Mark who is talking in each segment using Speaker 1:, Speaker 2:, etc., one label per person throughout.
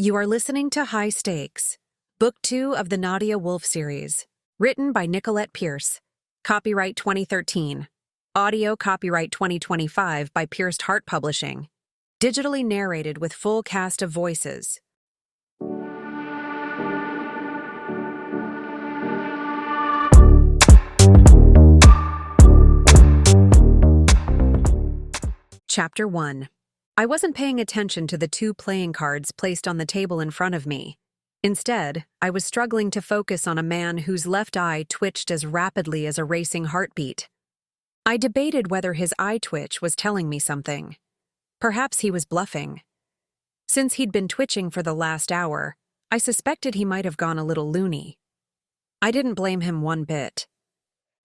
Speaker 1: You are listening to High Stakes, Book 2 of the Nadia Wolf series, written by Nicolette Pierce. Copyright 2013. Audio copyright 2025 by Pierced Heart Publishing. Digitally narrated with full cast of voices. Chapter 1. I wasn't paying attention to the 2 playing cards placed on the table in front of me. Instead, I was struggling to focus on a man whose left eye twitched as rapidly as a racing heartbeat. I debated whether his eye twitch was telling me something. Perhaps he was bluffing. Since he'd been twitching for the last hour, I suspected he might have gone a little loony. I didn't blame him one bit.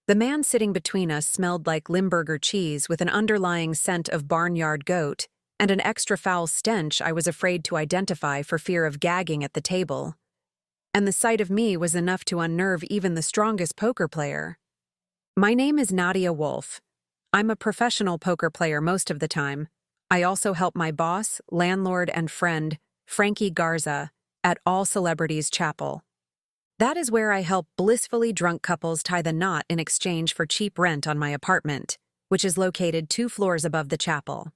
Speaker 1: The man sitting between us smelled like Limburger cheese with an underlying scent of barnyard goat and an extra foul stench I was afraid to identify for fear of gagging at the table. And the sight of me was enough to unnerve even the strongest poker player. My name is Nadia Wolf. I'm a professional poker player most of the time. I also help my boss, landlord, and friend, Frankie Garza, at All Celebrities Chapel. That is where I help blissfully drunk couples tie the knot in exchange for cheap rent on my apartment, which is located 2 floors above the chapel.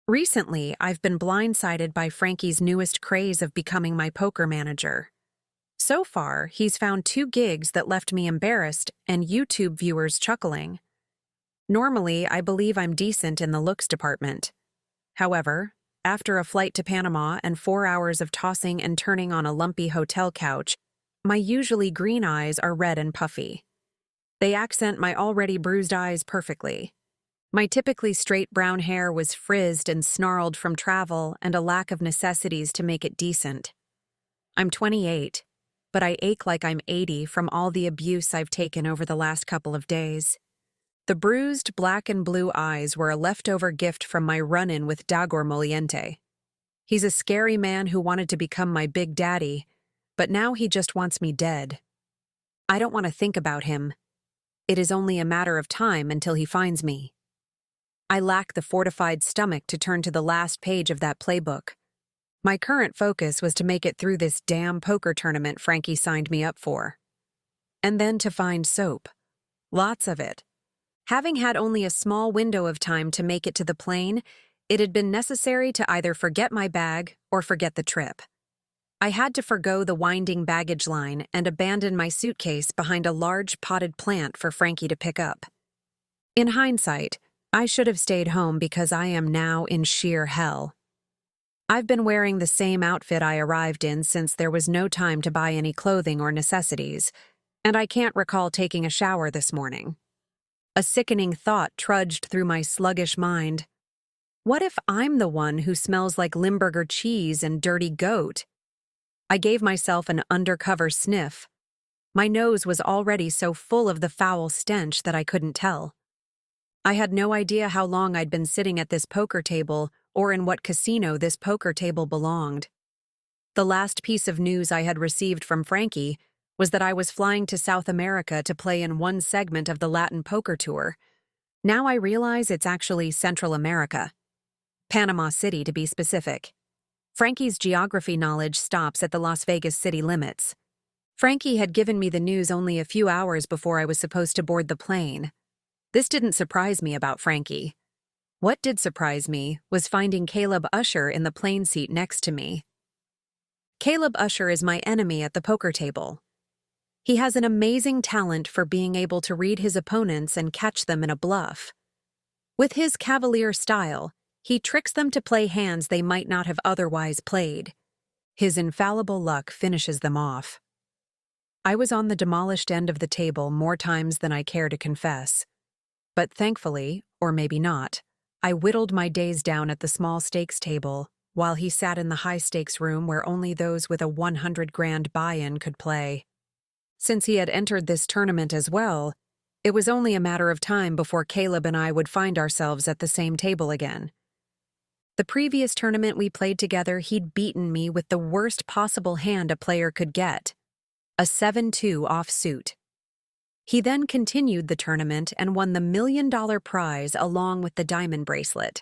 Speaker 1: Recently, I've been blindsided by Frankie's newest craze of becoming my poker manager. So far, he's found 2 gigs that left me embarrassed and YouTube viewers chuckling. Normally, I believe I'm decent in the looks department. However, after a flight to Panama and 4 hours of tossing and turning on a lumpy hotel couch, my usually green eyes are red and puffy. They accent my already bruised eyes perfectly. My typically straight brown hair was frizzed and snarled from travel and a lack of necessities to make it decent. I'm 28, but I ache like I'm 80 from all the abuse I've taken over the last couple of days. The bruised black and blue eyes were a leftover gift from my run-in with Dagor Moliente. He's a scary man who wanted to become my big daddy, but now he just wants me dead. I don't want to think about him. It is only a matter of time until he finds me. I lack the fortified stomach to turn to the last page of that playbook. My current focus was to make it through this damn poker tournament Frankie signed me up for. And then to find soap. Lots of it. Having had only a small window of time to make it to the plane, it had been necessary to either forget my bag or forget the trip. I had to forgo the winding baggage line and abandon my suitcase behind a large potted plant for Frankie to pick up. In hindsight, I should have stayed home because I am now in sheer hell. I've been wearing the same outfit I arrived in since there was no time to buy any clothing or necessities, and I can't recall taking a shower this morning. A sickening thought trudged through my sluggish mind. What if I'm the one who smells like Limburger cheese and dirty goat? I gave myself an undercover sniff. My nose was already so full of the foul stench that I couldn't tell. I had no idea how long I'd been sitting at this poker table or in what casino this poker table belonged. The last piece of news I had received from Frankie was that I was flying to South America to play in one segment of the Latin poker tour. Now I realize it's actually Central America. Panama City, to be specific. Frankie's geography knowledge stops at the Las Vegas city limits. Frankie had given me the news only a few hours before I was supposed to board the plane. This didn't surprise me about Frankie. What did surprise me was finding Caleb Usher in the plane seat next to me. Caleb Usher is my enemy at the poker table. He has an amazing talent for being able to read his opponents and catch them in a bluff. With his cavalier style, he tricks them to play hands they might not have otherwise played. His infallible luck finishes them off. I was on the demolished end of the table more times than I care to confess. But thankfully, or maybe not, I whittled my days down at the small stakes table while he sat in the high stakes room where only those with a 100 grand buy-in could play. Since he had entered this tournament as well, it was only a matter of time before Caleb and I would find ourselves at the same table again. The previous tournament we played together, he'd beaten me with the worst possible hand a player could get, a 7-2 offsuit. He then continued the tournament and won the $1 million prize along with the diamond bracelet.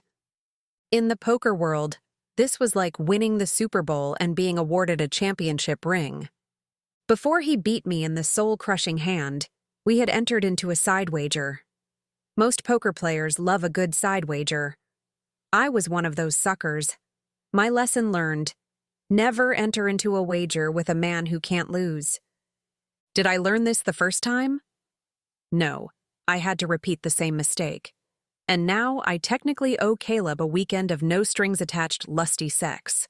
Speaker 1: In the poker world, This was like winning the Super Bowl and being awarded a championship ring. Before he beat me in the soul-crushing hand, we had entered into a side wager. Most poker players love a good side wager. I was one of those suckers. My lesson learned: never enter into a wager with a man who can't lose. Did I learn this the first time? No, I had to repeat the same mistake. And now I technically owe Caleb a weekend of no-strings-attached lusty sex.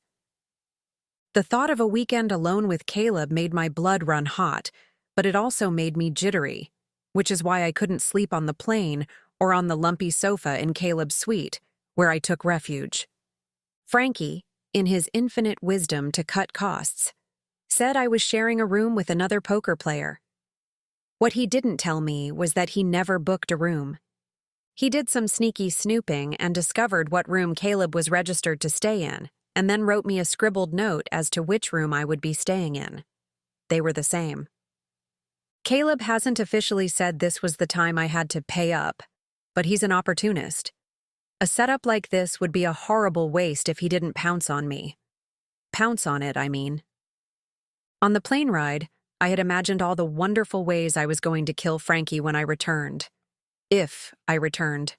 Speaker 1: The thought of a weekend alone with Caleb made my blood run hot, but it also made me jittery, which is why I couldn't sleep on the plane or on the lumpy sofa in Caleb's suite, where I took refuge. Frankie, in his infinite wisdom to cut costs, said I was sharing a room with another poker player. What he didn't tell me was that he never booked a room. He did some sneaky snooping and discovered what room Caleb was registered to stay in, and then wrote me a scribbled note as to which room I would be staying in. They were the same. Caleb hasn't officially said this was the time I had to pay up, but he's an opportunist. A setup like this would be a horrible waste if he didn't pounce on me. Pounce on it, I mean. On the plane ride, I had imagined all the wonderful ways I was going to kill Frankie when I returned. If I returned.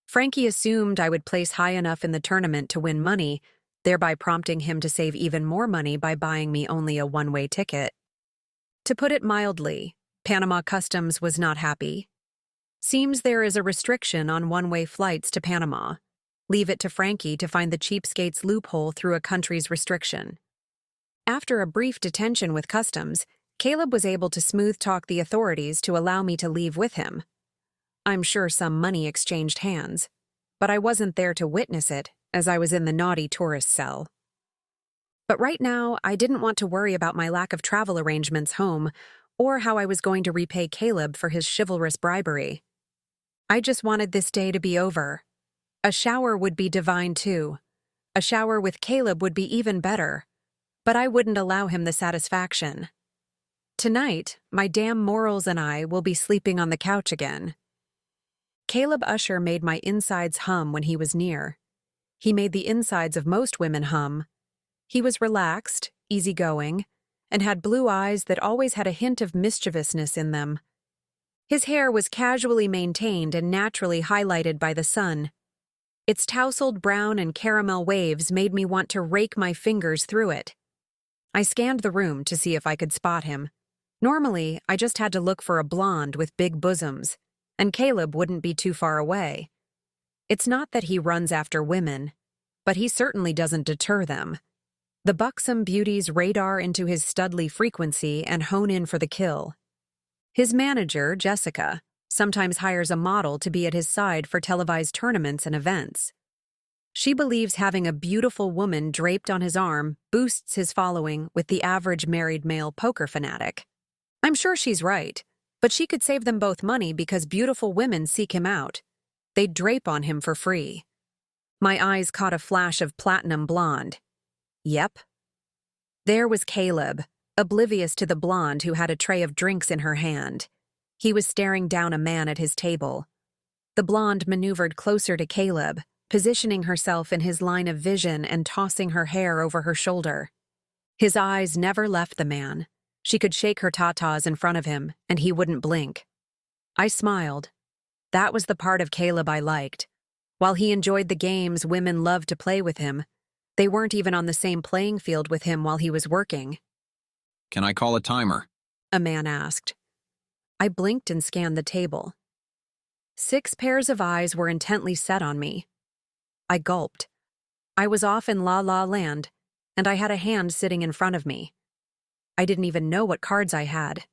Speaker 1: Frankie assumed I would place high enough in the tournament to win money, thereby prompting him to save even more money by buying me only a one-way ticket. To put it mildly, Panama Customs was not happy. Seems there is a restriction on one-way flights to Panama. Leave it to Frankie to find the cheapskate's loophole through a country's restriction. After a brief detention with Customs, Caleb was able to smooth-talk the authorities to allow me to leave with him. I'm sure some money exchanged hands, but I wasn't there to witness it, as I was in the naughty tourist cell. But right now, I didn't want to worry about my lack of travel arrangements home, or how I was going to repay Caleb for his chivalrous bribery. I just wanted this day to be over. A shower would be divine too. A shower with Caleb would be even better, but I wouldn't allow him the satisfaction. Tonight, my damn morals and I will be sleeping on the couch again. Caleb Usher made my insides hum when he was near. He made the insides of most women hum. He was relaxed, easygoing, and had blue eyes that always had a hint of mischievousness in them. His hair was casually maintained and naturally highlighted by the sun. Its tousled brown and caramel waves made me want to rake my fingers through it. I scanned the room to see if I could spot him. Normally, I just had to look for a blonde with big bosoms, and Caleb wouldn't be too far away. It's not that he runs after women, but he certainly doesn't deter them. The buxom beauties radar into his studly frequency and hone in for the kill. His manager, Jessica, sometimes hires a model to be at his side for televised tournaments and events. She believes having a beautiful woman draped on his arm boosts his following with the average married male poker fanatic. I'm sure she's right, but she could save them both money because beautiful women seek him out. They'd drape on him for free. My eyes caught a flash of platinum blonde. Yep. There was Caleb, oblivious to the blonde who had a tray of drinks in her hand. He was staring down a man at his table. The blonde maneuvered closer to Caleb, positioning herself in his line of vision and tossing her hair over her shoulder. His eyes never left the man. She could shake her tatas in front of him, and he wouldn't blink. I smiled. That was the part of Caleb I liked. While he enjoyed the games women loved to play with him, they weren't even on the same playing field with him while he was working.
Speaker 2: Can I call a timer?
Speaker 1: A man asked. I blinked and scanned the table. 6 pairs of eyes were intently set on me. I gulped. I was off in La La Land, and I had a hand sitting in front of me. I didn't even know what cards I had.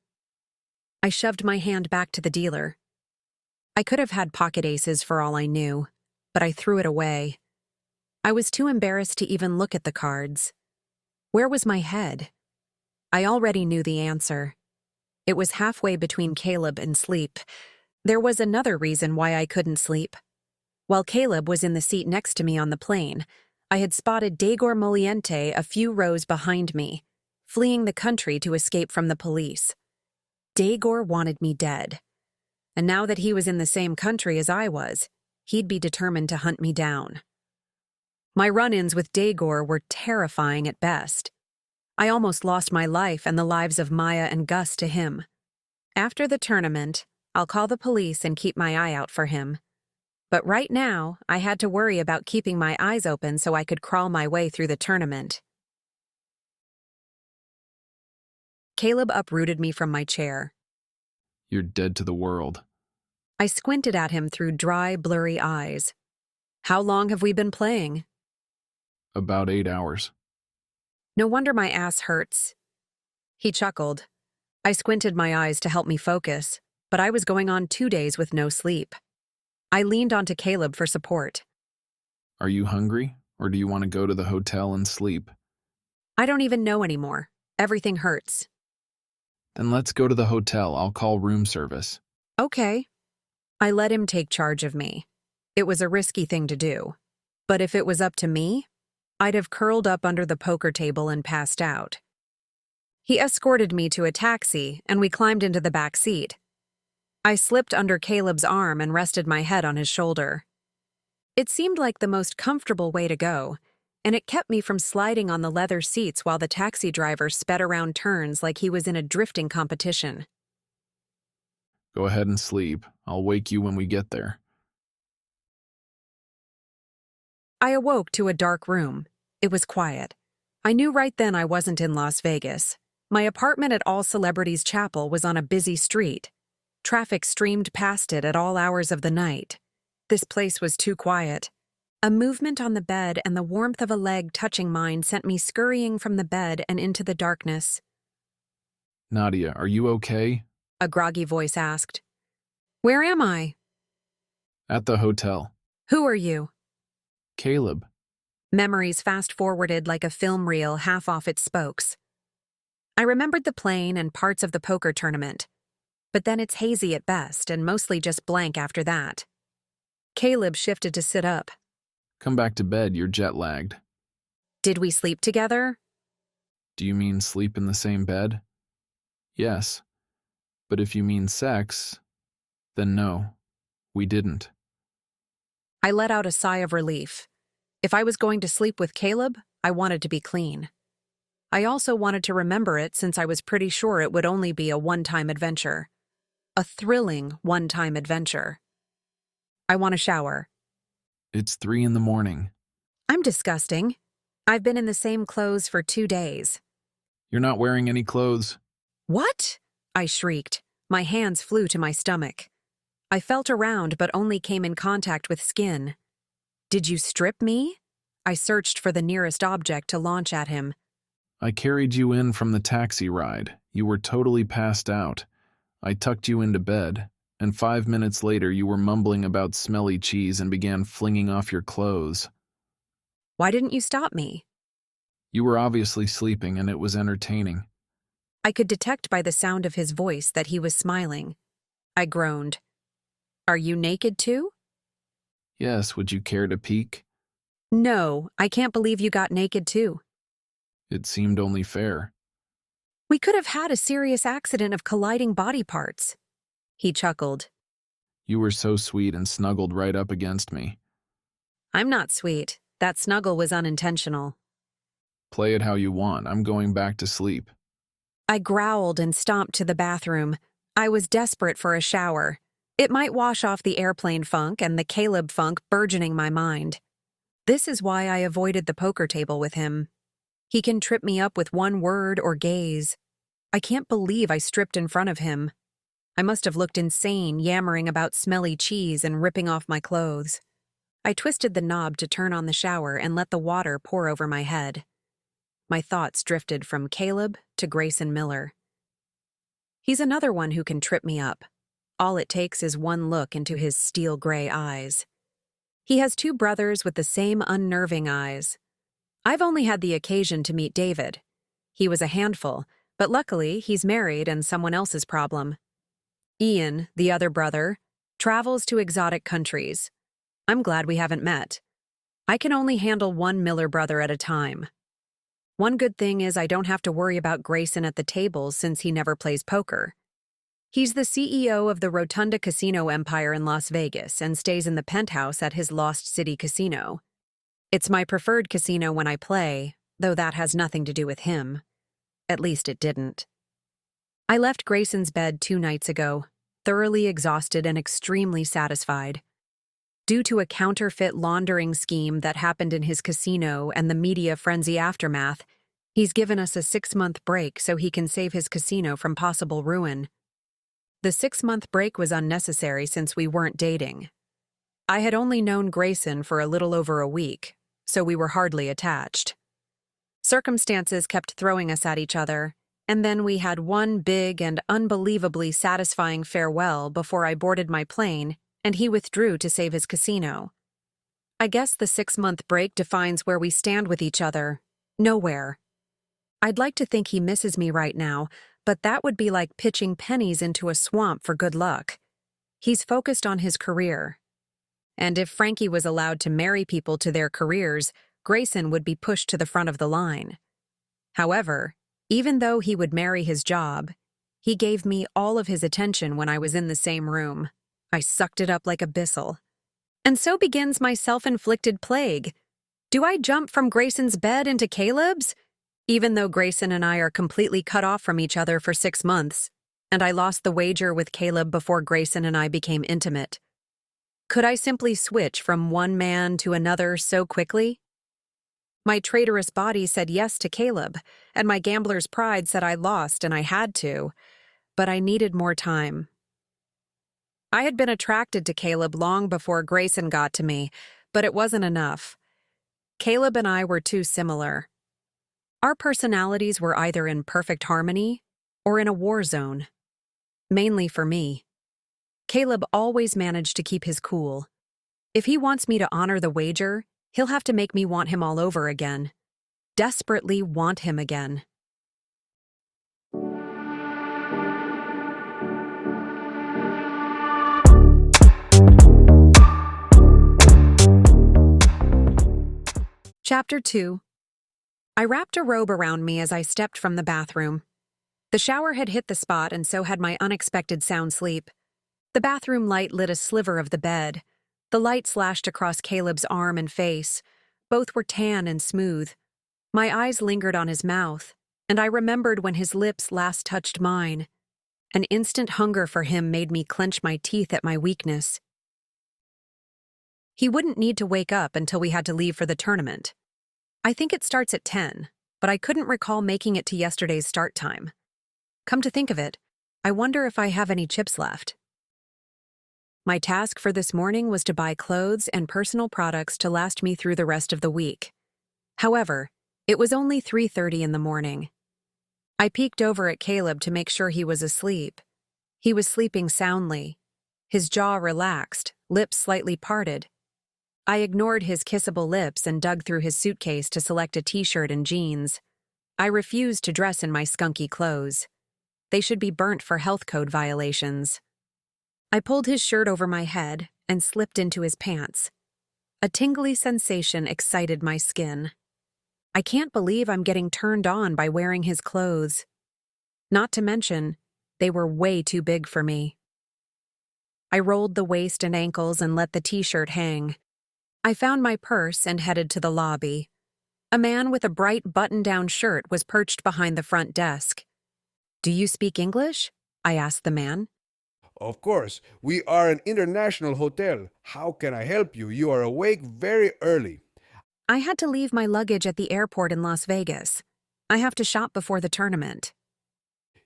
Speaker 1: I shoved my hand back to the dealer. I could have had pocket aces for all I knew, but I threw it away. I was too embarrassed to even look at the cards. Where was my head? I already knew the answer. It was halfway between Caleb and sleep. There was another reason why I couldn't sleep. While Caleb was in the seat next to me on the plane, I had spotted Daigor Moliente a few rows behind me, fleeing the country to escape from the police. Daigor wanted me dead. And now that he was in the same country as I was, he'd be determined to hunt me down. My run-ins with Daegor were terrifying at best. I almost lost my life and the lives of Maya and Gus to him. After the tournament, I'll call the police and keep my eye out for him. But right now, I had to worry about keeping my eyes open so I could crawl my way through the tournament. Caleb uprooted me from my chair.
Speaker 3: You're dead to the world.
Speaker 1: I squinted at him through dry, blurry eyes. How long have we been playing?
Speaker 3: About 8 hours.
Speaker 1: No wonder my ass hurts. He chuckled. I squinted my eyes to help me focus, but I was going on 2 days with no sleep. I leaned onto Caleb for support.
Speaker 3: Are you hungry, or do you want to go to the hotel and sleep?
Speaker 1: I don't even know anymore. Everything hurts.
Speaker 3: Then let's go to the hotel. I'll call room service.
Speaker 1: Okay. I let him take charge of me. It was a risky thing to do. But if it was up to me, I'd have curled up under the poker table and passed out. He escorted me to a taxi, and we climbed into the back seat. I slipped under Caleb's arm and rested my head on his shoulder. It seemed like the most comfortable way to go, and it kept me from sliding on the leather seats while the taxi driver sped around turns like he was in a drifting competition.
Speaker 3: Go ahead and sleep. I'll wake you when we get there.
Speaker 1: I awoke to a dark room. It was quiet. I knew right then I wasn't in Las Vegas. My apartment at All Celebrities Chapel was on a busy street. Traffic streamed past it at all hours of the night. This place was too quiet. A movement on the bed and the warmth of a leg touching mine sent me scurrying from the bed and into the darkness.
Speaker 3: Nadia, are you okay?
Speaker 1: A groggy voice asked. Where am I?
Speaker 3: At the hotel.
Speaker 1: Who are you?
Speaker 3: Caleb.
Speaker 1: Memories fast-forwarded like a film reel half off its spokes. I remembered the plane and parts of the poker tournament, but then it's hazy at best and mostly just blank after that. Caleb shifted to sit up.
Speaker 3: Come back to bed, you're jet-lagged.
Speaker 1: Did we sleep together?
Speaker 3: Do you mean sleep in the same bed? Yes. But if you mean sex, then no, we didn't.
Speaker 1: I let out a sigh of relief. If I was going to sleep with Caleb, I wanted to be clean. I also wanted to remember it since I was pretty sure it would only be a one-time adventure. A thrilling one-time adventure. I want a shower.
Speaker 3: It's 3 a.m.
Speaker 1: I'm disgusting. I've been in the same clothes for 2 days.
Speaker 3: You're not wearing any clothes.
Speaker 1: What? I shrieked. My hands flew to my stomach. I felt around but only came in contact with skin. Did you strip me? I searched for the nearest object to launch at him.
Speaker 3: I carried you in from the taxi ride. You were totally passed out. I tucked you into bed, and 5 minutes later you were mumbling about smelly cheese and began flinging off your clothes.
Speaker 1: Why didn't you stop me?
Speaker 3: You were obviously sleeping, and it was entertaining.
Speaker 1: I could detect by the sound of his voice that he was smiling. I groaned. Are you naked too?
Speaker 3: Yes, would you care to peek?
Speaker 1: No, I can't believe you got naked too.
Speaker 3: It seemed only fair.
Speaker 1: We could have had a serious accident of colliding body parts. He chuckled.
Speaker 3: You were so sweet and snuggled right up against me.
Speaker 1: I'm not sweet. That snuggle was unintentional.
Speaker 3: Play it how you want. I'm going back to sleep.
Speaker 1: I growled and stomped to the bathroom. I was desperate for a shower. It might wash off the airplane funk and the Caleb funk burgeoning my mind. This is why I avoided the poker table with him. He can trip me up with one word or gaze. I can't believe I stripped in front of him. I must have looked insane, yammering about smelly cheese and ripping off my clothes. I twisted the knob to turn on the shower and let the water pour over my head. My thoughts drifted from Caleb to Grayson Miller. He's another one who can trip me up. All it takes is one look into his steel gray eyes. He has 2 brothers with the same unnerving eyes. I've only had the occasion to meet David. He was a handful, but luckily he's married and someone else's problem. Ian, the other brother, travels to exotic countries. I'm glad we haven't met. I can only handle one Miller brother at a time. One good thing is I don't have to worry about Grayson at the tables since he never plays poker. He's the CEO of the Rotunda Casino Empire in Las Vegas and stays in the penthouse at his Lost City Casino. It's my preferred casino when I play, though that has nothing to do with him. At least it didn't. I left Grayson's bed 2 nights ago, thoroughly exhausted and extremely satisfied. Due to a counterfeit laundering scheme that happened in his casino and the media frenzy aftermath, he's given us a 6-month break so he can save his casino from possible ruin. The 6-month break was unnecessary since we weren't dating. I had only known Grayson for a little over a week, so we were hardly attached. Circumstances kept throwing us at each other, and then we had one big and unbelievably satisfying farewell before I boarded my plane and he withdrew to save his casino. I guess the 6-month break defines where we stand with each other. Nowhere. I'd like to think he misses me right now, but that would be like pitching pennies into a swamp for good luck. He's focused on his career. And if Frankie was allowed to marry people to their careers, Grayson would be pushed to the front of the line. However, even though he would marry his job, he gave me all of his attention when I was in the same room. I sucked it up like a bissel. And so begins my self-inflicted plague. Do I jump from Grayson's bed into Caleb's? Even though Grayson and I are completely cut off from each other for 6 months, and I lost the wager with Caleb before Grayson and I became intimate. Could I simply switch from one man to another so quickly? My traitorous body said yes to Caleb, and my gambler's pride said I lost and I had to, but I needed more time. I had been attracted to Caleb long before Grayson got to me, but it wasn't enough. Caleb and I were too similar. Our personalities were either in perfect harmony or in a war zone. Mainly for me. Caleb always managed to keep his cool. If he wants me to honor the wager, he'll have to make me want him all over again. Desperately want him again. Chapter 2. I wrapped a robe around me as I stepped from the bathroom. The shower had hit the spot and so had my unexpected sound sleep. The bathroom light lit a sliver of the bed. The light slashed across Caleb's arm and face. Both were tan and smooth. My eyes lingered on his mouth, and I remembered when his lips last touched mine. An instant hunger for him made me clench my teeth at my weakness. He wouldn't need to wake up until we had to leave for the tournament. I think it starts at 10, but I couldn't recall making it to yesterday's start time. Come to think of it, I wonder if I have any chips left. My task for this morning was to buy clothes and personal products to last me through the rest of the week. However, it was only 3:30 in the morning. I peeked over at Caleb to make sure he was asleep. He was sleeping soundly, his jaw relaxed, lips slightly parted. I ignored his kissable lips and dug through his suitcase to select a t-shirt and jeans. I refused to dress in my skunky clothes. They should be burnt for health code violations. I pulled his shirt over my head and slipped into his pants. A tingly sensation excited my skin. I can't believe I'm getting turned on by wearing his clothes. Not to mention, they were way too big for me. I rolled the waist and ankles and let the t-shirt hang. I found my purse and headed to the lobby. A man with a bright button-down shirt was perched behind the front desk. "Do you speak English?" I asked the man.
Speaker 4: Of course, we are an international hotel. How can I help you? You are awake very early.
Speaker 1: I had to leave my luggage at the airport in Las Vegas. I have to shop before the tournament.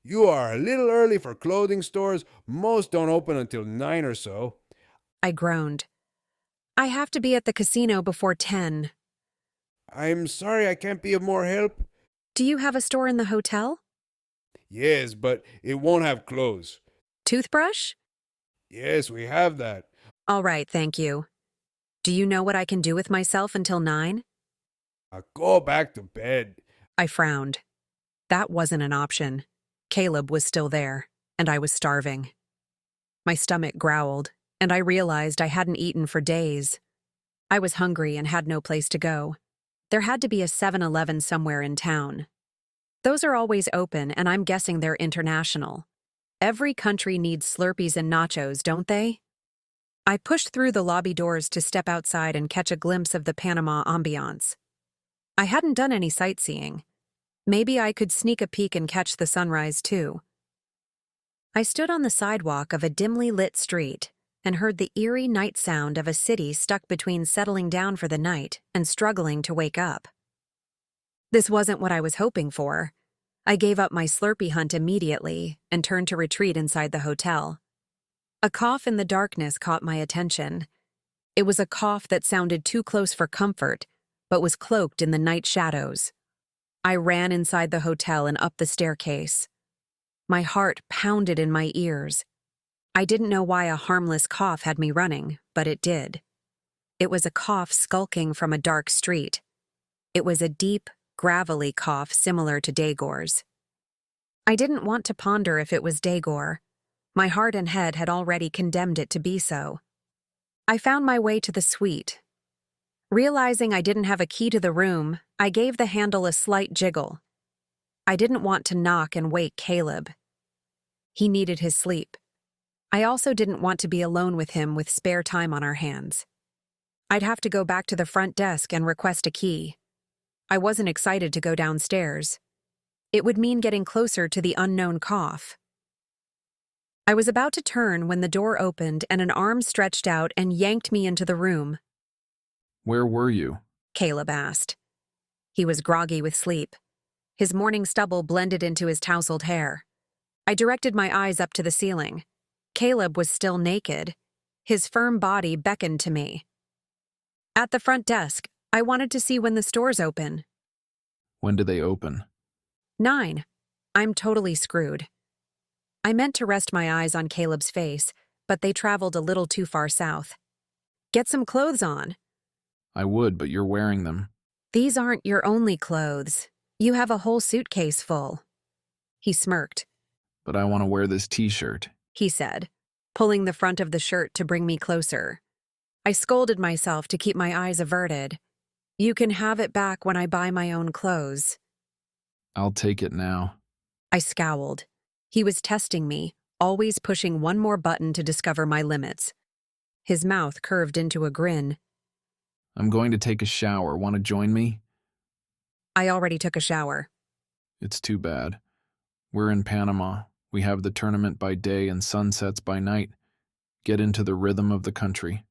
Speaker 4: You are a little early for clothing stores. Most don't open until 9 or so.
Speaker 1: I groaned. I have to be at the casino before 10.
Speaker 4: I'm sorry I can't be of more help.
Speaker 1: Do you have a store in the hotel?
Speaker 4: Yes, but it won't have clothes.
Speaker 1: Toothbrush?
Speaker 4: Yes, we have that.
Speaker 1: All right, thank you. Do you know what I can do with myself until 9?
Speaker 4: Go back to bed.
Speaker 1: I frowned. That wasn't an option. Caleb was still there, and I was starving. My stomach growled, and I realized I hadn't eaten for days. I was hungry and had no place to go. There had to be a 7-Eleven somewhere in town. Those are always open, and I'm guessing they're international. Every country needs Slurpees and nachos, don't they? I pushed through the lobby doors to step outside and catch a glimpse of the Panama ambiance. I hadn't done any sightseeing. Maybe I could sneak a peek and catch the sunrise, too. I stood on the sidewalk of a dimly lit street and heard the eerie night sound of a city stuck between settling down for the night and struggling to wake up. This wasn't what I was hoping for. I gave up my Slurpee hunt immediately and turned to retreat inside the hotel. A cough in the darkness caught my attention. It was a cough that sounded too close for comfort, but was cloaked in the night shadows. I ran inside the hotel and up the staircase. My heart pounded in my ears. I didn't know why a harmless cough had me running, but it did. It was a cough skulking from a dark street. It was a deep, gravelly cough similar to Dagore's. I didn't want to ponder if it was Dagore. My heart and head had already condemned it to be so. I found my way to the suite. Realizing I didn't have a key to the room, I gave the handle a slight jiggle. I didn't want to knock and wake Caleb. He needed his sleep. I also didn't want to be alone with him with spare time on our hands. I'd have to go back to the front desk and request a key. I wasn't excited to go downstairs. It would mean getting closer to the unknown cough. I was about to turn when the door opened and an arm stretched out and yanked me into the room.
Speaker 3: Where were you?
Speaker 1: Caleb asked. He was groggy with sleep. His morning stubble blended into his tousled hair. I directed my eyes up to the ceiling. Caleb was still naked. His firm body beckoned to me. At the front desk, I wanted to see when the stores open.
Speaker 3: When do they open?
Speaker 1: 9. I'm totally screwed. I meant to rest my eyes on Caleb's face, but they traveled a little too far south. Get some clothes on.
Speaker 3: I would, but you're wearing them.
Speaker 1: These aren't your only clothes. You have a whole suitcase full. He smirked.
Speaker 3: But I want to wear this t-shirt.
Speaker 1: He said, pulling the front of the shirt to bring me closer. I scolded myself to keep my eyes averted. You can have it back when I buy my own clothes.
Speaker 3: I'll take it now.
Speaker 1: I scowled. He was testing me, always pushing one more button to discover my limits. His mouth curved into a grin.
Speaker 3: I'm going to take a shower. Want to join me?
Speaker 1: I already took a shower.
Speaker 3: It's too bad. We're in Panama. We have the tournament by day and sunsets by night. Get into the rhythm of the country.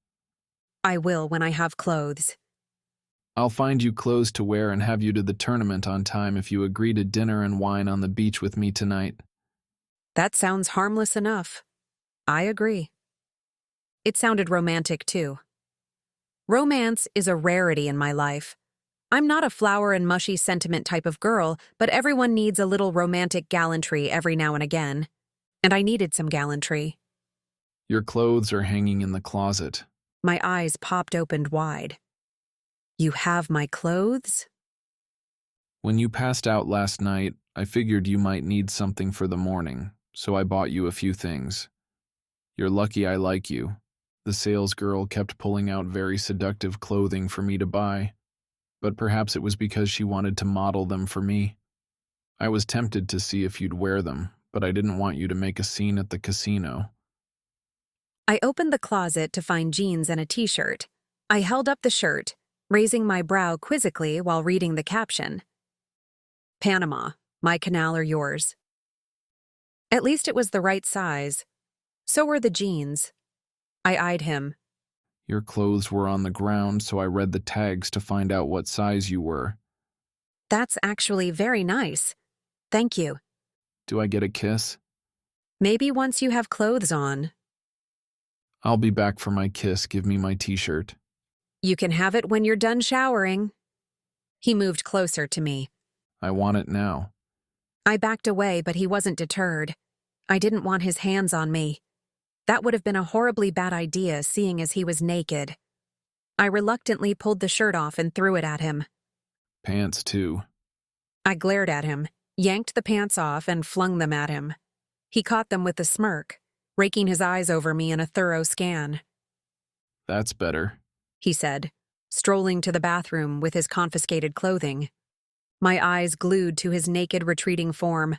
Speaker 1: I will when I have clothes.
Speaker 3: I'll find you clothes to wear and have you to the tournament on time if you agree to dinner and wine on the beach with me tonight.
Speaker 1: That sounds harmless enough. I agree. It sounded romantic, too. Romance is a rarity in my life. I'm not a flower and mushy sentiment type of girl, but everyone needs a little romantic gallantry every now and again. And I needed some gallantry.
Speaker 3: Your clothes are hanging in the closet.
Speaker 1: My eyes popped open wide. You have my clothes?
Speaker 3: When you passed out last night, I figured you might need something for the morning, so I bought you a few things. You're lucky I like you. The sales girl kept pulling out very seductive clothing for me to buy, but perhaps it was because she wanted to model them for me. I was tempted to see if you'd wear them, but I didn't want you to make a scene at the casino.
Speaker 1: I opened the closet to find jeans and a t-shirt. I held up the shirt, raising my brow quizzically while reading the caption. Panama, my canal or yours. At least it was the right size. So were the jeans. I eyed him.
Speaker 3: Your clothes were on the ground, so I read the tags to find out what size you were.
Speaker 1: That's actually very nice. Thank you.
Speaker 3: Do I get a kiss?
Speaker 1: Maybe once you have clothes on.
Speaker 3: I'll be back for my kiss. Give me my t-shirt.
Speaker 1: You can have it when you're done showering. He moved closer to me.
Speaker 3: I want it now.
Speaker 1: I backed away, but he wasn't deterred. I didn't want his hands on me. That would have been a horribly bad idea, seeing as he was naked. I reluctantly pulled the shirt off and threw it at him.
Speaker 3: Pants, too.
Speaker 1: I glared at him, yanked the pants off, and flung them at him. He caught them with a smirk, raking his eyes over me in a thorough scan.
Speaker 3: That's better,
Speaker 1: he said, strolling to the bathroom with his confiscated clothing. My eyes glued to his naked, retreating form.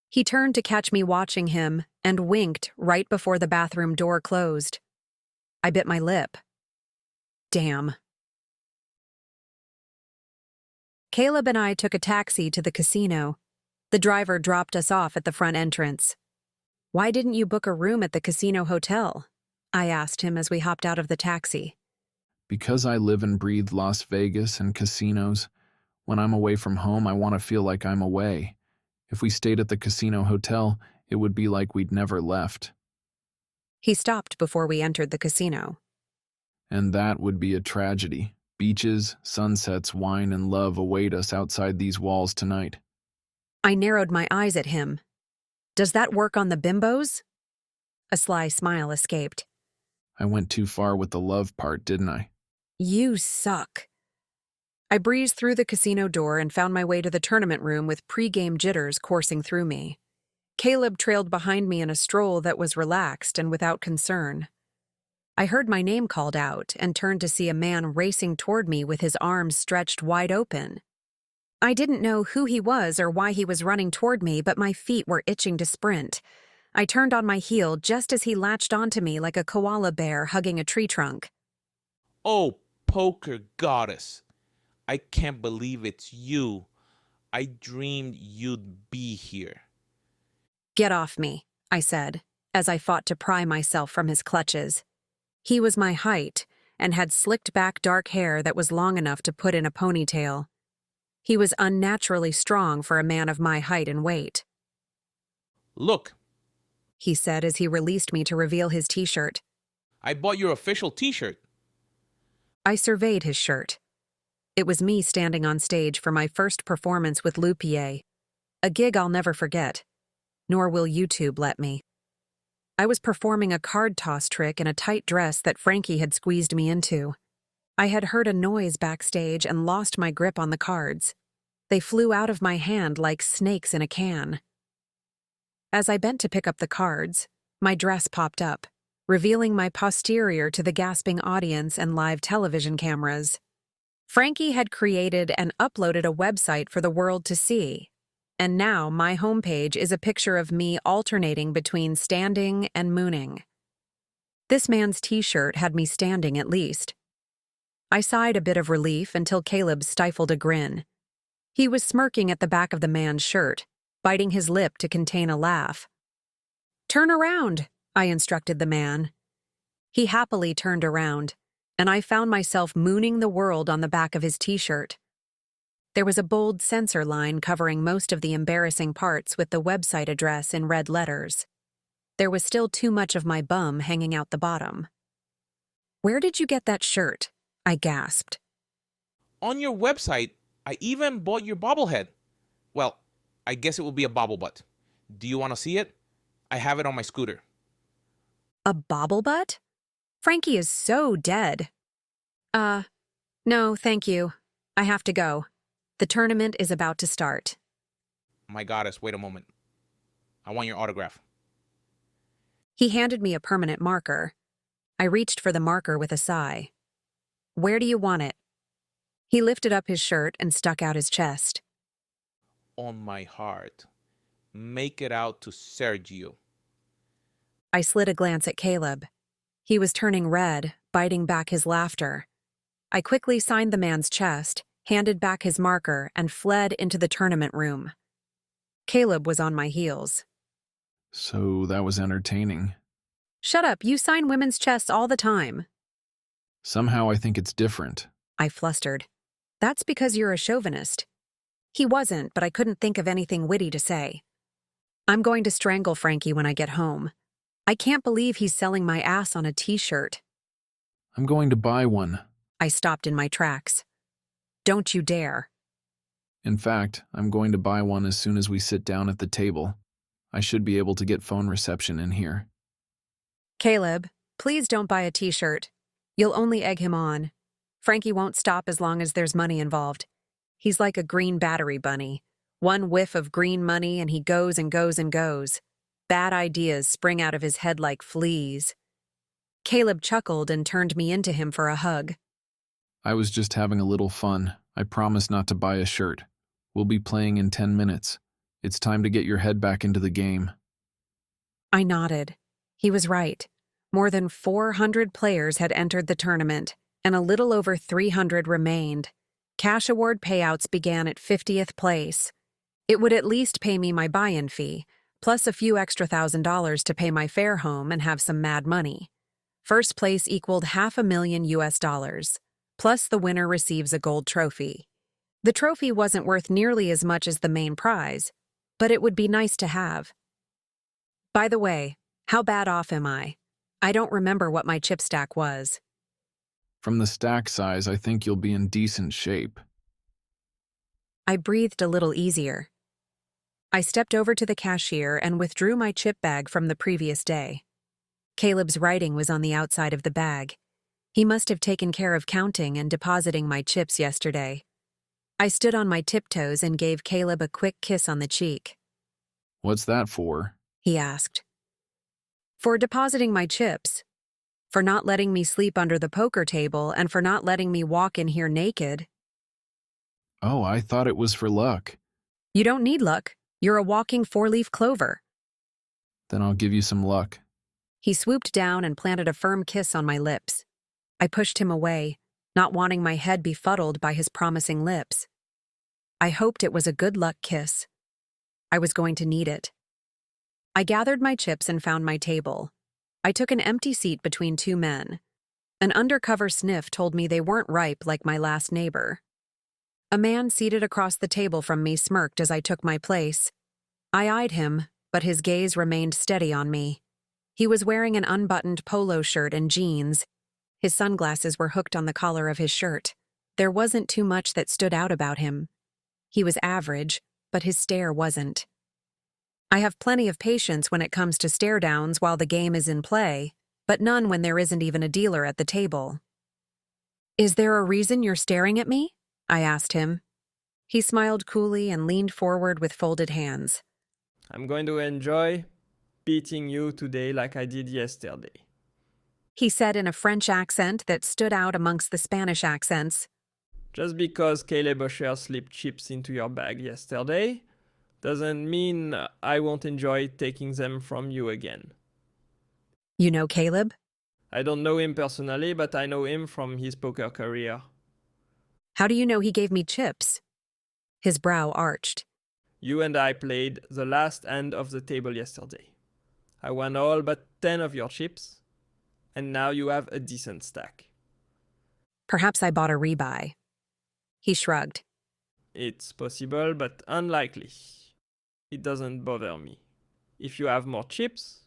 Speaker 1: He turned to catch me watching him and winked right before the bathroom door closed. I bit my lip. Damn. Caleb and I took a taxi to the casino. The driver dropped us off at the front entrance. Why didn't you book a room at the casino hotel? I asked him as we hopped out of the taxi.
Speaker 3: Because I live and breathe Las Vegas and casinos, when I'm away from home, I want to feel like I'm away. If we stayed at the casino hotel, it would be like we'd never left.
Speaker 1: He stopped before we entered the casino.
Speaker 3: And that would be a tragedy. Beaches, sunsets, wine, and love await us outside these walls tonight.
Speaker 1: I narrowed my eyes at him. Does that work on the bimbos? A sly smile escaped.
Speaker 3: I went too far with the love part, didn't I?
Speaker 1: You suck. I breezed through the casino door and found my way to the tournament room with pre-game jitters coursing through me. Caleb trailed behind me in a stroll that was relaxed and without concern. I heard my name called out and turned to see a man racing toward me with his arms stretched wide open. I didn't know who he was or why he was running toward me, but my feet were itching to sprint. I turned on my heel just as he latched onto me like a koala bear hugging a tree trunk.
Speaker 5: Oh, poker goddess. I can't believe it's you. I dreamed you'd be here.
Speaker 1: Get off me, I said, as I fought to pry myself from his clutches. He was my height and had slicked back dark hair that was long enough to put in a ponytail. He was unnaturally strong for a man of my height and weight.
Speaker 5: Look,
Speaker 1: He said as he released me to reveal his t-shirt.
Speaker 5: I bought your official t-shirt.
Speaker 1: I surveyed his shirt. It was me standing on stage for my first performance with Lupier, a gig I'll never forget, nor will YouTube let me. I was performing a card toss trick in a tight dress that Frankie had squeezed me into. I had heard a noise backstage and lost my grip on the cards. They flew out of my hand like snakes in a can. As I bent to pick up the cards, my dress popped up, revealing my posterior to the gasping audience and live television cameras. Frankie had created and uploaded a website for the world to see, and now my homepage is a picture of me alternating between standing and mooning. This man's t-shirt had me standing at least. I sighed a bit of relief until Caleb stifled a grin. He was smirking at the back of the man's shirt, biting his lip to contain a laugh. "Turn around," I instructed the man. He happily turned around, and I found myself mooning the world on the back of his t-shirt. There was a bold censor line covering most of the embarrassing parts with the website address in red letters. There was still too much of my bum hanging out the bottom. "Where did you get that shirt?" I gasped.
Speaker 5: On your website, I even bought your bobblehead. Well, I guess it will be a bobblebutt. Do you want to see it? I have it on my scooter.
Speaker 1: A bobblebutt? Frankie is so dead. No, thank you. I have to go. The tournament is about to start.
Speaker 5: My goddess, wait a moment. I want your autograph.
Speaker 1: He handed me a permanent marker. I reached for the marker with a sigh. "Where do you want it?" He lifted up his shirt and stuck out his chest.
Speaker 5: On my heart. Make it out to Sergio.
Speaker 1: I slid a glance at Caleb. He was turning red, biting back his laughter. I quickly signed the man's chest, handed back his marker, and fled into the tournament room. Caleb was on my heels.
Speaker 3: So that was entertaining.
Speaker 1: "Shut up, you sign women's chests all the time."
Speaker 3: Somehow I think it's different.
Speaker 1: I flustered. "That's because you're a chauvinist." He wasn't, but I couldn't think of anything witty to say. "I'm going to strangle Frankie when I get home. I can't believe he's selling my ass on a t-shirt."
Speaker 3: I'm going to buy one.
Speaker 1: I stopped in my tracks. "Don't you dare."
Speaker 3: In fact, I'm going to buy one as soon as we sit down at the table. I should be able to get phone reception in here.
Speaker 1: "Caleb, please don't buy a t-shirt. You'll only egg him on. Frankie won't stop as long as there's money involved. He's like a green battery bunny. One whiff of green money and he goes and goes and goes. Bad ideas spring out of his head like fleas." Caleb chuckled and turned me into him for a hug.
Speaker 3: I was just having a little fun. I promise not to buy a shirt. We'll be playing in 10 minutes. It's time to get your head back into the game.
Speaker 1: I nodded. He was right. More than 400 players had entered the tournament, and a little over 300 remained. Cash award payouts began at 50th place. It would at least pay me my buy-in fee, plus a few extra $1,000 to pay my fare home and have some mad money. First place equaled $500,000, plus the winner receives a gold trophy. The trophy wasn't worth nearly as much as the main prize, but it would be nice to have. By the way, how bad off am I? I don't remember what my chip stack was.
Speaker 3: From the stack size, I think you'll be in decent shape.
Speaker 1: I breathed a little easier. I stepped over to the cashier and withdrew my chip bag from the previous day. Caleb's writing was on the outside of the bag. He must have taken care of counting and depositing my chips yesterday. I stood on my tiptoes and gave Caleb a quick kiss on the cheek.
Speaker 3: What's that for?
Speaker 1: He asked. For depositing my chips. For not letting me sleep under the poker table and for not letting me walk in here naked.
Speaker 3: Oh, I thought it was for luck.
Speaker 1: You don't need luck. You're a walking four-leaf clover.
Speaker 3: Then I'll give you some luck.
Speaker 1: He swooped down and planted a firm kiss on my lips. I pushed him away, not wanting my head befuddled by his promising lips. I hoped it was a good luck kiss. I was going to need it. I gathered my chips and found my table. I took an empty seat between two men. An undercover sniff told me they weren't ripe like my last neighbor. A man seated across the table from me smirked as I took my place. I eyed him, but his gaze remained steady on me. He was wearing an unbuttoned polo shirt and jeans. His sunglasses were hooked on the collar of his shirt. There wasn't too much that stood out about him. He was average, but his stare wasn't. I have plenty of patience when it comes to stare downs while the game is in play, but none when there isn't even a dealer at the table. Is there a reason you're staring at me? I asked him. He smiled coolly and leaned forward with folded hands.
Speaker 6: I'm going to enjoy beating you today like I did yesterday.
Speaker 1: He said in a French accent that stood out amongst the Spanish accents.
Speaker 6: Just because Caleb Usher slipped chips into your bag yesterday doesn't mean I won't enjoy taking them from you again.
Speaker 1: You know Caleb?
Speaker 6: I don't know him personally, but I know him from his poker career.
Speaker 1: How do you know he gave me chips? His brow arched.
Speaker 6: You and I played the last hand of the table yesterday. I won all but 10 of your chips, and now you have a decent stack.
Speaker 1: Perhaps I bought a rebuy. He shrugged.
Speaker 6: It's possible, but unlikely. It doesn't bother me. If you have more chips,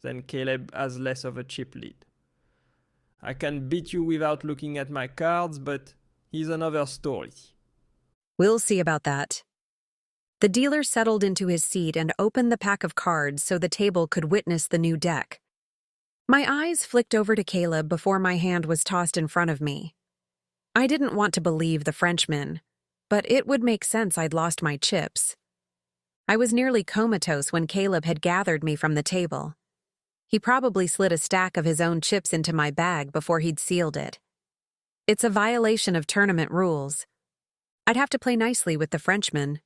Speaker 6: then Caleb has less of a chip lead. I can beat you without looking at my cards, but he's another story.
Speaker 1: We'll see about that. The dealer settled into his seat and opened the pack of cards so the table could witness the new deck. My eyes flicked over to Caleb before my hand was tossed in front of me. I didn't want to believe the Frenchman, but it would make sense I'd lost my chips. I was nearly comatose when Caleb had gathered me from the table. He probably slid a stack of his own chips into my bag before he'd sealed it. It's a violation of tournament rules. I'd have to play nicely with the Frenchman.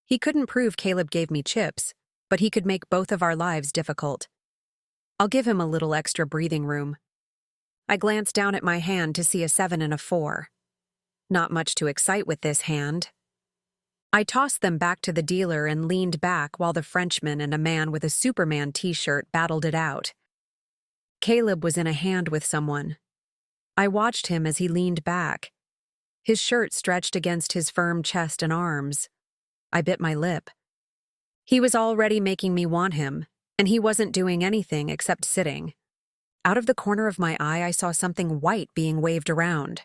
Speaker 1: He couldn't prove Caleb gave me chips, but he could make both of our lives difficult. I'll give him a little extra breathing room. I glanced down at my hand to see a 7 and a 4. Not much to excite with this hand. I tossed them back to the dealer and leaned back while the Frenchman and a man with a Superman t-shirt battled it out. Caleb was in a hand with someone. I watched him as he leaned back. His shirt stretched against his firm chest and arms. I bit my lip. He was already making me want him, and he wasn't doing anything except sitting. Out of the corner of my eye, I saw something white being waved around.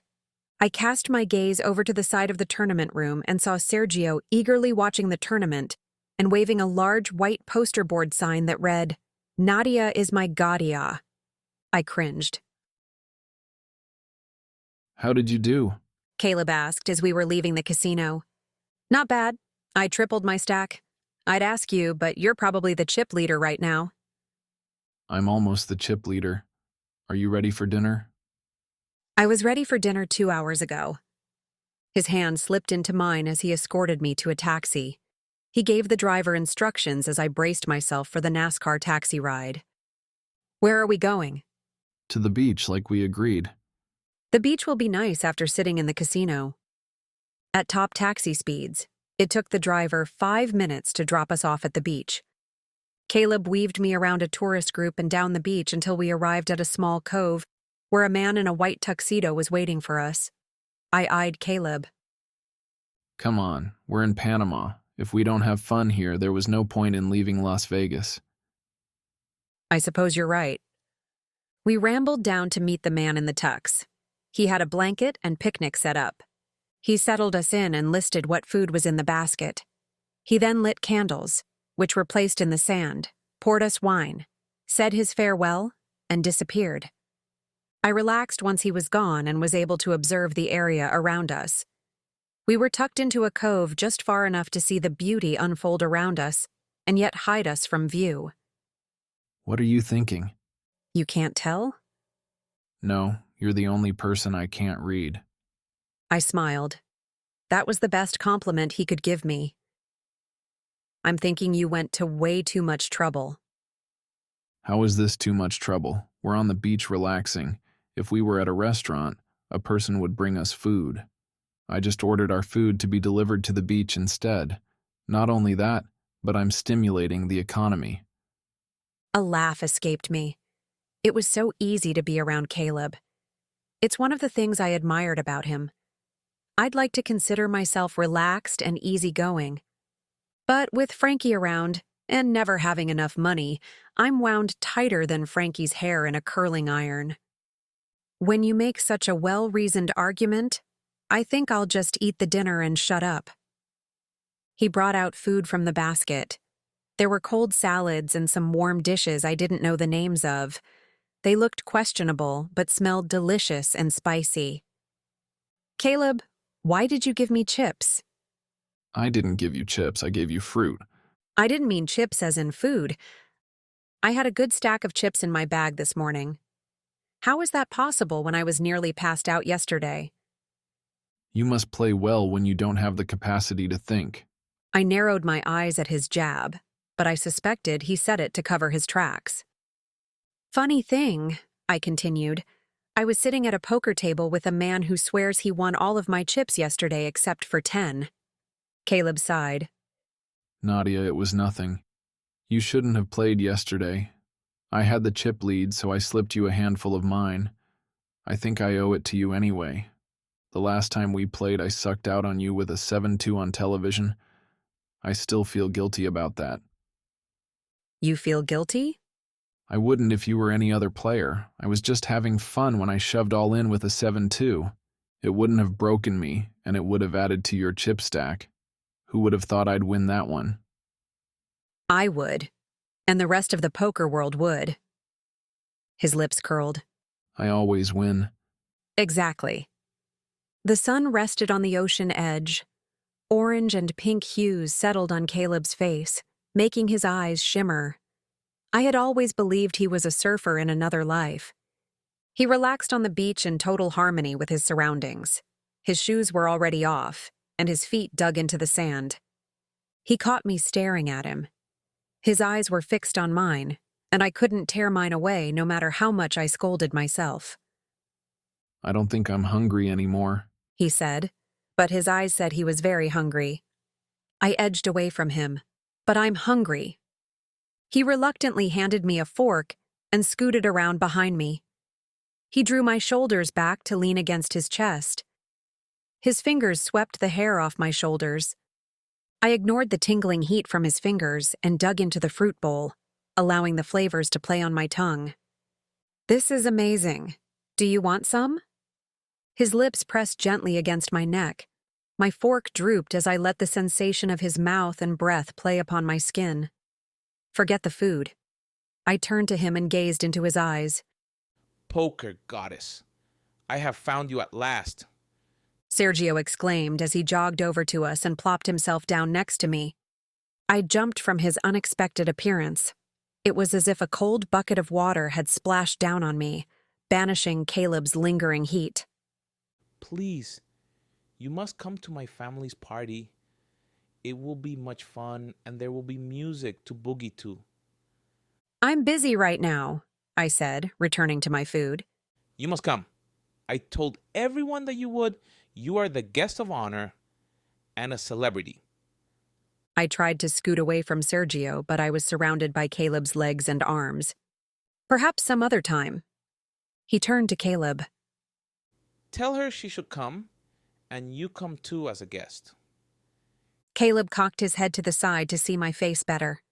Speaker 1: I cast my gaze over to the side of the tournament room and saw Sergio eagerly watching the tournament and waving a large white poster board sign that read, "Nadia is my Gaudia." I cringed.
Speaker 3: How did you do?
Speaker 1: Caleb asked as we were leaving the casino. Not bad. I tripled my stack. I'd ask you, but you're probably the chip leader right now.
Speaker 3: I'm almost the chip leader. Are you ready for dinner?
Speaker 1: I was ready for dinner 2 hours ago. His hand slipped into mine as he escorted me to a taxi. He gave the driver instructions as I braced myself for the NASCAR taxi ride. Where are we going?
Speaker 3: To the beach like we agreed.
Speaker 1: The beach will be nice after sitting in the casino. At top taxi speeds, it took the driver 5 minutes to drop us off at the beach. Caleb weaved me around a tourist group and down the beach until we arrived at a small cove where a man in a white tuxedo was waiting for us. I eyed Caleb.
Speaker 3: Come on, we're in Panama. If we don't have fun here, there was no point in leaving Las Vegas.
Speaker 1: I suppose you're right. We rambled down to meet the man in the tux. He had a blanket and picnic set up. He settled us in and listed what food was in the basket. He then lit candles, which were placed in the sand, poured us wine, said his farewell, and disappeared. I relaxed once he was gone and was able to observe the area around us. We were tucked into a cove just far enough to see the beauty unfold around us, and yet hide us from view.
Speaker 3: What are you thinking?
Speaker 1: You can't tell?
Speaker 3: No, you're the only person I can't read.
Speaker 1: I smiled. That was the best compliment he could give me. I'm thinking you went to way too much trouble.
Speaker 3: How is this too much trouble? We're on the beach relaxing. If we were at a restaurant, a person would bring us food. I just ordered our food to be delivered to the beach instead. Not only that, but I'm stimulating the economy.
Speaker 1: A laugh escaped me. It was so easy to be around Caleb. It's one of the things I admired about him. I'd like to consider myself relaxed and easygoing. But with Frankie around, and never having enough money, I'm wound tighter than Frankie's hair in a curling iron. When you make such a well-reasoned argument, I think I'll just eat the dinner and shut up. He brought out food from the basket. There were cold salads and some warm dishes I didn't know the names of. They looked questionable, but smelled delicious and spicy. Caleb, why did you give me chips?
Speaker 3: I didn't give you chips, I gave you fruit.
Speaker 1: I didn't mean chips as in food. I had a good stack of chips in my bag this morning. How is that possible when I was nearly passed out yesterday?
Speaker 3: You must play well when you don't have the capacity to think.
Speaker 1: I narrowed my eyes at his jab, but I suspected he said it to cover his tracks. Funny thing, I continued, I was sitting at a poker table with a man who swears he won all of my chips yesterday except for 10. Caleb sighed.
Speaker 3: Nadia, it was nothing. You shouldn't have played yesterday. I had the chip lead, so I slipped you a handful of mine. I think I owe it to you anyway. The last time we played, I sucked out on you with a 7-2 on television. I still feel guilty about that.
Speaker 1: You feel guilty?
Speaker 3: I wouldn't if you were any other player. I was just having fun when I shoved all in with a 7-2. It wouldn't have broken me, and it would have added to your chip stack. Who would have thought I'd win that one?
Speaker 1: I would, and the rest of the poker world would. His lips curled.
Speaker 3: I always win.
Speaker 1: Exactly. The sun rested on the ocean edge. Orange and pink hues settled on Caleb's face, making his eyes shimmer. I had always believed he was a surfer in another life. He relaxed on the beach in total harmony with his surroundings. His shoes were already off, and his feet dug into the sand. He caught me staring at him. His eyes were fixed on mine, and I couldn't tear mine away no matter how much I scolded myself.
Speaker 3: I don't think I'm hungry anymore,
Speaker 1: he said, but his eyes said he was very hungry. I edged away from him, but I'm hungry. He reluctantly handed me a fork and scooted around behind me. He drew my shoulders back to lean against his chest. His fingers swept the hair off my shoulders. I ignored the tingling heat from his fingers and dug into the fruit bowl, allowing the flavors to play on my tongue. This is amazing. Do you want some? His lips pressed gently against my neck. My fork drooped as I let the sensation of his mouth and breath play upon my skin. Forget the food. I turned to him and gazed into his eyes.
Speaker 5: Poker goddess, I have found you at last.
Speaker 1: Sergio exclaimed as he jogged over to us and plopped himself down next to me. I jumped from his unexpected appearance. It was as if a cold bucket of water had splashed down on me, banishing Caleb's lingering heat.
Speaker 5: Please, you must come to my family's party. It will be much fun, and there will be music to boogie to.
Speaker 1: I'm busy right now. I said, returning to my food.
Speaker 5: You must come. I told everyone that you would. You are the guest of honor and a celebrity.
Speaker 1: I tried to scoot away from Sergio, but I was surrounded by Caleb's legs and arms. Perhaps some other time. He turned to Caleb.
Speaker 5: Tell her she should come, and you come too as a guest.
Speaker 1: Caleb cocked his head to the side to see my face better.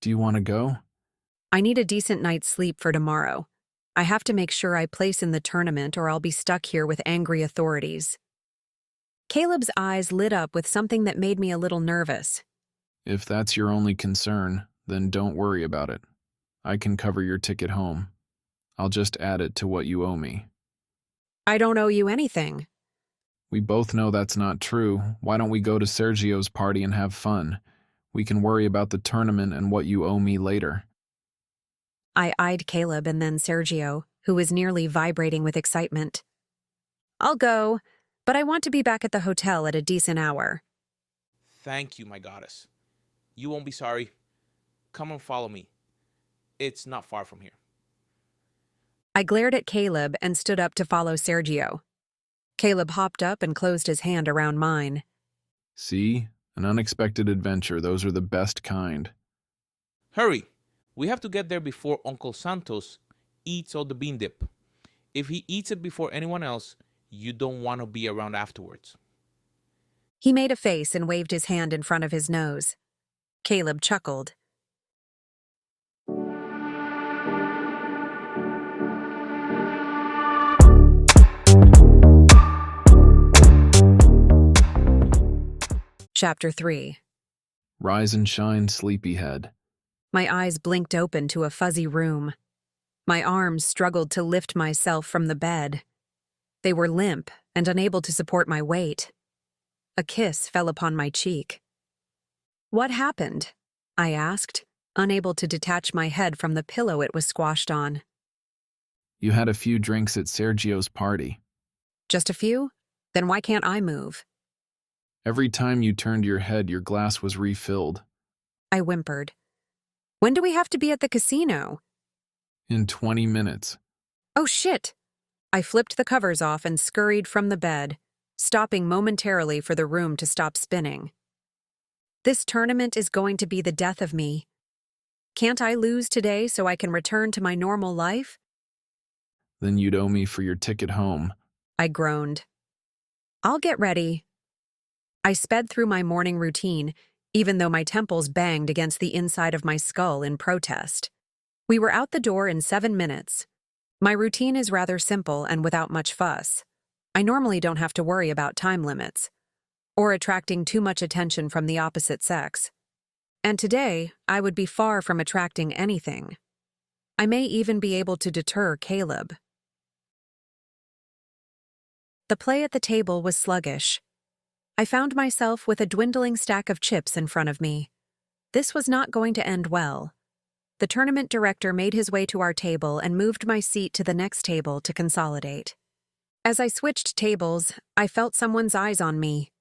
Speaker 3: Do you want to go?
Speaker 1: I need a decent night's sleep for tomorrow. I have to make sure I place in the tournament or I'll be stuck here with angry authorities. Caleb's eyes lit up with something that made me a little nervous.
Speaker 3: If that's your only concern, then don't worry about it. I can cover your ticket home. I'll just add it to what you owe me.
Speaker 1: I don't owe you anything.
Speaker 3: We both know that's not true. Why don't we go to Sergio's party and have fun? We can worry about the tournament and what you owe me later.
Speaker 1: I eyed Caleb and then Sergio, who was nearly vibrating with excitement. I'll go, but I want to be back at the hotel at a decent hour.
Speaker 5: Thank you, my goddess. You won't be sorry. Come and follow me. It's not far from here.
Speaker 1: I glared at Caleb and stood up to follow Sergio. Caleb hopped up and closed his hand around mine.
Speaker 3: See? An unexpected adventure. Those are the best kind.
Speaker 5: Hurry! We have to get there before Uncle Santos eats all the bean dip. If he eats it before anyone else, you don't want to be around afterwards.
Speaker 1: He made a face and waved his hand in front of his nose. Caleb chuckled. Chapter 3.
Speaker 3: Rise and shine, sleepyhead.
Speaker 1: My eyes blinked open to a fuzzy room. My arms struggled to lift myself from the bed. They were limp and unable to support my weight. A kiss fell upon my cheek. What happened? I asked, unable to detach my head from the pillow it was squashed on.
Speaker 3: You had a few drinks at Sergio's party.
Speaker 1: Just a few? Then why can't I move?
Speaker 3: Every time you turned your head, your glass was refilled.
Speaker 1: I whimpered. When do we have to be at the casino?
Speaker 3: In 20 minutes.
Speaker 1: Oh, shit! I flipped the covers off and scurried from the bed, stopping momentarily for the room to stop spinning. This tournament is going to be the death of me. Can't I lose today so I can return to my normal life?
Speaker 3: Then you'd owe me for your ticket home.
Speaker 1: I groaned. I'll get ready. I sped through my morning routine, even though my temples banged against the inside of my skull in protest. We were out the door in 7 minutes. My routine is rather simple and without much fuss. I normally don't have to worry about time limits or attracting too much attention from the opposite sex. And today, I would be far from attracting anything. I may even be able to deter Caleb. The play at the table was sluggish. I found myself with a dwindling stack of chips in front of me. This was not going to end well. The tournament director made his way to our table and moved my seat to the next table to consolidate. As I switched tables, I felt someone's eyes on me.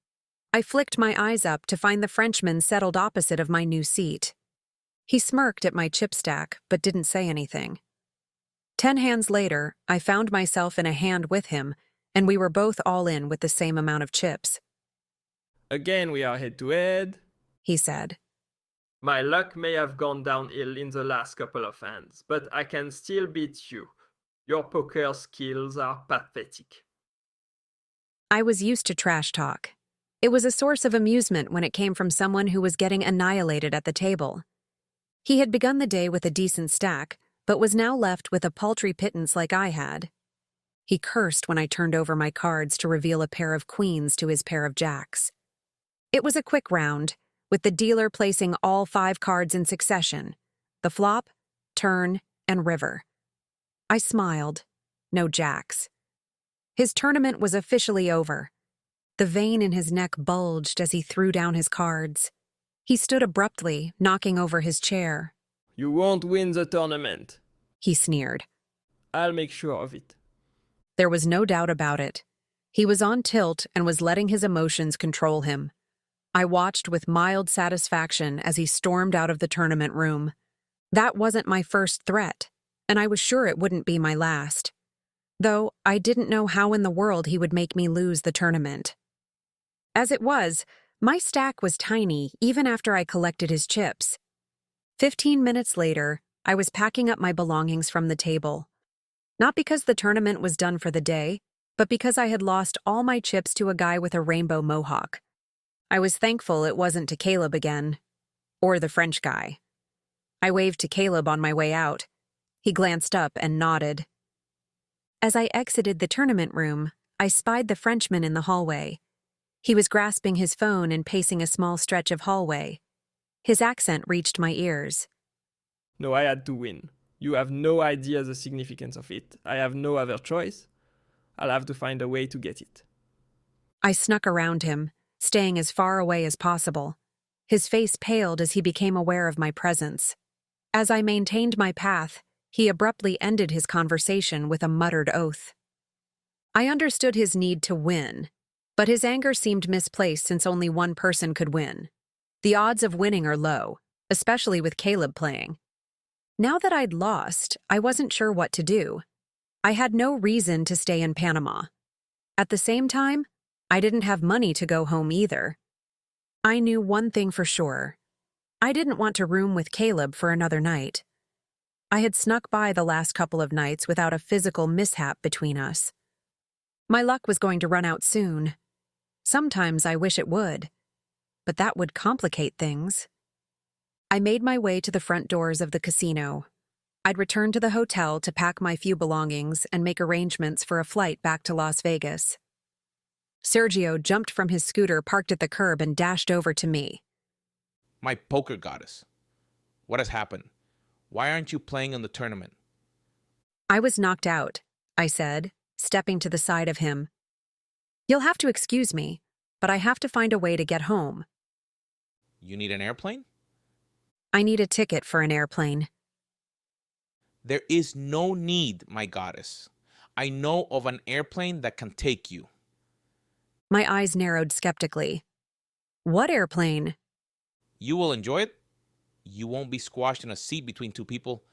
Speaker 1: I flicked my eyes up to find the Frenchman settled opposite of my new seat. He smirked at my chip stack, but didn't say anything. 10 hands later, I found myself in a hand with him, and we were both all in with the same amount of chips.
Speaker 6: Again, we are head-to-head.
Speaker 1: He said.
Speaker 6: My luck may have gone downhill in the last couple of hands, but I can still beat you. Your poker skills are pathetic.
Speaker 1: I was used to trash talk. It was a source of amusement when it came from someone who was getting annihilated at the table. He had begun the day with a decent stack, but was now left with a paltry pittance like I had. He cursed when I turned over my cards to reveal a pair of queens to his pair of jacks. It was a quick round, with the dealer placing all 5 cards in succession: the flop, turn, and river. I smiled. No jacks. His tournament was officially over. The vein in his neck bulged as he threw down his cards. He stood abruptly, knocking over his chair.
Speaker 6: You won't win the tournament.
Speaker 1: He sneered.
Speaker 6: I'll make sure of it.
Speaker 1: There was no doubt about it. He was on tilt and was letting his emotions control him. I watched with mild satisfaction as he stormed out of the tournament room. That wasn't my first threat. and I was sure it wouldn't be my last. Though I didn't know how in the world he would make me lose the tournament. As it was, my stack was tiny even after I collected his chips. 15 minutes later, I was packing up my belongings from the table. Not because the tournament was done for the day, but because I had lost all my chips to a guy with a rainbow mohawk. I was thankful it wasn't to Caleb again. Or the French guy. I waved to Caleb on my way out. He glanced up and nodded. As I exited the tournament room, I spied the Frenchman in the hallway. He was grasping his phone and pacing a small stretch of hallway. His accent reached my ears.
Speaker 6: No, I had to win. You have no idea the significance of it. I have no other choice. I'll have to find a way to get it.
Speaker 1: I snuck around him, staying as far away as possible. His face paled as he became aware of my presence. As I maintained my path, he abruptly ended his conversation with a muttered oath. I understood his need to win, but his anger seemed misplaced since only one person could win. The odds of winning are low, especially with Caleb playing. Now that I'd lost, I wasn't sure what to do. I had no reason to stay in Panama. At the same time, I didn't have money to go home either. I knew one thing for sure. I didn't want to room with Caleb for another night. I had snuck by the last couple of nights without a physical mishap between us. My luck was going to run out soon. Sometimes I wish it would, but that would complicate things. I made my way to the front doors of the casino. I'd return to the hotel to pack my few belongings and make arrangements for a flight back to Las Vegas. Sergio jumped from his scooter parked at the curb and dashed over to me.
Speaker 5: My poker goddess. What has happened? Why aren't you playing in the tournament?
Speaker 1: I was knocked out, I said, stepping to the side of him. You'll have to excuse me, but I have to find a way to get home.
Speaker 5: You need an airplane?
Speaker 1: I need a ticket for an airplane.
Speaker 5: There is no need, my goddess. I know of an airplane that can take you.
Speaker 1: My eyes narrowed skeptically. What airplane?
Speaker 5: You will enjoy it. You won't be squashed in a seat between two people,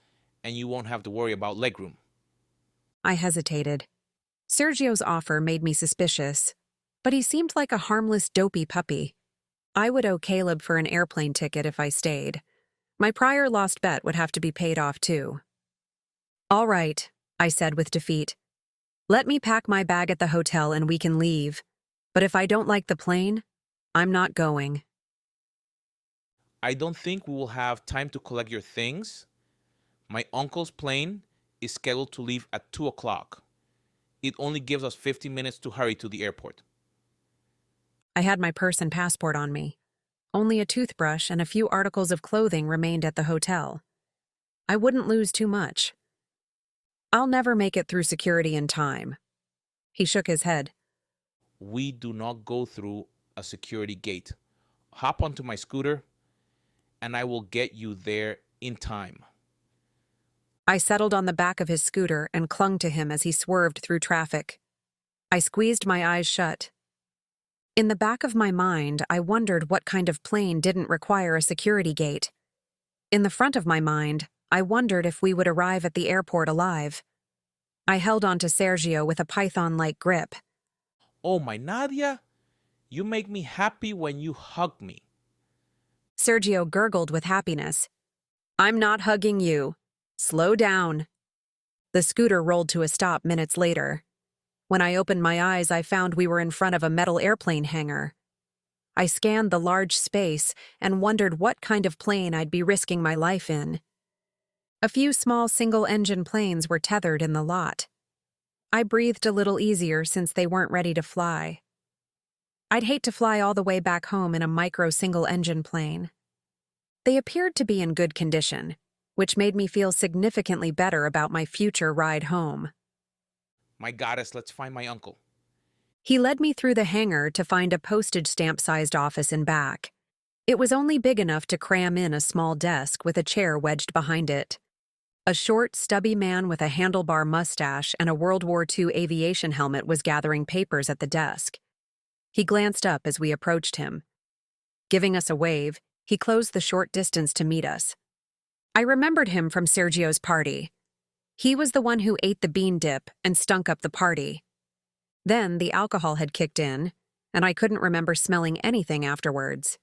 Speaker 5: and you won't have to worry about legroom.
Speaker 1: I hesitated. Sergio's offer made me suspicious, but he seemed like a harmless, dopey puppy. I would owe Caleb for an airplane ticket if I stayed. My prior lost bet would have to be paid off too. All right, I said with defeat. Let me pack my bag at the hotel and we can leave. But if I don't like the plane, I'm not going.
Speaker 5: I don't think we will have time to collect your things. My uncle's plane is scheduled to leave at 2 o'clock. It only gives us 15 minutes to hurry to the airport.
Speaker 1: I had my purse and passport on me. Only a toothbrush and a few articles of clothing remained at the hotel. I wouldn't lose too much. I'll never make it through security in time. He shook his head.
Speaker 5: We do not go through a security gate. Hop onto my scooter, and I will get you there in time.
Speaker 1: I settled on the back of his scooter and clung to him as he swerved through traffic. I squeezed my eyes shut. In the back of my mind, I wondered what kind of plane didn't require a security gate. In the front of my mind, I wondered if we would arrive at the airport alive. I held on to Sergio with a python-like grip.
Speaker 5: Oh, my Nadia, you make me happy when you hug me.
Speaker 1: Sergio gurgled with happiness. I'm not hugging you. Slow down. The scooter rolled to a stop minutes later. When I opened my eyes, I found we were in front of a metal airplane hangar. I scanned the large space and wondered what kind of plane I'd be risking my life in. A few small single-engine planes were tethered in the lot. I breathed a little easier since they weren't ready to fly. I'd hate to fly all the way back home in a micro single-engine plane. They appeared to be in good condition, which made me feel significantly better about my future ride home.
Speaker 5: My goddess, let's find my uncle.
Speaker 1: He led me through the hangar to find a postage stamp-sized office in back. It was only big enough to cram in a small desk with a chair wedged behind it. A short, stubby man with a handlebar mustache and a World War II aviation helmet was gathering papers at the desk. He glanced up as we approached him. Giving us a wave, he closed the short distance to meet us. I remembered him from Sergio's party. He was the one who ate the bean dip and stunk up the party. Then the alcohol had kicked in, and I couldn't remember smelling anything afterwards.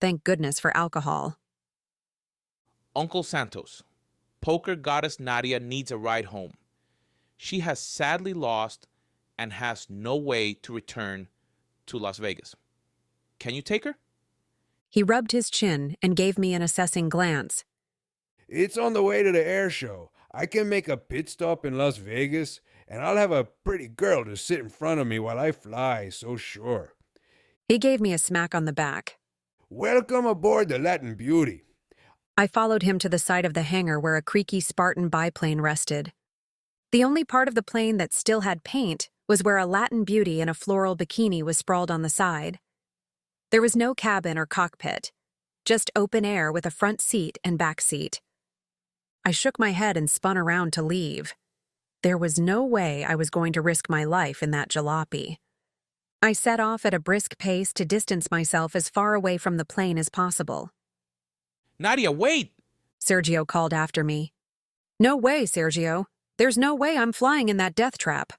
Speaker 1: Thank goodness for alcohol.
Speaker 5: Uncle Santos, poker goddess Nadia needs a ride home. She has sadly lost and has no way to return to Las Vegas. Can you take her?
Speaker 1: He rubbed his chin and gave me an assessing glance.
Speaker 4: It's on the way to the air show. I can make a pit stop in Las Vegas, and I'll have a pretty girl to sit in front of me while I fly, so sure.
Speaker 1: He gave me a smack on the back.
Speaker 4: Welcome aboard the Latin Beauty.
Speaker 1: I followed him to the side of the hangar where a creaky Spartan biplane rested. The only part of the plane that still had paint was where a Latin beauty in a floral bikini was sprawled on the side. There was no cabin or cockpit, just open air with a front seat and back seat. I shook my head and spun around to leave. There was no way I was going to risk my life in that jalopy. I set off at a brisk pace to distance myself as far away from the plane as possible.
Speaker 5: Nadia, wait!
Speaker 1: Sergio called after me. No way, Sergio. There's no way I'm flying in that death trap.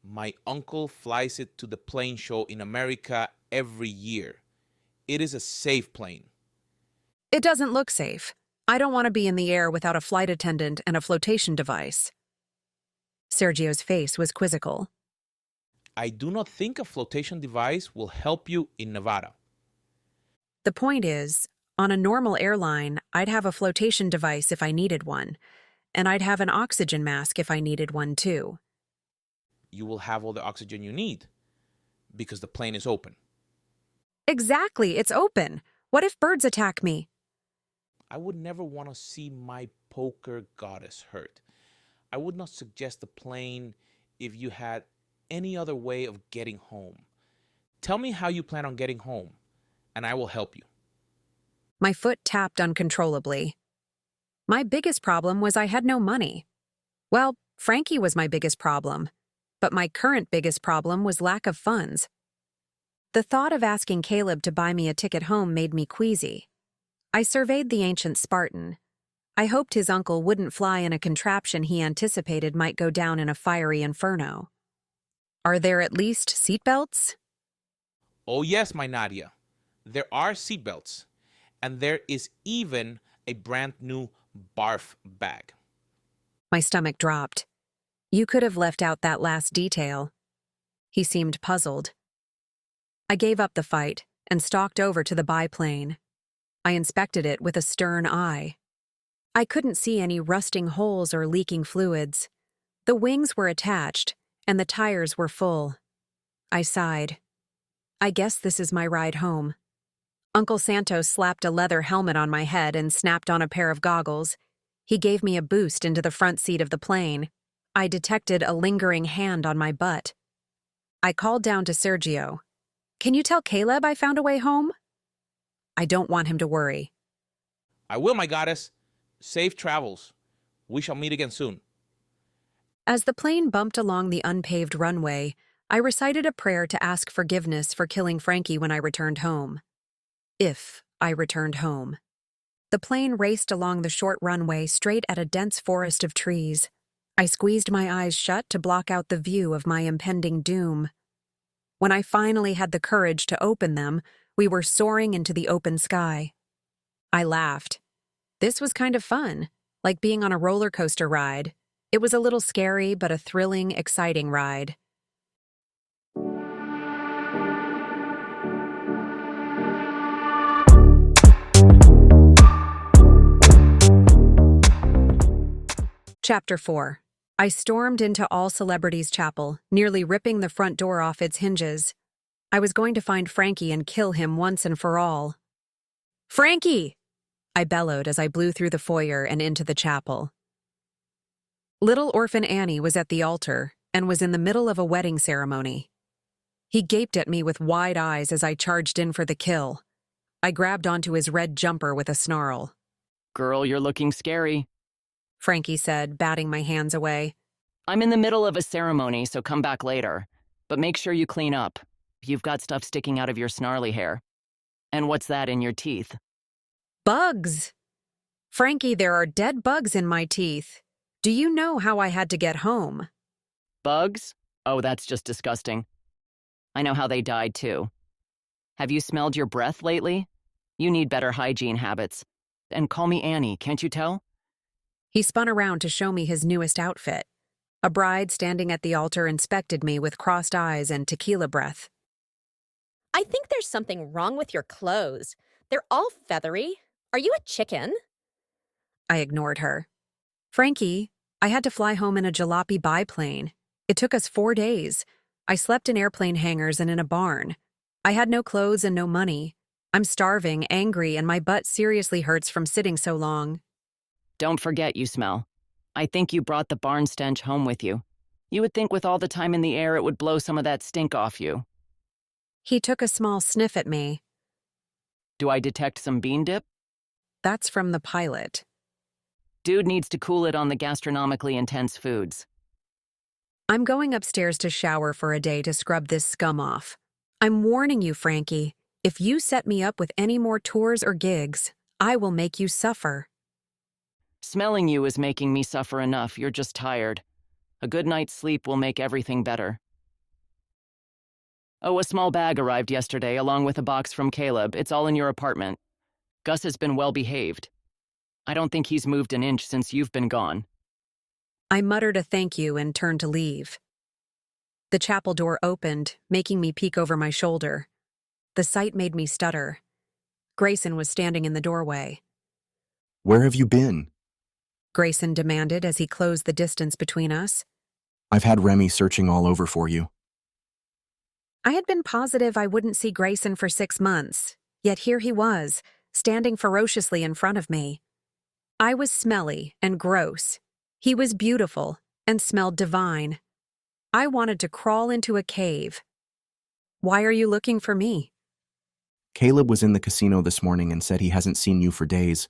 Speaker 5: My uncle flies it to the plane show in America every year. It is a safe plane.
Speaker 1: It doesn't look safe. I don't want to be in the air without a flight attendant and a flotation device. Sergio's face was quizzical.
Speaker 5: I do not think a flotation device will help you in Nevada.
Speaker 1: The point is, on a normal airline, I'd have a flotation device if I needed one, and I'd have an oxygen mask if I needed one too.
Speaker 5: You will have all the oxygen you need because the plane is open.
Speaker 1: Exactly, it's open. What if birds attack me?
Speaker 5: I would never want to see my poker goddess hurt. I would not suggest the plane if you had any other way of getting home. Tell me how you plan on getting home, and I will help you.
Speaker 1: My foot tapped uncontrollably. My biggest problem was I had no money. Well, Frankie was my biggest problem, but my current biggest problem was lack of funds. The thought of asking Caleb to buy me a ticket home made me queasy. I surveyed the ancient Spartan. I hoped his uncle wouldn't fly in a contraption he anticipated might go down in a fiery inferno. Are there at least seatbelts?
Speaker 5: Oh yes, my Nadia. There are seatbelts, and there is even a brand new barf bag.
Speaker 1: My stomach dropped. You could have left out that last detail. He seemed puzzled. I gave up the fight and stalked over to the biplane. I inspected it with a stern eye. I couldn't see any rusting holes or leaking fluids. The wings were attached, and the tires were full. I sighed. I guess this is my ride home. Uncle Santos slapped a leather helmet on my head and snapped on a pair of goggles. He gave me a boost into the front seat of the plane. I detected a lingering hand on my butt. I called down to Sergio. Can you tell Caleb I found a way home? I don't want him to worry.
Speaker 5: I will, my goddess. Safe travels. We shall meet again soon.
Speaker 1: As the plane bumped along the unpaved runway, I recited a prayer to ask forgiveness for killing Frankie when I returned home. If I returned home. The plane raced along the short runway straight at a dense forest of trees. I squeezed my eyes shut to block out the view of my impending doom. When I finally had the courage to open them, we were soaring into the open sky. I laughed. This was kind of fun, like being on a roller coaster ride. It was a little scary, but a thrilling, exciting ride. Chapter 4. I stormed into All Celebrities Chapel, nearly ripping the front door off its hinges. I was going to find Frankie and kill him once and for all. Frankie! I bellowed as I blew through the foyer and into the chapel. Little orphan Annie was at the altar and was in the middle of a wedding ceremony. He gaped at me with wide eyes as I charged in for the kill. I grabbed onto his red jumper with a snarl.
Speaker 7: Girl, you're looking scary.
Speaker 1: Frankie said, batting my hands away.
Speaker 7: I'm in the middle of a ceremony, so come back later. But make sure you clean up. You've got stuff sticking out of your snarly hair. And what's that in your teeth?
Speaker 1: Bugs! Frankie, there are dead bugs in my teeth. Do you know how I had to get home?
Speaker 7: Bugs? Oh, that's just disgusting. I know how they died, too. Have you smelled your breath lately? You need better hygiene habits. And call me Annie, can't you tell?
Speaker 1: He spun around to show me his newest outfit. A bride standing at the altar inspected me with crossed eyes and tequila breath.
Speaker 8: I think there's something wrong with your clothes. They're all feathery. Are you a chicken?
Speaker 1: I ignored her. Frankie, I had to fly home in a jalopy biplane. It took us 4 days. I slept in airplane hangars and in a barn. I had no clothes and no money. I'm starving, angry, and my butt seriously hurts from sitting so long.
Speaker 7: Don't forget you smell. I think you brought the barn stench home with you. You would think with all the time in the air it would blow some of that stink off you.
Speaker 1: He took a small sniff at me.
Speaker 7: Do I detect some bean dip?
Speaker 1: That's from the pilot.
Speaker 7: Dude needs to cool it on the gastronomically intense foods.
Speaker 1: I'm going upstairs to shower for a day to scrub this scum off. I'm warning you, Frankie. If you set me up with any more tours or gigs, I will make you suffer.
Speaker 7: Smelling you is making me suffer enough. You're just tired. A good night's sleep will make everything better. Oh, a small bag arrived yesterday along with a box from Caleb. It's all in your apartment. Gus has been well behaved. I don't think he's moved an inch since you've been gone.
Speaker 1: I muttered a thank you and turned to leave. The chapel door opened, making me peek over my shoulder. The sight made me stutter. Grayson was standing in the doorway.
Speaker 9: Where have you been?
Speaker 1: Grayson demanded as he closed the distance between us.
Speaker 9: I've had Remy searching all over for you.
Speaker 1: I had been positive I wouldn't see Grayson for 6 months, yet here he was, standing ferociously in front of me. I was smelly and gross. He was beautiful and smelled divine. I wanted to crawl into a cave. Why are you looking for me?
Speaker 9: Caleb was in the casino this morning and said he hasn't seen you for days.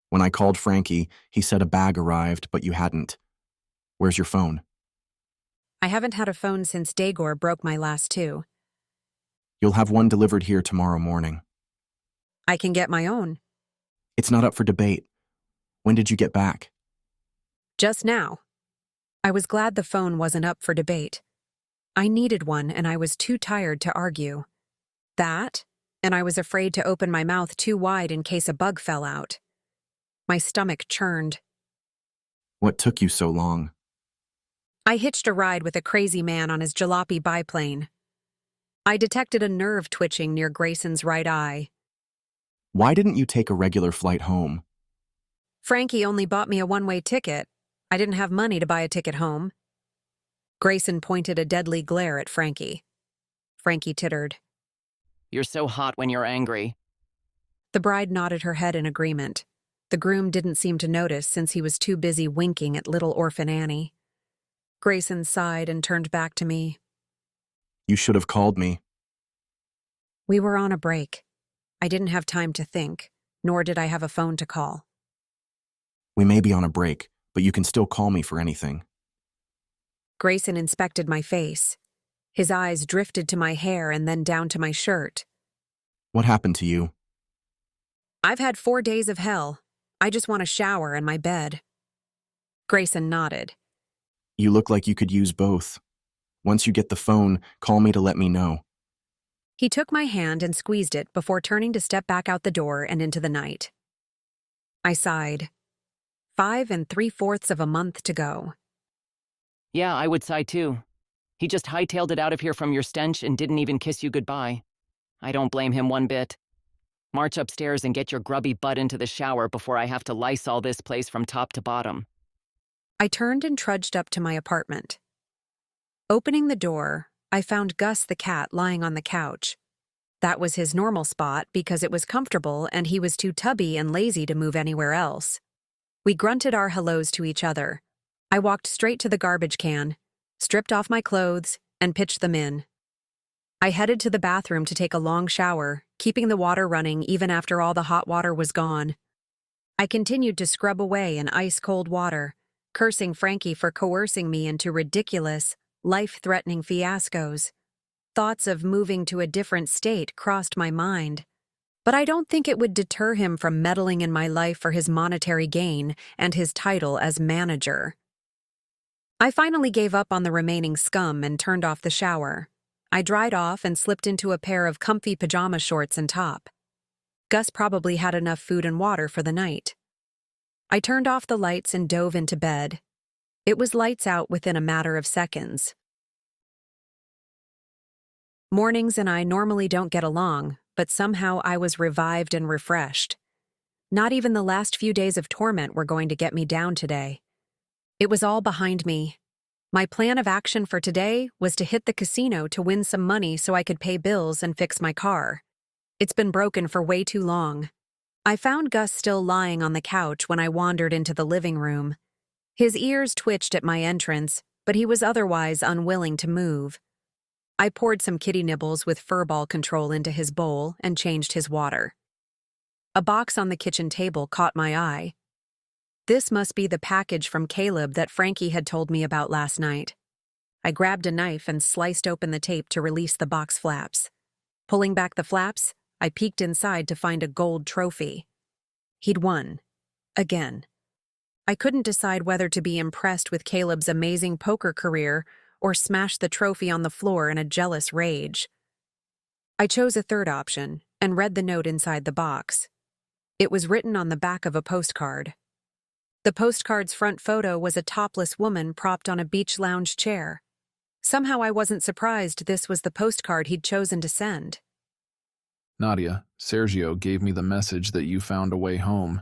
Speaker 9: When I called Frankie, he said a bag arrived, but you hadn't. Where's your phone?
Speaker 1: I haven't had a phone since Dagor broke my last 2.
Speaker 9: You'll have one delivered here tomorrow morning.
Speaker 1: I can get my own.
Speaker 9: It's not up for debate. When did you get back?
Speaker 1: Just now. I was glad the phone wasn't up for debate. I needed one and I was too tired to argue. That, and I was afraid to open my mouth too wide in case a bug fell out. My stomach churned.
Speaker 9: What took you so long?
Speaker 1: I hitched a ride with a crazy man on his jalopy biplane. I detected a nerve twitching near Grayson's right eye.
Speaker 9: Why didn't you take a regular flight home?
Speaker 1: Frankie only bought me a one-way ticket. I didn't have money to buy a ticket home. Grayson pointed a deadly glare at Frankie. Frankie tittered.
Speaker 7: You're so hot when you're angry.
Speaker 1: The bride nodded her head in agreement. The groom didn't seem to notice since he was too busy winking at little orphan Annie. Grayson sighed and turned back to me.
Speaker 9: You should have called me.
Speaker 1: We were on a break. I didn't have time to think, nor did I have a phone to call.
Speaker 9: We may be on a break, but you can still call me for anything.
Speaker 1: Grayson inspected my face. His eyes drifted to my hair and then down to my shirt.
Speaker 9: What happened to you?
Speaker 1: I've had 4 days of hell. I just want a shower and my bed. Grayson nodded.
Speaker 9: You look like you could use both. Once you get the phone, call me to let me know.
Speaker 1: He took my hand and squeezed it before turning to step back out the door and into the night. I sighed. 5 3/4 of a month to go.
Speaker 7: Yeah, I would sigh too. He just hightailed it out of here from your stench and didn't even kiss you goodbye. I don't blame him one bit. March upstairs and get your grubby butt into the shower before I have to Lysol this place from top to bottom.
Speaker 1: I turned and trudged up to my apartment. Opening the door, I found Gus the cat lying on the couch. That was his normal spot because it was comfortable and he was too tubby and lazy to move anywhere else. We grunted our hellos to each other. I walked straight to the garbage can, stripped off my clothes, and pitched them in. I headed to the bathroom to take a long shower, keeping the water running even after all the hot water was gone. I continued to scrub away in ice-cold water, cursing Frankie for coercing me into ridiculous, life-threatening fiascos. Thoughts of moving to a different state crossed my mind. But I don't think it would deter him from meddling in my life for his monetary gain and his title as manager. I finally gave up on the remaining scum and turned off the shower. I dried off and slipped into a pair of comfy pajama shorts and top. Gus probably had enough food and water for the night. I turned off the lights and dove into bed. It was lights out within a matter of seconds. Mornings and I normally don't get along, but somehow I was revived and refreshed. Not even the last few days of torment were going to get me down today. It was all behind me. My plan of action for today was to hit the casino to win some money so I could pay bills and fix my car. It's been broken for way too long. I found Gus still lying on the couch when I wandered into the living room. His ears twitched at my entrance, but he was otherwise unwilling to move. I poured some kitty nibbles with furball control into his bowl and changed his water. A box on the kitchen table caught my eye. This must be the package from Caleb that Frankie had told me about last night. I grabbed a knife and sliced open the tape to release the box flaps. Pulling back the flaps, I peeked inside to find a gold trophy. He'd won. Again. I couldn't decide whether to be impressed with Caleb's amazing poker career or smash the trophy on the floor in a jealous rage. I chose a third option and read the note inside the box. It was written on the back of a postcard. The postcard's front photo was a topless woman propped on a beach lounge chair. Somehow I wasn't surprised this was the postcard he'd chosen to send.
Speaker 3: Nadia, Sergio gave me the message that you found a way home.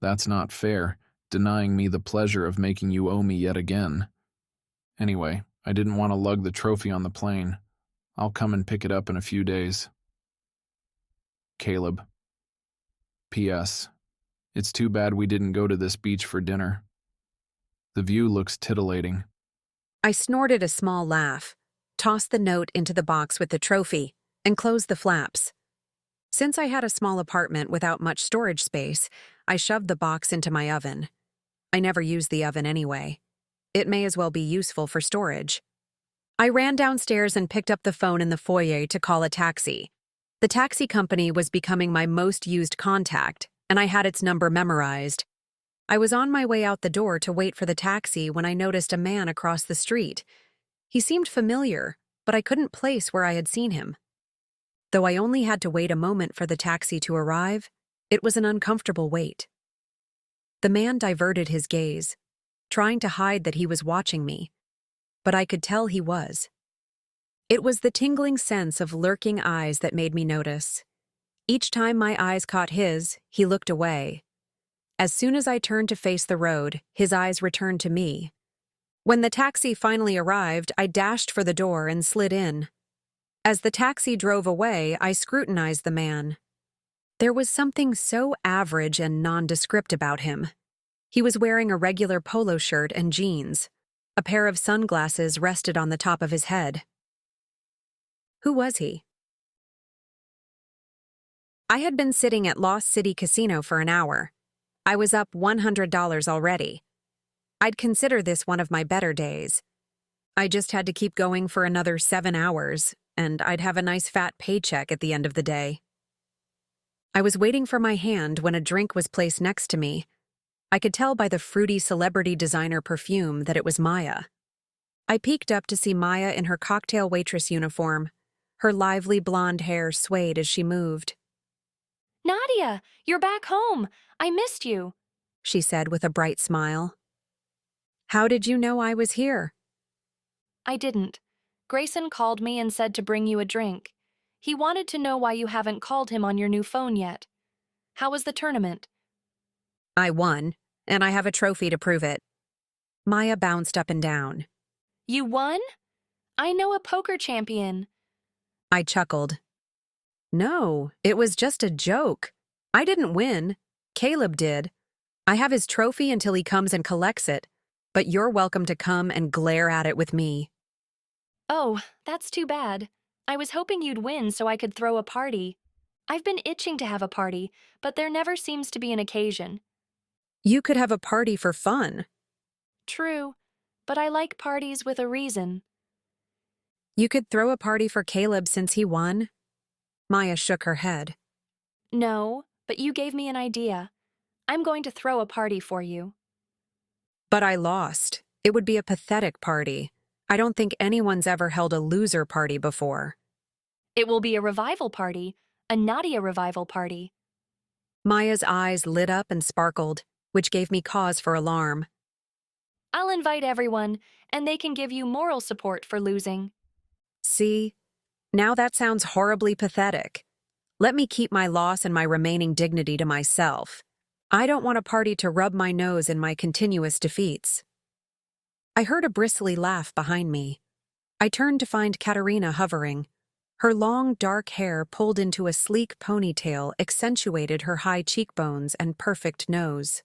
Speaker 3: That's not fair, denying me the pleasure of making you owe me yet again. Anyway, I didn't want to lug the trophy on the plane. I'll come and pick it up in a few days. Caleb. P.S. It's too bad we didn't go to this beach for dinner. The view looks titillating.
Speaker 1: I snorted a small laugh, tossed the note into the box with the trophy, and closed the flaps. Since I had a small apartment without much storage space, I shoved the box into my oven. I never use the oven anyway. It may as well be useful for storage. I ran downstairs and picked up the phone in the foyer to call a taxi. The taxi company was becoming my most used contact, and I had its number memorized. I was on my way out the door to wait for the taxi when I noticed a man across the street. He seemed familiar, but I couldn't place where I had seen him. Though I only had to wait a moment for the taxi to arrive, it was an uncomfortable wait. The man diverted his gaze, trying to hide that he was watching me, but I could tell he was. It was the tingling sense of lurking eyes that made me notice. Each time my eyes caught his, he looked away. As soon as I turned to face the road, his eyes returned to me. When the taxi finally arrived, I dashed for the door and slid in. As the taxi drove away, I scrutinized the man. There was something so average and nondescript about him. He was wearing a regular polo shirt and jeans. A pair of sunglasses rested on the top of his head. Who was he? I had been sitting at Lost City Casino for an hour. I was up $100 already. I'd consider this one of my better days. I just had to keep going for another 7 hours, and I'd have a nice fat paycheck at the end of the day. I was waiting for my hand when a drink was placed next to me. I could tell by the fruity celebrity designer perfume that it was Maya. I peeked up to see Maya in her cocktail waitress uniform. Her lively blonde hair swayed as she moved.
Speaker 10: Nadia, you're back home. I missed you,
Speaker 1: she said with a bright smile. How did you know I was here?
Speaker 10: I didn't. Grayson called me and said to bring you a drink. He wanted to know why you haven't called him on your new phone yet. How was the tournament?
Speaker 1: I won, and I have a trophy to prove it. Maya bounced up and down.
Speaker 10: You won? I know a poker champion.
Speaker 1: I chuckled. No, it was just a joke. I didn't win. Caleb did. I have his trophy until he comes and collects it, but you're welcome to come and glare at it with me.
Speaker 10: Oh, that's too bad. I was hoping you'd win so I could throw a party. I've been itching to have a party, but there never seems to be an occasion.
Speaker 1: You could have a party for fun.
Speaker 10: True, but I like parties with a reason.
Speaker 1: You could throw a party for Caleb since he won? Maya shook her head.
Speaker 10: No, but you gave me an idea. I'm going to throw a party for you.
Speaker 1: But I lost. It would be a pathetic party. I don't think anyone's ever held a loser party before.
Speaker 10: It will be a revival party, a Nadia revival party.
Speaker 1: Maya's eyes lit up and sparkled, which gave me cause for alarm.
Speaker 10: I'll invite everyone, and they can give you moral support for losing.
Speaker 1: See? Now that sounds horribly pathetic. Let me keep my loss and my remaining dignity to myself. I don't want a party to rub my nose in my continuous defeats. I heard a bristly laugh behind me. I turned to find Katerina hovering. Her long, dark hair pulled into a sleek ponytail accentuated her high cheekbones and perfect nose.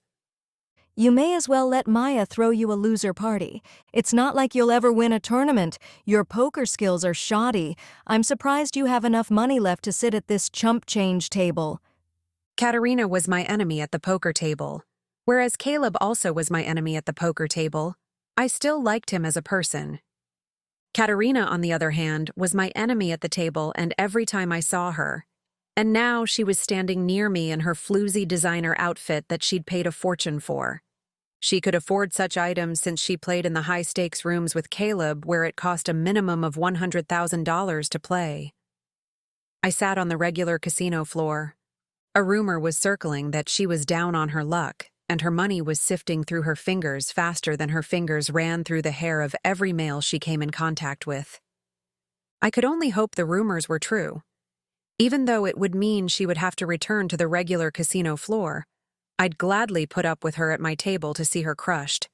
Speaker 11: You may as well let Maya throw you a loser party. It's not like you'll ever win a tournament. Your poker skills are shoddy. I'm surprised you have enough money left to sit at this chump change table.
Speaker 1: Katerina was my enemy at the poker table. Whereas Caleb also was my enemy at the poker table, I still liked him as a person. Katerina, on the other hand, was my enemy at the table and every time I saw her. And now she was standing near me in her floozy designer outfit that she'd paid a fortune for. She could afford such items since she played in the high-stakes rooms with Caleb where it cost a minimum of $100,000 to play. I sat on the regular casino floor. A rumor was circling that she was down on her luck, and her money was sifting through her fingers faster than her fingers ran through the hair of every male she came in contact with. I could only hope the rumors were true. Even though it would mean she would have to return to the regular casino floor, I'd gladly put up with her at my table to see her crushed.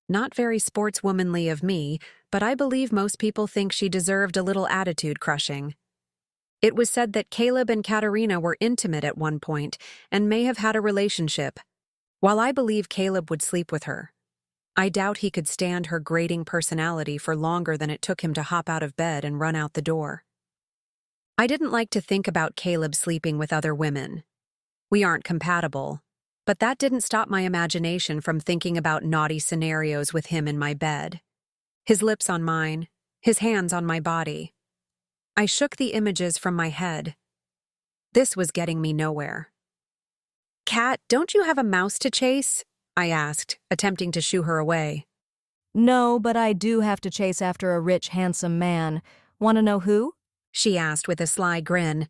Speaker 1: Not very sportswomanly of me, but I believe most people think she deserved a little attitude crushing. It was said that Caleb and Katerina were intimate at one point and may have had a relationship. While I believe Caleb would sleep with her, I doubt he could stand her grating personality for longer than it took him to hop out of bed and run out the door. I didn't like to think about Caleb sleeping with other women. We aren't compatible, but that didn't stop my imagination from thinking about naughty scenarios with him in my bed. His lips on mine, his hands on my body. I shook the images from my head. This was getting me nowhere. "Kat, don't you have a mouse to chase?" I asked, attempting to shoo her away.
Speaker 11: No, but I do have to chase after a rich, handsome man. Want to know who?
Speaker 1: She asked with a sly grin.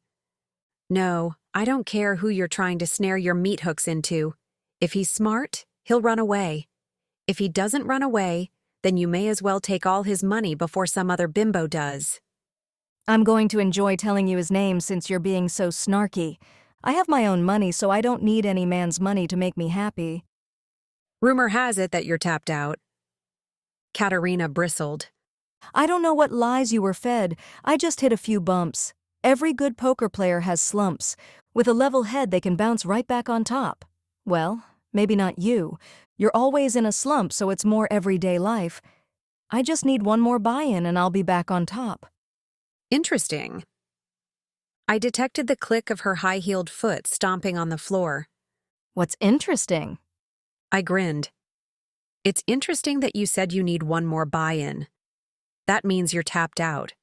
Speaker 1: No, I don't care who you're trying to snare your meat hooks into. If he's smart, he'll run away. If he doesn't run away, then you may as well take all his money before some other bimbo does.
Speaker 11: I'm going to enjoy telling you his name since you're being so snarky. I have my own money, so I don't need any man's money to make me happy.
Speaker 1: Rumor has it that you're tapped out. Katerina bristled.
Speaker 11: I don't know what lies you were fed. I just hit a few bumps. Every good poker player has slumps. With a level head, they can bounce right back on top. Well, maybe not you. You're always in a slump, so it's more everyday life. I just need one more buy-in and I'll be back on top.
Speaker 1: Interesting. I detected the click of her high-heeled foot stomping on the floor.
Speaker 11: What's interesting?
Speaker 1: I grinned. It's interesting that you said you need one more buy-in. That means you're tapped out.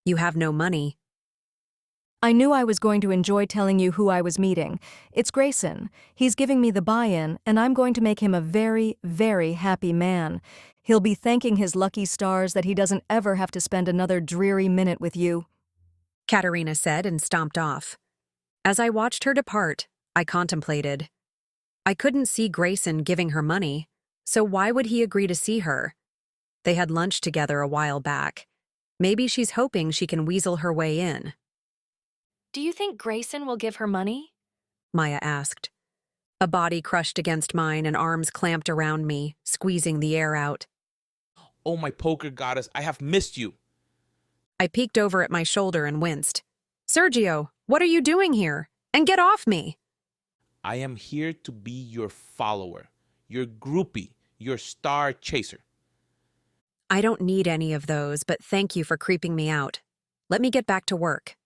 Speaker 1: You have no money.
Speaker 11: I knew I was going to enjoy telling you who I was meeting. It's Grayson. He's giving me the buy-in, and I'm going to make him a very, very happy man. He'll be thanking his lucky stars that he doesn't ever have to spend another dreary minute with you.
Speaker 1: Katerina said and stomped off. As I watched her depart, I contemplated. I couldn't see Grayson giving her money, so why would he agree to see her? They had lunch together a while back. Maybe she's hoping she can weasel her way in.
Speaker 10: Do you think Grayson will give her money?
Speaker 1: Maya asked. A body crushed against mine and arms clamped around me, squeezing the air out.
Speaker 5: Oh, my poker goddess, I have missed you.
Speaker 1: I peeked over at my shoulder and winced. Sergio, what are you doing here? And get off me!
Speaker 5: I am here to be your follower, your groupie, your star chaser.
Speaker 1: I don't need any of those, but thank you for creeping me out. Let me get back to work.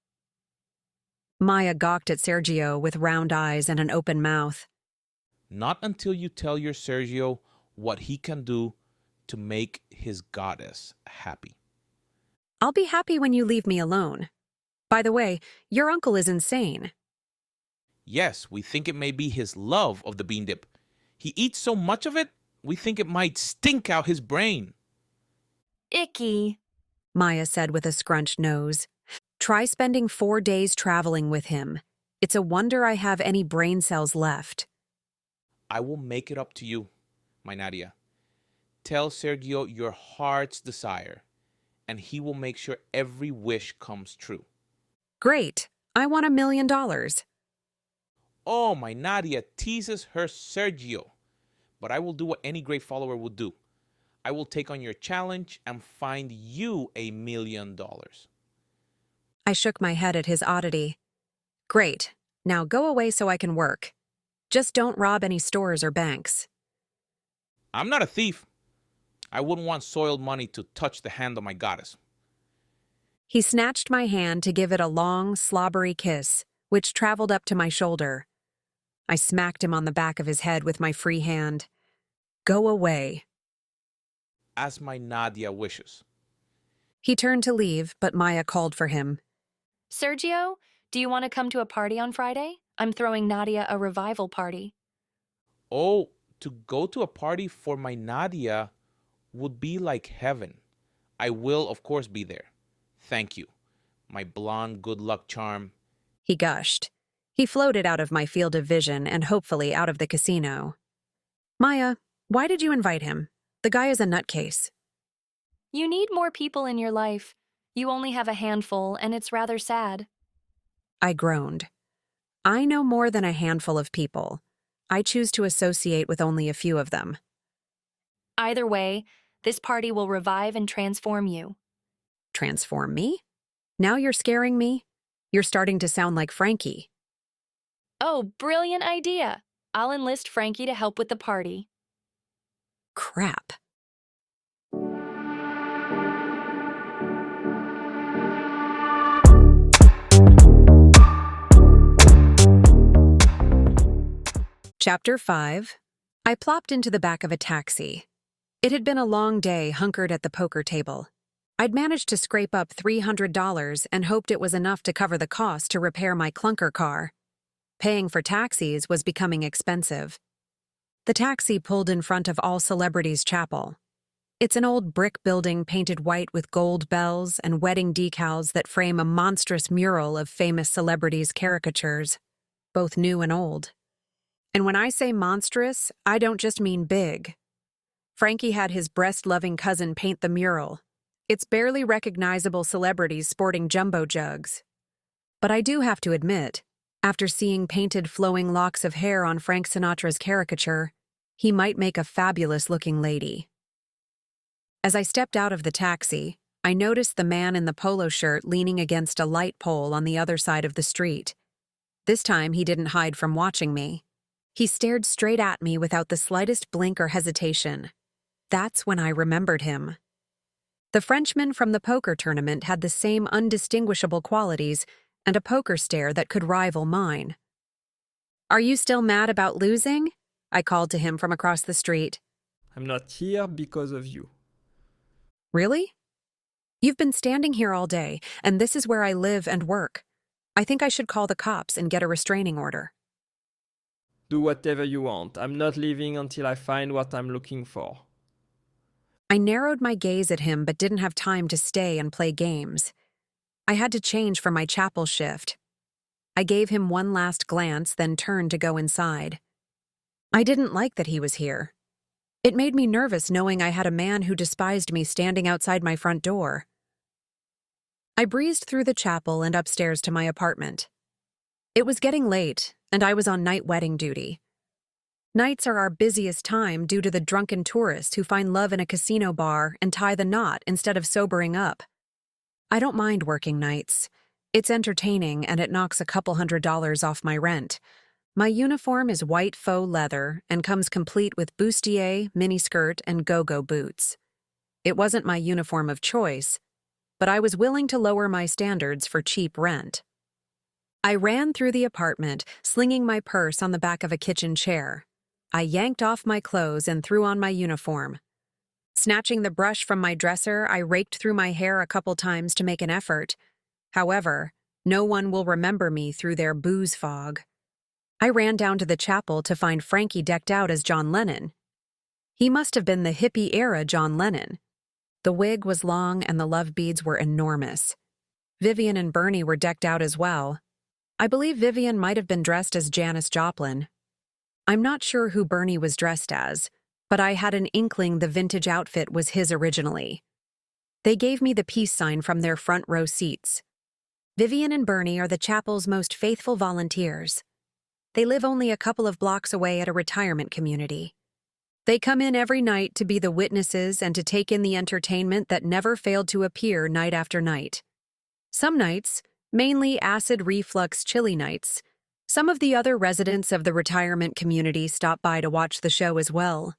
Speaker 1: Maya gawked at Sergio with round eyes and an open mouth.
Speaker 5: Not until you tell your Sergio what he can do to make his goddess happy.
Speaker 1: I'll be happy when you leave me alone. By the way, your uncle is insane.
Speaker 5: Yes, we think it may be his love of the bean dip. He eats so much of it, we think it might stink out his brain.
Speaker 10: Icky.
Speaker 1: Maya said with a scrunched nose. Try spending 4 days traveling with him. It's a wonder I have any brain cells left.
Speaker 5: I will make it up to you, my Nadia. Tell Sergio your heart's desire, and he will make sure every wish comes true.
Speaker 1: Great. I want $1 million.
Speaker 5: Oh, my Nadia teases her Sergio. But I will do what any great follower would do. I will take on your challenge and find you $1 million.
Speaker 1: I shook my head at his oddity. Great. Now go away so I can work. Just don't rob any stores or banks.
Speaker 5: I'm not a thief. I wouldn't want soiled money to touch the hand of my goddess.
Speaker 1: He snatched my hand to give it a long, slobbery kiss, which traveled up to my shoulder. I smacked him on the back of his head with my free hand. Go away.
Speaker 5: As my Nadia wishes.
Speaker 1: He turned to leave, but Maya called for him.
Speaker 10: Sergio, do you want to come to a party on Friday? I'm throwing Nadia a revival party.
Speaker 5: Oh, to go to a party for my Nadia would be like heaven. I will, of course, be there. Thank you, my blonde good luck charm.
Speaker 1: He gushed. He floated out of my field of vision and hopefully out of the casino. Maya, why did you invite him? The guy is a nutcase.
Speaker 10: You need more people in your life. You only have a handful, and it's rather sad.
Speaker 1: I groaned. I know more than a handful of people. I choose to associate with only a few of them.
Speaker 10: Either way, this party will revive and transform you.
Speaker 1: Transform me? Now you're scaring me? You're starting to sound like Frankie.
Speaker 10: Oh, brilliant idea! I'll enlist Frankie to help with the party.
Speaker 1: Crap. Chapter 5. I plopped into the back of a taxi. It had been a long day hunkered at the poker table. I'd managed to scrape up $300 and hoped it was enough to cover the cost to repair my clunker car. Paying for taxis was becoming expensive. The taxi pulled in front of All Celebrities Chapel. It's an old brick building painted white with gold bells and wedding decals that frame a monstrous mural of famous celebrities' caricatures, both new and old. And when I say monstrous, I don't just mean big. Frankie had his breast-loving cousin paint the mural. It's barely recognizable celebrities sporting jumbo jugs. But I do have to admit, after seeing painted flowing locks of hair on Frank Sinatra's caricature, he might make a fabulous-looking lady. As I stepped out of the taxi, I noticed the man in the polo shirt leaning against a light pole on the other side of the street. This time he didn't hide from watching me. He stared straight at me without the slightest blink or hesitation. That's when I remembered him. The Frenchman from the poker tournament had the same undistinguishable qualities and a poker stare that could rival mine. "Are you still mad about losing?" I called to him from across the street.
Speaker 6: I'm not here because of you.
Speaker 1: Really? You've been standing here all day, and this is where I live and work. I think I should call the cops and get a restraining order.
Speaker 6: Do whatever you want. I'm not leaving until I find what I'm looking for.
Speaker 1: I narrowed my gaze at him but didn't have time to stay and play games. I had to change for my chapel shift. I gave him one last glance, then turned to go inside. I didn't like that he was here. It made me nervous knowing I had a man who despised me standing outside my front door. I breezed through the chapel and upstairs to my apartment. It was getting late, and I was on night wedding duty. Nights are our busiest time due to the drunken tourists who find love in a casino bar and tie the knot instead of sobering up. I don't mind working nights. It's entertaining and it knocks a couple $100 off my rent. My uniform is white faux leather and comes complete with bustier, miniskirt, and go-go boots. It wasn't my uniform of choice, but I was willing to lower my standards for cheap rent. I ran through the apartment, slinging my purse on the back of a kitchen chair. I yanked off my clothes and threw on my uniform. Snatching the brush from my dresser, I raked through my hair a couple times to make an effort. However, no one will remember me through their booze fog. I ran down to the chapel to find Frankie decked out as John Lennon. He must have been the hippie-era John Lennon. The wig was long and the love beads were enormous. Vivian and Bernie were decked out as well. I believe Vivian might have been dressed as Janis Joplin. I'm not sure who Bernie was dressed as, but I had an inkling the vintage outfit was his originally. They gave me the peace sign from their front row seats. Vivian and Bernie are the chapel's most faithful volunteers. They live only a couple of blocks away at a retirement community. They come in every night to be the witnesses and to take in the entertainment that never failed to appear night after night. Some nights, mainly acid reflux chilly nights, some of the other residents of the retirement community stop by to watch the show as well.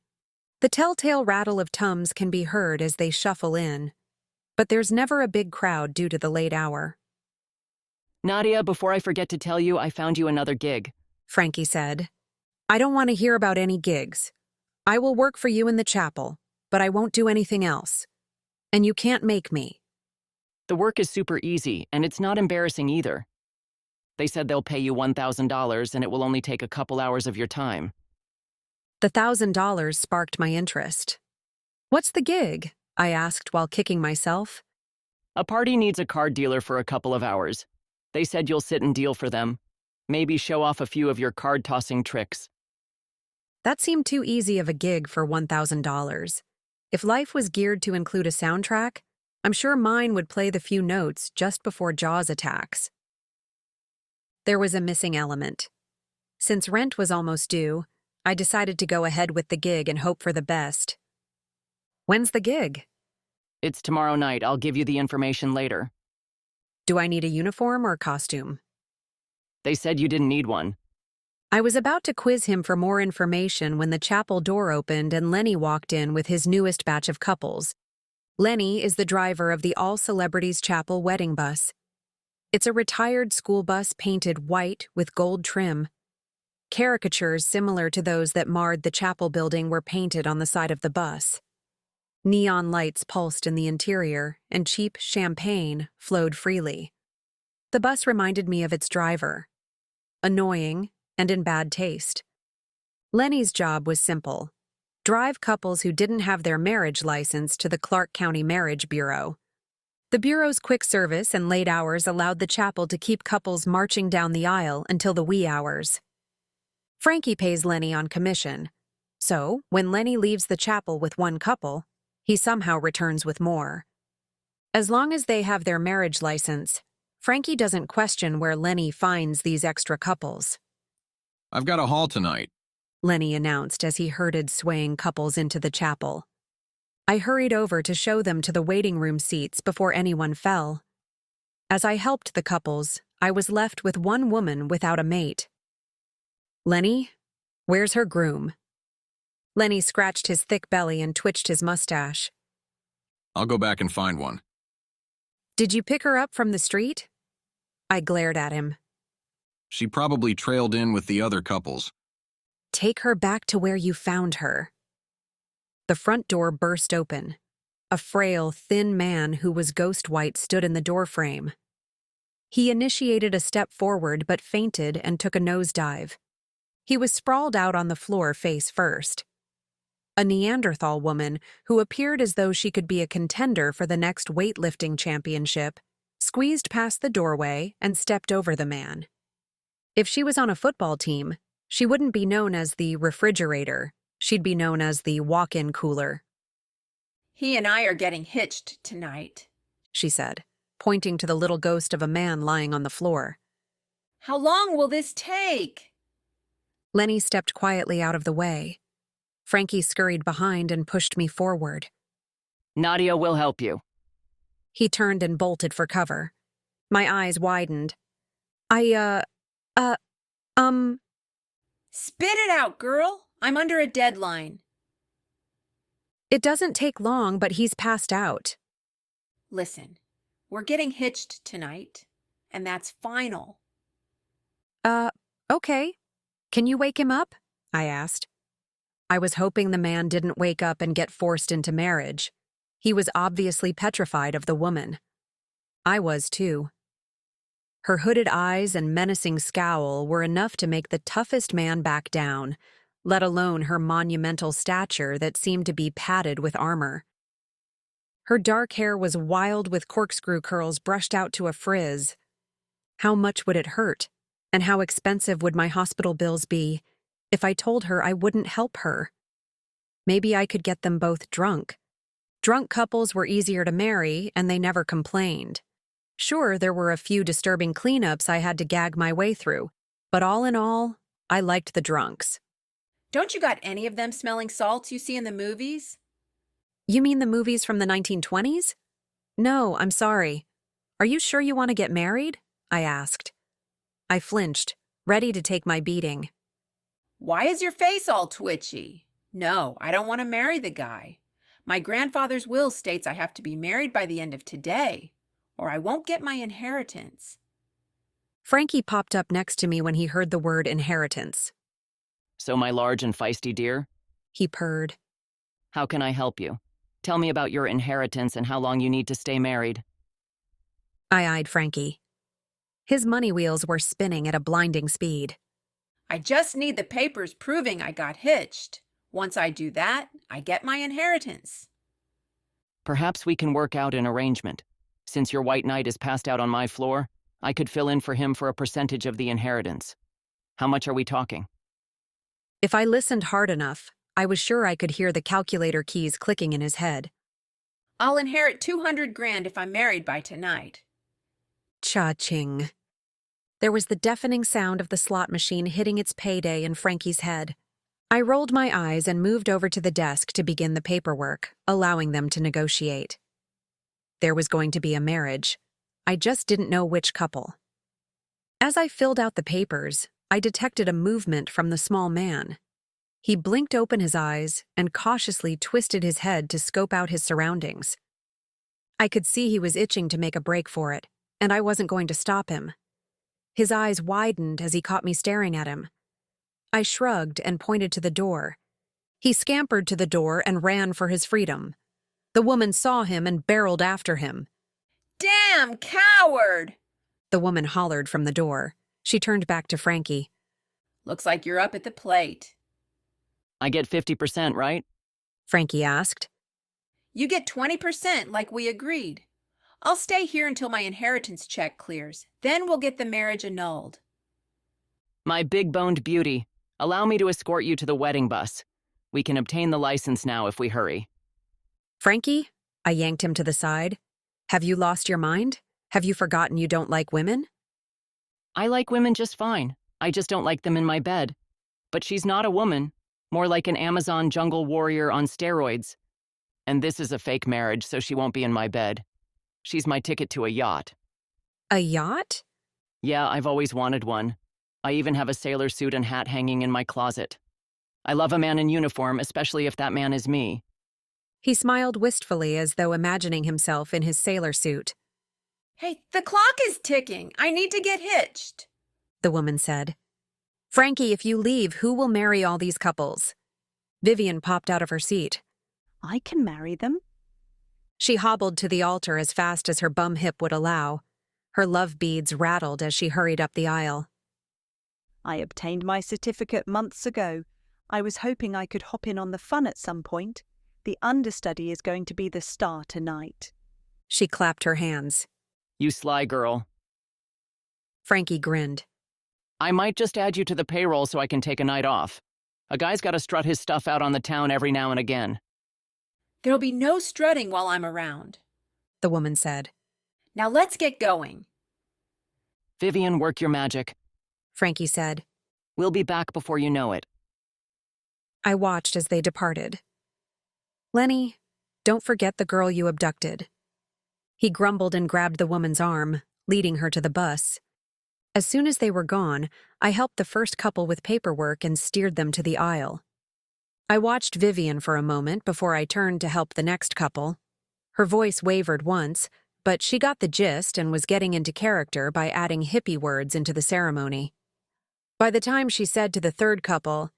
Speaker 1: The telltale rattle of Tums can be heard as they shuffle in, but there's never a big crowd due to the late hour.
Speaker 7: Nadia, before I forget to tell you, I found you another gig.
Speaker 1: Frankie said. I don't want to hear about any gigs. I will work for you in the chapel, but I won't do anything else. And you can't make me.
Speaker 7: The work is super easy, and it's not embarrassing either. They said they'll pay you $1,000, and it will only take a couple hours of your time.
Speaker 1: The $1,000 sparked my interest. What's the gig? I asked while kicking myself.
Speaker 7: A party needs a card dealer for a couple of hours. They said you'll sit and deal for them. Maybe show off a few of your card-tossing tricks.
Speaker 1: That seemed too easy of a gig for $1,000. If life was geared to include a soundtrack, I'm sure mine would play the few notes just before Jaws attacks. There was a missing element. Since rent was almost due, I decided to go ahead with the gig and hope for the best. When's the gig?
Speaker 7: It's tomorrow night. I'll give you the information later.
Speaker 1: Do I need a uniform or costume?
Speaker 7: They said you didn't need one.
Speaker 1: I was about to quiz him for more information when the chapel door opened and Lenny walked in with his newest batch of couples. Lenny is the driver of the All Celebrities Chapel wedding bus. It's a retired school bus painted white with gold trim. Caricatures similar to those that marred the chapel building were painted on the side of the bus. Neon lights pulsed in the interior, and cheap champagne flowed freely. The bus reminded me of its driver. Annoying and in bad taste. Lenny's job was simple. Drive couples who didn't have their marriage license to the Clark County Marriage Bureau. The Bureau's quick service and late hours allowed the chapel to keep couples marching down the aisle until the wee hours. Frankie pays Lenny on commission, so when Lenny leaves the chapel with one couple, he somehow returns with more. As long as they have their marriage license, Frankie doesn't question where Lenny finds these extra couples.
Speaker 2: I've got a haul tonight.
Speaker 1: Lenny announced as he herded swaying couples into the chapel. I hurried over to show them to the waiting room seats before anyone fell. As I helped the couples, I was left with one woman without a mate. Lenny, where's her groom? Lenny scratched his thick belly and twitched his mustache.
Speaker 2: I'll go back and find one.
Speaker 1: Did you pick her up from the street? I glared at him.
Speaker 2: She probably trailed in with the other couples.
Speaker 1: Take her back to where you found her. The front door burst open. A frail, thin man who was ghost white stood in the doorframe. He initiated a step forward but fainted and took a nosedive. He was sprawled out on the floor face first. A Neanderthal woman, who appeared as though she could be a contender for the next weightlifting championship, squeezed past the doorway and stepped over the man. If she was on a football team, she wouldn't be known as the refrigerator. She'd be known as the walk-in cooler.
Speaker 12: He and I are getting hitched tonight,
Speaker 1: she said, pointing to the little ghost of a man lying on the floor.
Speaker 12: How long will this take?
Speaker 1: Lenny stepped quietly out of the way. Frankie scurried behind and pushed me forward.
Speaker 7: Nadia will help you.
Speaker 1: He turned and bolted for cover. My eyes widened.
Speaker 12: Spit it out, girl. I'm under a deadline.
Speaker 1: It doesn't take long, but he's passed out.
Speaker 12: Listen, we're getting hitched tonight, and that's final.
Speaker 1: Okay. Can you wake him up? I asked. I was hoping the man didn't wake up and get forced into marriage. He was obviously petrified of the woman. I was too. Her hooded eyes and menacing scowl were enough to make the toughest man back down, let alone her monumental stature that seemed to be padded with armor. Her dark hair was wild with corkscrew curls brushed out to a frizz. How much would it hurt? And how expensive would my hospital bills be if I told her I wouldn't help her? Maybe I could get them both drunk. Drunk couples were easier to marry, and they never complained. Sure, there were a few disturbing cleanups I had to gag my way through, but all in all, I liked the drunks.
Speaker 12: Don't you got any of them smelling salts you see in the movies?
Speaker 1: You mean the movies from the 1920s? No, I'm sorry. Are you sure you want to get married? I asked. I flinched, ready to take my beating.
Speaker 12: Why is your face all twitchy? No, I don't want to marry the guy. My grandfather's will states I have to be married by the end of today, or I won't get my inheritance.
Speaker 1: Frankie popped up next to me when he heard the word inheritance.
Speaker 7: So, my large and feisty dear?
Speaker 1: He purred.
Speaker 7: How can I help you? Tell me about your inheritance and how long you need to stay married.
Speaker 1: I eyed Frankie. His money wheels were spinning at a blinding speed.
Speaker 12: I just need the papers proving I got hitched. Once I do that, I get my inheritance.
Speaker 7: Perhaps we can work out an arrangement. Since your white knight is passed out on my floor, I could fill in for him for a percentage of the inheritance. How much are we talking?
Speaker 1: If I listened hard enough, I was sure I could hear the calculator keys clicking in his head.
Speaker 12: I'll inherit 200 grand if I'm married by tonight.
Speaker 1: Cha-ching. There was the deafening sound of the slot machine hitting its payday in Frankie's head. I rolled my eyes and moved over to the desk to begin the paperwork, allowing them to negotiate. There was going to be a marriage. I just didn't know which couple. As I filled out the papers, I detected a movement from the small man. He blinked open his eyes and cautiously twisted his head to scope out his surroundings. I could see he was itching to make a break for it, and I wasn't going to stop him. His eyes widened as he caught me staring at him. I shrugged and pointed to the door. He scampered to the door and ran for his freedom. The woman saw him and barreled after him.
Speaker 12: Damn coward!
Speaker 1: The woman hollered from the door. She turned back to Frankie.
Speaker 12: Looks like you're up at the plate.
Speaker 7: I get 50%, right?
Speaker 1: Frankie asked.
Speaker 12: You get 20% like we agreed. I'll stay here until my inheritance check clears. Then we'll get the marriage annulled.
Speaker 7: My big-boned beauty, allow me to escort you to the wedding bus. We can obtain the license now if we hurry.
Speaker 1: Frankie, I yanked him to the side. Have you lost your mind? Have you forgotten you don't like women?
Speaker 7: I like women just fine. I just don't like them in my bed. But she's not a woman, more like an Amazon jungle warrior on steroids. And this is a fake marriage, so she won't be in my bed. She's my ticket to a yacht.
Speaker 1: A yacht?
Speaker 7: Yeah, I've always wanted one. I even have a sailor suit and hat hanging in my closet. I love a man in uniform, especially if that man is me.
Speaker 1: He smiled wistfully as though imagining himself in his sailor suit.
Speaker 12: Hey, the clock is ticking. I need to get hitched.
Speaker 1: The woman said. Frankie, if you leave, who will marry all these couples? Vivian popped out of her seat.
Speaker 13: I can marry them.
Speaker 1: She hobbled to the altar as fast as her bum hip would allow. Her love beads rattled as she hurried up the aisle.
Speaker 13: I obtained my certificate months ago. I was hoping I could hop in on the fun at some point. The understudy is going to be the star tonight.
Speaker 1: She clapped her hands.
Speaker 7: You sly girl.
Speaker 1: Frankie grinned.
Speaker 7: I might just add you to the payroll so I can take a night off. A guy's got to strut his stuff out on the town every now and again.
Speaker 12: There'll be no strutting while I'm around,
Speaker 1: the woman said.
Speaker 12: Now let's get going.
Speaker 7: Vivian, work your magic,
Speaker 1: Frankie said.
Speaker 7: We'll be back before you know it.
Speaker 1: I watched as they departed. Lenny, don't forget the girl you abducted. He grumbled and grabbed the woman's arm, leading her to the bus. As soon as they were gone, I helped the first couple with paperwork and steered them to the aisle. I watched Vivian for a moment before I turned to help the next couple. Her voice wavered once, but she got the gist and was getting into character by adding hippie words into the ceremony. By the time she said to the third couple,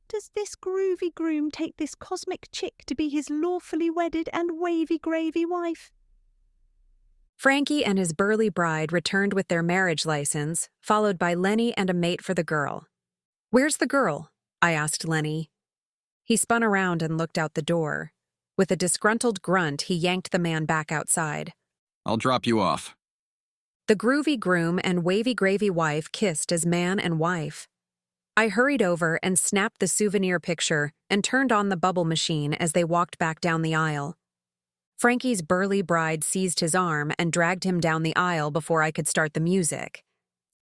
Speaker 13: Does this groovy groom take this cosmic chick to be his lawfully wedded and wavy gravy wife?
Speaker 1: Frankie and his burly bride returned with their marriage license, followed by Lenny and a mate for the girl. "Where's the girl?" I asked Lenny. He spun around and looked out the door. With a disgruntled grunt, he yanked the man back outside.
Speaker 2: I'll drop you off.
Speaker 1: The groovy groom and wavy gravy wife kissed as man and wife. I hurried over and snapped the souvenir picture and turned on the bubble machine as they walked back down the aisle. Frankie's burly bride seized his arm and dragged him down the aisle before I could start the music.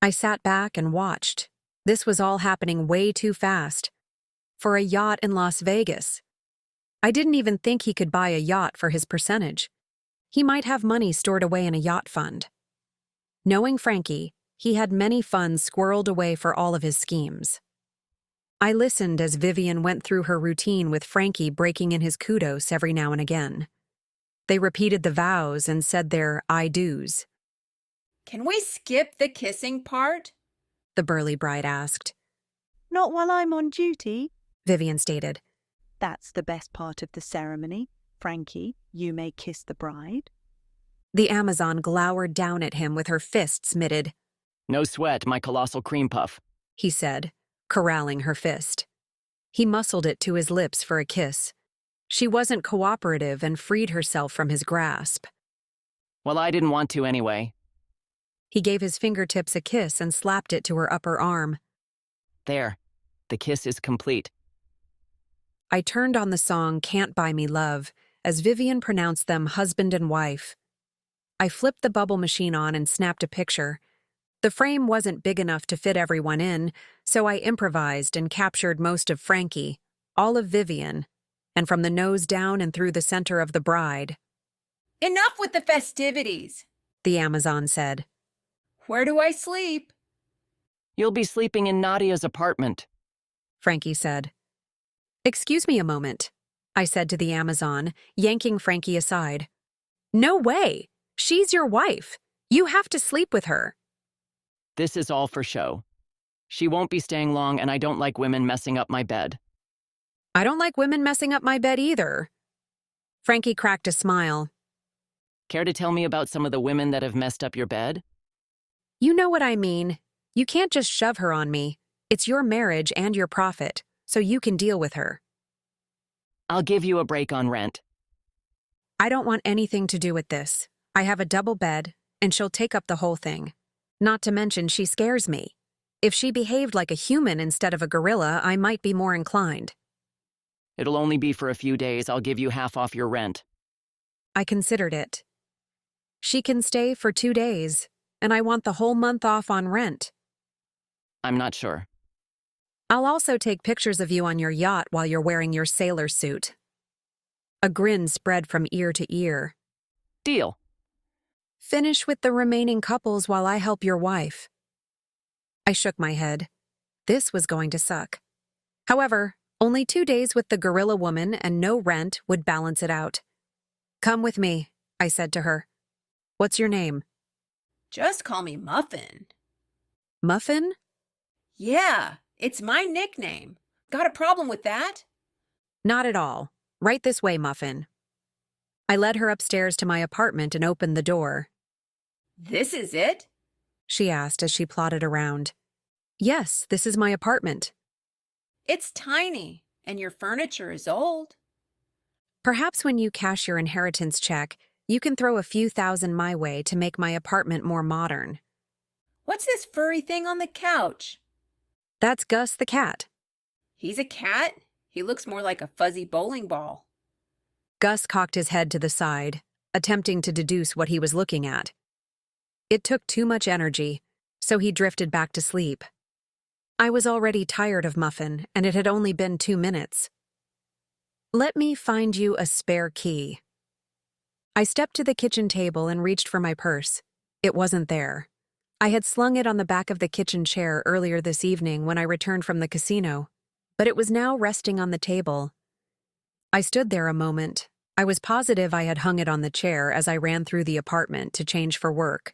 Speaker 1: I sat back and watched. This was all happening way too fast. For a yacht in Las Vegas. I didn't even think he could buy a yacht for his percentage. He might have money stored away in a yacht fund. Knowing Frankie, he had many funds squirreled away for all of his schemes. I listened as Vivian went through her routine with Frankie breaking in his kudos every now and again. They repeated the vows and said their I do's.
Speaker 12: Can we skip the kissing part?
Speaker 1: The burly bride asked.
Speaker 13: Not while I'm on duty,
Speaker 1: Vivian stated.
Speaker 13: That's the best part of the ceremony. Frankie, you may kiss the bride.
Speaker 1: The Amazon glowered down at him with her fists mitted.
Speaker 7: No sweat, my colossal cream puff,
Speaker 1: he said, corralling her fist. He muscled it to his lips for a kiss. She wasn't cooperative and freed herself from his grasp.
Speaker 7: Well, I didn't want to anyway.
Speaker 1: He gave his fingertips a kiss and slapped it to her upper arm.
Speaker 7: There. The kiss is complete.
Speaker 1: I turned on the song Can't Buy Me Love as Vivian pronounced them husband and wife. I flipped the bubble machine on and snapped a picture. The frame wasn't big enough to fit everyone in, so I improvised and captured most of Frankie, all of Vivian, and from the nose down and through the center of the bride.
Speaker 12: Enough with the festivities,
Speaker 1: the Amazon said.
Speaker 12: Where do I sleep?
Speaker 7: You'll be sleeping in Nadia's apartment,
Speaker 1: Frankie said. Excuse me a moment, I said to the Amazon, yanking Frankie aside. No way! She's your wife. You have to sleep with her.
Speaker 7: This is all for show. She won't be staying long, and I don't like women messing up my bed.
Speaker 1: I don't like women messing up my bed either. Frankie cracked a smile.
Speaker 7: Care to tell me about some of the women that have messed up your bed?
Speaker 1: You know what I mean. You can't just shove her on me. It's your marriage and your profit, so you can deal with her.
Speaker 7: I'll give you a break on rent.
Speaker 1: I don't want anything to do with this. I have a double bed, and she'll take up the whole thing. Not to mention she scares me. If she behaved like a human instead of a gorilla, I might be more inclined.
Speaker 7: It'll only be for a few days. I'll give you half off your rent.
Speaker 1: I considered it. She can stay for 2 days, and I want the whole month off on rent.
Speaker 7: I'm not sure.
Speaker 1: I'll also take pictures of you on your yacht while you're wearing your sailor suit. A grin spread from ear to ear.
Speaker 7: Deal.
Speaker 1: Finish with the remaining couples while I help your wife. I shook my head. This was going to suck. However, only 2 days with the gorilla woman and no rent would balance it out. Come with me, I said to her. What's your name?
Speaker 12: Just call me Muffin.
Speaker 1: Muffin?
Speaker 12: Yeah, it's my nickname. Got a problem with that?
Speaker 1: Not at all. Right this way, Muffin. I led her upstairs to my apartment and opened the door.
Speaker 12: This is it?
Speaker 1: She asked as she plodded around. Yes, this is my apartment.
Speaker 12: It's tiny, and your furniture is old.
Speaker 1: Perhaps when you cash your inheritance check, you can throw a few thousand my way to make my apartment more modern.
Speaker 12: What's this furry thing on the couch?
Speaker 1: That's Gus the cat.
Speaker 12: He's a cat? He looks more like a fuzzy bowling ball.
Speaker 1: Gus cocked his head to the side, attempting to deduce what he was looking at. It took too much energy, so he drifted back to sleep. I was already tired of Muffin, and it had only been 2 minutes. Let me find you a spare key. I stepped to the kitchen table and reached for my purse. It wasn't there. I had slung it on the back of the kitchen chair earlier this evening when I returned from the casino, but it was now resting on the table. I stood there a moment. I was positive I had hung it on the chair as I ran through the apartment to change for work.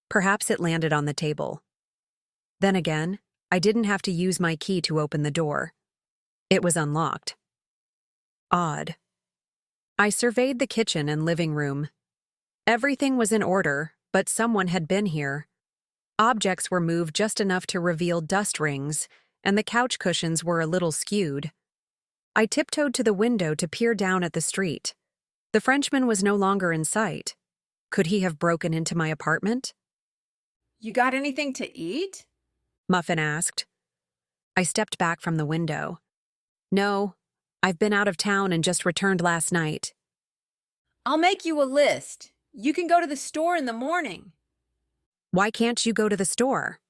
Speaker 1: Perhaps it landed on the table. Then again, I didn't have to use my key to open the door. It was unlocked. Odd. I surveyed the kitchen and living room. Everything was in order, but someone had been here. Objects were moved just enough to reveal dust rings, and the couch cushions were a little skewed. I tiptoed to the window to peer down at the street. The Frenchman was no longer in sight. Could he have broken into my apartment?
Speaker 12: You got anything to eat?
Speaker 1: Muffin asked. I stepped back from the window. No, I've been out of town and just returned last night.
Speaker 12: I'll make you a list. You can go to the store in the morning.
Speaker 1: Why can't you go to the store?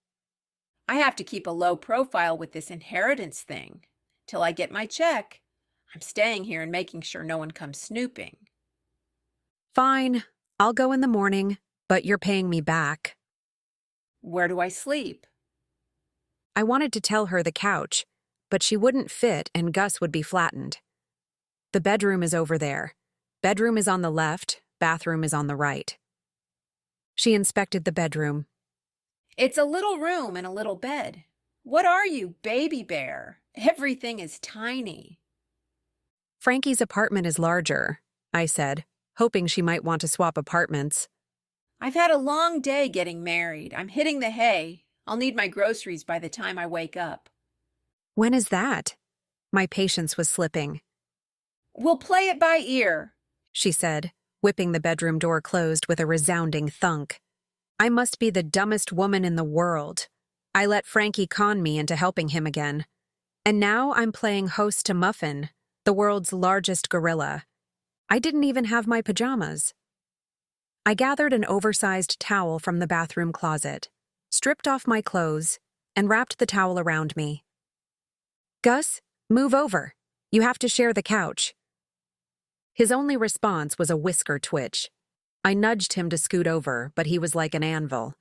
Speaker 12: I have to keep a low profile with this inheritance thing. Till I get my check. I'm staying here and making sure no one comes snooping.
Speaker 1: Fine, I'll go in the morning, but you're paying me back.
Speaker 12: Where do I sleep?
Speaker 1: I wanted to tell her the couch, but she wouldn't fit and Gus would be flattened. The bedroom is over there. Bedroom is on the left, bathroom is on the right. She inspected the bedroom.
Speaker 12: It's a little room and a little bed. What are you, baby bear? Everything is tiny.
Speaker 1: Frankie's apartment is larger, I said, hoping she might want to swap apartments.
Speaker 12: I've had a long day getting married. I'm hitting the hay. I'll need my groceries by the time I wake up.
Speaker 1: When is that? My patience was slipping.
Speaker 12: We'll play it by ear,
Speaker 1: she said, whipping the bedroom door closed with a resounding thunk. I must be the dumbest woman in the world. I let Frankie con me into helping him again. And now I'm playing host to Muffin, the world's largest gorilla. I didn't even have my pajamas. I gathered an oversized towel from the bathroom closet, stripped off my clothes, and wrapped the towel around me. Gus, move over. You have to share the couch. His only response was a whisker twitch. I nudged him to scoot over, but he was like an anvil.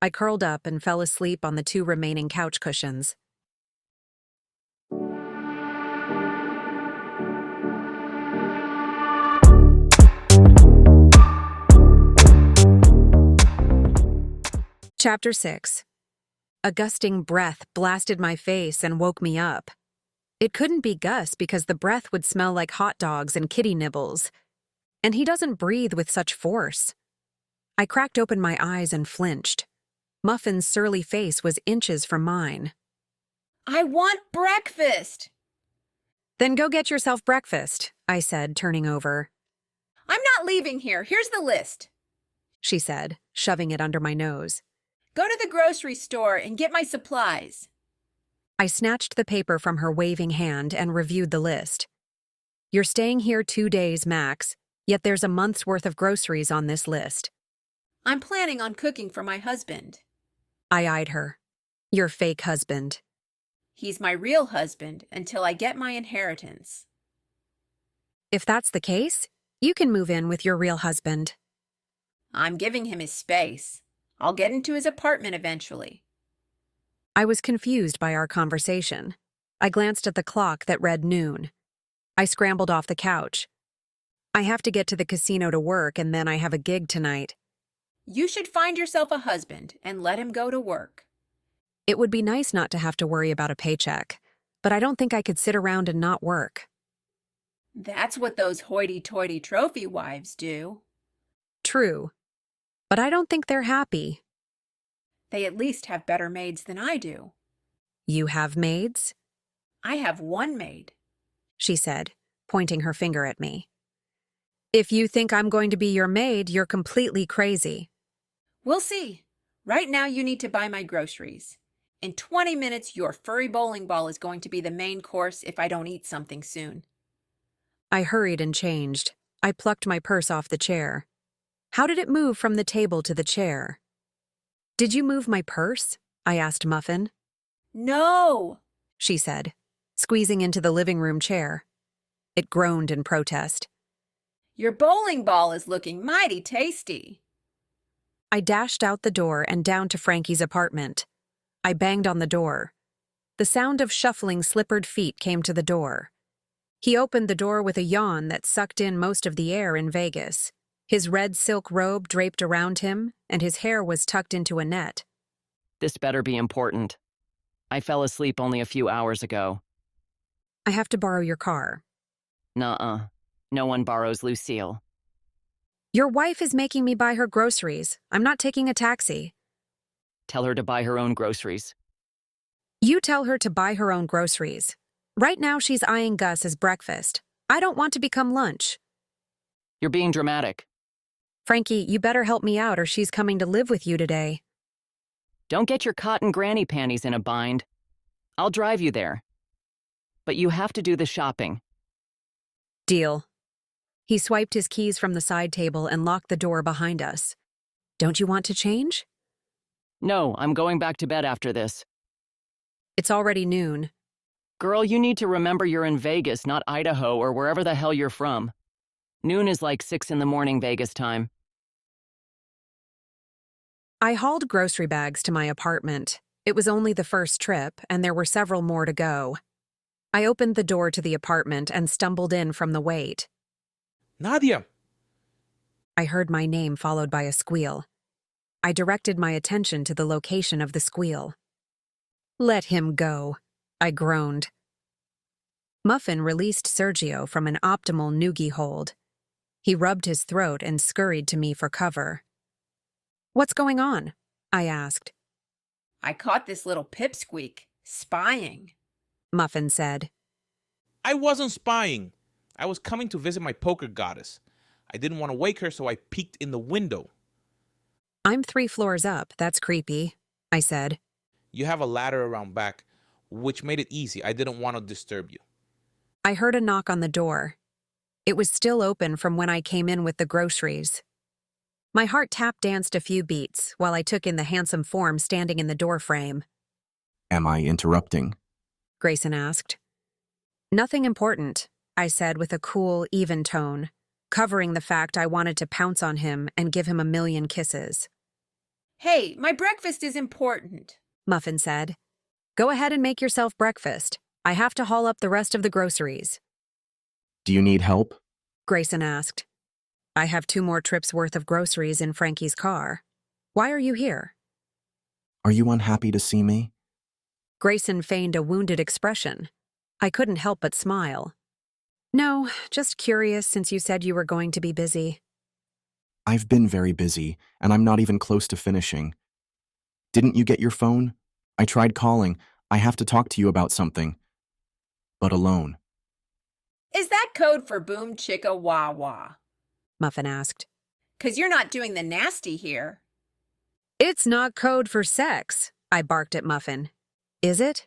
Speaker 1: I curled up and fell asleep on the 2 remaining couch cushions. Chapter 6. A gusting breath blasted my face and woke me up. It couldn't be Gus because the breath would smell like hot dogs and kitty nibbles. And he doesn't breathe with such force. I cracked open my eyes and flinched. Muffin's surly face was inches from mine.
Speaker 12: I want breakfast!
Speaker 1: Then go get yourself breakfast, I said, turning over.
Speaker 12: I'm not leaving here. Here's the list,
Speaker 1: she said, shoving it under my nose.
Speaker 12: Go to the grocery store and get my supplies.
Speaker 1: I snatched the paper from her waving hand and reviewed the list. You're staying here 2 days max, yet there's a month's worth of groceries on this list.
Speaker 12: I'm planning on cooking for my husband.
Speaker 1: I eyed her. Your fake husband.
Speaker 12: He's my real husband until I get my inheritance.
Speaker 1: If that's the case, you can move in with your real husband.
Speaker 12: I'm giving him his space. I'll get into his apartment eventually.
Speaker 1: I was confused by our conversation. I glanced at the clock that read noon. I scrambled off the couch. I have to get to the casino to work, and then I have a gig tonight.
Speaker 12: You should find yourself a husband and let him go to work.
Speaker 1: It would be nice not to have to worry about a paycheck, but I don't think I could sit around and not work.
Speaker 12: That's what those hoity-toity trophy wives do.
Speaker 1: True, but I don't think they're happy.
Speaker 12: They at least have better maids than I do.
Speaker 1: You have maids?
Speaker 12: I have one maid,
Speaker 1: she said, pointing her finger at me. If you think I'm going to be your maid, you're completely crazy.
Speaker 12: We'll see. Right now you need to buy my groceries. In 20 minutes, your furry bowling ball is going to be the main course if I don't eat something soon.
Speaker 1: I hurried and changed. I plucked my purse off the chair. How did it move from the table to the chair? Did you move my purse? I asked Muffin.
Speaker 12: No,
Speaker 1: she said, squeezing into the living room chair. It groaned in protest.
Speaker 12: Your bowling ball is looking mighty tasty.
Speaker 1: I dashed out the door and down to Frankie's apartment. I banged on the door. The sound of shuffling slippered feet came to the door. He opened the door with a yawn that sucked in most of the air in Vegas. His red silk robe draped around him, and his hair was tucked into a net.
Speaker 7: This better be important. I fell asleep only a few hours ago.
Speaker 1: I have to borrow your car.
Speaker 7: Nuh-uh. No one borrows Lucille.
Speaker 1: Your wife is making me buy her groceries. I'm not taking a taxi.
Speaker 7: Tell her to buy her own groceries.
Speaker 1: You tell her to buy her own groceries. Right now she's eyeing Gus as breakfast. I don't want to become lunch.
Speaker 7: You're being dramatic.
Speaker 1: Frankie, you better help me out or she's coming to live with you today.
Speaker 7: Don't get your cotton granny panties in a bind. I'll drive you there. But you have to do the shopping.
Speaker 1: Deal. He swiped his keys from the side table and locked the door behind us. Don't you want to change?
Speaker 7: No, I'm going back to bed after this.
Speaker 1: It's already noon.
Speaker 7: Girl, you need to remember you're in Vegas, not Idaho or wherever the hell you're from. Noon is like 6 in the morning Vegas time.
Speaker 1: I hauled grocery bags to my apartment. It was only the first trip, and there were several more to go. I opened the door to the apartment and stumbled in from the wait.
Speaker 5: Nadia!
Speaker 1: I heard my name followed by a squeal. I directed my attention to the location of the squeal. Let him go, I groaned. Muffin released Sergio from an optimal noogie hold. He rubbed his throat and scurried to me for cover. What's going on? I asked.
Speaker 12: I caught this little pipsqueak spying,
Speaker 1: Muffin said.
Speaker 5: I wasn't spying. I was coming to visit my poker goddess. I didn't want to wake her, so I peeked in the window.
Speaker 1: I'm 3 floors up. That's creepy, I said.
Speaker 5: You have a ladder around back, which made it easy. I didn't want to disturb you.
Speaker 1: I heard a knock on the door. It was still open from when I came in with the groceries. My heart tap-danced a few beats while I took in the handsome form standing in the doorframe.
Speaker 9: Am I interrupting?
Speaker 1: Grayson asked. Nothing important, I said with a cool, even tone, covering the fact I wanted to pounce on him and give him a million kisses.
Speaker 12: Hey, my breakfast is important,
Speaker 1: Muffin said. Go ahead and make yourself breakfast. I have to haul up the rest of the groceries.
Speaker 9: Do you need help?
Speaker 1: Grayson asked. I have 2 more trips worth of groceries in Frankie's car. Why are you here?
Speaker 9: Are you unhappy to see me?
Speaker 1: Grayson feigned a wounded expression. I couldn't help but smile. No, just curious since you said you were going to be busy.
Speaker 9: I've been very busy, and I'm not even close to finishing. Didn't you get your phone? I tried calling. I have to talk to you about something. But alone.
Speaker 12: Is that code for boom chicka wah wah?
Speaker 1: Muffin asked.
Speaker 12: 'Cause you're not doing the nasty here.
Speaker 1: It's not code for sex, I barked at Muffin. Is it?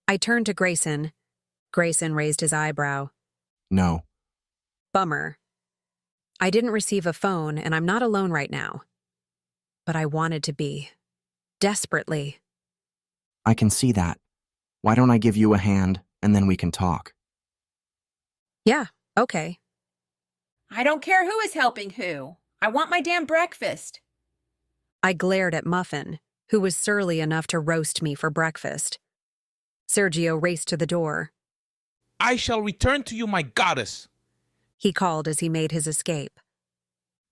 Speaker 1: I turned to Grayson. Grayson raised his eyebrow.
Speaker 9: No.
Speaker 1: Bummer. I didn't receive a phone, and I'm not alone right now. But I wanted to be. Desperately.
Speaker 9: I can see that. Why don't I give you a hand, and then we can talk?
Speaker 1: Yeah, okay.
Speaker 12: I don't care who is helping who. I want my damn breakfast.
Speaker 1: I glared at Muffin, who was surly enough to roast me for breakfast. Sergio raced to the door.
Speaker 5: I shall return to you, my goddess,
Speaker 1: He called as he made his escape.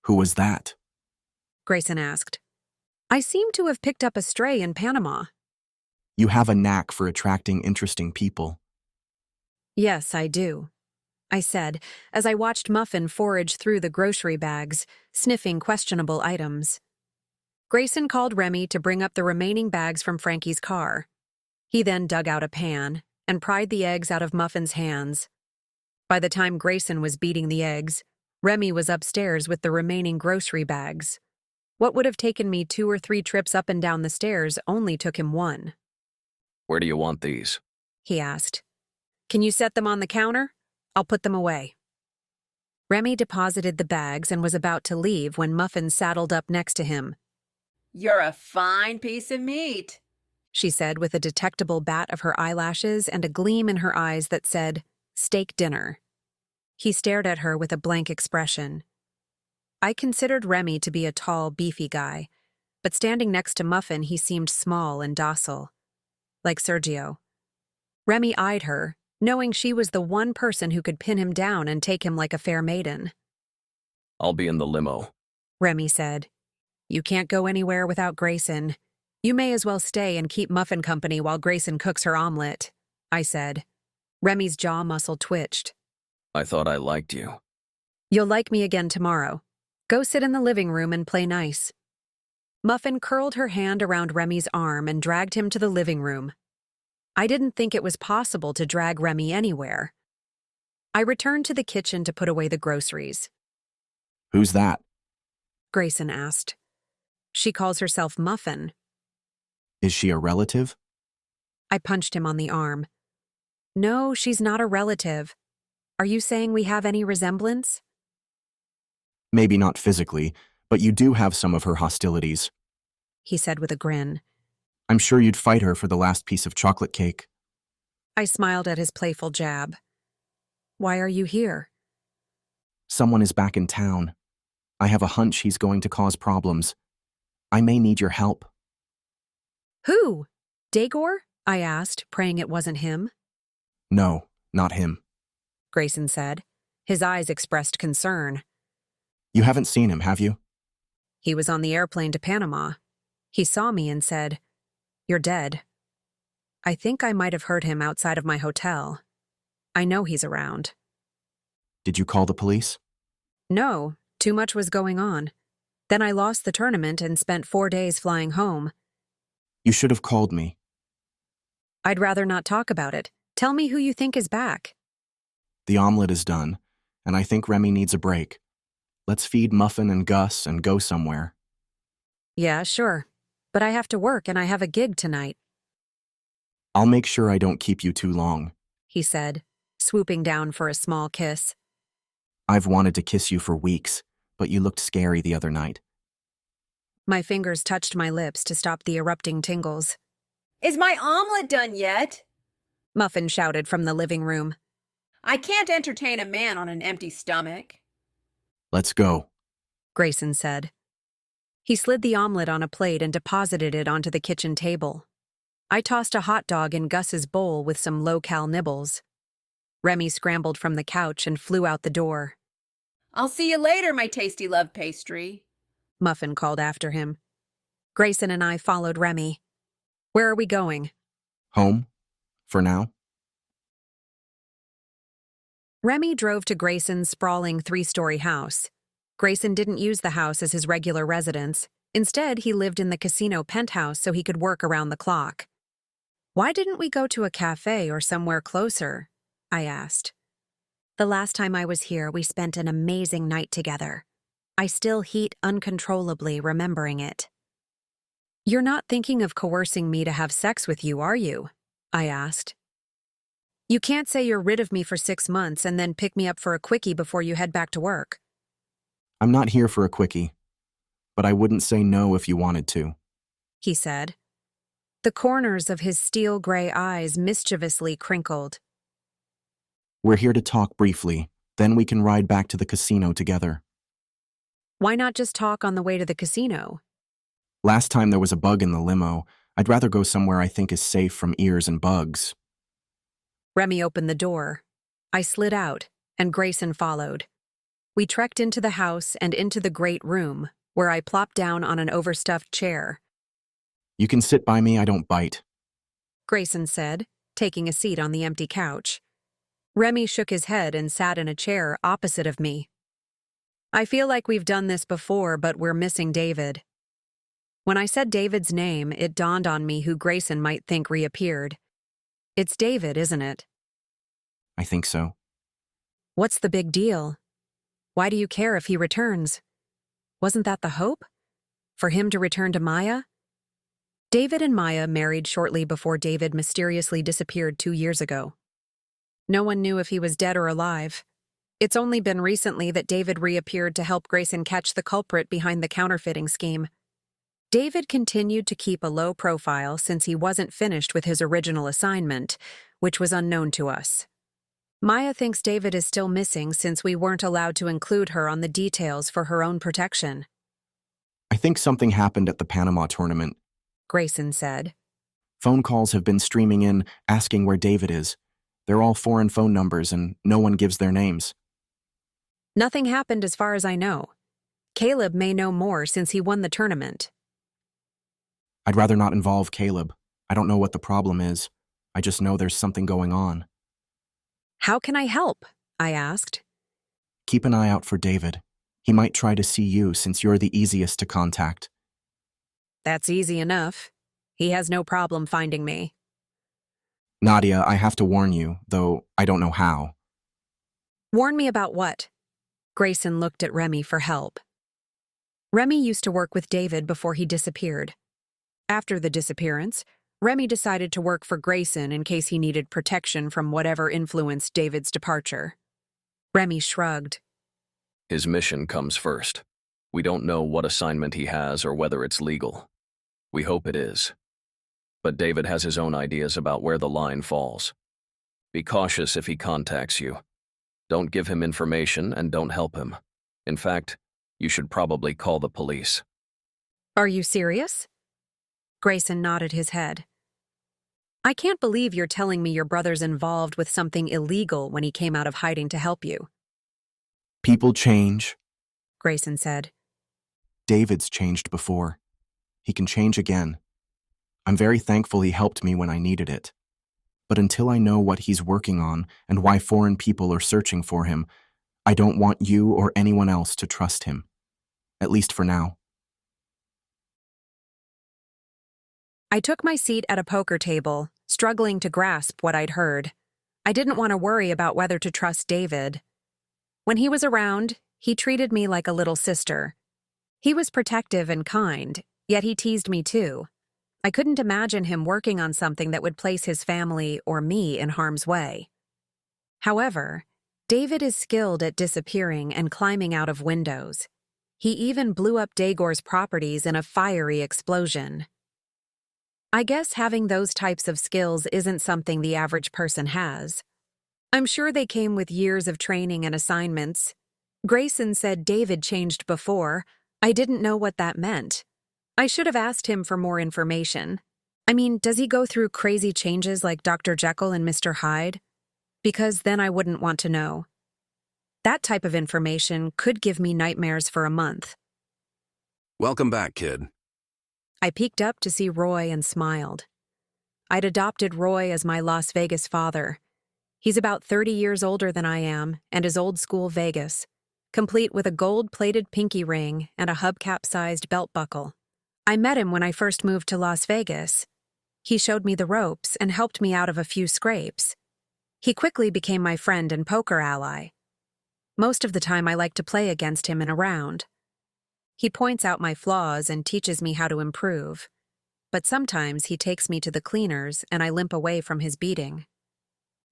Speaker 9: Who was that?
Speaker 1: Grayson asked. I seem to have picked up a stray in Panama.
Speaker 9: You have a knack for attracting interesting people.
Speaker 1: Yes, I do, I said, as I watched Muffin forage through the grocery bags, sniffing questionable items. Grayson called Remy to bring up the remaining bags from Frankie's car. He then dug out a pan and pried the eggs out of Muffin's hands. By the time Grayson was beating the eggs, Remy was upstairs with the remaining grocery bags. What would have taken me 2 or 3 trips up and down the stairs only took him 1.
Speaker 2: Where do you want these?
Speaker 1: He asked. Can you set them on the counter? I'll put them away. Remy deposited the bags and was about to leave when Muffin saddled up next to him.
Speaker 12: You're a fine piece of meat,
Speaker 1: she said with a detectable bat of her eyelashes and a gleam in her eyes that said, steak dinner. He stared at her with a blank expression. I considered Remy to be a tall, beefy guy, but standing next to Muffin he seemed small and docile. Like Sergio. Remy eyed her, knowing she was the one person who could pin him down and take him like a fair maiden.
Speaker 2: I'll be in the limo,
Speaker 1: Remy said. You can't go anywhere without Grayson. You may as well stay and keep Muffin company while Grayson cooks her omelet, I said. Remy's jaw muscle twitched.
Speaker 2: I thought I liked you.
Speaker 1: You'll like me again tomorrow. Go sit in the living room and play nice. Muffin curled her hand around Remy's arm and dragged him to the living room. I didn't think it was possible to drag Remy anywhere. I returned to the kitchen to put away the groceries.
Speaker 9: Who's that?
Speaker 1: Grayson asked. She calls herself Muffin.
Speaker 9: Is she a relative?
Speaker 1: I punched him on the arm. No, she's not a relative. Are you saying we have any resemblance?
Speaker 9: Maybe not physically, but you do have some of her hostilities,
Speaker 1: He said with a grin.
Speaker 9: I'm sure you'd fight her for the last piece of chocolate cake.
Speaker 1: I smiled at his playful jab. Why are you here?
Speaker 9: Someone is back in town. I have a hunch he's going to cause problems. I may need your help.
Speaker 1: Who? Dagor? I asked, praying it wasn't him.
Speaker 9: No, not him.
Speaker 1: Grayson said. His eyes expressed concern.
Speaker 9: You haven't seen him, have you?
Speaker 1: He was on the airplane to Panama. He saw me and said, "You're dead." I think I might have heard him outside of my hotel. I know he's around.
Speaker 9: Did you call the police?
Speaker 1: No, too much was going on. Then I lost the tournament and spent 4 days flying home.
Speaker 9: You should have called me.
Speaker 1: I'd rather not talk about it. Tell me who you think is back.
Speaker 9: The omelet is done, and I think Remy needs a break. Let's feed Muffin and Gus and go somewhere.
Speaker 1: Yeah, sure. But I have to work and I have a gig tonight,
Speaker 9: I'll make sure I don't keep you too long.
Speaker 1: he said, swooping down for a small kiss.
Speaker 9: I've wanted to kiss you for weeks, but you looked scary the other night.
Speaker 1: My fingers touched my lips to stop the erupting tingles.
Speaker 12: Is my omelet done yet?
Speaker 1: Muffin shouted from the living room.
Speaker 12: I can't entertain a man on an empty stomach.
Speaker 9: Let's go.
Speaker 1: Grayson said. He slid the omelet on a plate and deposited it onto the kitchen table. I tossed a hot dog in Gus's bowl with some low-cal nibbles. Remy scrambled from the couch and flew out the door.
Speaker 12: I'll see you later, my tasty love pastry.
Speaker 1: Muffin called after him. Grayson and I followed Remy. Where are we going?
Speaker 9: Home? For now?
Speaker 1: Remy drove to Grayson's sprawling 3-story house. Grayson didn't use the house as his regular residence. Instead, he lived in the casino penthouse so he could work around the clock. Why didn't we go to a cafe or somewhere closer? I asked. The last time I was here, we spent an amazing night together. I still heat uncontrollably remembering it. You're not thinking of coercing me to have sex with you, are you? I asked. You can't say you're rid of me for 6 months and then pick me up for a quickie before you head back to work.
Speaker 9: I'm not here for a quickie, but I wouldn't say no if you wanted to,
Speaker 1: he said. The corners of his steel-gray eyes mischievously crinkled.
Speaker 9: We're here to talk briefly, then we can ride back to the casino together.
Speaker 1: Why not just talk on the way to the casino?
Speaker 9: Last time there was a bug in the limo. I'd rather go somewhere I think is safe from ears and bugs.
Speaker 1: Remy opened the door. I slid out, and Grayson followed. We trekked into the house and into the great room, where I plopped down on an overstuffed chair.
Speaker 9: You can sit by me, I don't bite.
Speaker 1: Grayson said, taking a seat on the empty couch. Remy shook his head and sat in a chair opposite of me. I feel like we've done this before, but we're missing David. When I said David's name, it dawned on me who Grayson might think reappeared. It's David, isn't it?
Speaker 9: I think so.
Speaker 1: What's the big deal? Why do you care if he returns? Wasn't that the hope? For him to return to Maya? David and Maya married shortly before David mysteriously disappeared 2 years ago. No one knew if he was dead or alive. It's only been recently that David reappeared to help Grayson catch the culprit behind the counterfeiting scheme. David continued to keep a low profile since he wasn't finished with his original assignment, which was unknown to us. Maya thinks David is still missing since we weren't allowed to include her on the details for her own protection.
Speaker 9: I think something happened at the Panama tournament,
Speaker 1: Grayson said.
Speaker 9: Phone calls have been streaming in, asking where David is. They're all foreign phone numbers and no one gives their names.
Speaker 1: Nothing happened as far as I know. Caleb may know more since he won the tournament.
Speaker 9: I'd rather not involve Caleb. I don't know what the problem is. I just know there's something going on.
Speaker 1: How can I help? I asked.
Speaker 9: Keep an eye out for David. He might try to see you since you're the easiest to contact.
Speaker 1: That's easy enough. He has no problem finding me.
Speaker 9: Nadia, I have to warn you, though I don't know how.
Speaker 1: Warn me about what? Grayson looked at Remy for help. Remy used to work with David before he disappeared. After the disappearance, Remy decided to work for Grayson in case he needed protection from whatever influenced David's departure. Remy shrugged.
Speaker 14: His mission comes first. We don't know what assignment he has or whether it's legal. We hope it is. But David has his own ideas about where the line falls. Be cautious if he contacts you. Don't give him information and don't help him. In fact, you should probably call the police.
Speaker 1: Are you serious? Grayson nodded his head. I can't believe you're telling me your brother's involved with something illegal when he came out of hiding to help you.
Speaker 9: People change.
Speaker 1: Grayson said.
Speaker 9: David's changed before. He can change again. I'm very thankful he helped me when I needed it. But until I know what he's working on and why foreign people are searching for him, I don't want you or anyone else to trust him. At least for now.
Speaker 1: I took my seat at a poker table, struggling to grasp what I'd heard. I didn't want to worry about whether to trust David. When he was around, he treated me like a little sister. He was protective and kind, yet he teased me too. I couldn't imagine him working on something that would place his family or me in harm's way. However, David is skilled at disappearing and climbing out of windows. He even blew up Dagor's properties in a fiery explosion. I guess having those types of skills isn't something the average person has. I'm sure they came with years of training and assignments. Grayson said David changed before. I didn't know what that meant. I should have asked him for more information. I mean, does he go through crazy changes like Dr. Jekyll and Mr. Hyde? Because then I wouldn't want to know. That type of information could give me nightmares for a month.
Speaker 15: Welcome back, kid.
Speaker 1: I peeked up to see Roy and smiled. I'd adopted Roy as my Las Vegas father. He's about 30 years older than I am and is old-school Vegas, complete with a gold-plated pinky ring and a hubcap-sized belt buckle. I met him when I first moved to Las Vegas. He showed me the ropes and helped me out of a few scrapes. He quickly became my friend and poker ally. Most of the time I like to play against him in a round. He points out my flaws and teaches me how to improve. But sometimes he takes me to the cleaners and I limp away from his beating.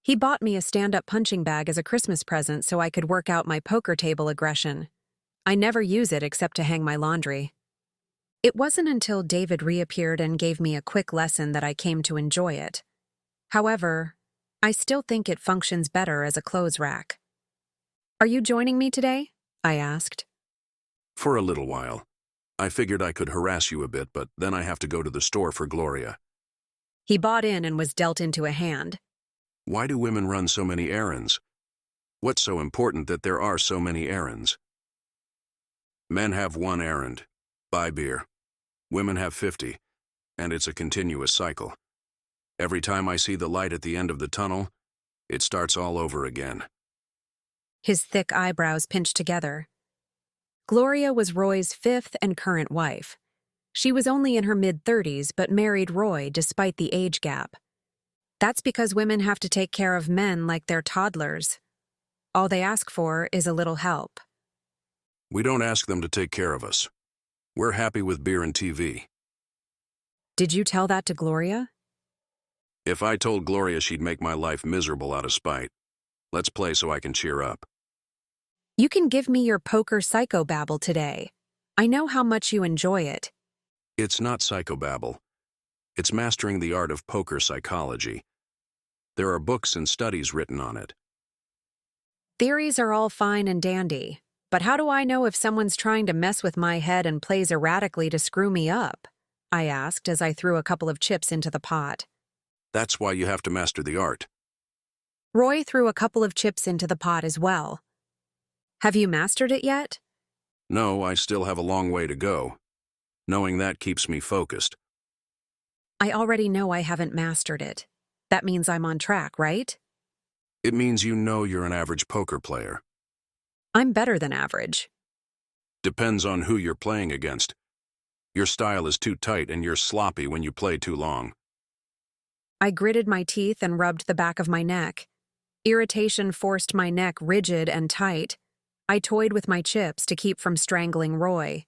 Speaker 1: He bought me a stand-up punching bag as a Christmas present so I could work out my poker table aggression. I never use it except to hang my laundry. It wasn't until David reappeared and gave me a quick lesson that I came to enjoy it. However, I still think it functions better as a clothes rack. Are you joining me today? I asked.
Speaker 15: For a little while. I figured I could harass you a bit, but then I have to go to the store for Gloria.
Speaker 1: He bought in and was dealt into a hand.
Speaker 15: Why do women run so many errands? What's so important that there are so many errands? Men have one errand: buy beer. Women have 50, and it's a continuous cycle. Every time I see the light at the end of the tunnel, it starts all over again.
Speaker 1: His thick eyebrows pinched together. Gloria was Roy's fifth and current wife. She was only in her mid-30s but married Roy despite the age gap. That's because women have to take care of men like they're toddlers. All they ask for is a little help.
Speaker 15: We don't ask them to take care of us. We're happy with beer and TV.
Speaker 1: Did you tell that to Gloria?
Speaker 15: If I told Gloria, she'd make my life miserable out of spite. Let's play so I can cheer up.
Speaker 1: You can give me your poker psychobabble today. I know how much you enjoy it.
Speaker 15: It's not psychobabble. It's mastering the art of poker psychology. There are books and studies written on it.
Speaker 1: Theories are all fine and dandy, but how do I know if someone's trying to mess with my head and plays erratically to screw me up? I asked as I threw a couple of chips into the pot.
Speaker 15: That's why you have to master the art.
Speaker 1: Roy threw a couple of chips into the pot as well. Have you mastered it yet?
Speaker 15: No, I still have a long way to go. Knowing that keeps me focused.
Speaker 1: I already know I haven't mastered it. That means I'm on track, right?
Speaker 15: It means you know you're an average poker player.
Speaker 1: I'm better than average.
Speaker 15: Depends on who you're playing against. Your style is too tight and you're sloppy when you play too long.
Speaker 1: I gritted my teeth and rubbed the back of my neck. Irritation forced my neck rigid and tight. I toyed with my chips to keep from strangling Roy.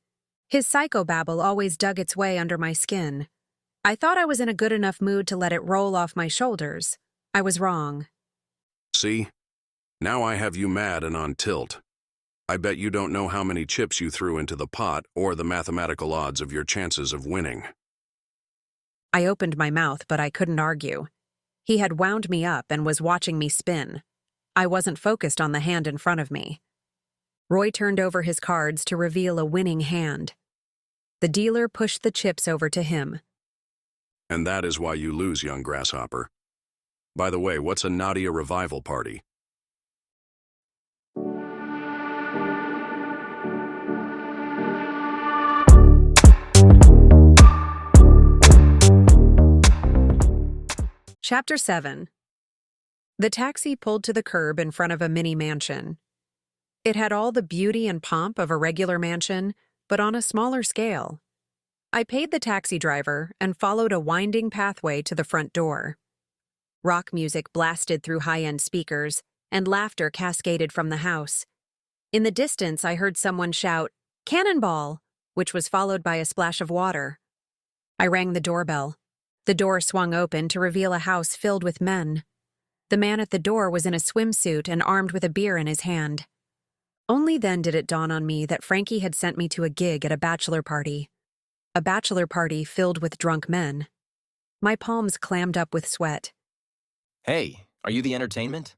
Speaker 1: His psychobabble always dug its way under my skin. I thought I was in a good enough mood to let it roll off my shoulders. I was wrong.
Speaker 15: See? Now I have you mad and on tilt. I bet you don't know how many chips you threw into the pot or the mathematical odds of your chances of winning.
Speaker 1: I opened my mouth, but I couldn't argue. He had wound me up and was watching me spin. I wasn't focused on the hand in front of me. Roy turned over his cards to reveal a winning hand. The dealer pushed the chips over to him.
Speaker 15: And that is why you lose, young grasshopper. By the way, what's a Nadia revival party?
Speaker 1: Chapter 7. The taxi pulled to the curb in front of a mini mansion. It had all the beauty and pomp of a regular mansion, but on a smaller scale. I paid the taxi driver and followed a winding pathway to the front door. Rock music blasted through high-end speakers, and laughter cascaded from the house. In the distance, I heard someone shout, "Cannonball!" which was followed by a splash of water. I rang the doorbell. The door swung open to reveal a house filled with men. The man at the door was in a swimsuit and armed with a beer in his hand. Only then did it dawn on me that Frankie had sent me to a gig at a bachelor party. A bachelor party filled with drunk men. My palms clammed up with sweat.
Speaker 16: "Hey, are you the entertainment?"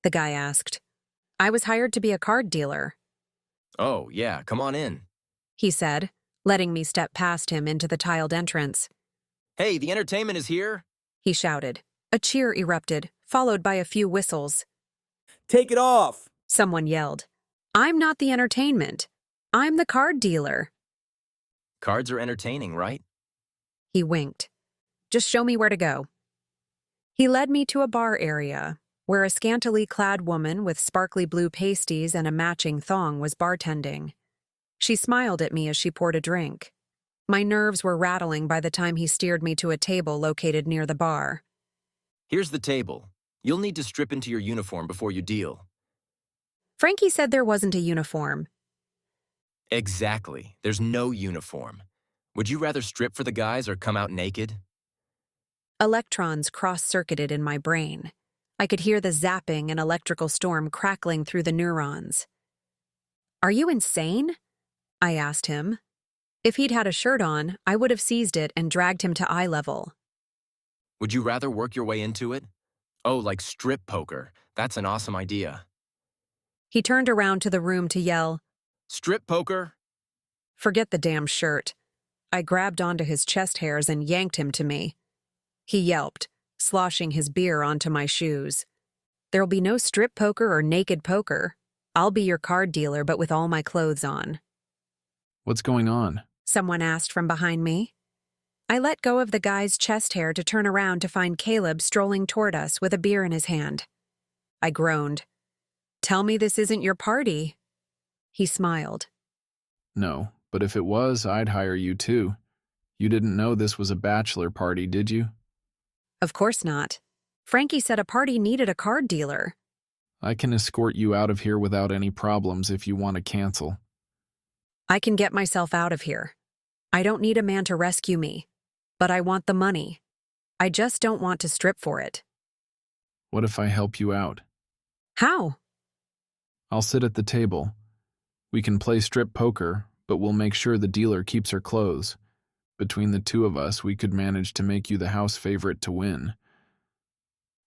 Speaker 1: The guy asked. I was hired to be a card dealer.
Speaker 16: "Oh, yeah, come on in."
Speaker 1: He said, letting me step past him into the tiled entrance.
Speaker 16: "Hey, the entertainment is here!"
Speaker 1: He shouted. A cheer erupted, followed by a few whistles.
Speaker 17: "Take it off!"
Speaker 1: Someone yelled. "I'm not the entertainment. I'm the card dealer."
Speaker 16: "Cards are entertaining, right?"
Speaker 1: He winked. "Just show me where to go." He led me to a bar area, where a scantily clad woman with sparkly blue pasties and a matching thong was bartending. She smiled at me as she poured a drink. My nerves were rattling by the time he steered me to a table located near the bar.
Speaker 16: "Here's the table. You'll need to strip into your uniform before you deal."
Speaker 1: Frankie said there wasn't a uniform.
Speaker 16: Exactly. There's no uniform. Would you rather strip for the guys or come out naked?
Speaker 1: Electrons cross-circuited in my brain. I could hear the zapping and electrical storm crackling through the neurons. "Are you insane?" I asked him. If he'd had a shirt on, I would have seized it and dragged him to eye level.
Speaker 16: Would you rather work your way into it? Oh, like strip poker. That's an awesome idea.
Speaker 1: He turned around to the room to yell,
Speaker 16: "Strip poker!"
Speaker 1: Forget the damn shirt. I grabbed onto his chest hairs and yanked him to me. He yelped, sloshing his beer onto my shoes. "There'll be no strip poker or naked poker. I'll be your card dealer, but with all my clothes on."
Speaker 3: What's going on?
Speaker 1: Someone asked from behind me. I let go of the guy's chest hair to turn around to find Caleb strolling toward us with a beer in his hand. I groaned. "Tell me this isn't your party." He smiled.
Speaker 3: No, but if it was, I'd hire you too. You didn't know this was a bachelor party, did you?
Speaker 1: Of course not. Frankie said a party needed a card dealer.
Speaker 3: I can escort you out of here without any problems if you want to cancel.
Speaker 1: I can get myself out of here. I don't need a man to rescue me, but I want the money. I just don't want to strip for it.
Speaker 3: What if I help you out?
Speaker 1: How?
Speaker 3: I'll sit at the table. We can play strip poker, but we'll make sure the dealer keeps her clothes. Between the two of us, we could manage to make you the house favorite to win.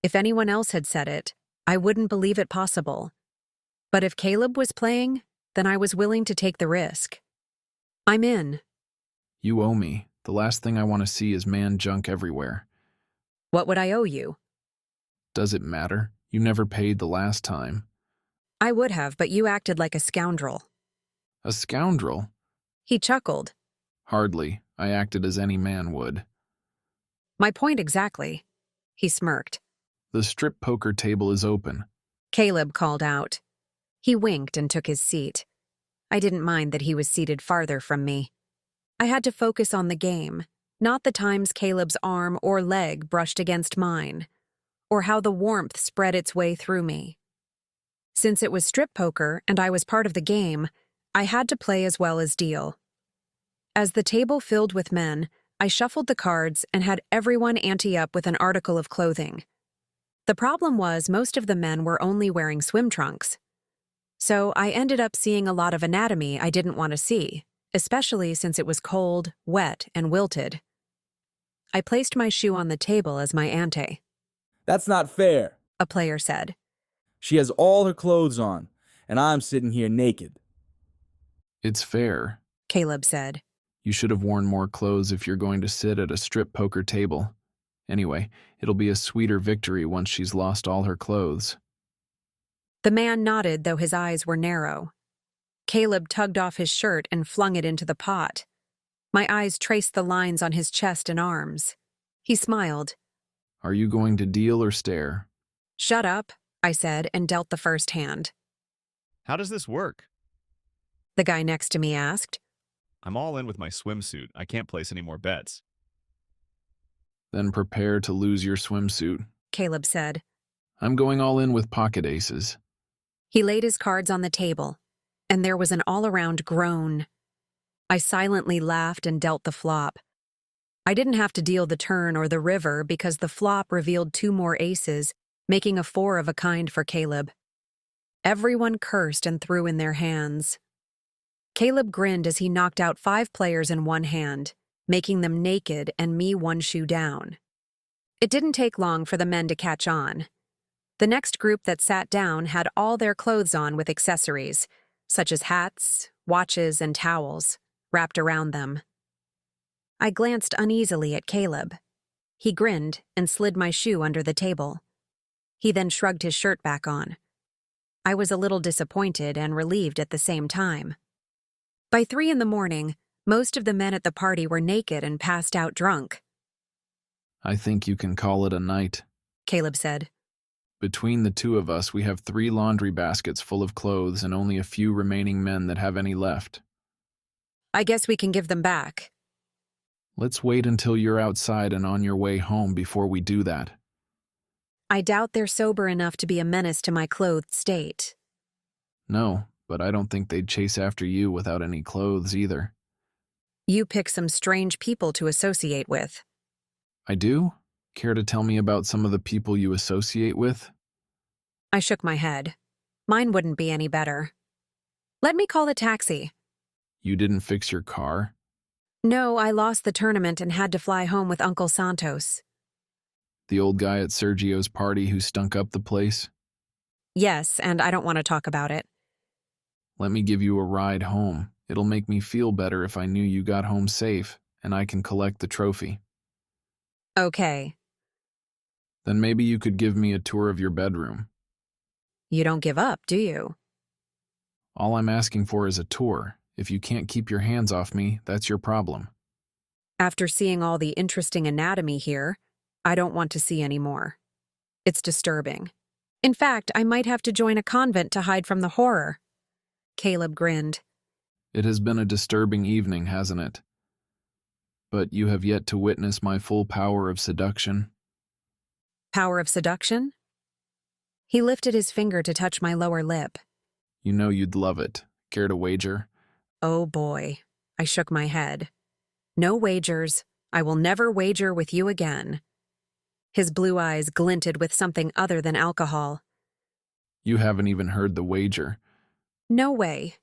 Speaker 1: If anyone else had said it, I wouldn't believe it possible. But if Caleb was playing, then I was willing to take the risk. I'm in.
Speaker 3: You owe me. The last thing I want to see is man junk everywhere.
Speaker 1: What would I owe you?
Speaker 3: Does it matter? You never paid the last time.
Speaker 1: I would have, but you acted like a scoundrel.
Speaker 3: A scoundrel?
Speaker 1: He chuckled.
Speaker 3: Hardly. I acted as any man would.
Speaker 1: My point exactly. He smirked.
Speaker 3: The strip poker table is open.
Speaker 1: Caleb called out. He winked and took his seat. I didn't mind that he was seated farther from me. I had to focus on the game, not the times Caleb's arm or leg brushed against mine, or how the warmth spread its way through me. Since it was strip poker and I was part of the game, I had to play as well as deal. As the table filled with men, I shuffled the cards and had everyone ante up with an article of clothing. The problem was most of the men were only wearing swim trunks. So I ended up seeing a lot of anatomy I didn't want to see, especially since it was cold, wet, and wilted. I placed my shoe on the table as my ante.
Speaker 17: That's not fair,
Speaker 1: a player said.
Speaker 17: She has all her clothes on, and I'm sitting here naked.
Speaker 3: It's fair,
Speaker 1: Caleb said.
Speaker 3: You should have worn more clothes if you're going to sit at a strip poker table. Anyway, it'll be a sweeter victory once she's lost all her clothes.
Speaker 1: The man nodded, though his eyes were narrow. Caleb tugged off his shirt and flung it into the pot. My eyes traced the lines on his chest and arms. He smiled.
Speaker 3: Are you going to deal or stare?
Speaker 1: Shut up, I said, and dealt the first hand.
Speaker 18: How does this work?
Speaker 1: The guy next to me asked.
Speaker 18: I'm all in with my swimsuit. I can't place any more bets.
Speaker 3: Then prepare to lose your swimsuit,
Speaker 1: Caleb said.
Speaker 3: I'm going all in with pocket aces.
Speaker 1: He laid his cards on the table, and there was an all-around groan. I silently laughed and dealt the flop. I didn't have to deal the turn or the river because the flop revealed 2 more aces, making a 4 of a kind for Caleb. Everyone cursed and threw in their hands. Caleb grinned as he knocked out 5 players in one hand, making them naked and me 1 shoe down. It didn't take long for the men to catch on. The next group that sat down had all their clothes on with accessories, such as hats, watches, and towels, wrapped around them. I glanced uneasily at Caleb. He grinned and slid my shoe under the table. He then shrugged his shirt back on. I was a little disappointed and relieved at the same time. By 3 a.m, most of the men at the party were naked and passed out drunk.
Speaker 3: I think you can call it a night,
Speaker 1: Caleb said.
Speaker 3: Between the 2 of us, we have 3 laundry baskets full of clothes and only a few remaining men that have any left.
Speaker 1: I guess we can give them back.
Speaker 3: Let's wait until you're outside and on your way home before we do that.
Speaker 1: I doubt they're sober enough to be a menace to my clothed state.
Speaker 3: No, but I don't think they'd chase after you without any clothes either.
Speaker 1: You pick some strange people to associate with.
Speaker 3: I do? Care to tell me about some of the people you associate with?
Speaker 1: I shook my head. Mine wouldn't be any better. Let me call a taxi.
Speaker 3: You didn't fix your car?
Speaker 1: No, I lost the tournament and had to fly home with Uncle Santos.
Speaker 3: The old guy at Sergio's party who stunk up the place?
Speaker 1: Yes, and I don't want to talk about it.
Speaker 3: Let me give you a ride home. It'll make me feel better if I knew you got home safe, and I can collect the trophy.
Speaker 1: Okay.
Speaker 3: Then maybe you could give me a tour of your bedroom.
Speaker 1: You don't give up, do you?
Speaker 3: All I'm asking for is a tour. If you can't keep your hands off me, that's your problem.
Speaker 1: After seeing all the interesting anatomy here, I don't want to see any more. It's disturbing. In fact, I might have to join a convent to hide from the horror. Caleb grinned.
Speaker 3: It has been a disturbing evening, hasn't it? But you have yet to witness my full power of seduction.
Speaker 1: Power of seduction? He lifted his finger to touch my lower lip.
Speaker 3: You know you'd love it. Care to wager?
Speaker 1: Oh boy. I shook my head. No wagers. I will never wager with you again. His blue eyes glinted with something other than alcohol.
Speaker 3: You haven't even heard the wager.
Speaker 1: No way.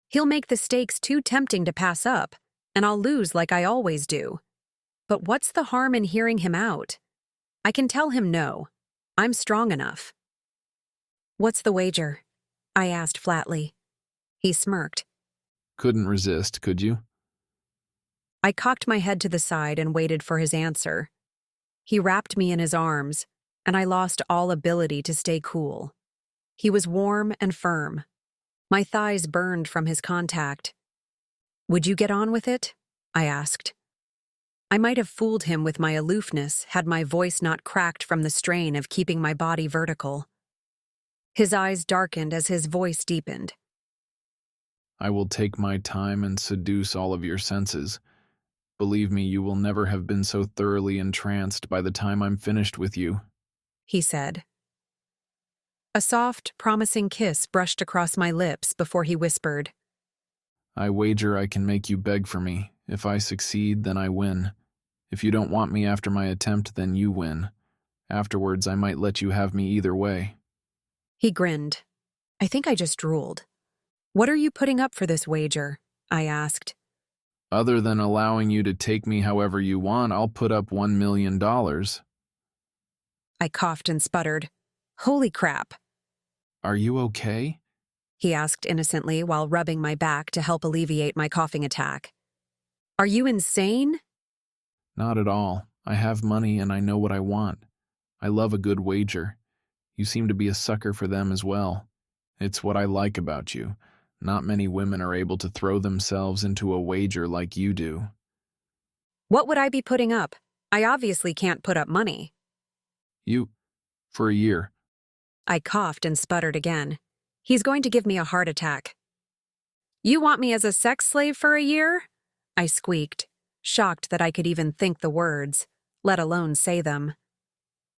Speaker 1: He'll make the stakes too tempting to pass up, and I'll lose like I always do. But what's the harm in hearing him out? I can tell him no. I'm strong enough. What's the wager? I asked flatly. He smirked.
Speaker 3: Couldn't resist, could you?
Speaker 1: I cocked my head to the side and waited for his answer. He wrapped me in his arms, and I lost all ability to stay cool. He was warm and firm. My thighs burned from his contact. Would you get on with it? I asked. I might have fooled him with my aloofness had my voice not cracked from the strain of keeping my body vertical. His eyes darkened as his voice deepened.
Speaker 3: I will take my time and seduce all of your senses. Believe me, you will never have been so thoroughly entranced by the time I'm finished with you,
Speaker 1: he said. A soft, promising kiss brushed across my lips before he whispered,
Speaker 3: I wager I can make you beg for me. If I succeed, then I win. If you don't want me after my attempt, then you win. Afterwards, I might let you have me either way.
Speaker 1: He grinned. I think I just drooled. What are you putting up for this wager? I asked.
Speaker 3: Other than allowing you to take me however you want, I'll put up $1 million.
Speaker 1: I coughed and sputtered. Holy crap.
Speaker 3: Are you okay?
Speaker 1: He asked innocently while rubbing my back to help alleviate my coughing attack. Are you insane?
Speaker 3: Not at all. I have money and I know what I want. I love a good wager. You seem to be a sucker for them as well. It's what I like about you. Not many women are able to throw themselves into a wager like you do.
Speaker 1: What would I be putting up? I obviously can't put up money.
Speaker 3: For a year.
Speaker 1: I coughed and sputtered again. He's going to give me a heart attack. You want me as a sex slave for a year? I squeaked, shocked that I could even think the words, let alone say them.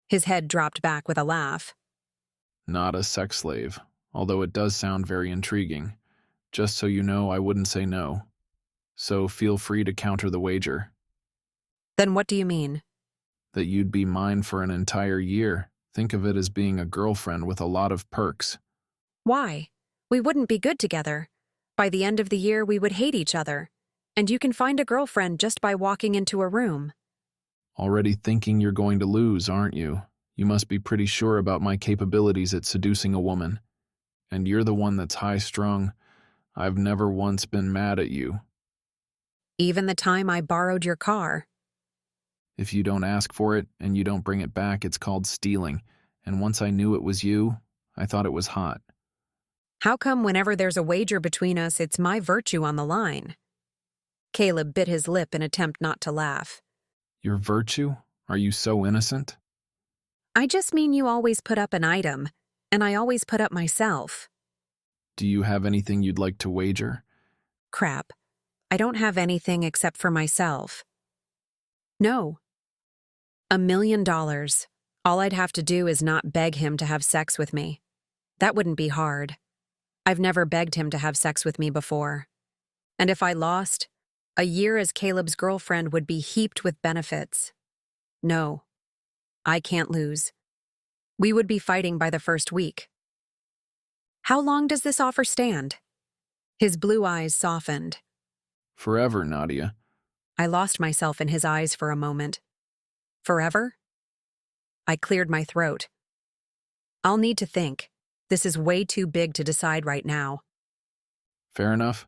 Speaker 1: His head dropped back with a laugh.
Speaker 3: Not a sex slave, although it does sound very intriguing. Just so you know, I wouldn't say no. So feel free to counter the wager.
Speaker 1: Then what do you mean?
Speaker 3: That you'd be mine for an entire year. Think of it as being a girlfriend with a lot of perks.
Speaker 1: Why? We wouldn't be good together. By the end of the year, we would hate each other. And you can find a girlfriend just by walking into a room.
Speaker 3: Already thinking you're going to lose, aren't you? You must be pretty sure about my capabilities at seducing a woman. And you're the one that's high-strung. I've never once been mad at you.
Speaker 1: Even the time I borrowed your car.
Speaker 3: If you don't ask for it and you don't bring it back, it's called stealing. And once I knew it was you, I thought it was hot.
Speaker 1: How come whenever there's a wager between us, it's my virtue on the line? Caleb bit his lip in attempt not to laugh.
Speaker 3: Your virtue? Are you so innocent?
Speaker 1: I just mean you always put up an item, and I always put up myself.
Speaker 3: Do you have anything you'd like to wager?
Speaker 1: Crap. I don't have anything except for myself. No. $1 million. All I'd have to do is not beg him to have sex with me. That wouldn't be hard. I've never begged him to have sex with me before. And if I lost, a year as Caleb's girlfriend would be heaped with benefits. No. I can't lose. We would be fighting by the first week. How long does this offer stand? His blue eyes softened.
Speaker 3: Forever, Nadia.
Speaker 1: I lost myself in his eyes for a moment. Forever? I cleared my throat. I'll need to think. This is way too big to decide right now.
Speaker 3: Fair enough.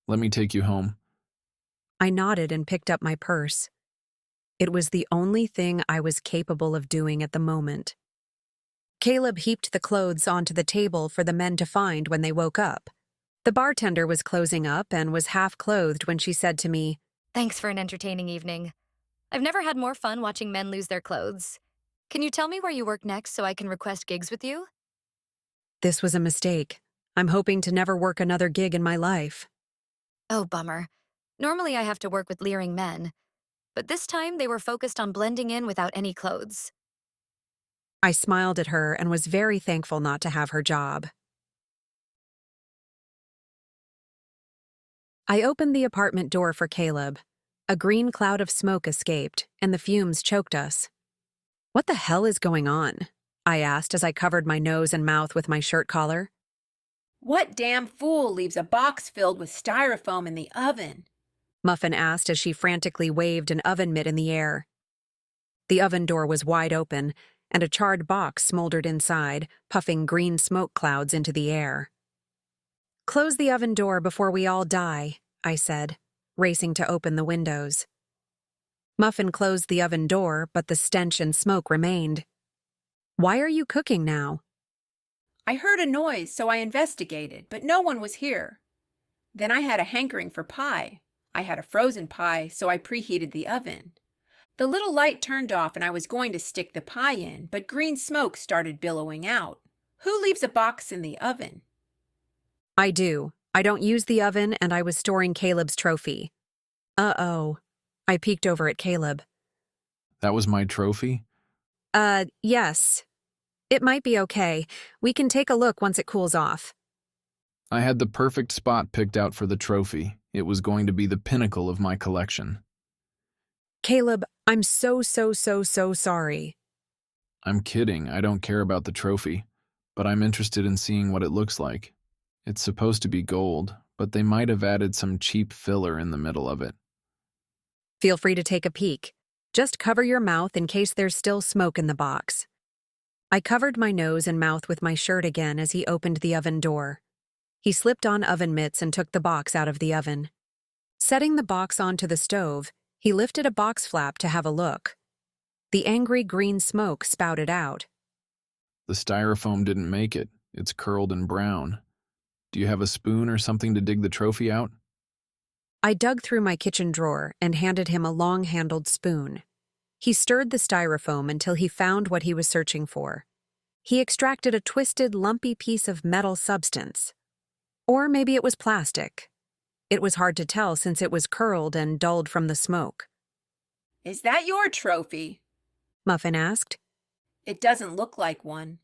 Speaker 3: Let me take you home.
Speaker 1: I nodded and picked up my purse. It was the only thing I was capable of doing at the moment. Caleb heaped the clothes onto the table for the men to find when they woke up. The bartender was closing up and was half-clothed when she said to me,
Speaker 10: Thanks for an entertaining evening. I've never had more fun watching men lose their clothes. Can you tell me where you work next so I can request gigs with you?
Speaker 1: This was a mistake. I'm hoping to never work another gig in my life.
Speaker 10: Oh, bummer. Normally I have to work with leering men, but this time they were focused on blending in without any clothes.
Speaker 1: I smiled at her and was very thankful not to have her job. I opened the apartment door for Caleb. A green cloud of smoke escaped, and the fumes choked us. What the hell is going on? I asked as I covered my nose and mouth with my shirt collar.
Speaker 12: What damn fool leaves a box filled with styrofoam in the oven?
Speaker 1: Muffin asked as she frantically waved an oven mitt in the air. The oven door was wide open, and a charred box smoldered inside, puffing green smoke clouds into the air. Close the oven door before we all die, I said, racing to open the windows. Muffin closed the oven door, but the stench and smoke remained. Why are you cooking now?
Speaker 12: I heard a noise, so I investigated, but no one was here. Then I had a hankering for pie. I had a frozen pie, so I preheated the oven. The little light turned off and I was going to stick the pie in, but green smoke started billowing out. Who leaves a box in the oven?
Speaker 1: I do. I don't use the oven, and I was storing Caleb's trophy. Uh-oh. I peeked over at Caleb.
Speaker 3: That was my trophy?
Speaker 1: Yes. It might be okay. We can take a look once it cools off.
Speaker 3: I had the perfect spot picked out for the trophy. It was going to be the pinnacle of my collection.
Speaker 1: Caleb, I'm so sorry.
Speaker 3: I'm kidding. I don't care about the trophy, but I'm interested in seeing what it looks like. It's supposed to be gold, but they might have added some cheap filler in the middle of it.
Speaker 1: Feel free to take a peek. Just cover your mouth in case there's still smoke in the box. I covered my nose and mouth with my shirt again as he opened the oven door. He slipped on oven mitts and took the box out of the oven. Setting the box onto the stove, he lifted a box flap to have a look. The angry green smoke spouted out.
Speaker 3: The styrofoam didn't make it. It's curled and brown. Do you have a spoon or something to dig the trophy out?
Speaker 1: I dug through my kitchen drawer and handed him a long-handled spoon. He stirred the styrofoam until he found what he was searching for. He extracted a twisted, lumpy piece of metal substance. Or maybe it was plastic. It was hard to tell since it was curled and dulled from the smoke.
Speaker 12: Is that your trophy?
Speaker 1: Muffin asked.
Speaker 12: It doesn't look like one.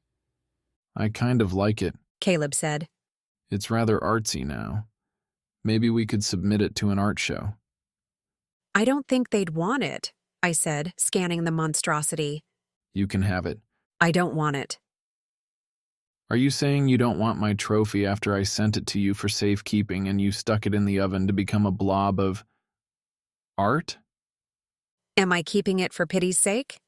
Speaker 3: I kind of like it,
Speaker 1: Caleb said.
Speaker 3: It's rather artsy now. Maybe we could submit it to an art show.
Speaker 1: I don't think they'd want it, I said, scanning the monstrosity.
Speaker 3: You can have it.
Speaker 1: I don't want it.
Speaker 3: Are you saying you don't want my trophy after I sent it to you for safekeeping and you stuck it in the oven to become a blob of art?
Speaker 1: Am I keeping it for pity's sake?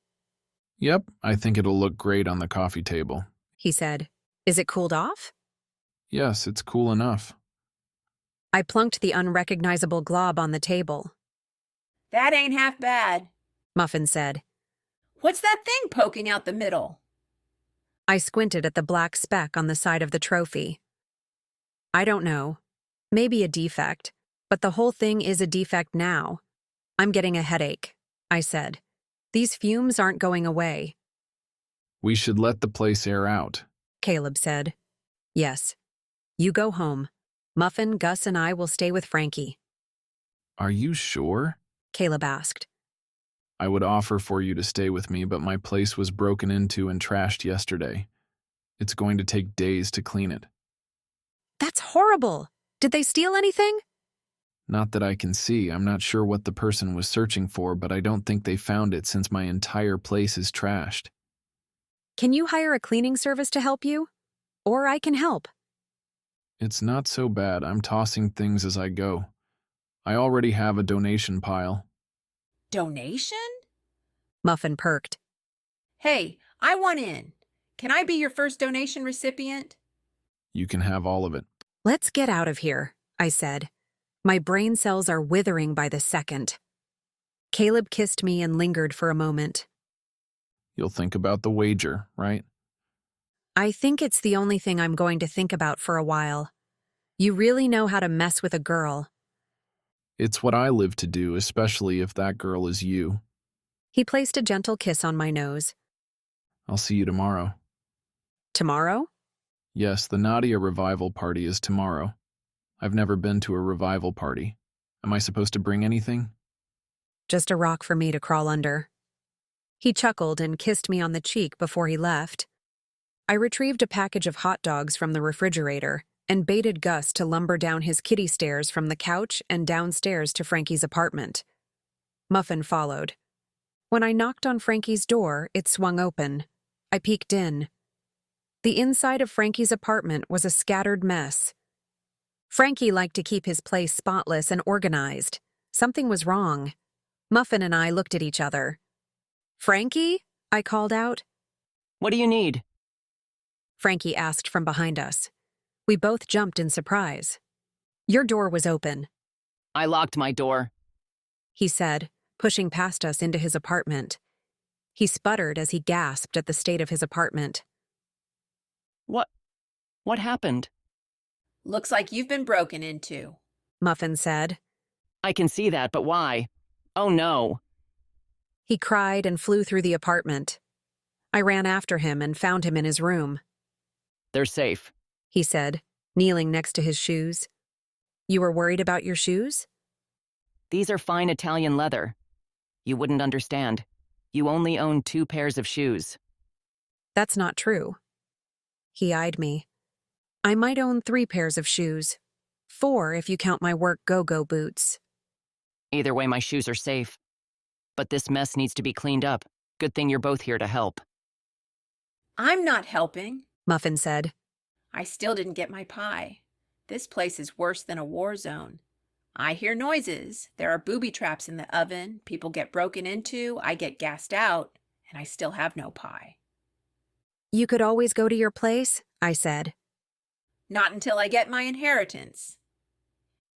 Speaker 3: Yep, I think it'll look great on the coffee table,
Speaker 1: he said. Is it cooled off?
Speaker 3: Yes, it's cool enough.
Speaker 1: I plunked the unrecognizable glob on the table.
Speaker 12: That ain't half bad,
Speaker 1: Muffin said.
Speaker 12: What's that thing poking out the middle?
Speaker 1: I squinted at the black speck on the side of the trophy. I don't know. Maybe a defect, but the whole thing is a defect now. I'm getting a headache, I said. These fumes aren't going away.
Speaker 3: We should let the place air out,
Speaker 1: Caleb said. Yes. You go home. Muffin, Gus, and I will stay with Frankie.
Speaker 3: Are you sure?
Speaker 1: Caleb asked.
Speaker 3: I would offer for you to stay with me, but my place was broken into and trashed yesterday. It's going to take days to clean it.
Speaker 1: That's horrible. Did they steal anything?
Speaker 3: Not that I can see. I'm not sure what the person was searching for, but I don't think they found it since my entire place is trashed.
Speaker 1: Can you hire a cleaning service to help you? Or I can help.
Speaker 3: It's not so bad. I'm tossing things as I go. I already have a donation pile.
Speaker 12: Donation?
Speaker 1: Muffin perked.
Speaker 12: Hey, I want in. Can I be your first donation recipient?
Speaker 3: You can have all of it.
Speaker 1: Let's get out of here, I said. My brain cells are withering by the second. Caleb kissed me and lingered for a moment.
Speaker 3: You'll think about the wager, right?
Speaker 1: I think it's the only thing I'm going to think about for a while. You really know how to mess with a girl.
Speaker 3: It's what I live to do, especially if that girl is you.
Speaker 1: He placed a gentle kiss on my nose.
Speaker 3: I'll see you tomorrow.
Speaker 1: Tomorrow?
Speaker 3: Yes, the Nadia revival party is tomorrow. I've never been to a revival party. Am I supposed to bring anything?
Speaker 1: Just a rock for me to crawl under. He chuckled and kissed me on the cheek before he left. I retrieved a package of hot dogs from the refrigerator and baited Gus to lumber down his kiddie stairs from the couch and downstairs to Frankie's apartment. Muffin followed. When I knocked on Frankie's door, it swung open. I peeked in. The inside of Frankie's apartment was a scattered mess. Frankie liked to keep his place spotless and organized. Something was wrong. Muffin and I looked at each other. Frankie? I called out.
Speaker 7: What do you need?
Speaker 1: Frankie asked from behind us. We both jumped in surprise. Your door was open.
Speaker 7: I locked my door,
Speaker 1: he said, pushing past us into his apartment. He sputtered as he gasped at the state of his apartment.
Speaker 7: What happened?
Speaker 12: Looks like you've been broken into,
Speaker 1: Muffin said.
Speaker 7: I can see that, but why? Oh no.
Speaker 1: He cried and flew through the apartment. I ran after him and found him in his room.
Speaker 7: They're safe,
Speaker 1: he said, kneeling next to his shoes. You were worried about your shoes?
Speaker 7: These are fine Italian leather. You wouldn't understand. You only own 2 pairs of shoes.
Speaker 1: That's not true. He eyed me. I might own 3 pairs of shoes. 4 if you count my work go-go boots.
Speaker 7: Either way, my shoes are safe. But this mess needs to be cleaned up. Good thing you're both here to help.
Speaker 12: I'm not helping,
Speaker 1: Muffin said.
Speaker 12: I still didn't get my pie. This place is worse than a war zone. I hear noises. There are booby traps in the oven. People get broken into. I get gassed out. And I still have no pie.
Speaker 1: You could always go to your place, I said.
Speaker 12: Not until I get my inheritance.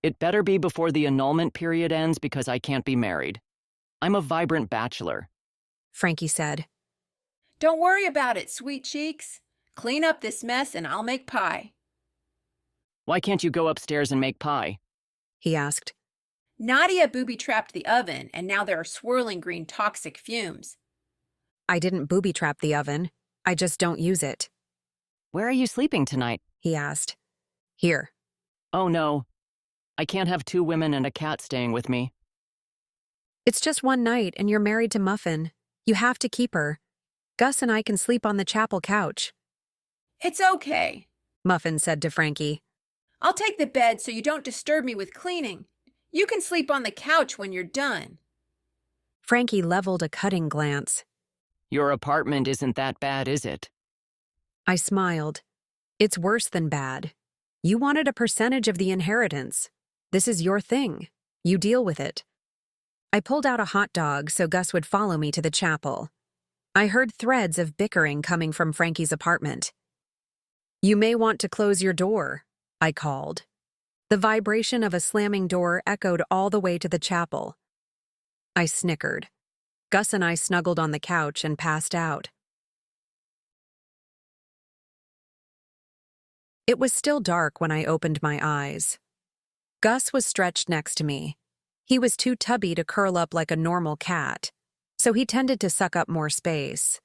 Speaker 7: It better be before the annulment period ends because I can't be married. I'm a vibrant bachelor,
Speaker 1: Frankie said.
Speaker 12: Don't worry about it, sweet cheeks. Clean up this mess and I'll make pie.
Speaker 7: Why can't you go upstairs and make pie?
Speaker 1: He asked.
Speaker 12: Nadia booby-trapped the oven, and now there are swirling green toxic fumes.
Speaker 1: I didn't booby-trap the oven. I just don't use it.
Speaker 7: Where are you sleeping tonight?
Speaker 1: He asked. Here.
Speaker 7: Oh no. I can't have 2 women and a cat staying with me.
Speaker 1: It's just one night and you're married to Muffin. You have to keep her. Gus and I can sleep on the chapel couch.
Speaker 12: It's okay,
Speaker 1: Muffin said to Frankie.
Speaker 12: I'll take the bed so you don't disturb me with cleaning. You can sleep on the couch when you're done.
Speaker 1: Frankie leveled a cutting glance.
Speaker 7: Your apartment isn't that bad, is it?
Speaker 1: I smiled. It's worse than bad. You wanted a percentage of the inheritance. This is your thing. You deal with it. I pulled out a hot dog so Gus would follow me to the chapel. I heard threads of bickering coming from Frankie's apartment. You may want to close your door, I called. The vibration of a slamming door echoed all the way to the chapel. I snickered. Gus and I snuggled on the couch and passed out. It was still dark when I opened my eyes. Gus was stretched next to me. He was too tubby to curl up like a normal cat, so he tended to suck up more space.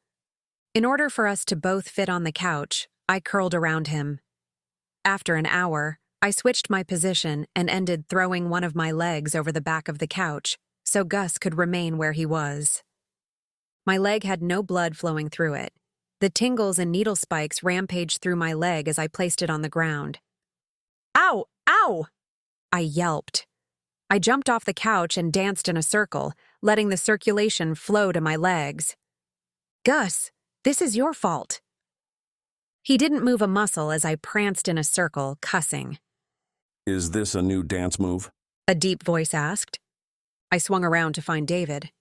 Speaker 1: In order for us to both fit on the couch, I curled around him. After an hour, I switched my position and ended throwing one of my legs over the back of the couch so Gus could remain where he was. My leg had no blood flowing through it. The tingles and needle spikes rampaged through my leg as I placed it on the ground. Ow! Ow! I yelped. I jumped off the couch and danced in a circle, letting the circulation flow to my legs. Gus, this is your fault. He didn't move a muscle as I pranced in a circle, cussing.
Speaker 15: Is this a new dance move?
Speaker 1: A deep voice asked. I swung around to find David.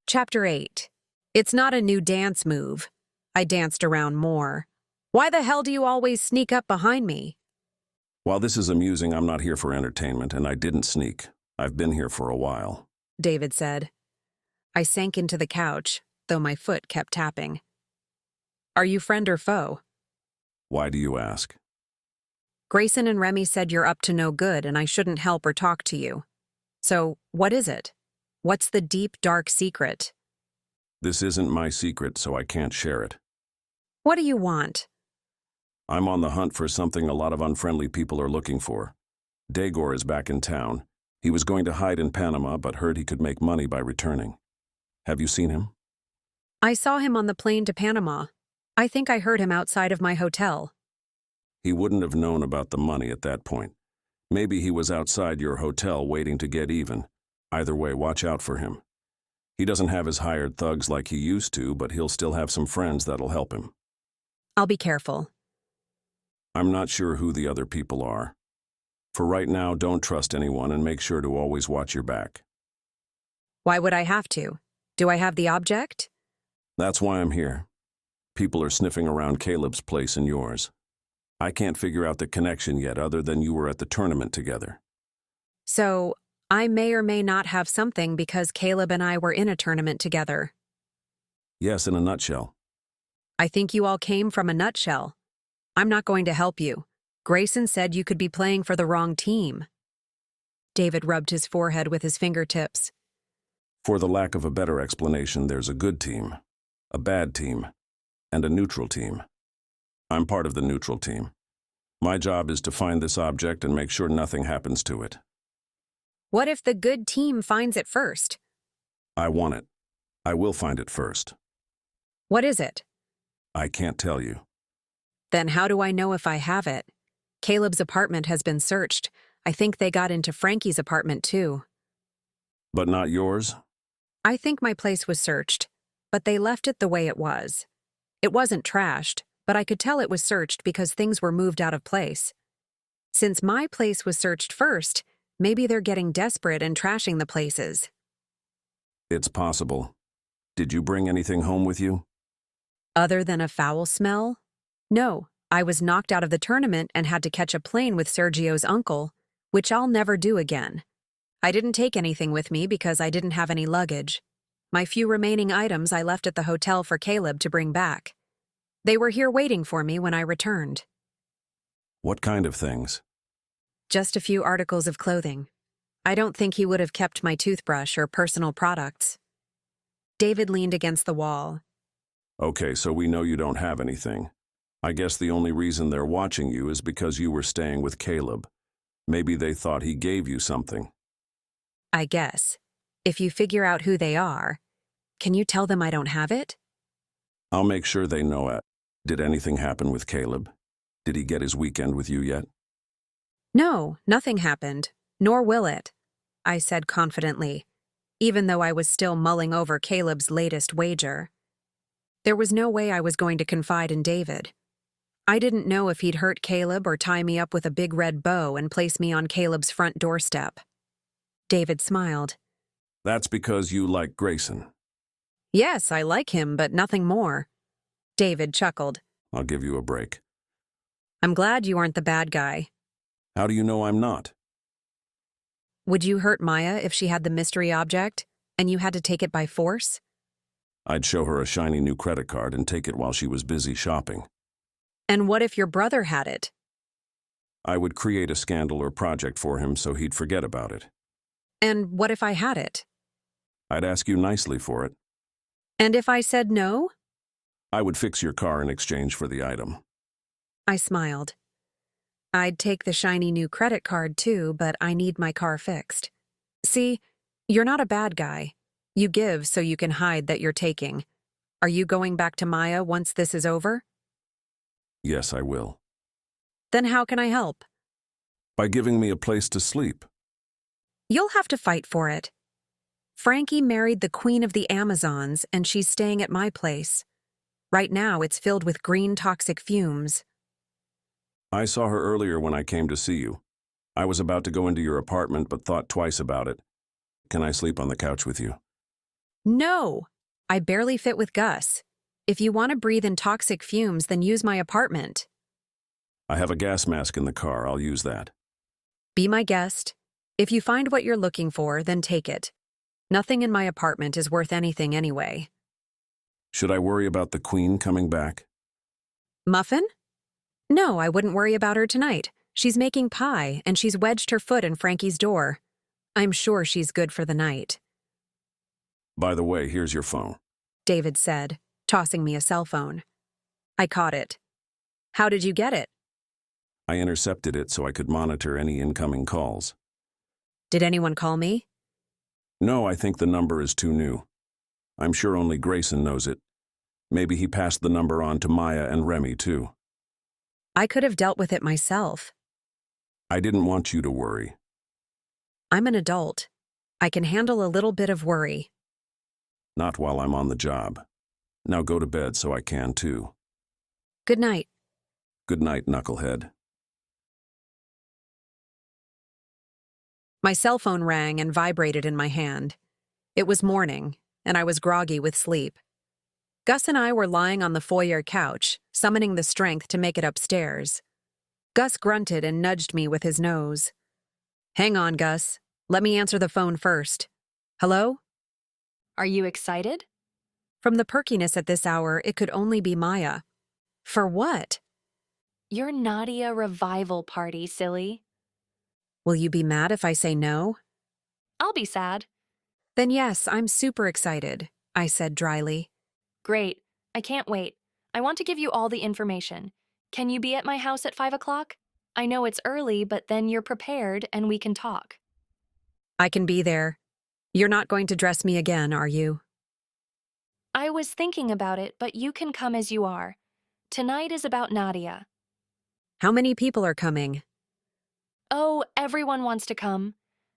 Speaker 1: Chapter 8. It's not a new dance move. I danced around more. Why the hell do you always sneak up behind me?
Speaker 15: While this is amusing, I'm not here for entertainment, and I didn't sneak. I've been here for a while,
Speaker 1: David said. I sank into the couch, though my foot kept tapping. Are you friend or foe?
Speaker 15: Why do you ask?
Speaker 1: Grayson and Remy said you're up to no good and I shouldn't help or talk to you. So, what is it? What's the deep, dark secret?
Speaker 15: This isn't my secret, so I can't share it.
Speaker 1: What do you want?
Speaker 15: I'm on the hunt for something a lot of unfriendly people are looking for. Dagor is back in town. He was going to hide in Panama, but heard he could make money by returning. Have you seen him?
Speaker 1: I saw him on the plane to Panama. I think I heard him outside of my hotel.
Speaker 15: He wouldn't have known about the money at that point. Maybe he was outside your hotel waiting to get even. Either way, watch out for him. He doesn't have his hired thugs like he used to, but he'll still have some friends that'll help him.
Speaker 1: I'll be careful.
Speaker 15: I'm not sure who the other people are. For right now, don't trust anyone and make sure to always watch your back.
Speaker 1: Why would I have to? Do I have the object?
Speaker 15: That's why I'm here. People are sniffing around Caleb's place and yours. I can't figure out the connection yet other than you were at the tournament together.
Speaker 1: So, I may or may not have something because Caleb and I were in a tournament together.
Speaker 15: Yes, in a nutshell.
Speaker 1: I think you all came from a nutshell. I'm not going to help you. Grayson said you could be playing for the wrong team. David rubbed his forehead with his fingertips.
Speaker 15: For the lack of a better explanation, there's a good team, a bad team, and a neutral team. I'm part of the neutral team. My job is to find this object and make sure nothing happens to it.
Speaker 1: What if the good team finds it first?
Speaker 15: I want it. I will find it first.
Speaker 1: What is it?
Speaker 15: I can't tell you.
Speaker 1: Then how do I know if I have it? Caleb's apartment has been searched. I think they got into Frankie's apartment too.
Speaker 15: But not yours?
Speaker 1: I think my place was searched, but they left it the way it was. It wasn't trashed, but I could tell it was searched because things were moved out of place. Since my place was searched first, maybe they're getting desperate and trashing the places.
Speaker 15: It's possible. Did you bring anything home with you?
Speaker 1: Other than a foul smell? No, I was knocked out of the tournament and had to catch a plane with Sergio's uncle, which I'll never do again. I didn't take anything with me because I didn't have any luggage. My few remaining items I left at the hotel for Caleb to bring back. They were here waiting for me when I returned.
Speaker 15: What kind of things?
Speaker 1: Just a few articles of clothing. I don't think he would have kept my toothbrush or personal products. David leaned against the wall.
Speaker 15: Okay, so we know you don't have anything. I guess the only reason they're watching you is because you were staying with Caleb. Maybe they thought he gave you something.
Speaker 1: I guess. If you figure out who they are, can you tell them I don't have it?
Speaker 15: I'll make sure they know it. Did anything happen with Caleb? Did he get his weekend with you yet?
Speaker 1: No, nothing happened, nor will it, I said confidently, even though I was still mulling over Caleb's latest wager. There was no way I was going to confide in David. I didn't know if he'd hurt Caleb or tie me up with a big red bow and place me on Caleb's front doorstep. David smiled.
Speaker 15: That's because you like Grayson.
Speaker 1: Yes, I like him, but nothing more. David chuckled.
Speaker 15: I'll give you a break.
Speaker 1: I'm glad you aren't the bad guy.
Speaker 15: How do you know I'm not?
Speaker 1: Would you hurt Maya if she had the mystery object, and you had to take it by force?
Speaker 15: I'd show her a shiny new credit card and take it while she was busy shopping.
Speaker 1: And what if your brother had it?
Speaker 15: I would create a scandal or project for him so he'd forget about it.
Speaker 1: And what if I had it?
Speaker 15: I'd ask you nicely for it.
Speaker 1: And if I said no?
Speaker 15: I would fix your car in exchange for the item.
Speaker 1: I smiled. I'd take the shiny new credit card too, but I need my car fixed. See, you're not a bad guy. You give so you can hide that you're taking. Are you going back to Maya once this is over?
Speaker 15: Yes, I will.
Speaker 1: Then how can I help?
Speaker 15: By giving me a place to sleep.
Speaker 1: You'll have to fight for it. Frankie married the Queen of the Amazons, and she's staying at my place. Right now, it's filled with green toxic fumes.
Speaker 15: I saw her earlier when I came to see you. I was about to go into your apartment, but thought twice about it. Can I sleep on the couch with you?
Speaker 1: No, I barely fit with Gus. If you want to breathe in toxic fumes, then use my apartment.
Speaker 15: I have a gas mask in the car. I'll use that.
Speaker 1: Be my guest. If you find what you're looking for, then take it. Nothing in my apartment is worth anything anyway.
Speaker 15: Should I worry about the Queen coming back?
Speaker 1: Muffin? No, I wouldn't worry about her tonight. She's making pie, and she's wedged her foot in Frankie's door. I'm sure she's good for the night.
Speaker 15: By the way, here's your phone.
Speaker 1: David said, tossing me a cell phone. I caught it. How did you get it?
Speaker 15: I intercepted it so I could monitor any incoming calls.
Speaker 1: Did anyone call me?
Speaker 15: No, I think the number is too new. I'm sure only Grayson knows it. Maybe he passed the number on to Maya and Remy, too.
Speaker 1: I could have dealt with it myself.
Speaker 15: I didn't want you to worry.
Speaker 1: I'm an adult. I can handle a little bit of worry.
Speaker 15: Not while I'm on the job. Now go to bed so I can, too.
Speaker 1: Good night.
Speaker 15: Good night, knucklehead.
Speaker 1: My cell phone rang and vibrated in my hand. It was morning, and I was groggy with sleep. Gus and I were lying on the foyer couch, summoning the strength to make it upstairs. Gus grunted and nudged me with his nose. Hang on, Gus. Let me answer the phone first. Hello?
Speaker 10: Are you excited?
Speaker 1: From the perkiness at this hour, it could only be Maya. For what?
Speaker 10: Your Nadia revival party, silly.
Speaker 1: Will you be mad if I say no?
Speaker 10: I'll be sad.
Speaker 1: Then yes, I'm super excited, I said dryly.
Speaker 10: Great. I can't wait. I want to give you all the information. Can you be at my house at 5 o'clock? I know it's early, but then you're prepared and we can talk.
Speaker 1: I can be there. You're not going to dress me again, are you?
Speaker 10: I was thinking about it, but you can come as you are. Tonight is about Nadia.
Speaker 1: How many people are coming?
Speaker 10: Oh, everyone wants to come.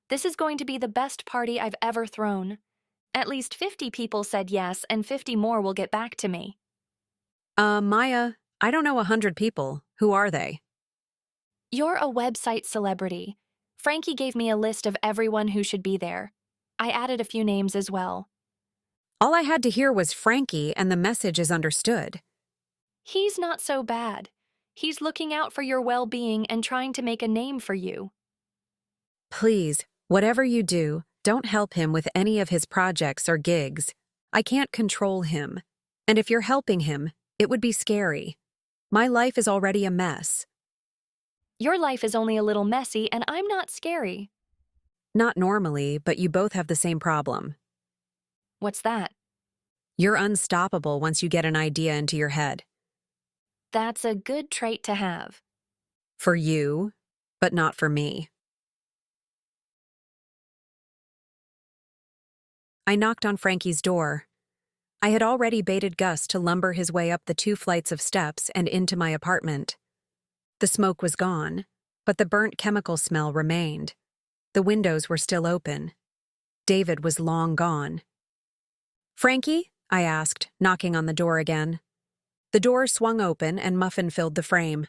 Speaker 10: This is going to be the best party I've ever thrown. At least 50 people said yes, and 50 more will get back to me.
Speaker 1: Maya, I don't know 100 people. Who are they?
Speaker 10: You're a website celebrity. Frankie gave me a list of everyone who should be there. I added a few names as well.
Speaker 1: All I had to hear was Frankie, and the message is understood.
Speaker 10: He's not so bad. He's looking out for your well-being and trying to make a name for you.
Speaker 1: Please, whatever you do, don't help him with any of his projects or gigs. I can't control him. And if you're helping him, it would be scary. My life is already a mess.
Speaker 10: Your life is only a little messy, and I'm not scary.
Speaker 1: Not normally, but you both have the same problem.
Speaker 10: What's that?
Speaker 1: You're unstoppable once you get an idea into your head.
Speaker 10: That's a good trait to have.
Speaker 1: For you, but not for me. I knocked on Frankie's door. I had already baited Gus to lumber his way up the 2 flights of steps and into my apartment. The smoke was gone, but the burnt chemical smell remained. The windows were still open. David was long gone. Frankie? I asked, knocking on the door again. The door swung open and Muffin filled the frame.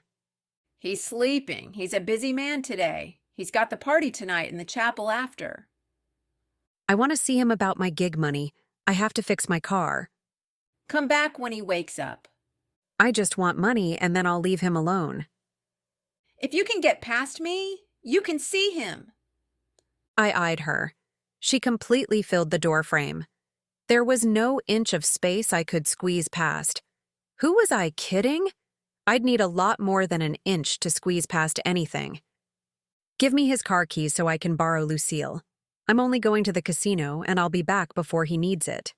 Speaker 12: He's sleeping. He's a busy man today. He's got the party tonight in the chapel after.
Speaker 1: I want to see him about my gig money. I have to fix my car.
Speaker 12: Come back when he wakes up.
Speaker 1: I just want money and then I'll leave him alone.
Speaker 12: If you can get past me, you can see him.
Speaker 1: I eyed her. She completely filled the door frame. There was no inch of space I could squeeze past. Who was I kidding? I'd need a lot more than an inch to squeeze past anything. Give me his car keys so I can borrow Lucille. I'm only going to the casino and I'll be back before he needs it.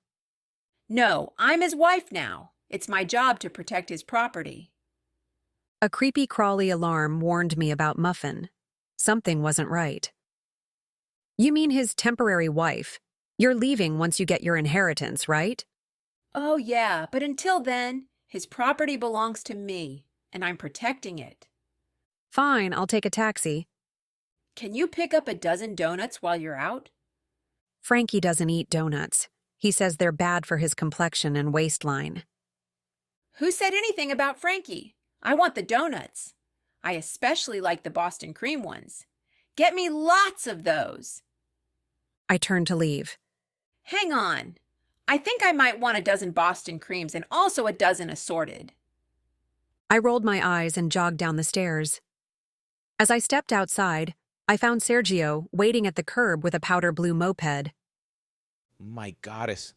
Speaker 12: No, I'm his wife now. It's my job to protect his property.
Speaker 1: A creepy crawly alarm warned me about Muffin. Something wasn't right. You mean his temporary wife? You're leaving once you get your inheritance, right?
Speaker 12: Oh yeah, but until then, his property belongs to me, and I'm protecting it.
Speaker 1: Fine, I'll take a taxi.
Speaker 12: Can you pick up a dozen donuts while you're out?
Speaker 1: Frankie doesn't eat donuts. He says they're bad for his complexion and waistline.
Speaker 12: Who said anything about Frankie? I want the donuts. I especially like the Boston cream ones. Get me lots of those.
Speaker 1: I turned to leave.
Speaker 12: Hang on. I think I might want a dozen Boston creams and also a dozen assorted.
Speaker 1: I rolled my eyes and jogged down the stairs. As I stepped outside, I found Sergio waiting at the curb with a powder blue moped.
Speaker 5: My goddess,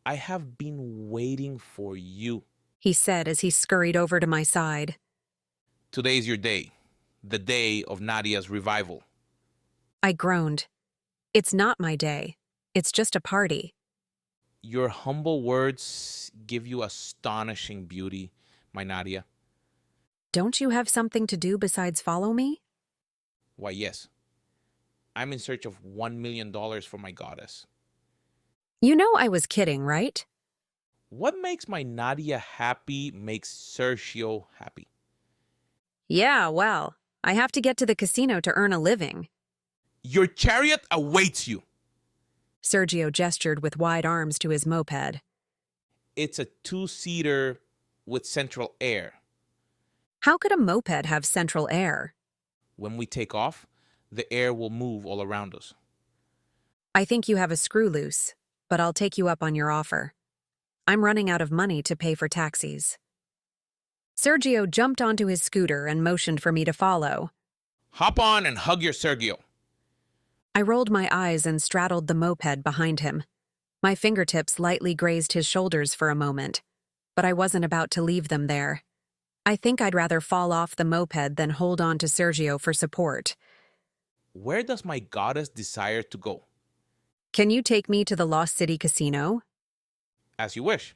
Speaker 5: I have been waiting for you,
Speaker 1: he said as he scurried over to my side.
Speaker 5: Today's your day, the day of Nadia's revival.
Speaker 1: I groaned. It's not my day. It's just a party.
Speaker 5: Your humble words give you astonishing beauty, my Nadia.
Speaker 1: Don't you have something to do besides follow me?
Speaker 5: Why, yes. I'm in search of $1 million for my goddess.
Speaker 1: You know I was kidding, right?
Speaker 5: What makes my Nadia happy makes Sergio happy.
Speaker 1: Yeah, well, I have to get to the casino to earn a living.
Speaker 5: Your chariot awaits you.
Speaker 1: Sergio gestured with wide arms to his moped.
Speaker 5: It's a 2-seater with central air.
Speaker 1: How could a moped have central air?
Speaker 5: When we take off, the air will move all around us.
Speaker 1: I think you have a screw loose, but I'll take you up on your offer. I'm running out of money to pay for taxis. Sergio jumped onto his scooter and motioned for me to follow.
Speaker 5: Hop on and hug your Sergio.
Speaker 1: I rolled my eyes and straddled the moped behind him. My fingertips lightly grazed his shoulders for a moment, but I wasn't about to leave them there. I think I'd rather fall off the moped than hold on to Sergio for support.
Speaker 5: Where does my goddess desire to go?
Speaker 1: Can you take me to the Lost City Casino?
Speaker 5: As you wish.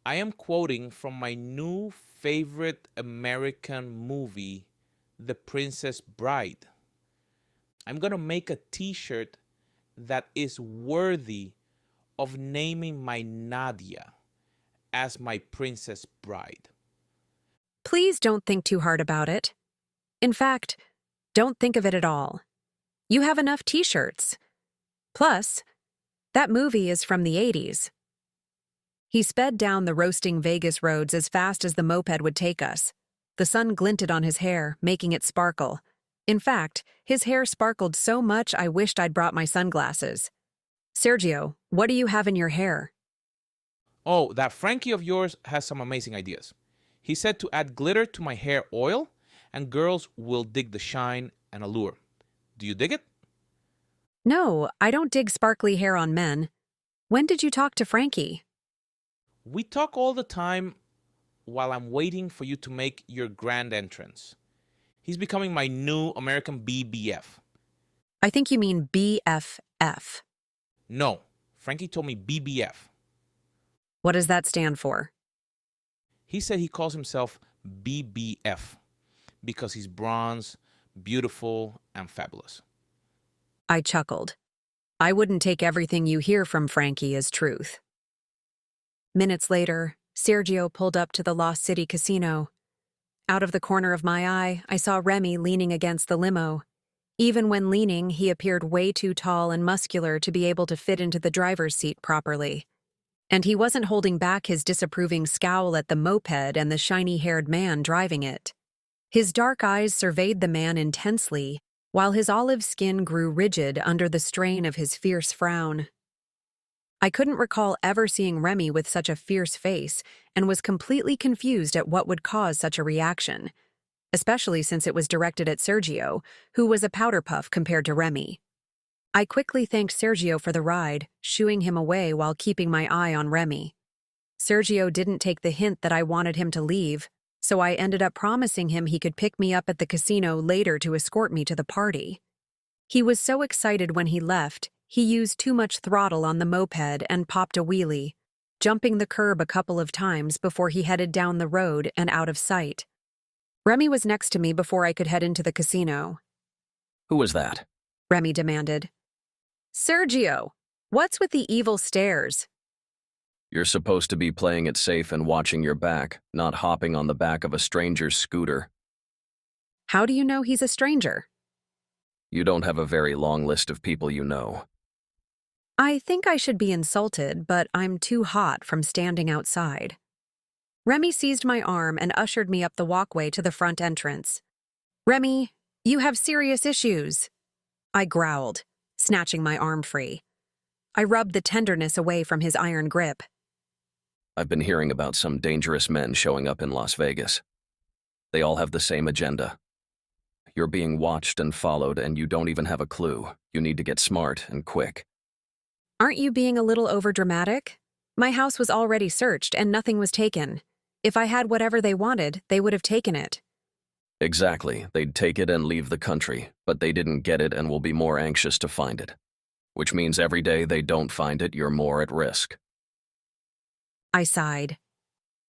Speaker 5: I am quoting from my new favorite American movie, The Princess Bride. I'm going to make a t-shirt that is worthy of naming my Nadia as my princess bride.
Speaker 1: Please don't think too hard about it. In fact, don't think of it at all. You have enough t-shirts. Plus, that movie is from the 80s. He sped down the roasting Vegas roads as fast as the moped would take us. The sun glinted on his hair, making it sparkle. In fact, his hair sparkled so much I wished I'd brought my sunglasses. Sergio, what do you have in your hair?
Speaker 5: Oh, that Frankie of yours has some amazing ideas. He said to add glitter to my hair oil, and girls will dig the shine and allure. Do you dig it?
Speaker 1: No, I don't dig sparkly hair on men. When did you talk to Frankie?
Speaker 5: We talk all the time while I'm waiting for you to make your grand entrance. He's becoming my new American BBF.
Speaker 1: I think you mean BFF.
Speaker 5: No, Frankie told me BBF.
Speaker 1: What does that stand for?
Speaker 5: He said he calls himself BBF because he's bronze, beautiful, and fabulous.
Speaker 1: I chuckled. I wouldn't take everything you hear from Frankie as truth. Minutes later, Sergio pulled up to the Lost City Casino. Out of the corner of my eye, I saw Remy leaning against the limo. Even when leaning, he appeared way too tall and muscular to be able to fit into the driver's seat properly. And he wasn't holding back his disapproving scowl at the moped and the shiny-haired man driving it. His dark eyes surveyed the man intensely, while his olive skin grew rigid under the strain of his fierce frown. I couldn't recall ever seeing Remy with such a fierce face and was completely confused at what would cause such a reaction, especially since it was directed at Sergio, who was a powder puff compared to Remy. I quickly thanked Sergio for the ride, shooing him away while keeping my eye on Remy. Sergio didn't take the hint that I wanted him to leave, so I ended up promising him he could pick me up at the casino later to escort me to the party. He was so excited when he left, he used too much throttle on the moped and popped a wheelie, jumping the curb a couple of times before he headed down the road and out of sight. Remy was next to me before I could head into the casino.
Speaker 14: Who was that?
Speaker 1: Remy demanded. Sergio, what's with the evil stares?
Speaker 14: You're supposed to be playing it safe and watching your back, not hopping on the back of a stranger's scooter.
Speaker 1: How do you know he's a stranger?
Speaker 14: You don't have a very long list of people you know.
Speaker 1: I think I should be insulted, but I'm too hot from standing outside. Remy seized my arm and ushered me up the walkway to the front entrance. Remy, you have serious issues. I growled, snatching my arm free. I rubbed the tenderness away from his iron grip.
Speaker 14: I've been hearing about some dangerous men showing up in Las Vegas. They all have the same agenda. You're being watched and followed, and you don't even have a clue. You need to get smart and quick.
Speaker 1: Aren't you being a little overdramatic? My house was already searched and nothing was taken. If I had whatever they wanted, they would have taken it.
Speaker 14: Exactly. They'd take it and leave the country, but they didn't get it and will be more anxious to find it. Which means every day they don't find it, you're more at risk.
Speaker 1: I sighed.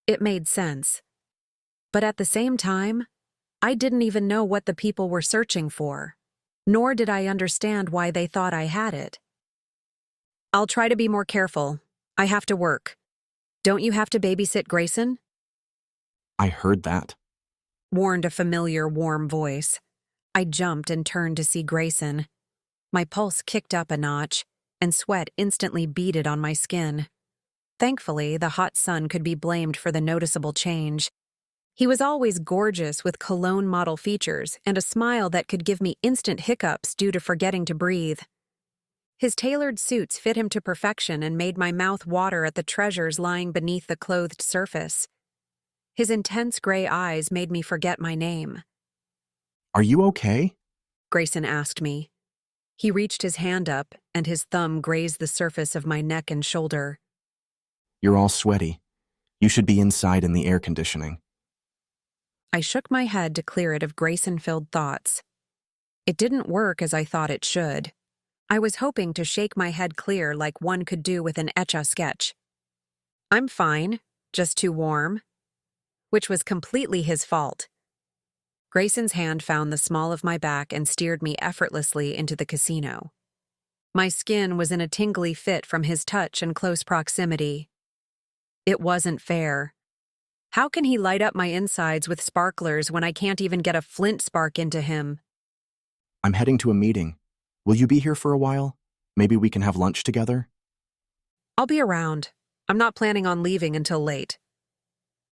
Speaker 1: It made sense. But at the same time, I didn't even know what the people were searching for, nor did I understand why they thought I had it. I'll try to be more careful. I have to work. Don't you have to babysit Grayson?
Speaker 9: I heard that,
Speaker 1: warned a familiar, warm voice. I jumped and turned to see Grayson. My pulse kicked up a notch, and sweat instantly beaded on my skin. Thankfully, the hot sun could be blamed for the noticeable change. He was always gorgeous with cologne model features and a smile that could give me instant hiccups due to forgetting to breathe. His tailored suits fit him to perfection and made my mouth water at the treasures lying beneath the clothed surface. His intense gray eyes made me forget my name.
Speaker 9: Are you okay?
Speaker 1: Grayson asked me. He reached his hand up, and his thumb grazed the surface of my neck and shoulder.
Speaker 9: You're all sweaty. You should be inside in the air conditioning.
Speaker 1: I shook my head to clear it of Grayson-filled thoughts. It didn't work as I thought it should. I was hoping to shake my head clear like one could do with an etch-a-sketch. I'm fine, just too warm. Which was completely his fault. Grayson's hand found the small of my back and steered me effortlessly into the casino. My skin was in a tingly fit from his touch and close proximity. It wasn't fair. How can he light up my insides with sparklers when I can't even get a flint spark into him?
Speaker 9: I'm heading to a meeting. Will you be here for a while? Maybe we can have lunch together?
Speaker 1: I'll be around. I'm not planning on leaving until late.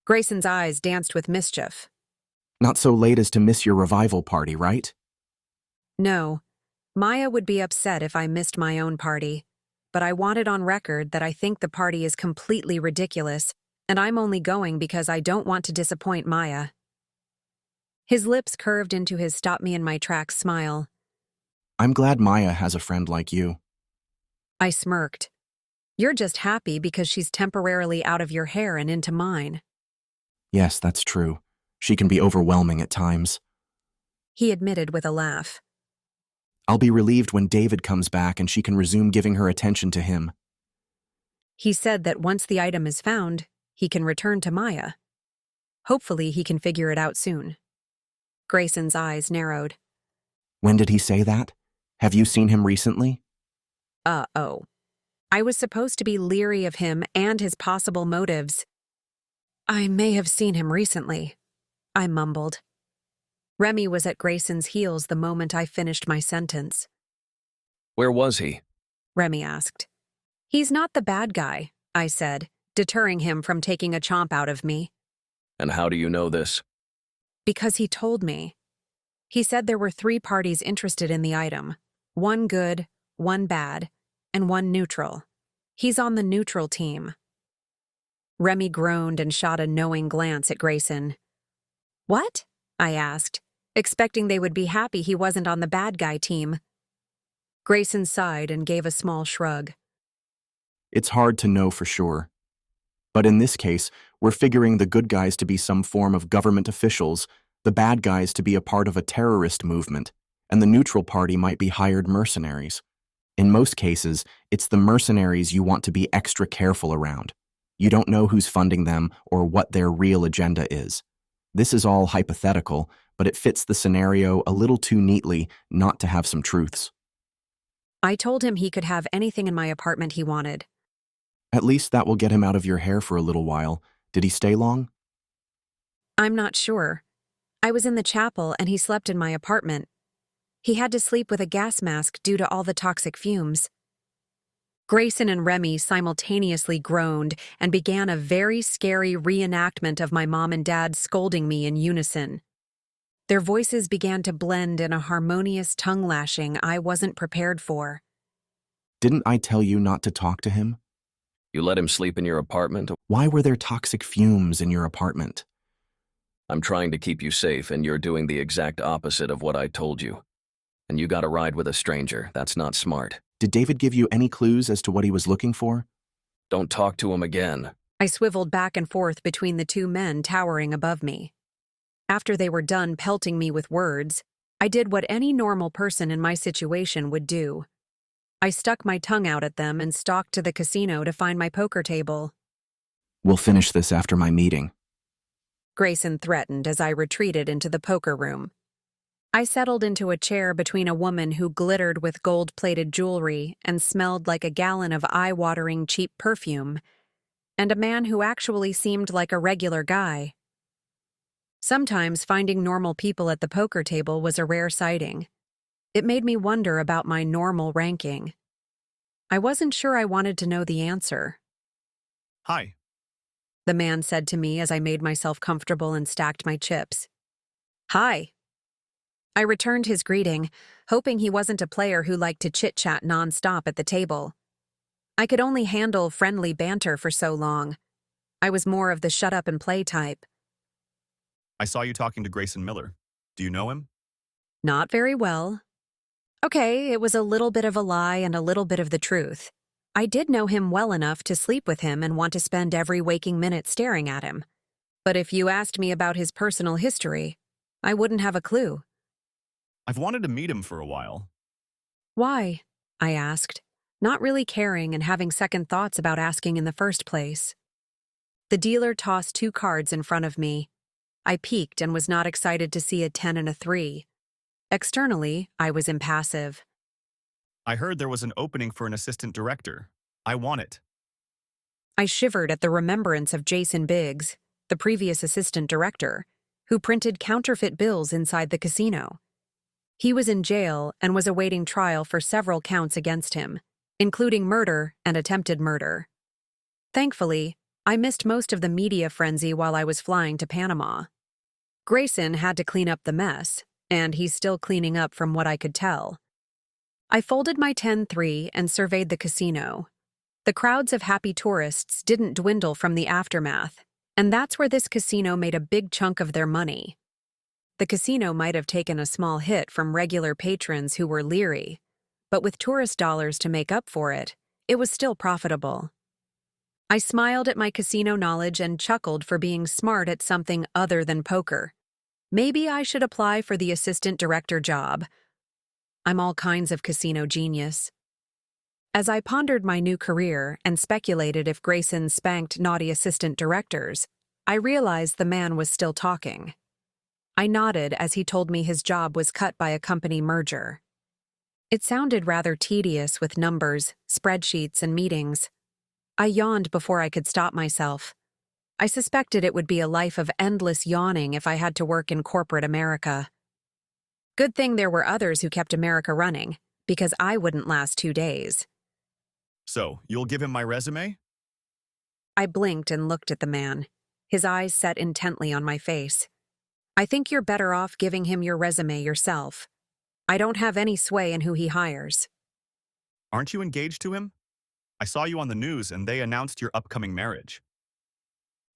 Speaker 1: Grayson's eyes danced with mischief.
Speaker 9: Not so late as to miss your revival party, right?
Speaker 1: No, Maya would be upset if I missed my own party, but I want it on record that I think the party is completely ridiculous, and I'm only going because I don't want to disappoint Maya. His lips curved into his stop-me-in-my-tracks smile.
Speaker 9: I'm glad Maya has a friend like you.
Speaker 1: I smirked. You're just happy because she's temporarily out of your hair and into mine.
Speaker 9: Yes, that's true. She can be overwhelming at times.
Speaker 1: He admitted with a laugh.
Speaker 9: I'll be relieved when David comes back and she can resume giving her attention to him.
Speaker 1: He said that once the item is found, he can return to Maya. Hopefully he can figure it out soon. Grayson's eyes narrowed.
Speaker 9: When did he say that? Have you seen him recently?
Speaker 1: Oh. I was supposed to be leery of him and his possible motives. I may have seen him recently, I mumbled. Remy was at Grayson's heels the moment I finished my sentence.
Speaker 14: Where was he?
Speaker 1: Remy asked. He's not the bad guy, I said, deterring him from taking a chomp out of me.
Speaker 14: And how do you know this?
Speaker 1: Because he told me. He said there were 3 parties interested in the item. 1 good, 1 bad, and 1 neutral. He's on the neutral team. Remy groaned and shot a knowing glance at Grayson. What? I asked, expecting they would be happy he wasn't on the bad guy team. Grayson sighed and gave a small shrug.
Speaker 9: It's hard to know for sure. But in this case, we're figuring the good guys to be some form of government officials, the bad guys to be a part of a terrorist movement, and the neutral party might be hired mercenaries. In most cases, it's the mercenaries you want to be extra careful around. You don't know who's funding them or what their real agenda is. This is all hypothetical, but it fits the scenario a little too neatly not to have some truths.
Speaker 1: I told him he could have anything in my apartment he wanted.
Speaker 9: At least that will get him out of your hair for a little while. Did he stay long?
Speaker 1: I'm not sure. I was in the chapel and he slept in my apartment. He had to sleep with a gas mask due to all the toxic fumes. Grayson and Remy simultaneously groaned and began a very scary reenactment of my mom and dad scolding me in unison. Their voices began to blend in a harmonious tongue-lashing I wasn't prepared for.
Speaker 9: Didn't I tell you not to talk to him?
Speaker 14: You let him sleep in your apartment?
Speaker 9: Why were there toxic fumes in your apartment?
Speaker 14: I'm trying to keep you safe, and you're doing the exact opposite of what I told you. And you got a ride with a stranger. That's not smart.
Speaker 9: Did David give you any clues as to what he was looking for?
Speaker 14: Don't talk to him again.
Speaker 1: I swiveled back and forth between the 2 men towering above me. After they were done pelting me with words, I did what any normal person in my situation would do. I stuck my tongue out at them and stalked to the casino to find my poker table.
Speaker 9: We'll finish this after my meeting.
Speaker 1: Grayson threatened as I retreated into the poker room. I settled into a chair between a woman who glittered with gold-plated jewelry and smelled like a gallon of eye-watering cheap perfume, and a man who actually seemed like a regular guy. Sometimes finding normal people at the poker table was a rare sighting. It made me wonder about my normal ranking. I wasn't sure I wanted to know the answer.
Speaker 18: Hi,
Speaker 1: The man said to me as I made myself comfortable and stacked my chips. Hi. I returned his greeting, hoping he wasn't a player who liked to chit-chat non-stop at the table. I could only handle friendly banter for so long. I was more of the shut-up-and-play type.
Speaker 18: I saw you talking to Grayson Miller. Do you know him?
Speaker 1: Not very well. Okay, it was a little bit of a lie and a little bit of the truth. I did know him well enough to sleep with him and want to spend every waking minute staring at him. But if you asked me about his personal history, I wouldn't have a clue.
Speaker 18: I've wanted to meet him for a while.
Speaker 1: Why? I asked, not really caring and having second thoughts about asking in the first place. The dealer tossed 2 cards in front of me. I peeked and was not excited to see a 10 and a 3. Externally, I was impassive.
Speaker 18: I heard there was an opening for an assistant director. I want it.
Speaker 1: I shivered at the remembrance of Jason Biggs, the previous assistant director, who printed counterfeit bills inside the casino. He was in jail and was awaiting trial for several counts against him, including murder and attempted murder. Thankfully, I missed most of the media frenzy while I was flying to Panama. Grayson had to clean up the mess, and he's still cleaning up from what I could tell. I folded my 10-3 and surveyed the casino. The crowds of happy tourists didn't dwindle from the aftermath, and that's where this casino made a big chunk of their money. The casino might have taken a small hit from regular patrons who were leery, but with tourist dollars to make up for it, it was still profitable. I smiled at my casino knowledge and chuckled for being smart at something other than poker. Maybe I should apply for the assistant director job. I'm all kinds of casino genius. As I pondered my new career and speculated if Grayson spanked naughty assistant directors, I realized the man was still talking. I nodded as he told me his job was cut by a company merger. It sounded rather tedious with numbers, spreadsheets, and meetings. I yawned before I could stop myself. I suspected it would be a life of endless yawning if I had to work in corporate America. Good thing there were others who kept America running, because I wouldn't last 2 days.
Speaker 18: So, you'll give him my resume?
Speaker 1: I blinked and looked at the man, his eyes set intently on my face. I think you're better off giving him your resume yourself. I don't have any sway in who he hires.
Speaker 18: Aren't you engaged to him? I saw you on the news and they announced your upcoming marriage.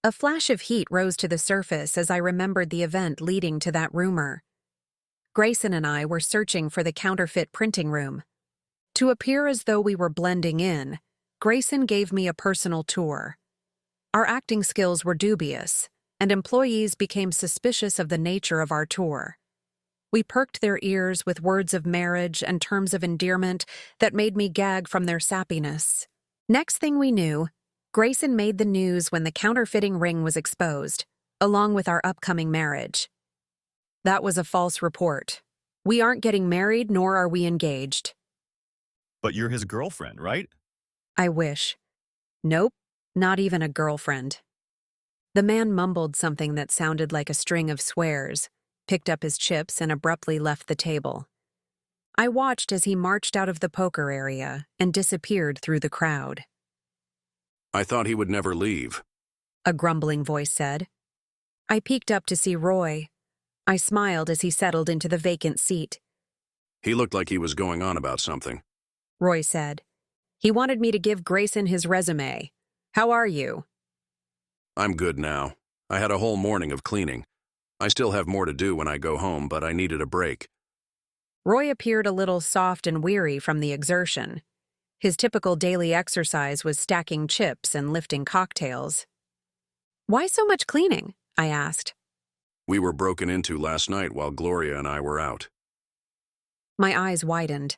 Speaker 1: A flash of heat rose to the surface as I remembered the event leading to that rumor. Grayson and I were searching for the counterfeit printing room. To appear as though we were blending in, Grayson gave me a personal tour. Our acting skills were dubious, and employees became suspicious of the nature of our tour. We perked their ears with words of marriage and terms of endearment that made me gag from their sappiness. Next thing we knew, Grayson made the news when the counterfeiting ring was exposed, along with our upcoming marriage. That was a false report. We aren't getting married, nor are we engaged.
Speaker 18: But you're his girlfriend, right?
Speaker 1: I wish. Nope, not even a girlfriend. The man mumbled something that sounded like a string of swears, picked up his chips, and abruptly left the table. I watched as he marched out of the poker area and disappeared through the crowd.
Speaker 15: I thought he would never leave,
Speaker 1: A grumbling voice said. I peeked up to see Roy. I smiled as he settled into the vacant seat.
Speaker 15: He looked like he was going on about something.
Speaker 1: Roy said. He wanted me to give Grayson his resume. How are you?
Speaker 15: I'm good now. I had a whole morning of cleaning. I still have more to do when I go home, but I needed a break.
Speaker 1: Roy appeared a little soft and weary from the exertion. His typical daily exercise was stacking chips and lifting cocktails. Why so much cleaning? I asked.
Speaker 15: We were broken into last night while Gloria and I were out.
Speaker 1: My eyes widened.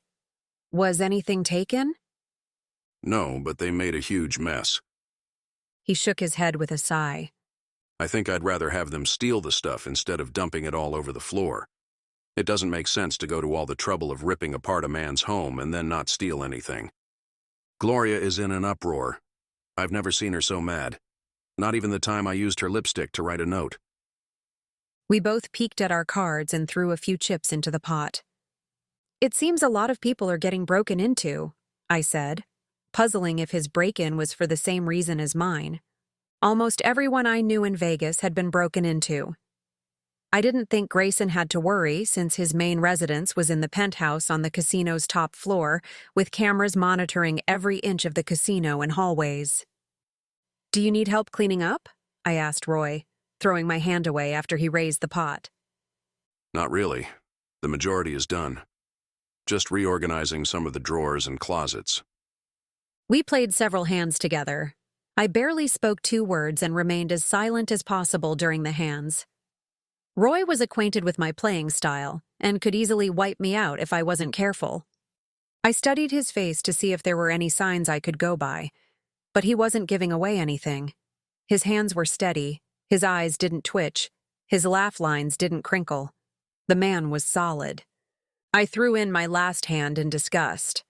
Speaker 1: Was anything taken?
Speaker 15: No, but they made a huge mess.
Speaker 1: He shook his head with a sigh.
Speaker 15: I think I'd rather have them steal the stuff instead of dumping it all over the floor. It doesn't make sense to go to all the trouble of ripping apart a man's home and then not steal anything. Gloria is in an uproar. I've never seen her so mad. Not even the time I used her lipstick to write a note.
Speaker 1: We both peeked at our cards and threw a few chips into the pot. It seems a lot of people are getting broken into, I said, puzzling if his break-in was for the same reason as mine. Almost everyone I knew in Vegas had been broken into. I didn't think Grayson had to worry since his main residence was in the penthouse on the casino's top floor, with cameras monitoring every inch of the casino and hallways. Do you need help cleaning up? I asked Roy, throwing my hand away after he raised the pot.
Speaker 15: Not really. The majority is done. Just reorganizing some of the drawers and closets.
Speaker 1: We played several hands together. I barely spoke 2 words and remained as silent as possible during the hands. Roy was acquainted with my playing style and could easily wipe me out if I wasn't careful. I studied his face to see if there were any signs I could go by, but he wasn't giving away anything. His hands were steady, his eyes didn't twitch, his laugh lines didn't crinkle. The man was solid. I threw in my last hand in disgust.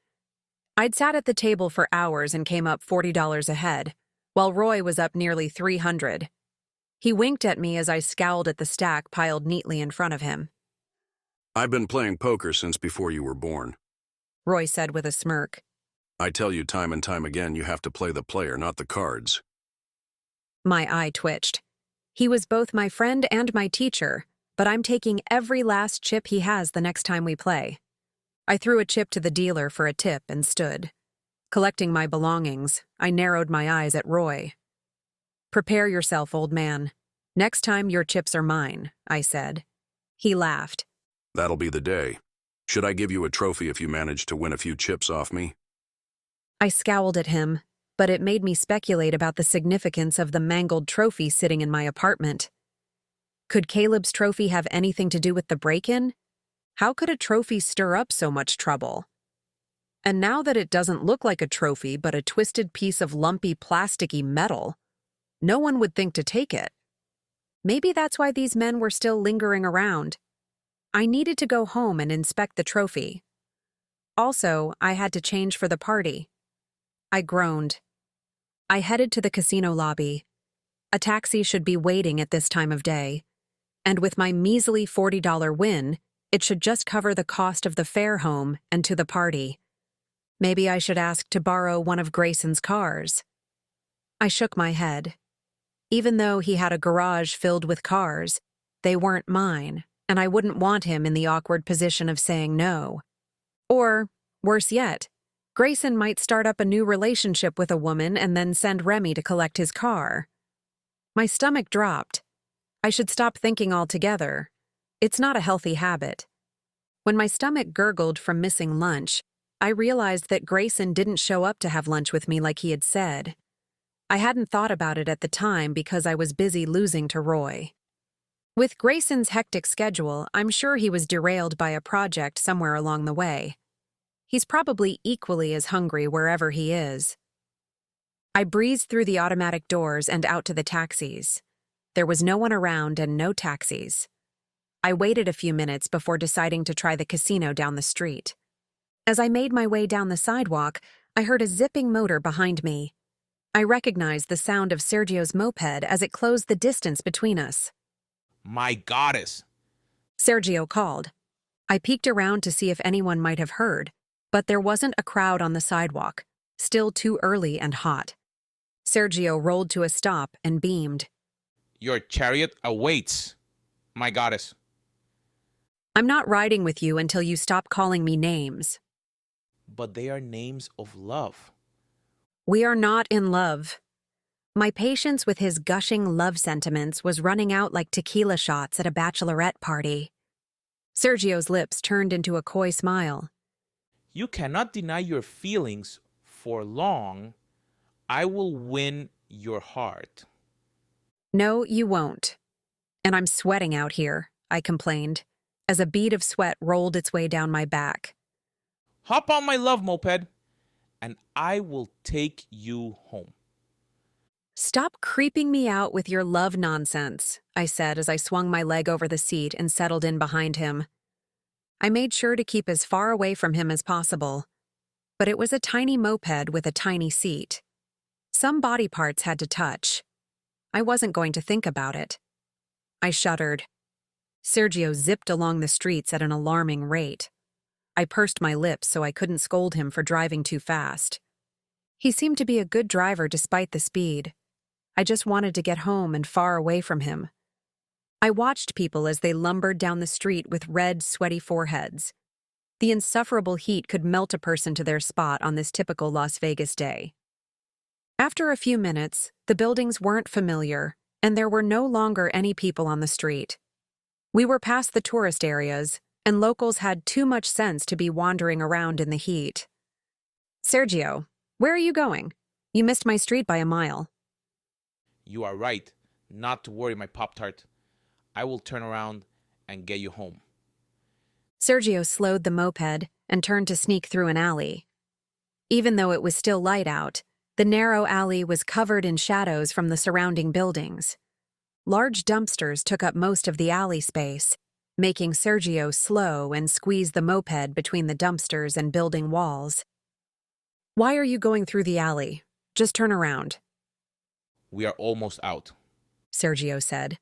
Speaker 1: I'd sat at the table for hours and came up $40 ahead, while Roy was up nearly $300. He winked at me as I scowled at the stack piled neatly in front of him.
Speaker 15: I've been playing poker since before you were born.
Speaker 1: Roy said with a smirk.
Speaker 15: I tell you time and time again you have to play the player, not the cards.
Speaker 1: My eye twitched. He was both my friend and my teacher, but I'm taking every last chip he has the next time we play. I threw a chip to the dealer for a tip and stood. Collecting my belongings, I narrowed my eyes at Roy. Prepare yourself, old man. Next time your chips are mine, I said. He laughed.
Speaker 15: That'll be the day. Should I give you a trophy if you manage to win a few chips off me?
Speaker 1: I scowled at him, but it made me speculate about the significance of the mangled trophy sitting in my apartment. Could Caleb's trophy have anything to do with the break-in? How could a trophy stir up so much trouble? And now that it doesn't look like a trophy but a twisted piece of lumpy, plasticky metal, no one would think to take it. Maybe that's why these men were still lingering around. I needed to go home and inspect the trophy. Also, I had to change for the party. I groaned. I headed to the casino lobby. A taxi should be waiting at this time of day, and with my measly $40 win, it should just cover the cost of the fare home and to the party. Maybe I should ask to borrow one of Grayson's cars. I shook my head. Even though he had a garage filled with cars, they weren't mine, and I wouldn't want him in the awkward position of saying no. Or, worse yet, Grayson might start up a new relationship with a woman and then send Remy to collect his car. My stomach dropped. I should stop thinking altogether. It's not a healthy habit. When my stomach gurgled from missing lunch, I realized that Grayson didn't show up to have lunch with me like he had said. I hadn't thought about it at the time because I was busy losing to Roy. With Grayson's hectic schedule, I'm sure he was derailed by a project somewhere along the way. He's probably equally as hungry wherever he is. I breezed through the automatic doors and out to the taxis. There was no one around and no taxis. I waited a few minutes before deciding to try the casino down the street. As I made my way down the sidewalk, I heard a zipping motor behind me. I recognized the sound of Sergio's moped as it closed the distance between us.
Speaker 5: My goddess!
Speaker 1: Sergio called. I peeked around to see if anyone might have heard, but there wasn't a crowd on the sidewalk, still too early and hot. Sergio rolled to a stop and beamed.
Speaker 5: Your chariot awaits, my goddess.
Speaker 1: I'm not riding with you until you stop calling me names.
Speaker 5: But they are names of love.
Speaker 1: We are not in love. My patience with his gushing love sentiments was running out like tequila shots at a bachelorette party. Sergio's lips turned into a coy smile.
Speaker 5: You cannot deny your feelings for long. I will win your heart.
Speaker 1: No, you won't. And I'm sweating out here, I complained, as a bead of sweat rolled its way down my back.
Speaker 5: Hop on my love moped, and I will take you home.
Speaker 1: Stop creeping me out with your love nonsense, I said as I swung my leg over the seat and settled in behind him. I made sure to keep as far away from him as possible. But it was a tiny moped with a tiny seat. Some body parts had to touch. I wasn't going to think about it. I shuddered. Sergio zipped along the streets at an alarming rate. I pursed my lips so I couldn't scold him for driving too fast. He seemed to be a good driver despite the speed. I just wanted to get home and far away from him. I watched people as they lumbered down the street with red, sweaty foreheads. The insufferable heat could melt a person to their spot on this typical Las Vegas day. After a few minutes, the buildings weren't familiar, and there were no longer any people on the street. We were past the tourist areas, and locals had too much sense to be wandering around in the heat. Sergio, where are you going? You missed my street by a mile.
Speaker 5: You are right. Not to worry, my Pop-Tart. I will turn around and get you home.
Speaker 1: Sergio slowed the moped and turned to sneak through an alley. Even though it was still light out, the narrow alley was covered in shadows from the surrounding buildings. Large dumpsters took up most of the alley space, making Sergio slow and squeeze the moped between the dumpsters and building walls. "Why are you going through the alley? Just turn around,"
Speaker 5: We are almost out.
Speaker 1: Sergio said.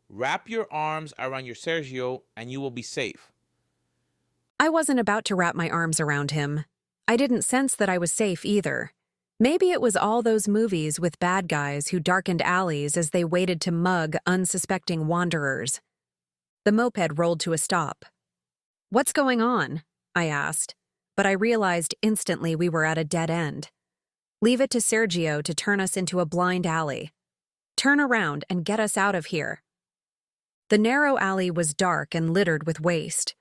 Speaker 5: Wrap your arms around your Sergio and you will be safe.
Speaker 1: I wasn't about to wrap my arms around him. I didn't sense that I was safe either. Maybe it was all those movies with bad guys who darkened alleys as they waited to mug unsuspecting wanderers. The moped rolled to a stop. "What's going on?" I asked, but I realized instantly we were at a dead end. Leave it to Sergio to turn us into a blind alley. Turn around and get us out of here. The narrow alley was dark and littered with waste.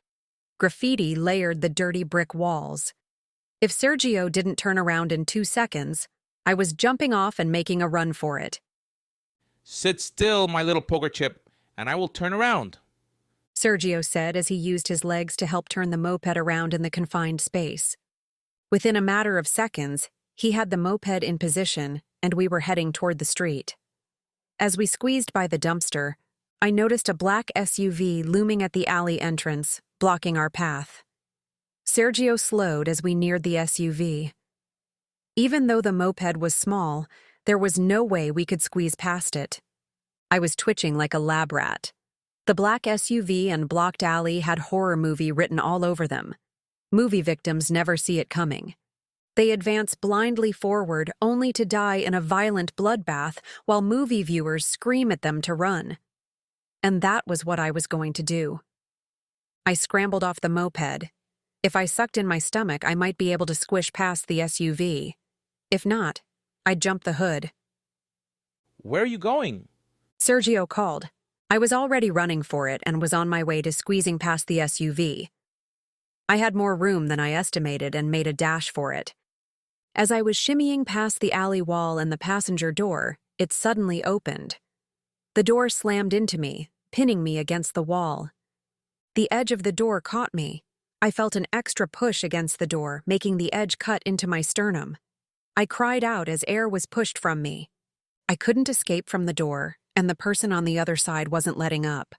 Speaker 1: Graffiti layered the dirty brick walls. If Sergio didn't turn around in 2 seconds, I was jumping off and making a run for it.
Speaker 5: Sit still, my little poker chip, and I will turn around,
Speaker 1: Sergio said as he used his legs to help turn the moped around in the confined space. Within a matter of seconds, he had the moped in position, and we were heading toward the street. As we squeezed by the dumpster, I noticed a black SUV looming at the alley entrance, blocking our path. Sergio slowed as we neared the SUV. Even though the moped was small, there was no way we could squeeze past it. I was twitching like a lab rat. The black SUV and blocked alley had horror movie written all over them. Movie victims never see it coming. They advance blindly forward only to die in a violent bloodbath while movie viewers scream at them to run. And that was what I was going to do. I scrambled off the moped. If I sucked in my stomach, I might be able to squish past the SUV. If not, I'd jump the hood.
Speaker 5: Where are you going?
Speaker 1: Sergio called. I was already running for it and was on my way to squeezing past the SUV. I had more room than I estimated and made a dash for it. As I was shimmying past the alley wall and the passenger door, it suddenly opened. The door slammed into me, pinning me against the wall. The edge of the door caught me. I felt an extra push against the door, making the edge cut into my sternum. I cried out as air was pushed from me. I couldn't escape from the door, and the person on the other side wasn't letting up.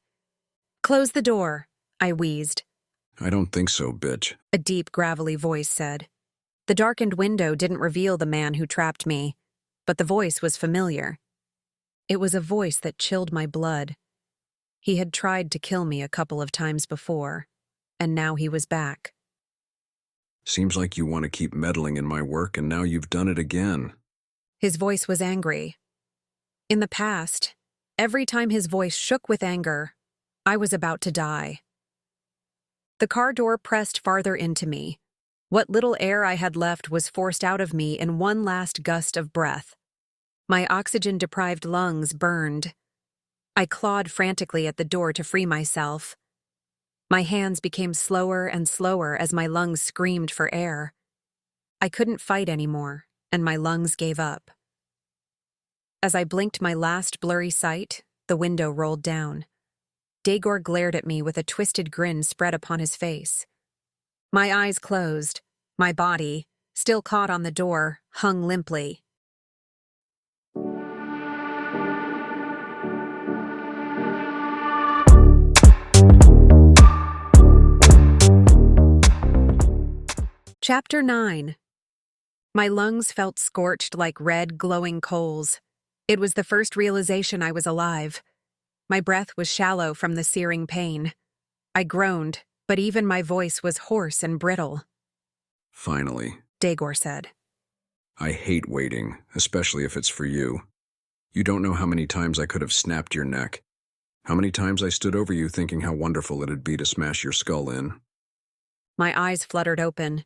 Speaker 1: "Close the door," I wheezed.
Speaker 15: I don't think so, bitch,
Speaker 1: A deep, gravelly voice said. The darkened window didn't reveal the man who trapped me, but the voice was familiar. It was a voice that chilled my blood. He had tried to kill me a couple of times before, and now he was back.
Speaker 15: Seems like you want to keep meddling in my work, and now you've done it again.
Speaker 1: His voice was angry. In the past, every time his voice shook with anger, I was about to die. The car door pressed farther into me. What little air I had left was forced out of me in one last gust of breath. My oxygen-deprived lungs burned. I clawed frantically at the door to free myself. My hands became slower and slower as my lungs screamed for air. I couldn't fight anymore, and my lungs gave up. As I blinked my last blurry sight, the window rolled down. Daegor glared at me with a twisted grin spread upon his face. My eyes closed. My body, still caught on the door, hung limply. Chapter 9. My lungs felt scorched like red, glowing coals. It was the first realization I was alive. My breath was shallow from the searing pain. I groaned, but even my voice was hoarse and brittle.
Speaker 15: Finally,
Speaker 1: Daegor said.
Speaker 15: I hate waiting, especially if it's for you. You don't know how many times I could have snapped your neck. How many times I stood over you thinking how wonderful it'd be to smash your skull in.
Speaker 1: My eyes fluttered open.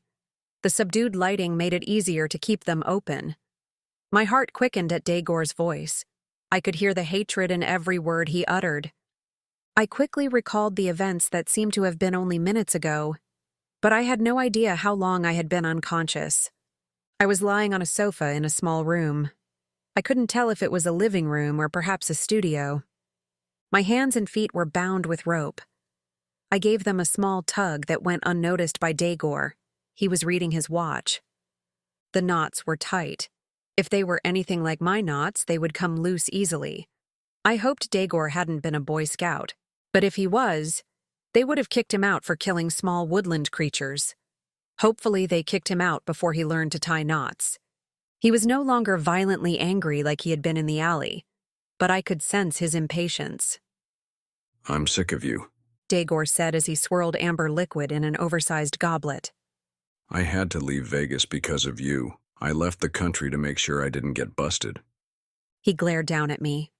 Speaker 1: The subdued lighting made it easier to keep them open. My heart quickened at Daegor's voice. I could hear the hatred in every word he uttered. I quickly recalled the events that seemed to have been only minutes ago, but I had no idea how long I had been unconscious. I was lying on a sofa in a small room. I couldn't tell if it was a living room or perhaps a studio. My hands and feet were bound with rope. I gave them a small tug that went unnoticed by Daegor. He was reading his watch. The knots were tight. If they were anything like my knots, they would come loose easily. I hoped Daegor hadn't been a Boy Scout, but if he was, they would have kicked him out for killing small woodland creatures. Hopefully they kicked him out before he learned to tie knots. He was no longer violently angry like he had been in the alley, but I could sense his impatience.
Speaker 15: I'm sick of you.
Speaker 1: Daegor said as he swirled amber liquid in an oversized goblet.
Speaker 15: I had to leave Vegas because of you. I left the country to make sure I didn't get busted.
Speaker 1: He glared down at me.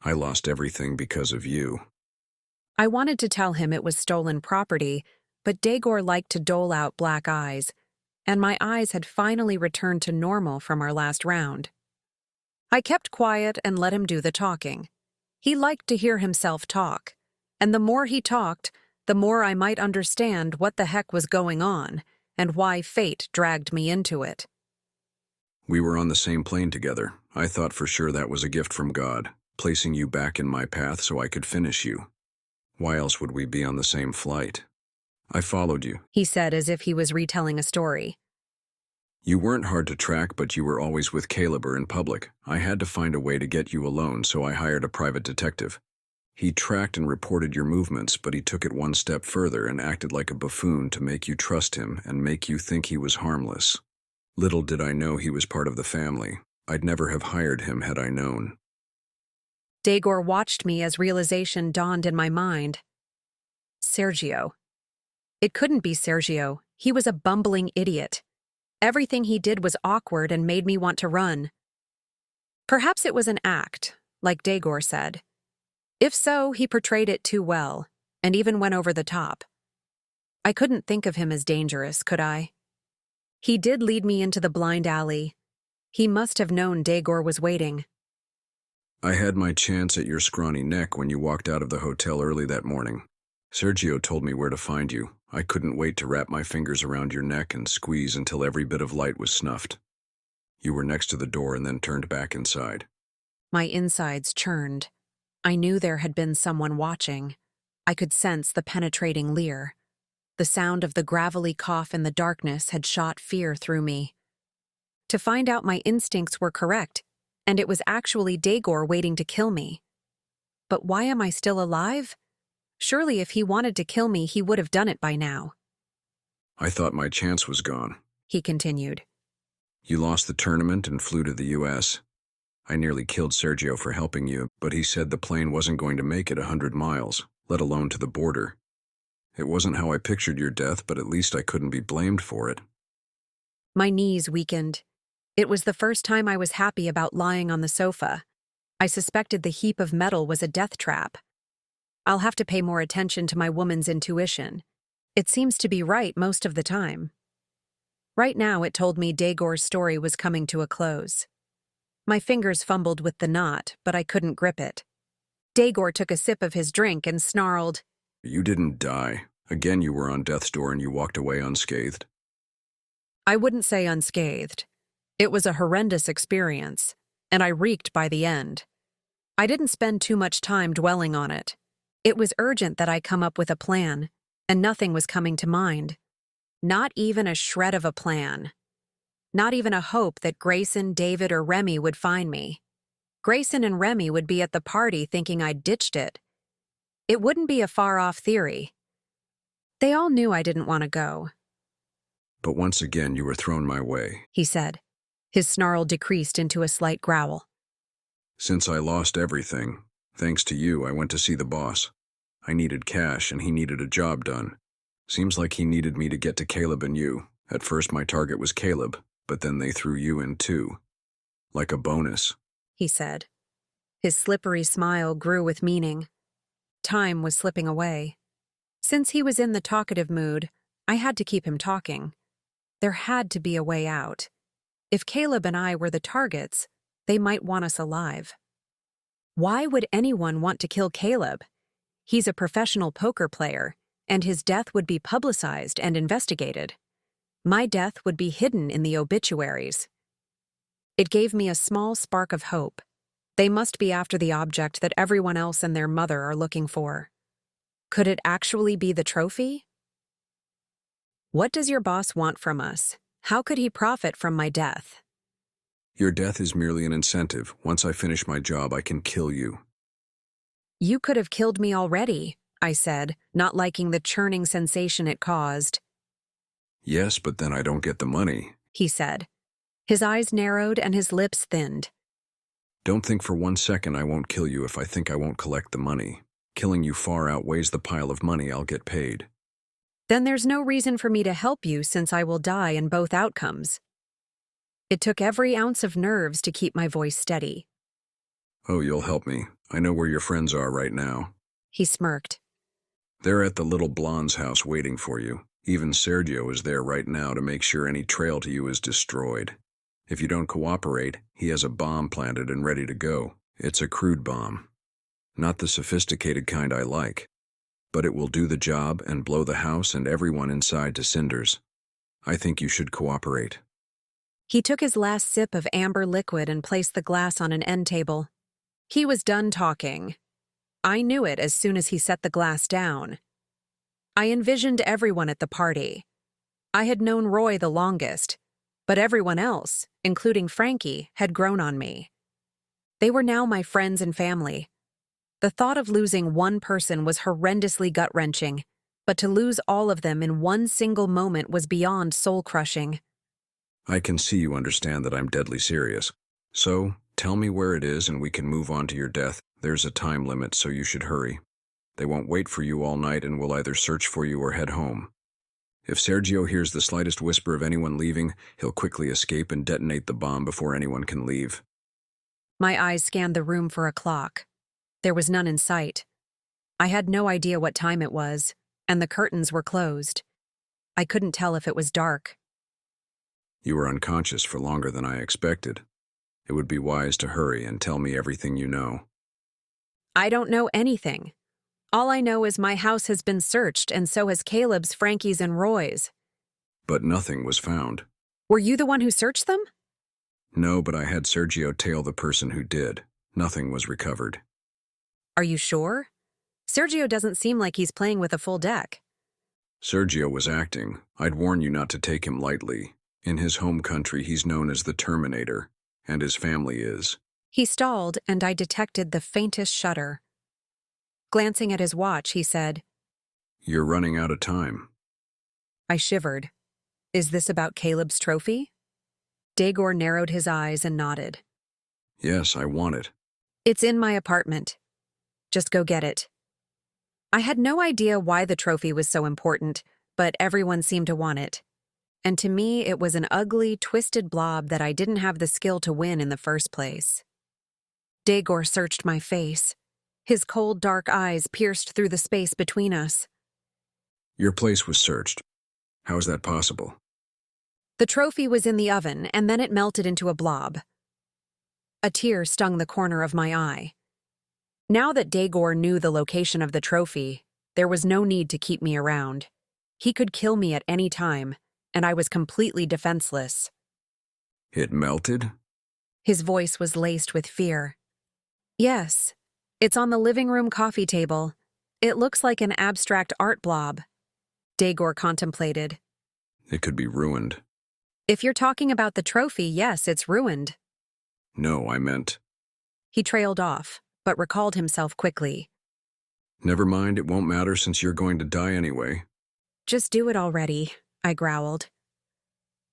Speaker 15: I lost everything because of you.
Speaker 1: I wanted to tell him it was stolen property, but Daegor liked to dole out black eyes, and my eyes had finally returned to normal from our last round. I kept quiet and let him do the talking. He liked to hear himself talk, and the more he talked, the more I might understand what the heck was going on and why fate dragged me into it.
Speaker 15: We were on the same plane together. I thought for sure that was a gift from God, placing you back in my path so I could finish you. Why else would we be on the same flight? I followed you.
Speaker 1: He said as if he was retelling a story.
Speaker 15: You weren't hard to track, but you were always with Caleb or in public. I had to find a way to get you alone, so I hired a private detective. He tracked and reported your movements, but he took it one step further and acted like a buffoon to make you trust him and make you think he was harmless. Little did I know he was part of the family. I'd never have hired him had I known.
Speaker 1: Daegor watched me as realization dawned in my mind. Sergio. It couldn't be Sergio. He was a bumbling idiot. Everything he did was awkward and made me want to run. Perhaps it was an act, like Daegor said. If so, he portrayed it too well, and even went over the top. I couldn't think of him as dangerous, could I? He did lead me into the blind alley. He must have known Daegor was waiting.
Speaker 15: I had my chance at your scrawny neck when you walked out of the hotel early that morning. Sergio told me where to find you. I couldn't wait to wrap my fingers around your neck and squeeze until every bit of light was snuffed. You were next to the door and then turned back inside.
Speaker 1: My insides churned. I knew there had been someone watching. I could sense the penetrating leer. The sound of the gravelly cough in the darkness had shot fear through me. To find out my instincts were correct, and it was actually Daegor waiting to kill me. But why am I still alive? Surely if he wanted to kill me, he would have done it by now.
Speaker 15: I thought my chance was gone.
Speaker 1: He continued.
Speaker 15: You lost the tournament and flew to the U.S. I nearly killed Sergio for helping you, but he said the plane wasn't going to make it 100 miles, let alone to the border. It wasn't how I pictured your death, but at least I couldn't be blamed for it.
Speaker 1: My knees weakened. It was the first time I was happy about lying on the sofa. I suspected the heap of metal was a death trap. I'll have to pay more attention to my woman's intuition. It seems to be right most of the time. Right now it told me Daegor's story was coming to a close. My fingers fumbled with the knot, but I couldn't grip it. Daegor took a sip of his drink and snarled,
Speaker 15: You didn't die. Again, you were on death's door and you walked away unscathed.
Speaker 1: I wouldn't say unscathed. It was a horrendous experience, and I reeked by the end. I didn't spend too much time dwelling on it. It was urgent that I come up with a plan, and nothing was coming to mind. Not even a shred of a plan. Not even a hope that Grayson, David, or Remy would find me. Grayson and Remy would be at the party thinking I'd ditched it. It wouldn't be a far-off theory. They all knew I didn't want to go.
Speaker 15: But once again, you were thrown my way,
Speaker 1: He said. His snarl decreased into a slight growl.
Speaker 15: Since I lost everything, thanks to you, I went to see the boss. I needed cash and he needed a job done. Seems like he needed me to get to Caleb and you. At first my target was Caleb, but then they threw you in too. Like a bonus,
Speaker 1: He said. His slippery smile grew with meaning. Time was slipping away. Since he was in the talkative mood, I had to keep him talking. There had to be a way out. If Caleb and I were the targets, they might want us alive. Why would anyone want to kill Caleb? He's a professional poker player, and his death would be publicized and investigated. My death would be hidden in the obituaries. It gave me a small spark of hope. They must be after the object that everyone else and their mother are looking for. Could it actually be the trophy? What does your boss want from us? How could he profit from my death?
Speaker 15: Your death is merely an incentive. Once I finish my job, I can kill you.
Speaker 1: You could have killed me already, I said, not liking the churning sensation it caused.
Speaker 15: Yes, but then I don't get the money.
Speaker 1: He said. His eyes narrowed and his lips thinned.
Speaker 15: Don't think for 1 second I won't kill you if I think I won't collect the money. Killing you far outweighs the pile of money I'll get paid.
Speaker 1: Then there's no reason for me to help you since I will die in both outcomes. It took every ounce of nerves to keep my voice steady.
Speaker 15: Oh, you'll help me. I know where your friends are right now.
Speaker 1: He smirked.
Speaker 15: They're at the little blonde's house waiting for you. Even Sergio is there right now to make sure any trail to you is destroyed. If you don't cooperate, he has a bomb planted and ready to go. It's a crude bomb. Not the sophisticated kind I like. But it will do the job and blow the house and everyone inside to cinders. I think you should cooperate.
Speaker 1: He took his last sip of amber liquid and placed the glass on an end table. He was done talking. I knew it as soon as he set the glass down. I envisioned everyone at the party. I had known Roy the longest, but everyone else, including Frankie, had grown on me. They were now my friends and family. The thought of losing one person was horrendously gut-wrenching, but to lose all of them in one single moment was beyond soul-crushing.
Speaker 15: I can see you understand that I'm deadly serious. So, tell me where it is and we can move on to your death. There's a time limit, so you should hurry. They won't wait for you all night and will either search for you or head home. If Sergio hears the slightest whisper of anyone leaving, he'll quickly escape and detonate the bomb before anyone can leave.
Speaker 1: My eyes scanned the room for a clock. There was none in sight. I had no idea what time it was, and the curtains were closed. I couldn't tell if it was dark.
Speaker 15: You were unconscious for longer than I expected. It would be wise to hurry and tell me everything you know.
Speaker 1: I don't know anything. All I know is my house has been searched, and so has Caleb's, Frankie's, and Roy's.
Speaker 15: But nothing was found.
Speaker 1: Were you the one who searched them?
Speaker 15: No, but I had Sergio tail the person who did. Nothing was recovered.
Speaker 1: Are you sure? Sergio doesn't seem like he's playing with a full deck.
Speaker 15: Sergio was acting. I'd warn you not to take him lightly. In his home country, he's known as the Terminator, and his family is.
Speaker 1: He stalled, and I detected the faintest shudder. Glancing at his watch, he said,
Speaker 15: You're running out of time.
Speaker 1: I shivered. Is this about Caleb's trophy? Daegor narrowed his eyes and nodded.
Speaker 15: Yes, I want it.
Speaker 1: It's in my apartment. Just go get it. I had no idea why the trophy was so important, but everyone seemed to want it. And to me, it was an ugly, twisted blob that I didn't have the skill to win in the first place. Daegor searched my face. His cold, dark eyes pierced through the space between us.
Speaker 15: Your place was searched. How is that possible?
Speaker 1: The trophy was in the oven, and then it melted into a blob. A tear stung the corner of my eye. Now that Daegor knew the location of the trophy, there was no need to keep me around. He could kill me at any time, and I was completely defenseless.
Speaker 15: It melted?
Speaker 1: His voice was laced with fear. Yes, it's on the living room coffee table. It looks like an abstract art blob. Daegor contemplated.
Speaker 15: It could be ruined.
Speaker 1: If you're talking about the trophy, yes, it's ruined.
Speaker 15: No, I meant...
Speaker 1: He trailed off, but recalled himself quickly.
Speaker 15: Never mind, it won't matter since you're going to die anyway.
Speaker 1: Just do it already, I growled.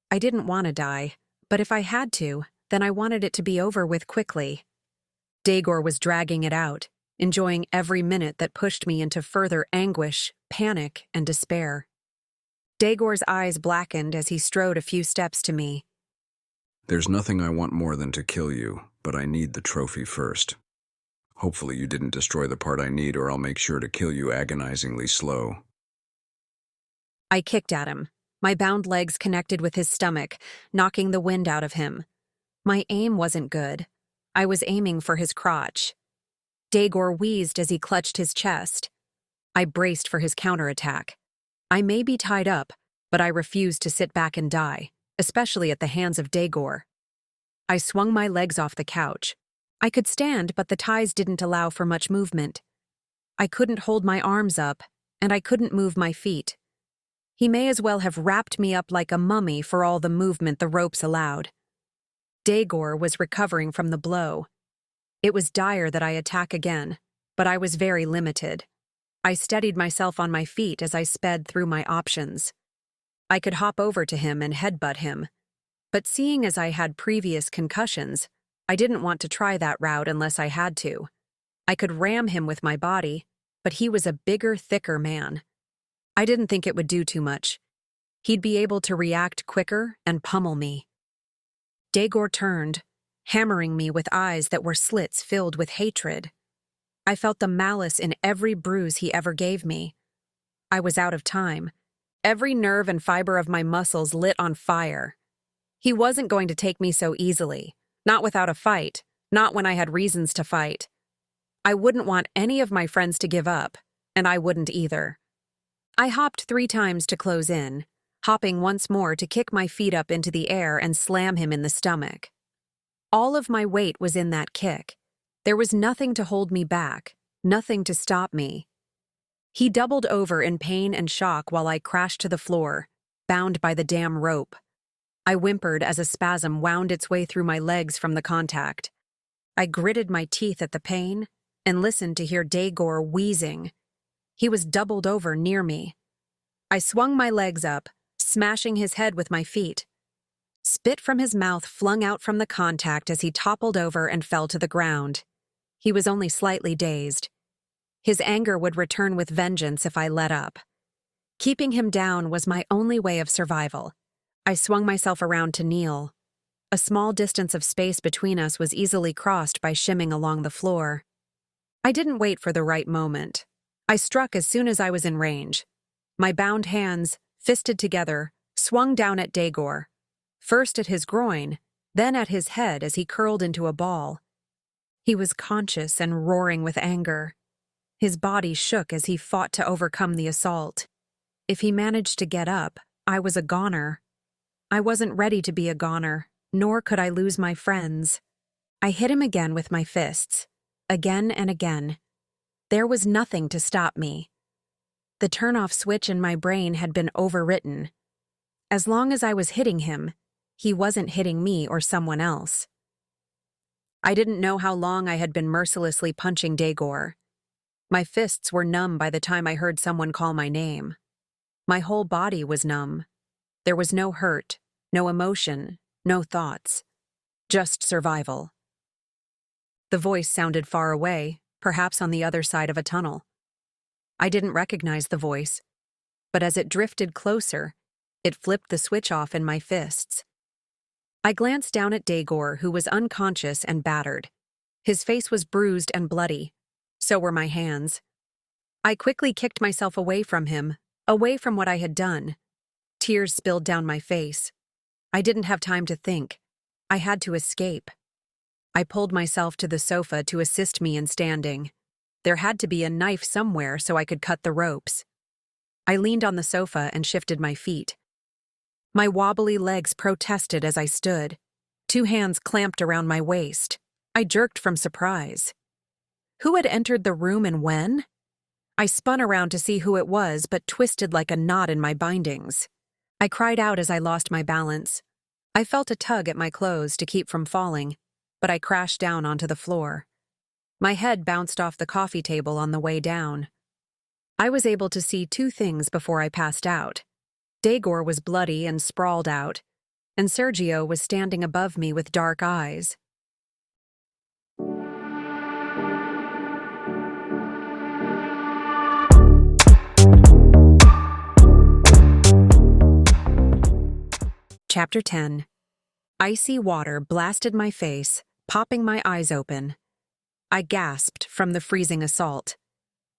Speaker 1: I didn't want to die, but if I had to, then I wanted it to be over with quickly. Daegor was dragging it out, enjoying every minute that pushed me into further anguish, panic, and despair. Daegor's eyes blackened as he strode a few steps to me.
Speaker 15: There's nothing I want more than to kill you, but I need the trophy first. Hopefully you didn't destroy the part I need, or I'll make sure to kill you agonizingly slow.
Speaker 1: I kicked at him. My bound legs connected with his stomach, knocking the wind out of him. My aim wasn't good. I was aiming for his crotch. Daegor wheezed as he clutched his chest. I braced for his counterattack. I may be tied up, but I refused to sit back and die, especially at the hands of Daegor. I swung my legs off the couch. I could stand, but the ties didn't allow for much movement. I couldn't hold my arms up, and I couldn't move my feet. He may as well have wrapped me up like a mummy for all the movement the ropes allowed. Dagor was recovering from the blow. It was dire that I attack again, but I was very limited. I steadied myself on my feet as I sped through my options. I could hop over to him and headbutt him, but seeing as I had previous concussions, I didn't want to try that route unless I had to. I could ram him with my body, but he was a bigger, thicker man. I didn't think it would do too much. He'd be able to react quicker and pummel me. Dagor turned, hammering me with eyes that were slits filled with hatred. I felt the malice in every bruise he ever gave me. I was out of time. Every nerve and fiber of my muscles lit on fire. He wasn't going to take me so easily, not without a fight, not when I had reasons to fight. I wouldn't want any of my friends to give up, and I wouldn't either. I hopped 3 times to close in, hopping once more to kick my feet up into the air and slam him in the stomach. All of my weight was in that kick. There was nothing to hold me back, nothing to stop me. He doubled over in pain and shock while I crashed to the floor, bound by the damn rope. I whimpered as a spasm wound its way through my legs from the contact. I gritted my teeth at the pain and listened to hear Dagor wheezing. He was doubled over near me. I swung my legs up, smashing his head with my feet. Spit from his mouth flung out from the contact as he toppled over and fell to the ground. He was only slightly dazed. His anger would return with vengeance if I let up. Keeping him down was my only way of survival. I swung myself around to kneel. A small distance of space between us was easily crossed by shimming along the floor. I didn't wait for the right moment. I struck as soon as I was in range. My bound hands, fisted together, swung down at Dagor, first at his groin, then at his head as he curled into a ball. He was conscious and roaring with anger. His body shook as he fought to overcome the assault. If he managed to get up, I was a goner. I wasn't ready to be a goner, nor could I lose my friends. I hit him again with my fists, again and again. There was nothing to stop me. The turn-off switch in my brain had been overwritten. As long as I was hitting him, he wasn't hitting me or someone else. I didn't know how long I had been mercilessly punching Dagor. My fists were numb by the time I heard someone call my name. My whole body was numb. There was no hurt, no emotion, no thoughts. Just survival. The voice sounded far away, perhaps on the other side of a tunnel. I didn't recognize the voice, but as it drifted closer, it flipped the switch off in my fists. I glanced down at Dagor, who was unconscious and battered. His face was bruised and bloody. So were my hands. I quickly kicked myself away from him, away from what I had done. Tears spilled down my face. I didn't have time to think. I had to escape. I pulled myself to the sofa to assist me in standing. There had to be a knife somewhere so I could cut the ropes. I leaned on the sofa and shifted my feet. My wobbly legs protested as I stood. 2 hands clamped around my waist. I jerked from surprise. Who had entered the room and when? I spun around to see who it was, but twisted like a knot in my bindings. I cried out as I lost my balance. I felt a tug at my clothes to keep from falling, but I crashed down onto the floor. My head bounced off the coffee table on the way down. I was able to see 2 things before I passed out. Dagor was bloody and sprawled out, and Sergio was standing above me with dark eyes. Chapter 10. Icy water blasted my face, popping my eyes open. I gasped from the freezing assault.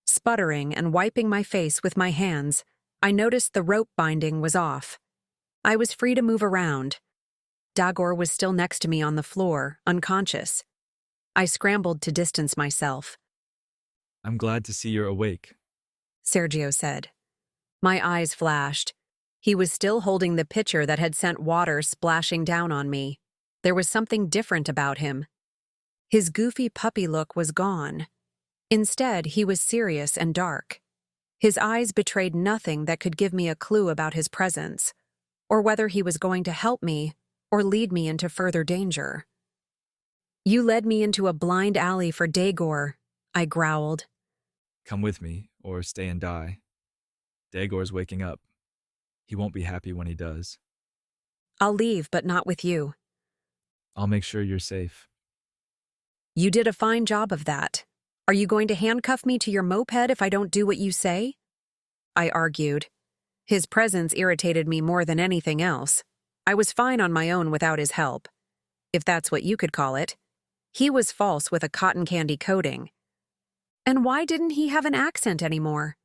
Speaker 1: Sputtering and wiping my face with my hands, I noticed the rope binding was off. I was free to move around. Dagor was still next to me on the floor, unconscious. I scrambled to distance myself.
Speaker 19: "I'm glad to see you're awake,"
Speaker 1: Sergio said. My eyes flashed. He was still holding the pitcher that had sent water splashing down on me. There was something different about him. His goofy puppy look was gone. Instead, he was serious and dark. His eyes betrayed nothing that could give me a clue about his presence, or whether he was going to help me or lead me into further danger. You led me into a blind alley for Daegor, I growled.
Speaker 19: Come with me, or stay and die. Daegor's waking up. He won't be happy when he does.
Speaker 1: I'll leave, but not with you.
Speaker 19: I'll make sure you're safe.
Speaker 1: You did a fine job of that. Are you going to handcuff me to your moped if I don't do what you say? I argued. His presence irritated me more than anything else. I was fine on my own without his help, if that's what you could call it. He was false with a cotton candy coating. And why didn't he have an accent anymore?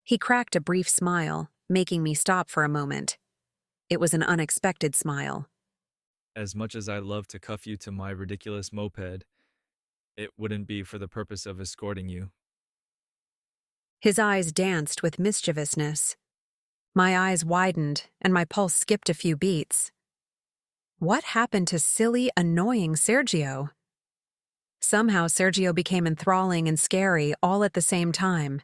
Speaker 1: He cracked a brief smile, making me stop for a moment. It was an unexpected smile.
Speaker 19: As much as I love to cuff you to my ridiculous moped, it wouldn't be for the purpose of escorting you.
Speaker 1: His eyes danced with mischievousness. My eyes widened, and my pulse skipped a few beats. What happened to silly, annoying Sergio? Somehow Sergio became enthralling and scary all at the same time.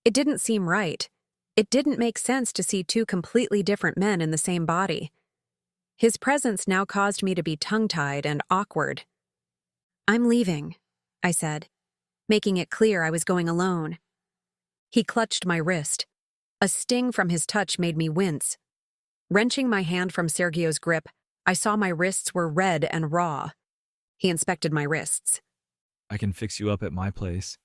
Speaker 1: It didn't seem right. It didn't make sense to see two completely different men in the same body. His presence now caused me to be tongue-tied and awkward. I'm leaving, I said, making it clear I was going alone. He clutched my wrist. A sting from his touch made me wince. Wrenching my hand from Sergio's grip, I saw my wrists were red and raw. He inspected my wrists.
Speaker 19: I can fix you up at my place.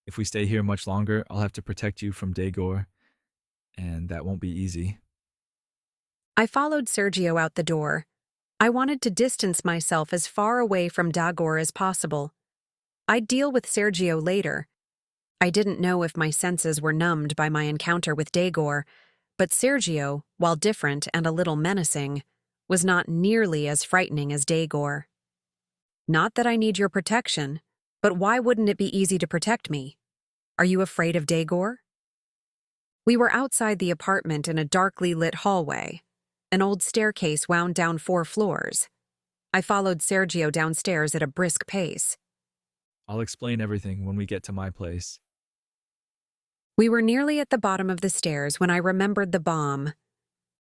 Speaker 19: If we stay here much longer, I'll have to protect you from Daegor, and that won't be easy.
Speaker 1: I followed Sergio out the door. I wanted to distance myself as far away from Daegor as possible. I'd deal with Sergio later. I didn't know if my senses were numbed by my encounter with Daegor, but Sergio, while different and a little menacing, was not nearly as frightening as Daegor. Not that I need your protection, but why wouldn't it be easy to protect me? Are you afraid of Daegor? We were outside the apartment in a darkly lit hallway. An old staircase wound down 4 floors. I followed Sergio downstairs at a brisk pace.
Speaker 19: I'll explain everything when we get to my place.
Speaker 1: We were nearly at the bottom of the stairs when I remembered the bomb.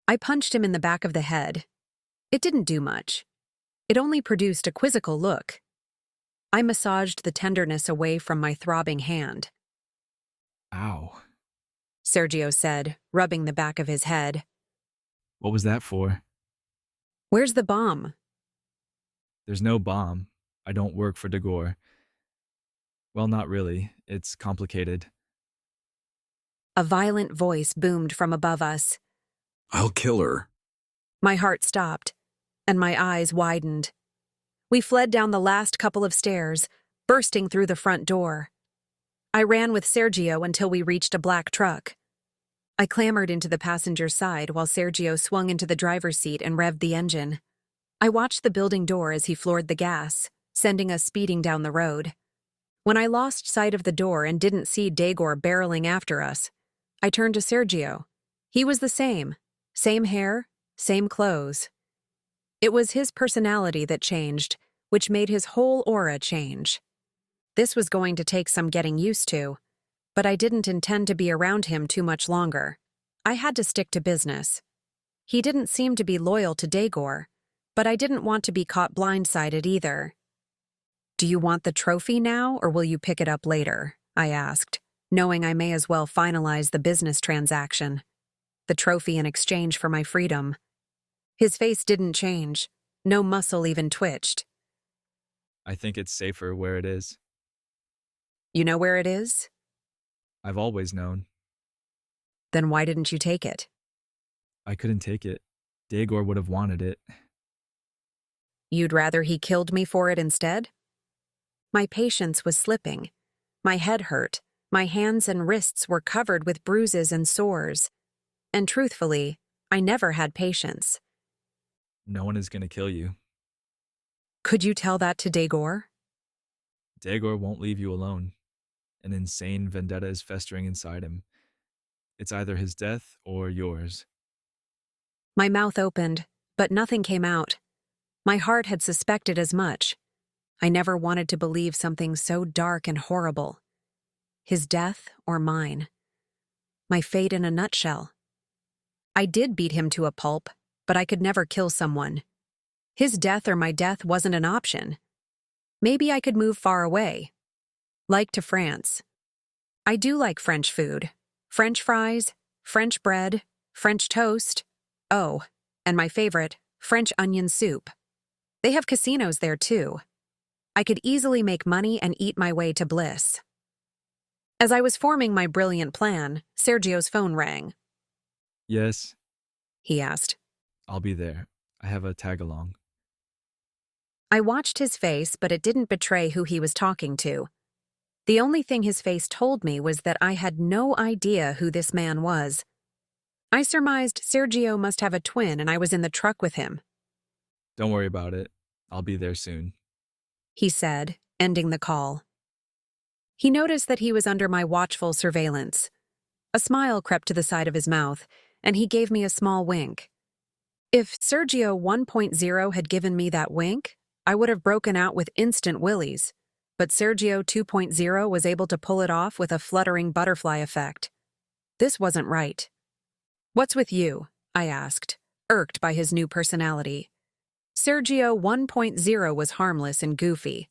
Speaker 1: I punched him in the back of the head. It didn't do much. It only produced a quizzical look. I massaged the tenderness away from my throbbing hand.
Speaker 19: Ow.
Speaker 1: Sergio said, rubbing the back of his head.
Speaker 19: What was that for?
Speaker 1: Where's the bomb?
Speaker 19: There's no bomb. I don't work for Daegor. Well, not really. It's complicated.
Speaker 1: A violent voice boomed from above us.
Speaker 15: I'll kill her.
Speaker 1: My heart stopped, and my eyes widened. We fled down the last couple of stairs, bursting through the front door. I ran with Sergio until we reached a black truck. I clambered into the passenger side while Sergio swung into the driver's seat and revved the engine. I watched the building door as he floored the gas, sending us speeding down the road. When I lost sight of the door and didn't see Daegor barreling after us, I turned to Sergio. He was the same hair, same clothes. It was his personality that changed, which made his whole aura change. This was going to take some getting used to, but I didn't intend to be around him too much longer. I had to stick to business. He didn't seem to be loyal to Daegor, but I didn't want to be caught blindsided either. Do you want the trophy now, or will you pick it up later? I asked, knowing I may as well finalize the business transaction. The trophy in exchange for my freedom. His face didn't change. No muscle even twitched.
Speaker 19: I think it's safer where it is.
Speaker 1: You know where it is?
Speaker 19: I've always known.
Speaker 1: Then why didn't you take it?
Speaker 19: I couldn't take it. Daegor would have wanted it.
Speaker 1: You'd rather he killed me for it instead? My patience was slipping. My head hurt. My hands and wrists were covered with bruises and sores. And truthfully, I never had patience.
Speaker 19: No one is going to kill you.
Speaker 1: Could you tell that to Daegor?
Speaker 19: Daegor won't leave you alone. An insane vendetta is festering inside him. It's either his death or yours.
Speaker 1: My mouth opened, but nothing came out. My heart had suspected as much. I never wanted to believe something so dark and horrible. His death or mine. My fate in a nutshell. I did beat him to a pulp, but I could never kill someone. His death or my death wasn't an option. Maybe I could move far away. Like to France. I do like French food. French fries, French bread, French toast. Oh, and my favorite, French onion soup. They have casinos there too. I could easily make money and eat my way to bliss. As I was forming my brilliant plan, Sergio's phone rang.
Speaker 19: Yes,
Speaker 1: He asked.
Speaker 19: I'll be there. I have a tag-along.
Speaker 1: I watched his face, but it didn't betray who he was talking to. The only thing his face told me was that I had no idea who this man was. I surmised Sergio must have a twin and I was in the truck with him.
Speaker 19: Don't worry about it. I'll be there soon.
Speaker 1: He said, ending the call. He noticed that he was under my watchful surveillance. A smile crept to the side of his mouth, and he gave me a small wink. If Sergio 1.0 had given me that wink, I would have broken out with instant willies, but Sergio 2.0 was able to pull it off with a fluttering butterfly effect. This wasn't right. "What's with you?" I asked, irked by his new personality. Sergio 1.0 was harmless and goofy.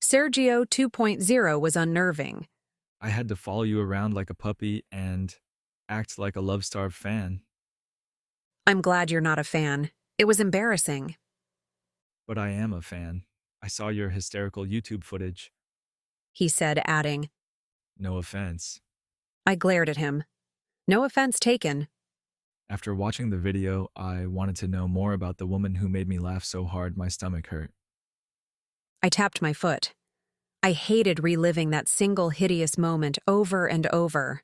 Speaker 1: Sergio 2.0 was unnerving.
Speaker 19: I had to follow you around like a puppy and act like a love-starved fan.
Speaker 1: I'm glad you're not a fan. It was embarrassing.
Speaker 19: But I am a fan. I saw your hysterical YouTube footage.
Speaker 1: He said, adding.
Speaker 19: No offense.
Speaker 1: I glared at him. No offense taken.
Speaker 19: After watching the video, I wanted to know more about the woman who made me laugh so hard my stomach hurt.
Speaker 1: I tapped my foot. I hated reliving that single hideous moment over and over.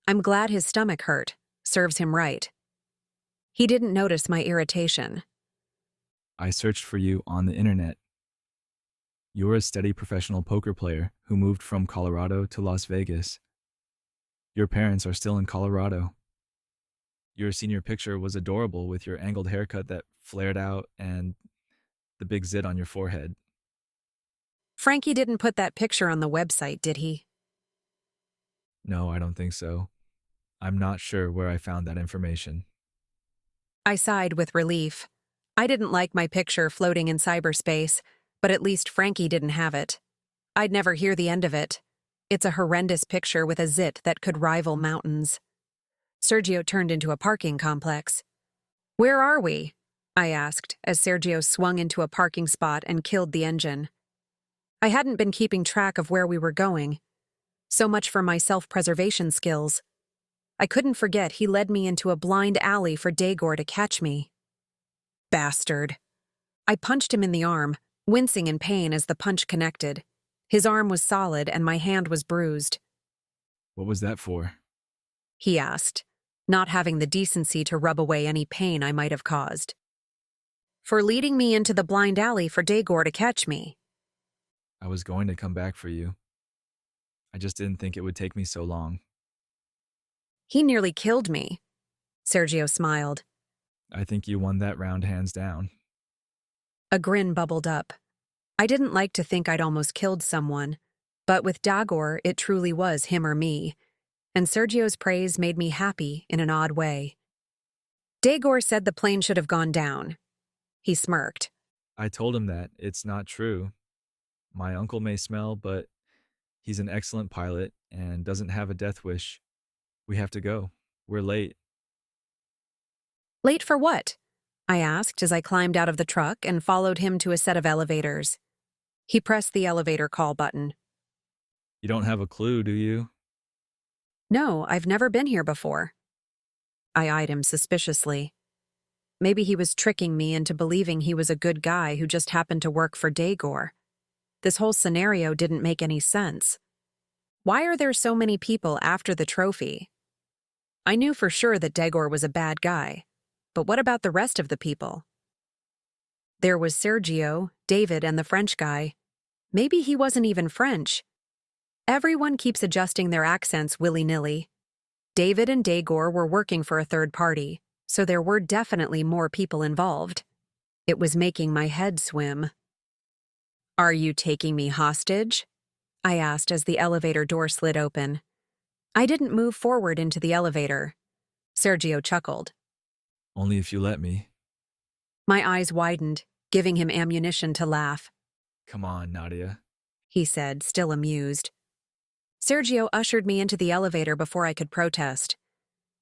Speaker 1: I'm glad his stomach hurt. Serves him right. He didn't notice my irritation.
Speaker 19: I searched for you on the internet. You're a steady professional poker player who moved from Colorado to Las Vegas. Your parents are still in Colorado. Your senior picture was adorable with your angled haircut that flared out and the big zit on your forehead.
Speaker 1: Frankie didn't put that picture on the website, did he?
Speaker 19: No, I don't think so. I'm not sure where I found that information.
Speaker 1: I sighed with relief. I didn't like my picture floating in cyberspace, but at least Frankie didn't have it. I'd never hear the end of it. It's a horrendous picture with a zit that could rival mountains. Sergio turned into a parking complex. "Where are we?" I asked as Sergio swung into a parking spot and killed the engine. I hadn't been keeping track of where we were going. So much for my self-preservation skills. I couldn't forget he led me into a blind alley for Dagor to catch me. Bastard. I punched him in the arm, wincing in pain as the punch connected. His arm was solid and my hand was bruised.
Speaker 19: What was that for?
Speaker 1: He asked, not having the decency to rub away any pain I might have caused. For leading me into the blind alley for Dagor to catch me.
Speaker 19: I was going to come back for you. I just didn't think it would take me so long.
Speaker 1: He nearly killed me. Sergio smiled.
Speaker 19: I think you won that round hands down.
Speaker 1: A grin bubbled up. I didn't like to think I'd almost killed someone, but with Dagor, it truly was him or me, and Sergio's praise made me happy in an odd way. Dagor said the plane should have gone down. He smirked.
Speaker 19: I told him that. It's not true. My uncle may smell, but he's an excellent pilot and doesn't have a death wish. We have to go. We're late.
Speaker 1: Late for what? I asked as I climbed out of the truck and followed him to a set of elevators. He pressed the elevator call button.
Speaker 19: You don't have a clue, do you?
Speaker 1: No, I've never been here before. I eyed him suspiciously. Maybe he was tricking me into believing he was a good guy who just happened to work for Dagor. This whole scenario didn't make any sense. Why are there so many people after the trophy? I knew for sure that Dagor was a bad guy, but what about the rest of the people? There was Sergio, David, and the French guy. Maybe he wasn't even French. Everyone keeps adjusting their accents willy-nilly. David and Dagor were working for a third party, so there were definitely more people involved. It was making my head swim. Are you taking me hostage? I asked as the elevator door slid open. I didn't move forward into the elevator. Sergio chuckled.
Speaker 19: Only if you let me.
Speaker 1: My eyes widened, giving him ammunition to laugh.
Speaker 19: Come on, Nadia.
Speaker 1: He said, still amused. Sergio ushered me into the elevator before I could protest.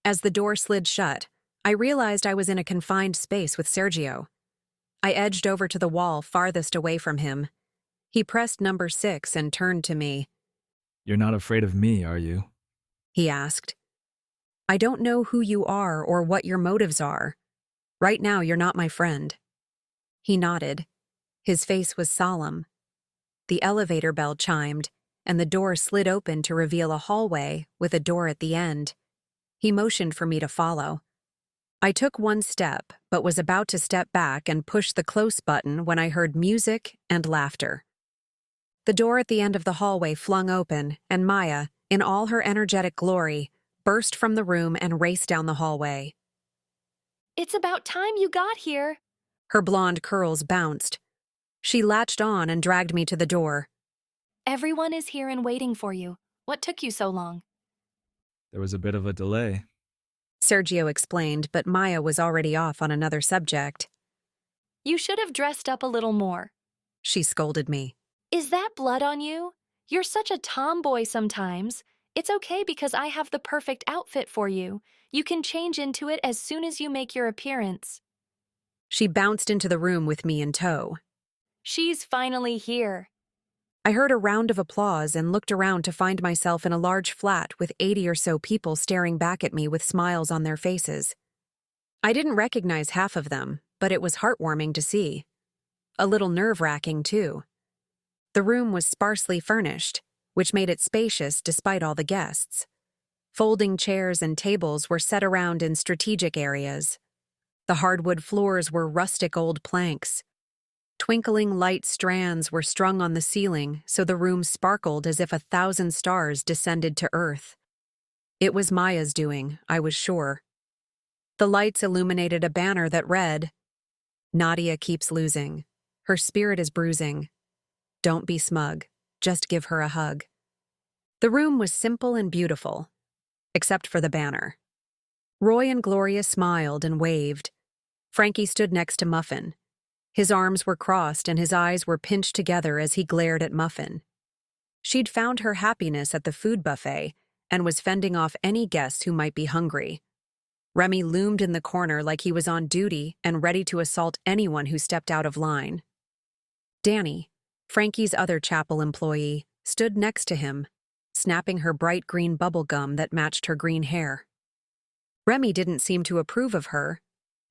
Speaker 1: As the door slid shut, I realized I was in a confined space with Sergio. I edged over to the wall farthest away from him. He pressed number 6 and turned to me.
Speaker 19: You're not afraid of me, are you?
Speaker 1: He asked. I don't know who you are or what your motives are. Right now, you're not my friend. He nodded. His face was solemn. The elevator bell chimed, and the door slid open to reveal a hallway with a door at the end. He motioned for me to follow. I took one step, but was about to step back and push the close button when I heard music and laughter. The door at the end of the hallway flung open, and Maya, in all her energetic glory, burst from the room and raced down the hallway.
Speaker 10: It's about time you got here.
Speaker 1: Her blonde curls bounced. She latched on and dragged me to the door.
Speaker 10: Everyone is here and waiting for you. What took you so long?
Speaker 19: There was a bit of a delay.
Speaker 1: Sergio explained, but Maya was already off on another subject.
Speaker 10: You should have dressed up a little more.
Speaker 1: She scolded me.
Speaker 10: Is that blood on you? You're such a tomboy sometimes. It's okay because I have the perfect outfit for you. You can change into it as soon as you make your appearance.
Speaker 1: She bounced into the room with me in tow.
Speaker 10: She's finally here.
Speaker 1: I heard a round of applause and looked around to find myself in a large flat with 80 or so people staring back at me with smiles on their faces. I didn't recognize half of them, but it was heartwarming to see. A little nerve-wracking, too. The room was sparsely furnished, which made it spacious despite all the guests. Folding chairs and tables were set around in strategic areas. The hardwood floors were rustic old planks. Twinkling light strands were strung on the ceiling so the room sparkled as if 1,000 stars descended to earth. It was Maya's doing, I was sure. The lights illuminated a banner that read, "Nadia keeps losing. Her spirit is bruising. Don't be smug. Just give her a hug." The room was simple and beautiful, except for the banner. Roy and Gloria smiled and waved. Frankie stood next to Muffin. His arms were crossed and his eyes were pinched together as he glared at Muffin. She'd found her happiness at the food buffet and was fending off any guests who might be hungry. Remy loomed in the corner like he was on duty and ready to assault anyone who stepped out of line. Danny, Frankie's other chapel employee, stood next to him, snapping her bright green bubble gum that matched her green hair. Remy didn't seem to approve of her.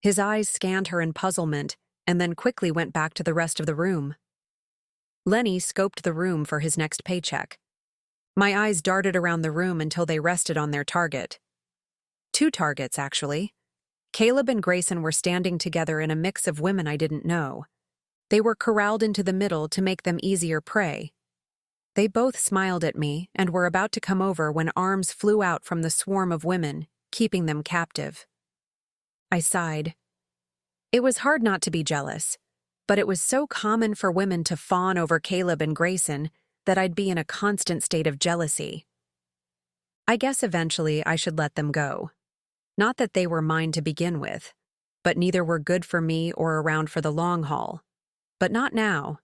Speaker 1: His eyes scanned her in puzzlement and then quickly went back to the rest of the room. Lenny scoped the room for his next paycheck. My eyes darted around the room until they rested on their target. 2 targets, actually. Caleb and Grayson were standing together in a mix of women I didn't know. They were corralled into the middle to make them easier prey. They both smiled at me and were about to come over when arms flew out from the swarm of women, keeping them captive. I sighed. It was hard not to be jealous, but it was so common for women to fawn over Caleb and Grayson that I'd be in a constant state of jealousy. I guess eventually I should let them go. Not that they were mine to begin with, but neither were good for me or around for the long haul. But not now.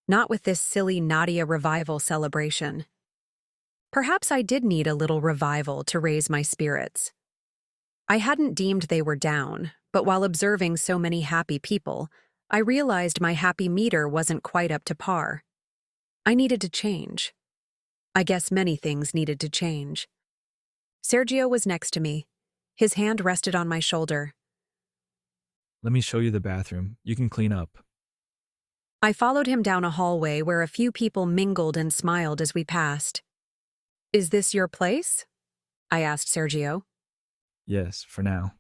Speaker 1: Not with this silly Nadia revival celebration. Perhaps I did need a little revival to raise my spirits. I hadn't deemed they were down, but while observing so many happy people, I realized my happy meter wasn't quite up to par. I needed to change. I guess many things needed to change. Sergio was next to me. His hand rested on my shoulder.
Speaker 19: Let me show you the bathroom. You can clean up.
Speaker 1: I followed him down a hallway where a few people mingled and smiled as we passed. "Is this your place?" I asked Sergio.
Speaker 19: Yes, for now.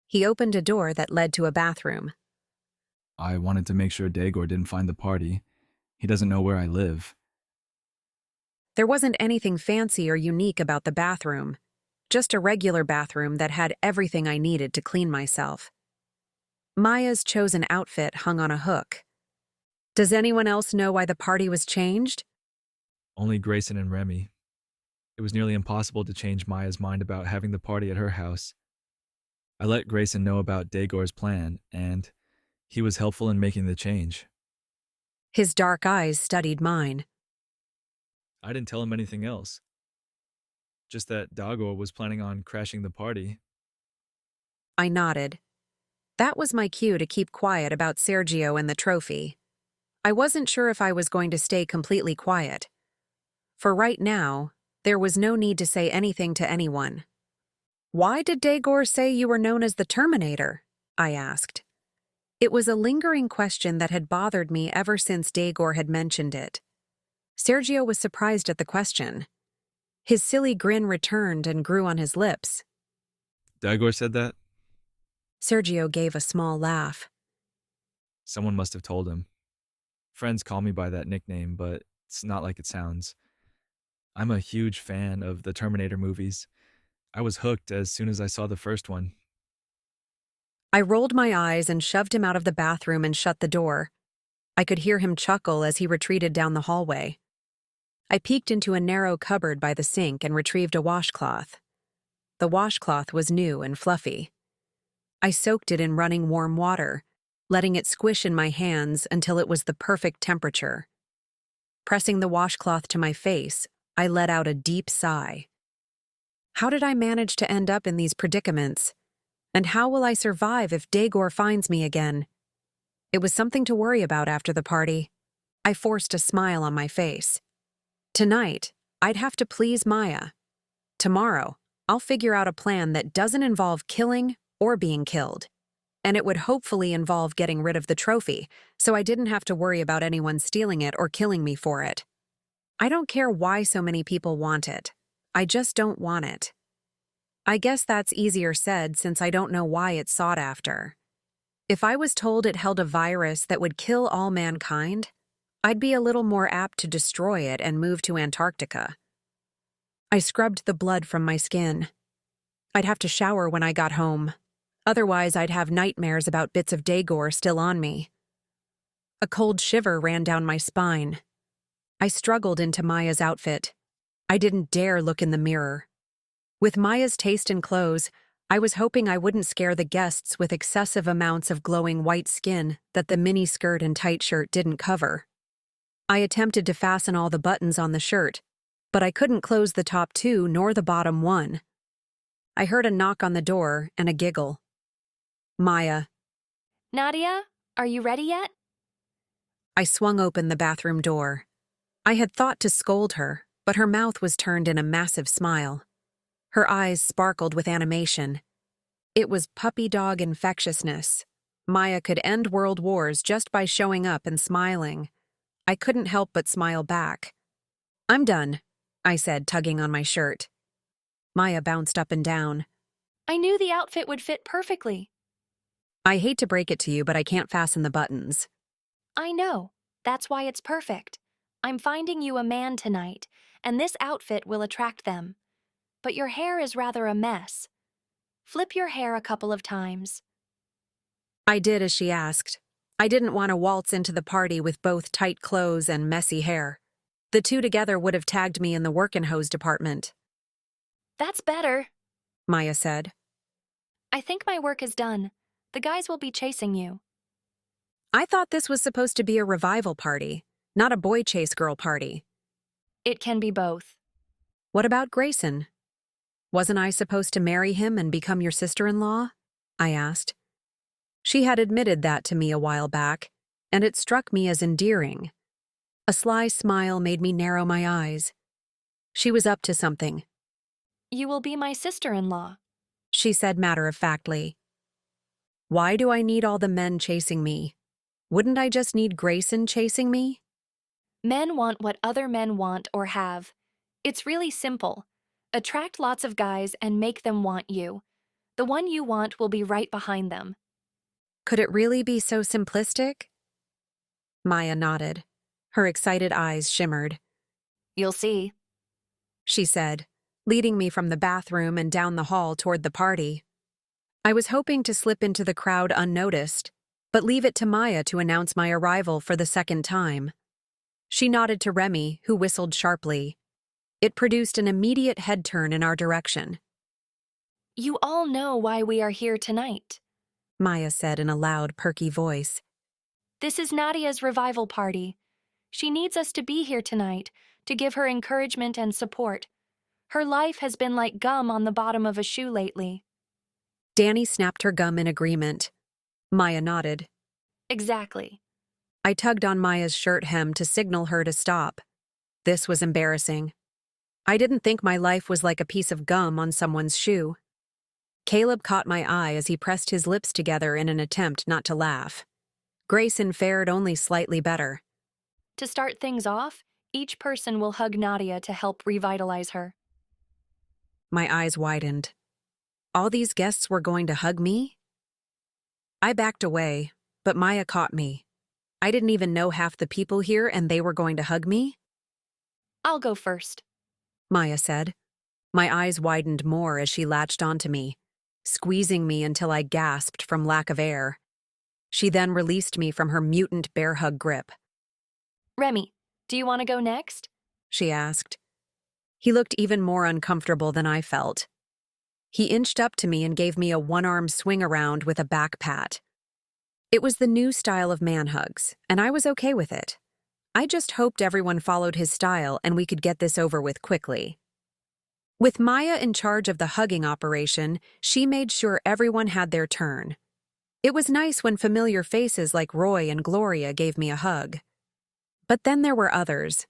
Speaker 1: He opened a door that led to a bathroom.
Speaker 19: I wanted to make sure Dagor didn't find the party. He doesn't know where I live.
Speaker 1: There wasn't anything fancy or unique about the bathroom, just a regular bathroom that had everything I needed to clean myself. Maya's chosen outfit hung on a hook. Does anyone else know why the party was changed?
Speaker 19: Only Grayson and Remy. It was nearly impossible to change Maya's mind about having the party at her house. I let Grayson know about Daegor's plan, and he was helpful in making the change.
Speaker 1: His dark eyes studied mine.
Speaker 19: I didn't tell him anything else. Just that Daegor was planning on crashing the party.
Speaker 1: I nodded. That was my cue to keep quiet about Sergio and the trophy. I wasn't sure if I was going to stay completely quiet. For right now, there was no need to say anything to anyone. Why did Daegor say you were known as the Terminator? I asked. It was a lingering question that had bothered me ever since Daegor had mentioned it. Sergio was surprised at the question. His silly grin returned and grew on his lips.
Speaker 19: Daegor said that?
Speaker 1: Sergio gave a small laugh.
Speaker 19: Someone must have told him. Friends call me by that nickname, but it's not like it sounds. I'm a huge fan of the Terminator movies. I was hooked as soon as I saw the first one.
Speaker 1: I rolled my eyes and shoved him out of the bathroom and shut the door. I could hear him chuckle as he retreated down the hallway. I peeked into a narrow cupboard by the sink and retrieved a washcloth. The washcloth was new and fluffy. I soaked it in running warm water, letting it squish in my hands until it was the perfect temperature. Pressing the washcloth to my face, I let out a deep sigh. How did I manage to end up in these predicaments? And how will I survive if Daegor finds me again? It was something to worry about after the party. I forced a smile on my face. Tonight, I'd have to please Maya. Tomorrow, I'll figure out a plan that doesn't involve killing or being killed. And it would hopefully involve getting rid of the trophy, so I didn't have to worry about anyone stealing it or killing me for it. I don't care why so many people want it. I just don't want it. I guess that's easier said since I don't know why it's sought after. If I was told it held a virus that would kill all mankind, I'd be a little more apt to destroy it and move to Antarctica. I scrubbed the blood from my skin. I'd have to shower when I got home. Otherwise, I'd have nightmares about bits of Daegor still on me. A cold shiver ran down my spine. I struggled into Maya's outfit. I didn't dare look in the mirror. With Maya's taste in clothes, I was hoping I wouldn't scare the guests with excessive amounts of glowing white skin that the mini skirt and tight shirt didn't cover. I attempted to fasten all the buttons on the shirt, but I couldn't close the top two nor the bottom one. I heard a knock on the door and a giggle. Maya.
Speaker 10: Nadia, are you ready yet?
Speaker 1: I swung open the bathroom door. I had thought to scold her, but her mouth was turned in a massive smile. Her eyes sparkled with animation. It was puppy dog infectiousness. Maya could end world wars just by showing up and smiling. I couldn't help but smile back. I'm done, I said, tugging on my shirt. Maya bounced up and down.
Speaker 10: I knew the outfit would fit perfectly.
Speaker 1: I hate to break it to you, but I can't fasten the buttons.
Speaker 10: I know. That's why it's perfect. I'm finding you a man tonight, and this outfit will attract them. But your hair is rather a mess. Flip your hair a couple of times.
Speaker 1: I did as she asked. I didn't want to waltz into the party with both tight clothes and messy hair. The two together would have tagged me in the workin' hose department.
Speaker 10: That's better,
Speaker 1: Maya said.
Speaker 10: I think my work is done. The guys will be chasing you.
Speaker 1: I thought this was supposed to be a revival party, not a boy chase girl party.
Speaker 10: It can be both.
Speaker 1: What about Grayson? Wasn't I supposed to marry him and become your sister-in-law? I asked. She had admitted that to me a while back, and it struck me as endearing. A sly smile made me narrow my eyes. She was up to something.
Speaker 10: You will be my sister-in-law,
Speaker 1: she said matter-of-factly. Why do I need all the men chasing me? Wouldn't I just need Grayson chasing me?
Speaker 10: Men want what other men want or have. It's really simple. Attract lots of guys and make them want you. The one you want will be right behind them.
Speaker 1: Could it really be so simplistic? Maya nodded. Her excited eyes shimmered.
Speaker 10: You'll see,
Speaker 1: she said, leading me from the bathroom and down the hall toward the party. I was hoping to slip into the crowd unnoticed, but leave it to Maya to announce my arrival for the second time. She nodded to Remy, who whistled sharply. It produced an immediate head turn in our direction.
Speaker 10: You all know why we are here tonight.
Speaker 1: Maya said in a loud, perky voice.
Speaker 10: This is Nadia's revival party. She needs us to be here tonight to give her encouragement and support. Her life has been like gum on the bottom of a shoe lately.
Speaker 1: Danny snapped her gum in agreement. Maya nodded.
Speaker 10: Exactly.
Speaker 1: I tugged on Maya's shirt hem to signal her to stop. This was embarrassing. I didn't think my life was like a piece of gum on someone's shoe. Caleb caught my eye as he pressed his lips together in an attempt not to laugh. Grayson fared only slightly better.
Speaker 10: To start things off, each person will hug Nadia to help revitalize her.
Speaker 1: My eyes widened. All these guests were going to hug me? I backed away, but Maya caught me. I didn't even know half the people here and they were going to hug me?
Speaker 10: I'll go first,
Speaker 1: Maya said. My eyes widened more as she latched onto me, squeezing me until I gasped from lack of air. She then released me from her mutant bear hug grip.
Speaker 10: Remy, do you want to go next?
Speaker 1: She asked. He looked even more uncomfortable than I felt. He inched up to me and gave me a one-arm swing around with a back pat. It was the new style of man hugs, and I was okay with it. I just hoped everyone followed his style and we could get this over with quickly. With Maya in charge of the hugging operation, she made sure everyone had their turn. It was nice when familiar faces like Roy and Gloria gave me a hug. But then there were others.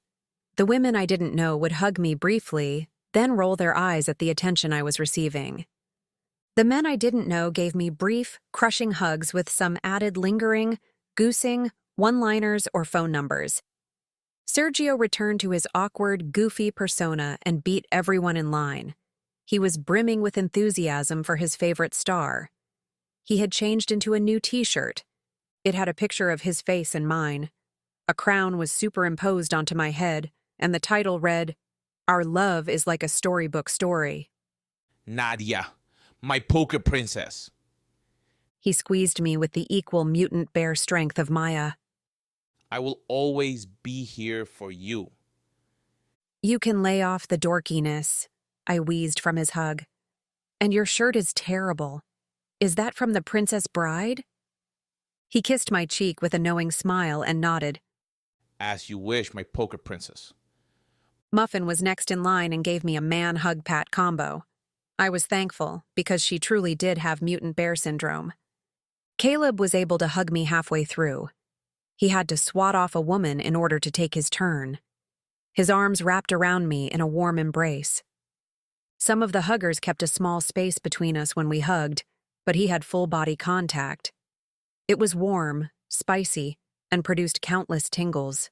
Speaker 1: The women I didn't know would hug me briefly, then roll their eyes at the attention I was receiving. The men I didn't know gave me brief, crushing hugs with some added lingering, goosing, one-liners, or phone numbers. Sergio returned to his awkward, goofy persona and beat everyone in line. He was brimming with enthusiasm for his favorite star. He had changed into a new t-shirt. It had a picture of his face and mine. A crown was superimposed onto my head, and the title read, Our Love is Like a Storybook Story.
Speaker 5: Nadia, my poker princess.
Speaker 1: He squeezed me with the equal mutant bear strength of Maya.
Speaker 5: I will always be here for you.
Speaker 1: You can lay off the dorkiness, I wheezed from his hug. And your shirt is terrible. Is that from the Princess Bride? He kissed my cheek with a knowing smile and nodded.
Speaker 5: As you wish, my poker princess.
Speaker 1: Muffin was next in line and gave me a man hug-pat combo. I was thankful, because she truly did have mutant bear syndrome. Caleb was able to hug me halfway through. He had to swat off a woman in order to take his turn. His arms wrapped around me in a warm embrace. Some of the huggers kept a small space between us when we hugged, but he had full-body contact. It was warm, spicy, and produced countless tingles.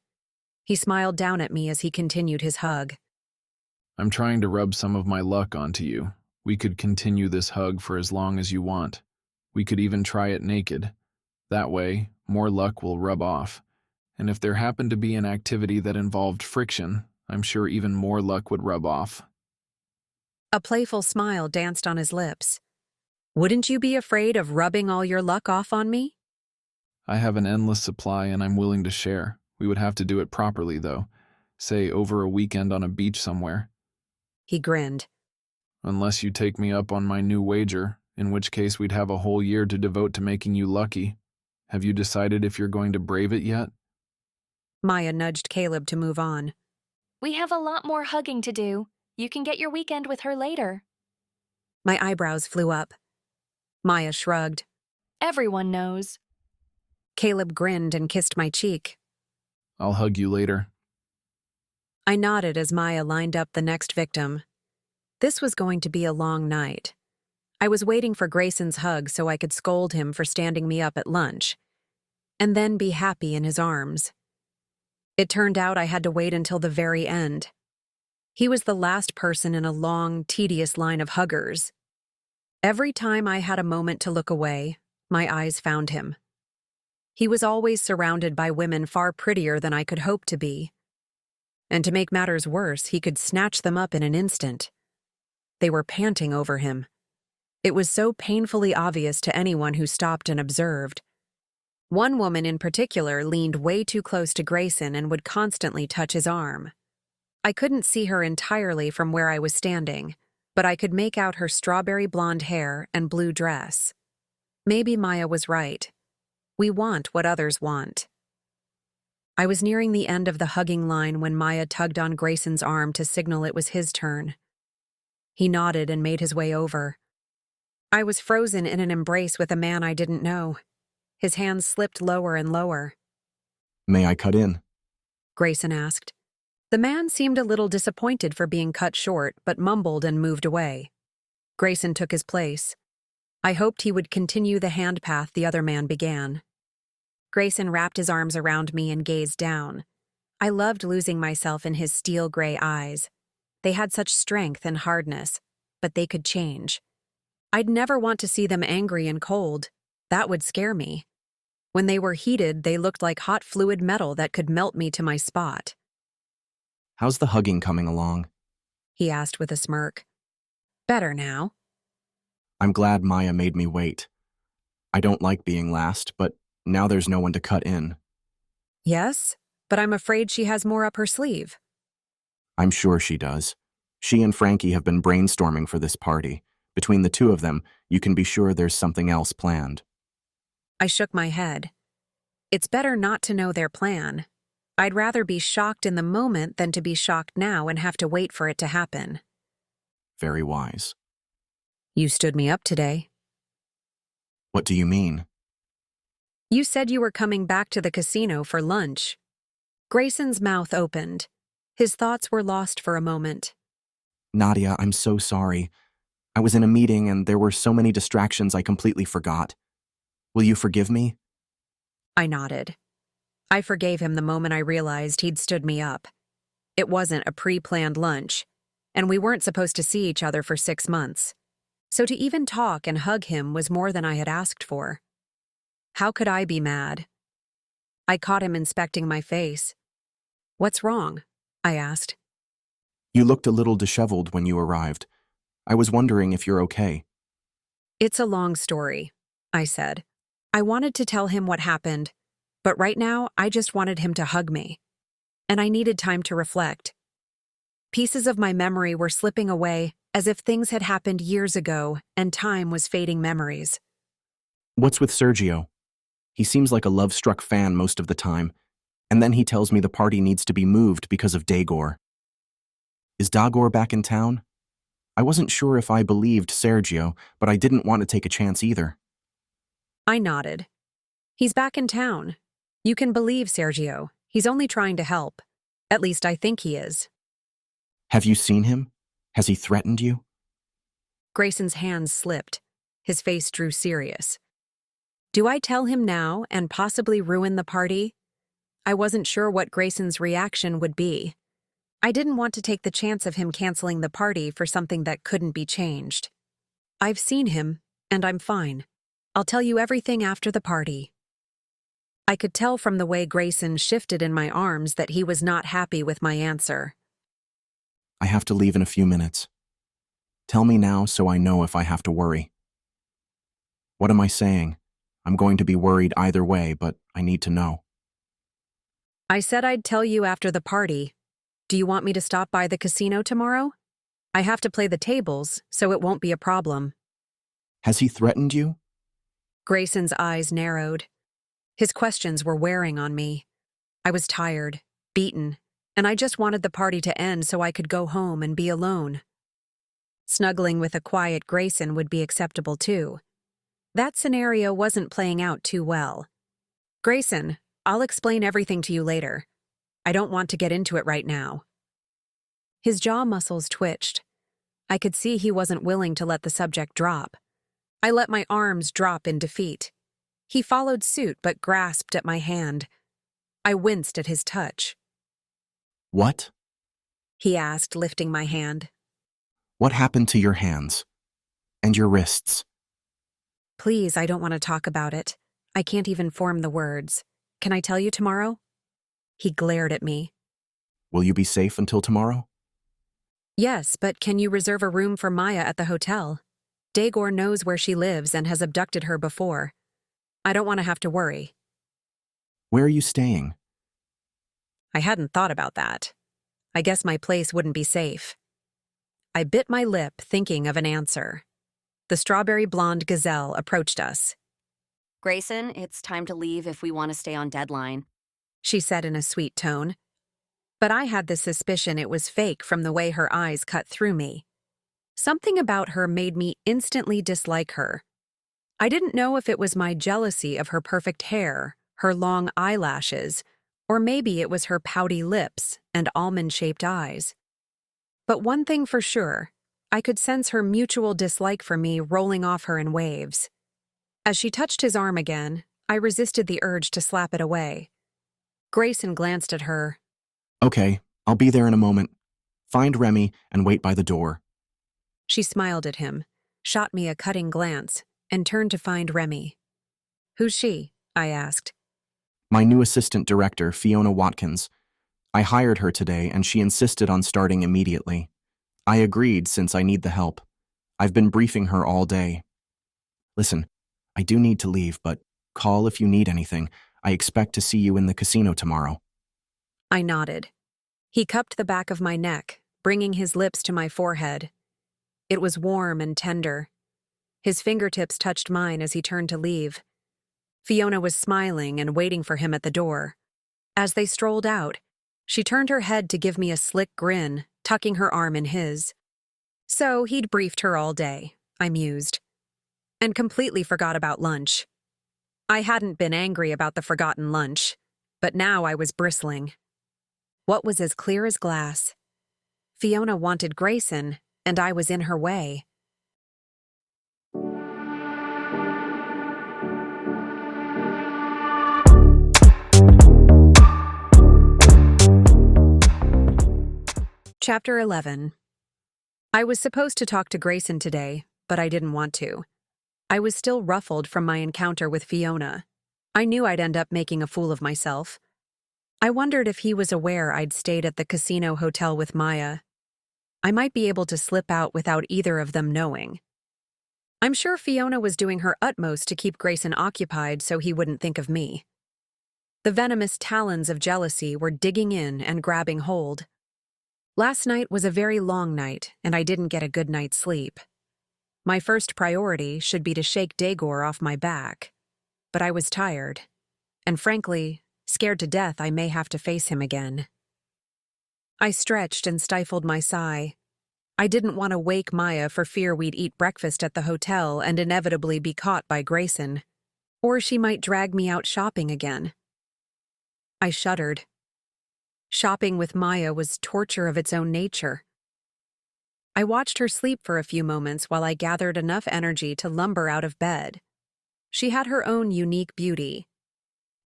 Speaker 1: He smiled down at me as he continued his hug.
Speaker 3: I'm trying to rub some of my luck onto you. We could continue this hug for as long as you want. We could even try it naked. That way, more luck will rub off. And if there happened to be an activity that involved friction, I'm sure even more luck would rub off.
Speaker 1: A playful smile danced on his lips. Wouldn't you be afraid of rubbing all your luck off on me?
Speaker 3: I have an endless supply and I'm willing to share. We would have to do it properly, though. Say, over a weekend on a beach somewhere.
Speaker 1: He grinned.
Speaker 3: Unless you take me up on my new wager, in which case we'd have a whole year to devote to making you lucky. Have you decided if you're going to brave it yet?
Speaker 1: Maya nudged Caleb to move on.
Speaker 10: We have a lot more hugging to do. You can get your weekend with her later.
Speaker 1: My eyebrows flew up. Maya shrugged.
Speaker 10: Everyone knows.
Speaker 1: Caleb grinned and kissed my cheek.
Speaker 3: I'll hug you later.
Speaker 1: I nodded as Maya lined up the next victim. This was going to be a long night. I was waiting for Grayson's hug so I could scold him for standing me up at lunch, and then be happy in his arms. It turned out I had to wait until the very end. He was the last person in a long, tedious line of huggers. Every time I had a moment to look away, my eyes found him. He was always surrounded by women far prettier than I could hope to be. And to make matters worse, he could snatch them up in an instant. They were panting over him. It was so painfully obvious to anyone who stopped and observed. One woman in particular leaned way too close to Grayson and would constantly touch his arm. I couldn't see her entirely from where I was standing, but I could make out her strawberry blonde hair and blue dress. Maybe Maya was right. We want what others want. I was nearing the end of the hugging line when Maya tugged on Grayson's arm to signal it was his turn. He nodded and made his way over. I was frozen in an embrace with a man I didn't know. His hands slipped lower and lower.
Speaker 9: May I cut in?
Speaker 1: Grayson asked. The man seemed a little disappointed for being cut short, but mumbled and moved away. Grayson took his place. I hoped he would continue the hand path the other man began. Grayson wrapped his arms around me and gazed down. I loved losing myself in his steel gray eyes. They had such strength and hardness, but they could change. I'd never want to see them angry and cold. That would scare me. When they were heated, they looked like hot fluid metal that could melt me to my spot.
Speaker 9: How's the hugging coming along?
Speaker 1: He asked with a smirk. Better now.
Speaker 9: I'm glad Maya made me wait. I don't like being last, but now there's no one to cut in.
Speaker 1: Yes, but I'm afraid she has more up her sleeve.
Speaker 9: I'm sure she does. She and Frankie have been brainstorming for this party. Between the two of them, you can be sure there's something else planned.
Speaker 1: I shook my head. It's better not to know their plan. I'd rather be shocked in the moment than to be shocked now and have to wait for it to happen.
Speaker 9: Very wise.
Speaker 1: You stood me up today.
Speaker 9: What do you mean?
Speaker 1: You said you were coming back to the casino for lunch. Grayson's mouth opened. His thoughts were lost for a moment.
Speaker 9: Nadia, I'm so sorry. I was in a meeting and there were so many distractions I completely forgot. Will you forgive me?
Speaker 1: I nodded. I forgave him the moment I realized he'd stood me up. It wasn't a pre-planned lunch, and we weren't supposed to see each other for 6 months. So to even talk and hug him was more than I had asked for. How could I be mad? I caught him inspecting my face. What's wrong? I asked.
Speaker 9: You looked a little disheveled when you arrived. I was wondering if you're okay.
Speaker 1: It's a long story, I said. I wanted to tell him what happened, but right now I just wanted him to hug me. And I needed time to reflect. Pieces of my memory were slipping away as if things had happened years ago and time was fading memories.
Speaker 9: What's with Sergio? He seems like a love-struck fan most of the time, and then he tells me the party needs to be moved because of Dagor. Is Dagor back in town? I wasn't sure if I believed Sergio, but I didn't want to take a chance either.
Speaker 1: I nodded. He's back in town. You can believe Sergio. He's only trying to help. At least I think he is.
Speaker 9: Have you seen him? Has he threatened you?
Speaker 1: Grayson's hands slipped. His face drew serious. Do I tell him now and possibly ruin the party? I wasn't sure what Grayson's reaction would be. I didn't want to take the chance of him canceling the party for something that couldn't be changed. I've seen him, and I'm fine. I'll tell you everything after the party. I could tell from the way Grayson shifted in my arms that he was not happy with my answer.
Speaker 9: I have to leave in a few minutes. Tell me now so I know if I have to worry. What am I saying? I'm going to be worried either way, but I need to know.
Speaker 1: I said I'd tell you after the party. Do you want me to stop by the casino tomorrow? I have to play the tables, so it won't be a problem.
Speaker 9: Has he threatened you?
Speaker 1: Grayson's eyes narrowed. His questions were wearing on me. I was tired, beaten, and I just wanted the party to end so I could go home and be alone. Snuggling with a quiet Grayson would be acceptable too. That scenario wasn't playing out too well. Grayson, I'll explain everything to you later. I don't want to get into it right now. His jaw muscles twitched. I could see he wasn't willing to let the subject drop. I let my arms drop in defeat. He followed suit but grasped at my hand. I winced at his touch.
Speaker 9: What?
Speaker 1: He asked, lifting my hand.
Speaker 9: What happened to your hands? And your wrists?
Speaker 1: Please, I don't want to talk about it. I can't even form the words. Can I tell you tomorrow? He glared at me.
Speaker 9: Will you be safe until tomorrow?
Speaker 1: Yes, but can you reserve a room for Maya at the hotel? Dagor knows where she lives and has abducted her before. I don't want to have to worry.
Speaker 9: Where are you staying?
Speaker 1: I hadn't thought about that. I guess my place wouldn't be safe. I bit my lip, thinking of an answer. The strawberry blonde gazelle approached us.
Speaker 20: Grayson, it's time to leave if we want to stay on deadline,
Speaker 1: she said in a sweet tone. But I had the suspicion it was fake from the way her eyes cut through me. Something about her made me instantly dislike her. I didn't know if it was my jealousy of her perfect hair, her long eyelashes, or maybe it was her pouty lips and almond-shaped eyes. But one thing for sure, I could sense her mutual dislike for me rolling off her in waves. As she touched his arm again, I resisted the urge to slap it away. Grayson glanced at her.
Speaker 9: Okay, I'll be there in a moment. Find Remy and wait by the door.
Speaker 1: She smiled at him, shot me a cutting glance, and turned to find Remy. Who's she? I asked.
Speaker 9: My new assistant director, Fiona Watkins. I hired her today and she insisted on starting immediately. I agreed since I need the help. I've been briefing her all day. Listen, I do need to leave, but call if you need anything. I expect to see you in the casino tomorrow.
Speaker 1: I nodded. He cupped the back of my neck, bringing his lips to my forehead. It was warm and tender. His fingertips touched mine as he turned to leave. Fiona was smiling and waiting for him at the door. As they strolled out, she turned her head to give me a slick grin, tucking her arm in his. So he'd briefed her all day, I mused, and completely forgot about lunch. I hadn't been angry about the forgotten lunch, but now I was bristling. What was as clear as glass? Fiona wanted Grayson, and I was in her way. Chapter 11. I was supposed to talk to Grayson today, but I didn't want to. I was still ruffled from my encounter with Fiona. I knew I'd end up making a fool of myself. I wondered if he was aware I'd stayed at the casino hotel with Maya. I might be able to slip out without either of them knowing. I'm sure Fiona was doing her utmost to keep Grayson occupied so he wouldn't think of me. The venomous talons of jealousy were digging in and grabbing hold. Last night was a very long night, and I didn't get a good night's sleep. My first priority should be to shake Daegor off my back. But I was tired, and frankly, scared to death I may have to face him again. I stretched and stifled my sigh. I didn't want to wake Maya for fear we'd eat breakfast at the hotel and inevitably be caught by Grayson, or she might drag me out shopping again. I shuddered. Shopping with Maya was torture of its own nature. I watched her sleep for a few moments while I gathered enough energy to lumber out of bed. She had her own unique beauty.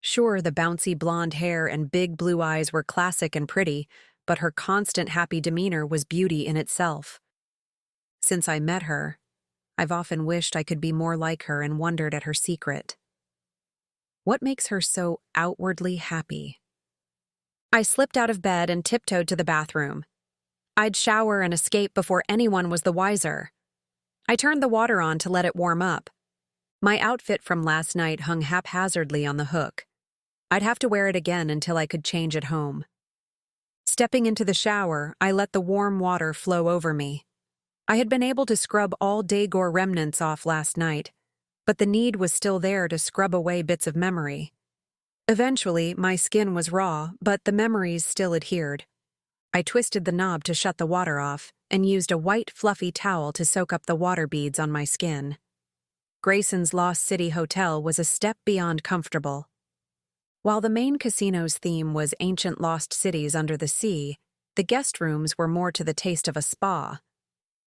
Speaker 1: Sure, the bouncy blonde hair and big blue eyes were classic and pretty, but her constant happy demeanor was beauty in itself. Since I met her, I've often wished I could be more like her and wondered at her secret. What makes her so outwardly happy? I slipped out of bed and tiptoed to the bathroom. I'd shower and escape before anyone was the wiser. I turned the water on to let it warm up. My outfit from last night hung haphazardly on the hook. I'd have to wear it again until I could change at home. Stepping into the shower, I let the warm water flow over me. I had been able to scrub all Daegor remnants off last night, but the need was still there to scrub away bits of memory. Eventually, my skin was raw, but the memories still adhered. I twisted the knob to shut the water off and used a white, fluffy towel to soak up the water beads on my skin. Grayson's Lost City Hotel was a step beyond comfortable. While the main casino's theme was ancient lost cities under the sea, the guest rooms were more to the taste of a spa.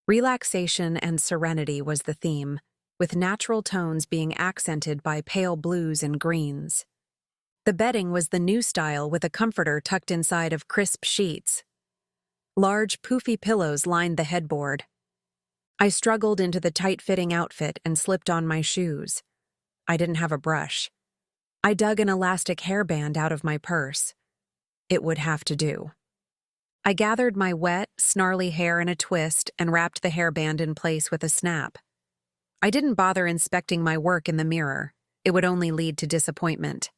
Speaker 1: Relaxation and serenity was the theme, with natural tones being accented by pale blues and greens. The bedding was the new style with a comforter tucked inside of crisp sheets. Large, poofy pillows lined the headboard. I struggled into the tight-fitting outfit and slipped on my shoes. I didn't have a brush. I dug an elastic hairband out of my purse. It would have to do. I gathered my wet, snarly hair in a twist and wrapped the hairband in place with a snap. I didn't bother inspecting my work in the mirror. It would only lead to disappointment.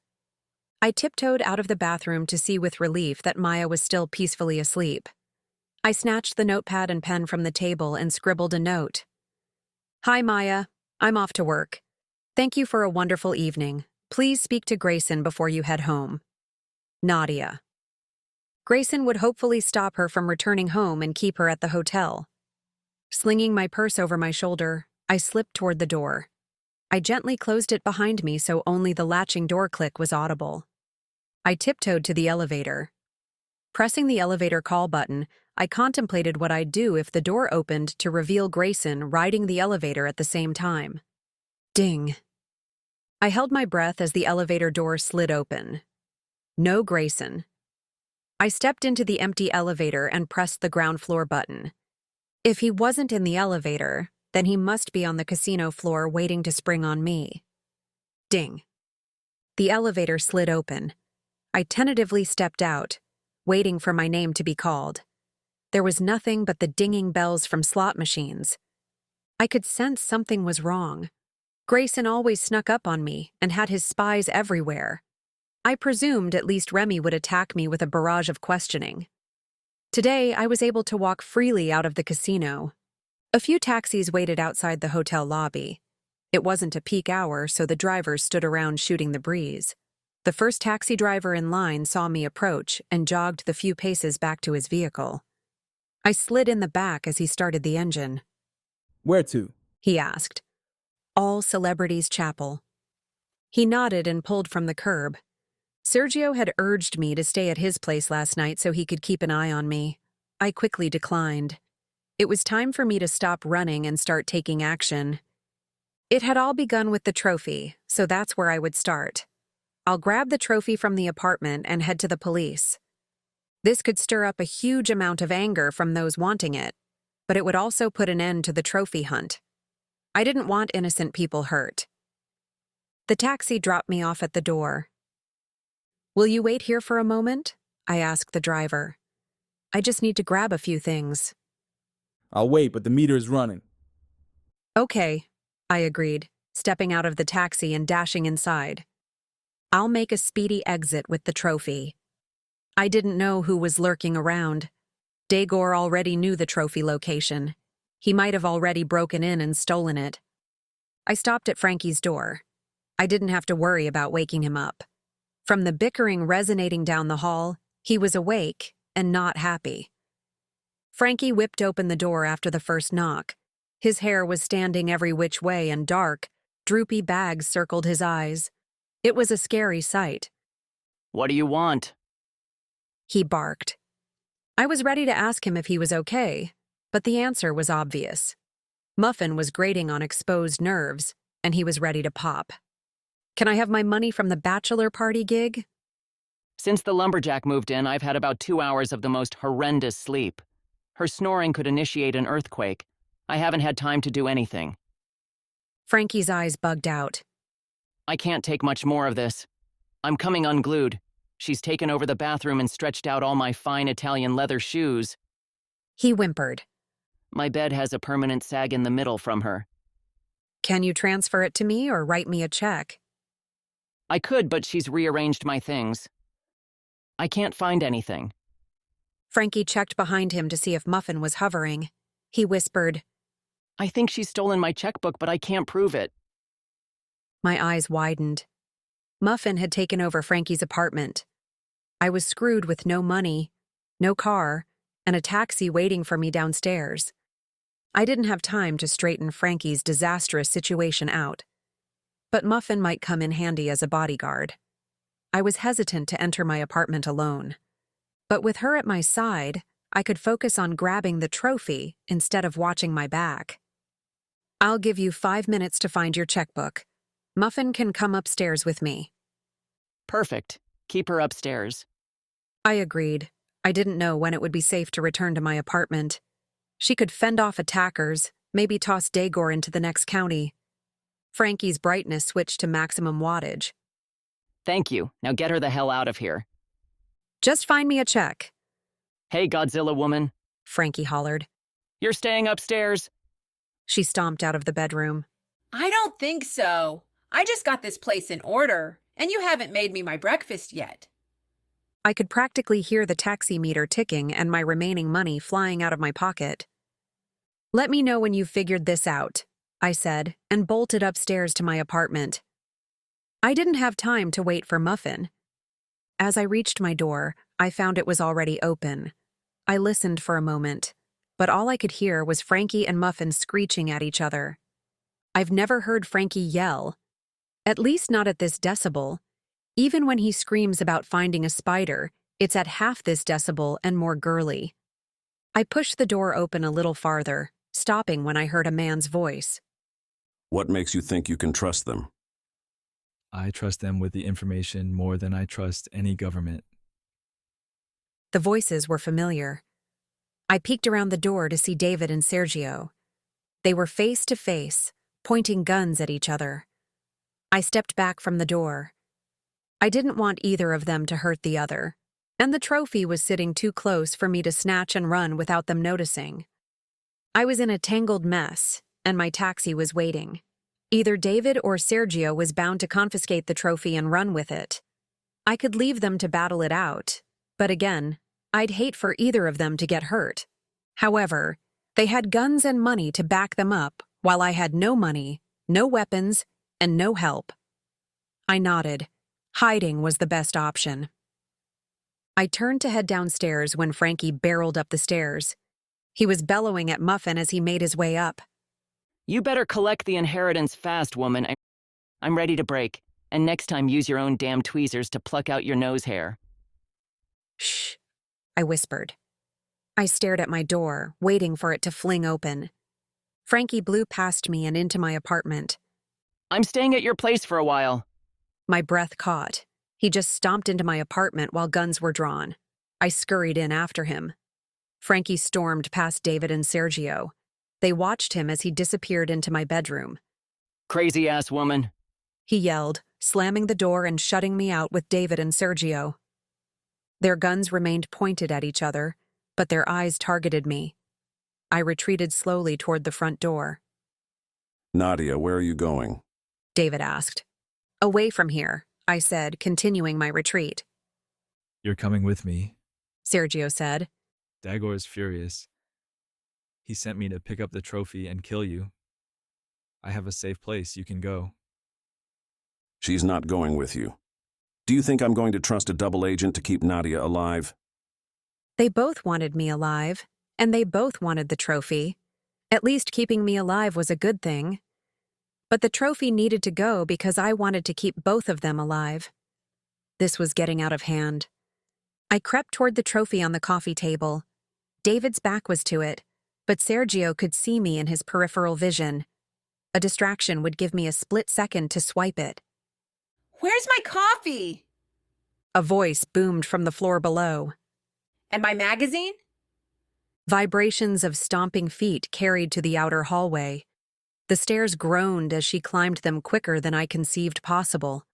Speaker 1: I tiptoed out of the bathroom to see with relief that Maya was still peacefully asleep. I snatched the notepad and pen from the table and scribbled a note. Hi, Maya. I'm off to work. Thank you for a wonderful evening. Please speak to Grayson before you head home. Nadia. Grayson would hopefully stop her from returning home and keep her at the hotel. Slinging my purse over my shoulder, I slipped toward the door. I gently closed it behind me so only the latching door click was audible. I tiptoed to the elevator. Pressing the elevator call button, I contemplated what I'd do if the door opened to reveal Grayson riding the elevator at the same time. Ding. I held my breath as the elevator door slid open. No Grayson. I stepped into the empty elevator and pressed the ground floor button. If he wasn't in the elevator, then he must be on the casino floor waiting to spring on me. Ding. The elevator slid open. I tentatively stepped out, waiting for my name to be called. There was nothing but the dinging bells from slot machines. I could sense something was wrong. Grayson always snuck up on me and had his spies everywhere. I presumed at least Remy would attack me with a barrage of questioning. Today, I was able to walk freely out of the casino. A few taxis waited outside the hotel lobby. It wasn't a peak hour, so the drivers stood around shooting the breeze. The first taxi driver in line saw me approach and jogged the few paces back to his vehicle. I slid in the back as he started the engine.
Speaker 17: Where to?
Speaker 1: He asked. All Celebrities Chapel. He nodded and pulled from the curb. Sergio had urged me to stay at his place last night so he could keep an eye on me. I quickly declined. It was time for me to stop running and start taking action. It had all begun with the trophy, so that's where I would start. I'll grab the trophy from the apartment and head to the police. This could stir up a huge amount of anger from those wanting it, but it would also put an end to the trophy hunt. I didn't want innocent people hurt. The taxi dropped me off at the door. Will you wait here for a moment? I asked the driver. I just need to grab a few things.
Speaker 17: I'll wait, but the meter is running.
Speaker 1: Okay, I agreed, stepping out of the taxi and dashing inside. I'll make a speedy exit with the trophy. I didn't know who was lurking around. Dagor already knew the trophy location. He might have already broken in and stolen it. I stopped at Frankie's door. I didn't have to worry about waking him up. From the bickering resonating down the hall, he was awake and not happy. Frankie whipped open the door after the first knock. His hair was standing every which way and dark. Droopy bags circled his eyes. It was a scary sight.
Speaker 7: What do you want?
Speaker 1: He barked. I was ready to ask him if he was okay, but the answer was obvious. Muffin was grating on exposed nerves, and he was ready to pop. Can I have my money from the bachelor party gig?
Speaker 7: Since the lumberjack moved in, I've had about 2 hours of the most horrendous sleep. Her snoring could initiate an earthquake. I haven't had time to do anything.
Speaker 1: Frankie's eyes bugged out.
Speaker 7: I can't take much more of this. I'm coming unglued. She's taken over the bathroom and stretched out all my fine Italian leather shoes.
Speaker 1: He whimpered.
Speaker 7: My bed has a permanent sag in the middle from her.
Speaker 1: Can you transfer it to me or write me a check?
Speaker 7: I could, but she's rearranged my things. I can't find anything.
Speaker 1: Frankie checked behind him to see if Muffin was hovering. He whispered,
Speaker 7: I think she's stolen my checkbook, but I can't prove it.
Speaker 1: My eyes widened. Muffin had taken over Frankie's apartment. I was screwed with no money, no car, and a taxi waiting for me downstairs. I didn't have time to straighten Frankie's disastrous situation out. But Muffin might come in handy as a bodyguard. I was hesitant to enter my apartment alone. But with her at my side, I could focus on grabbing the trophy instead of watching my back. I'll give you 5 minutes to find your checkbook. Muffin can come upstairs with me.
Speaker 7: Perfect. Keep her upstairs.
Speaker 1: I agreed. I didn't know when it would be safe to return to my apartment. She could fend off attackers, maybe toss Dagor into the next county. Frankie's brightness switched to maximum wattage.
Speaker 7: Thank you. Now get her the hell out of here.
Speaker 1: Just find me a check.
Speaker 7: Hey, Godzilla woman.
Speaker 1: Frankie hollered.
Speaker 7: You're staying upstairs?
Speaker 1: She stomped out of the bedroom.
Speaker 12: I don't think so. I just got this place in order, And you haven't made me my breakfast yet.
Speaker 1: I could practically hear the taxi meter ticking and my remaining money flying out of my pocket. "Let me know when you've figured this out," I said, and bolted upstairs to my apartment. I didn't have time to wait for Muffin. As I reached my door, I found it was already open. I listened for a moment, but all I could hear was Frankie and Muffin screeching at each other. I've never heard Frankie yell, at least not at this decibel. Even when he screams about finding a spider, it's at half this decibel and more girly. I pushed the door open a little farther, stopping when I heard a man's voice.
Speaker 15: What makes you think you can trust them?
Speaker 19: I trust them with the information more than I trust any government.
Speaker 1: The voices were familiar. I peeked around the door to see David and Sergio. They were face to face, pointing guns at each other. I stepped back from the door. I didn't want either of them to hurt the other, and the trophy was sitting too close for me to snatch and run without them noticing. I was in a tangled mess, and my taxi was waiting. Either David or Sergio was bound to confiscate the trophy and run with it. I could leave them to battle it out, but again, I'd hate for either of them to get hurt. However, they had guns and money to back them up, while I had no money, no weapons, and no help. I nodded. Hiding was the best option. I turned to head downstairs when Frankie barreled up the stairs. He was bellowing at Muffin as he made his way up.
Speaker 7: You better collect the inheritance fast, woman. I'm ready to break, and next time use your own damn tweezers to pluck out your nose hair.
Speaker 1: Shh, I whispered. I stared at my door, waiting for it to fling open. Frankie blew past me and into my apartment.
Speaker 7: I'm staying at your place for a while.
Speaker 1: My breath caught. He just stomped into my apartment while guns were drawn. I scurried in after him. Frankie stormed past David and Sergio. They watched him as he disappeared into my bedroom.
Speaker 7: Crazy-ass woman,
Speaker 1: he yelled, slamming the door and shutting me out with David and Sergio. Their guns remained pointed at each other, but their eyes targeted me. I retreated slowly toward the front door.
Speaker 15: Nadia, where are you going?
Speaker 1: David asked. Away from here, I said, continuing my retreat.
Speaker 19: You're coming with me,
Speaker 1: Sergio said.
Speaker 19: Dagor is furious. He sent me to pick up the trophy and kill you. I have a safe place you can go.
Speaker 15: She's not going with you. Do you think I'm going to trust a double agent to keep Nadia alive?
Speaker 1: They both wanted me alive, and they both wanted the trophy. At least keeping me alive was a good thing. But the trophy needed to go because I wanted to keep both of them alive. This was getting out of hand. I crept toward the trophy on the coffee table. David's back was to it, but Sergio could see me in his peripheral vision. A distraction would give me a split second to swipe it.
Speaker 12: Where's my coffee?
Speaker 1: A voice boomed from the floor below.
Speaker 12: And my magazine?
Speaker 1: Vibrations of stomping feet carried to the outer hallway. The stairs groaned as she climbed them quicker than I conceived possible.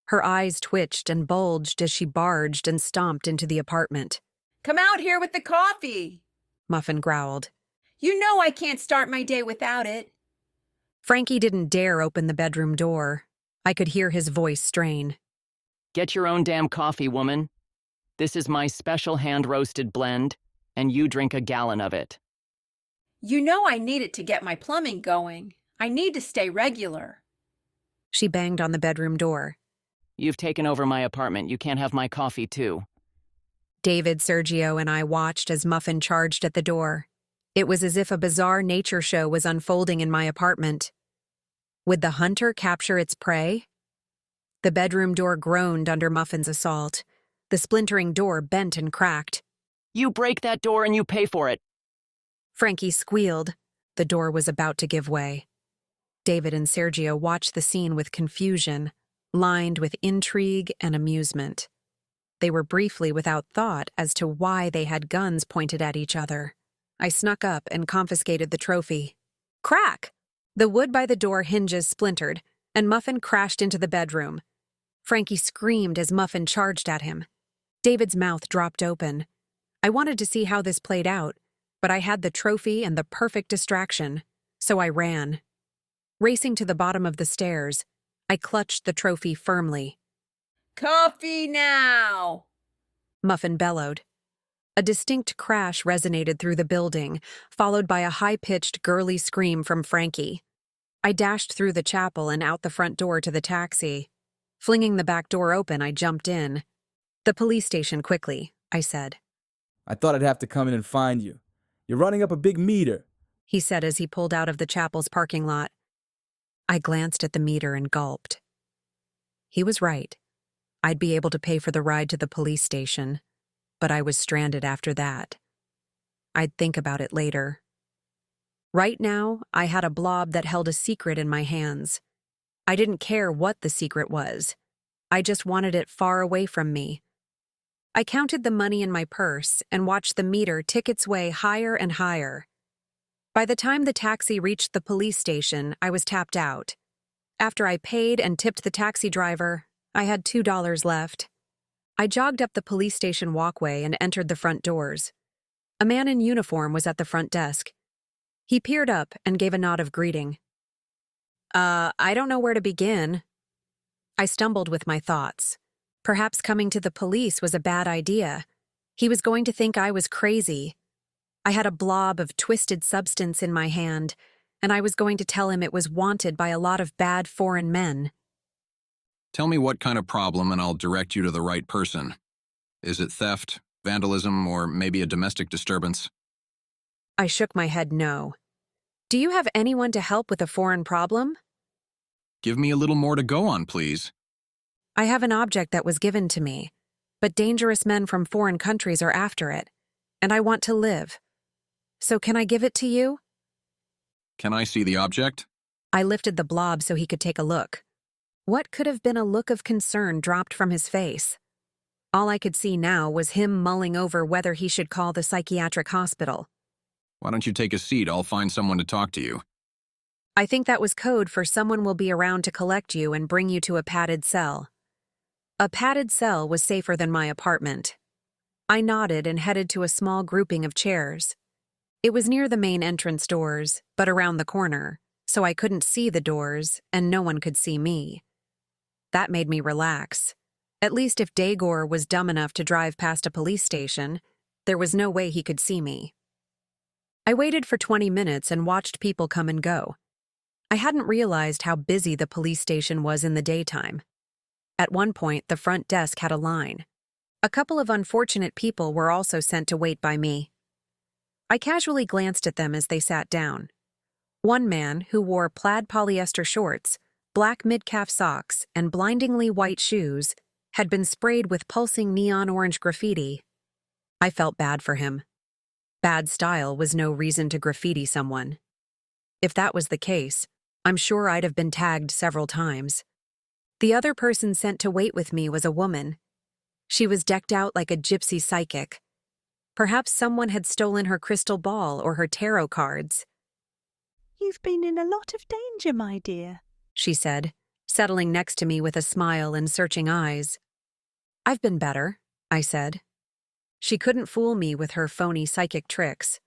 Speaker 1: Her eyes twitched and bulged as she barged and stomped into the apartment.
Speaker 12: Come out here with the coffee,
Speaker 1: Muffin growled.
Speaker 12: You know I can't start my day without it.
Speaker 1: Frankie didn't dare open the bedroom door. I could hear his voice strain.
Speaker 7: Get your own damn coffee, woman. This is my special hand-roasted blend, and you drink a gallon of it.
Speaker 12: You know I need it to get my plumbing going. I need to stay regular.
Speaker 1: She banged on the bedroom door.
Speaker 7: You've taken over my apartment. You can't have my coffee, too.
Speaker 1: David, Sergio, and I watched as Muffin charged at the door. It was as if a bizarre nature show was unfolding in my apartment. Would the hunter capture its prey? The bedroom door groaned under Muffin's assault. The splintering door bent and cracked.
Speaker 7: You break that door and you pay for it.
Speaker 1: Frankie squealed. The door was about to give way. David and Sergio watched the scene with confusion, lined with intrigue and amusement. They were briefly without thought as to why they had guns pointed at each other. I snuck up and confiscated the trophy. Crack! The wood by the door hinges splintered, and Muffin crashed into the bedroom. Frankie screamed as Muffin charged at him. David's mouth dropped open. I wanted to see how this played out, but I had the trophy and the perfect distraction, so I ran. Racing to the bottom of the stairs, I clutched the trophy firmly.
Speaker 12: Coffee now!
Speaker 1: Muffin bellowed. A distinct crash resonated through the building, followed by a high-pitched, girly scream from Frankie. I dashed through the chapel and out the front door to the taxi. Flinging the back door open, I jumped in. "The police station quickly," I said.
Speaker 17: I thought I'd have to come in and find you. You're running up a big meter,
Speaker 1: he said as he pulled out of the chapel's parking lot. I glanced at the meter and gulped. He was right. I'd be able to pay for the ride to the police station, but I was stranded after that. I'd think about it later. Right now, I had a blob that held a secret in my hands. I didn't care what the secret was. I just wanted it far away from me. I counted the money in my purse and watched the meter tick its way higher and higher. By the time the taxi reached the police station, I was tapped out. After I paid and tipped the taxi driver, I had $2 left. I jogged up the police station walkway and entered the front doors. A man in uniform was at the front desk. He peered up and gave a nod of greeting. I don't know where to begin." I stumbled with my thoughts. Perhaps coming to the police was a bad idea. He was going to think I was crazy. I had a blob of twisted substance in my hand, and I was going to tell him it was wanted by a lot of bad foreign men.
Speaker 2: Tell me what kind of problem and I'll direct you to the right person. Is it theft, vandalism, or maybe a domestic disturbance?
Speaker 1: I shook my head no. "Do you have anyone to help with a foreign problem?"
Speaker 2: Give me a little more to go on, please.
Speaker 1: "I have an object that was given to me, but dangerous men from foreign countries are after it, and I want to live. So can I give it to you?"
Speaker 2: Can I see the object?
Speaker 1: I lifted the blob so he could take a look. What could have been a look of concern dropped from his face? All I could see now was him mulling over whether he should call the psychiatric hospital.
Speaker 2: Why don't you take a seat? I'll find someone to talk to you.
Speaker 1: I think that was code for someone will be around to collect you and bring you to a padded cell. A padded cell was safer than my apartment. I nodded and headed to a small grouping of chairs. It was near the main entrance doors, but around the corner, so I couldn't see the doors and no one could see me. That made me relax. At least if Dagor was dumb enough to drive past a police station, there was no way he could see me. I waited for 20 minutes and watched people come and go. I hadn't realized how busy the police station was in the daytime. At one point, the front desk had a line. A couple of unfortunate people were also sent to wait by me. I casually glanced at them as they sat down. One man, who wore plaid polyester shorts, black mid-calf socks, and blindingly white shoes, had been sprayed with pulsing neon orange graffiti. I felt bad for him. Bad style was no reason to graffiti someone. If that was the case, I'm sure I'd have been tagged several times. The other person sent to wait with me was a woman. She was decked out like a gypsy psychic. Perhaps someone had stolen her crystal ball or her tarot cards.
Speaker 13: "You've been in a lot of danger, my dear,"
Speaker 1: she said, settling next to me with a smile and searching eyes. "I've been better," I said. She couldn't fool me with her phony psychic tricks.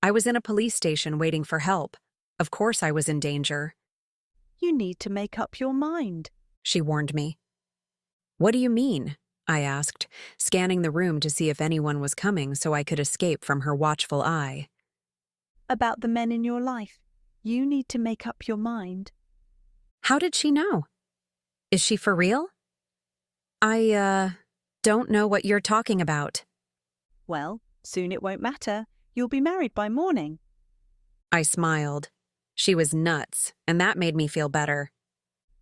Speaker 1: I was in a police station waiting for help. Of course I was in danger.
Speaker 13: "You need to make up your mind,"
Speaker 1: she warned me. "What do you mean?" I asked, scanning the room to see if anyone was coming so I could escape from her watchful eye.
Speaker 13: "About the men in your life. You need to make up your mind."
Speaker 1: How did she know? Is she for real? I don't know what you're talking about.
Speaker 13: "Well, soon it won't matter. You'll be married by morning."
Speaker 1: I smiled. She was nuts, and that made me feel better.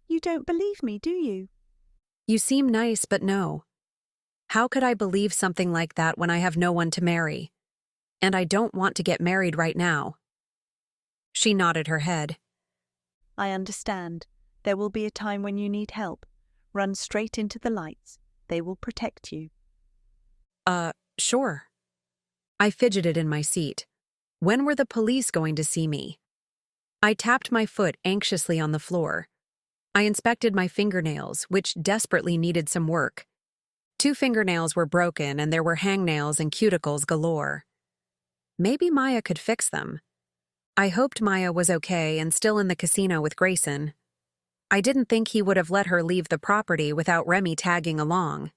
Speaker 13: "You don't believe me, do you?"
Speaker 1: You seem nice, but no. How could I believe something like that when I have no one to marry? And I don't want to get married right now. She nodded her head.
Speaker 13: "I understand. There will be a time when you need help. Run straight into the lights. They will protect you."
Speaker 1: Sure. I fidgeted in my seat. When were the police going to see me? I tapped my foot anxiously on the floor. I inspected my fingernails, which desperately needed some work. 2 fingernails were broken and there were hangnails and cuticles galore. Maybe Maya could fix them. I hoped Maya was okay and still in the casino with Grayson. I didn't think he would have let her leave the property without Remy tagging along.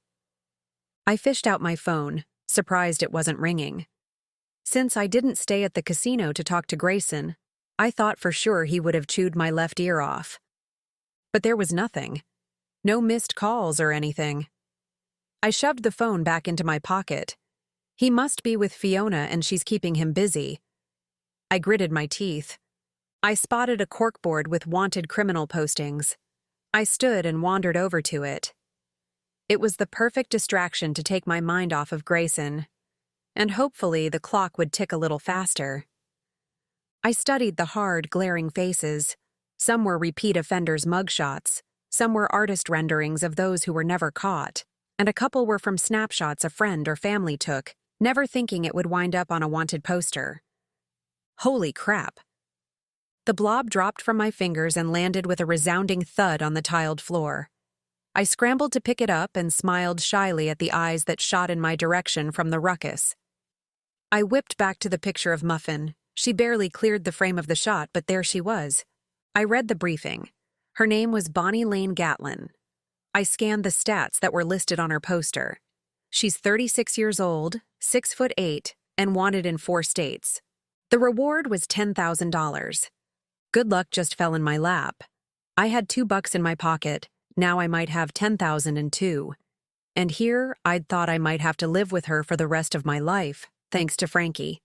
Speaker 1: I fished out my phone, surprised it wasn't ringing. Since I didn't stay at the casino to talk to Grayson, I thought for sure he would have chewed my left ear off. But there was nothing. No missed calls or anything. I shoved the phone back into my pocket. He must be with Fiona and she's keeping him busy. I gritted my teeth. I spotted a corkboard with wanted criminal postings. I stood and wandered over to it. It was the perfect distraction to take my mind off of Grayson, and hopefully the clock would tick a little faster. I studied the hard, glaring faces. Some were repeat offenders' mugshots, some were artist renderings of those who were never caught, and a couple were from snapshots a friend or family took, never thinking it would wind up on a wanted poster. Holy crap! The blob dropped from my fingers and landed with a resounding thud on the tiled floor. I scrambled to pick it up and smiled shyly at the eyes that shot in my direction from the ruckus. I whipped back to the picture of Muffin. She barely cleared the frame of the shot, but there she was. I read the briefing. Her name was Bonnie Lane Gatlin. I scanned the stats that were listed on her poster. She's 36 years old, 6'8", and wanted in 4 states. The reward was $10,000. Good luck just fell in my lap. I had $2 in my pocket. Now I might have 10,002. And here, I'd thought I might have to live with her for the rest of my life, thanks to Frankie.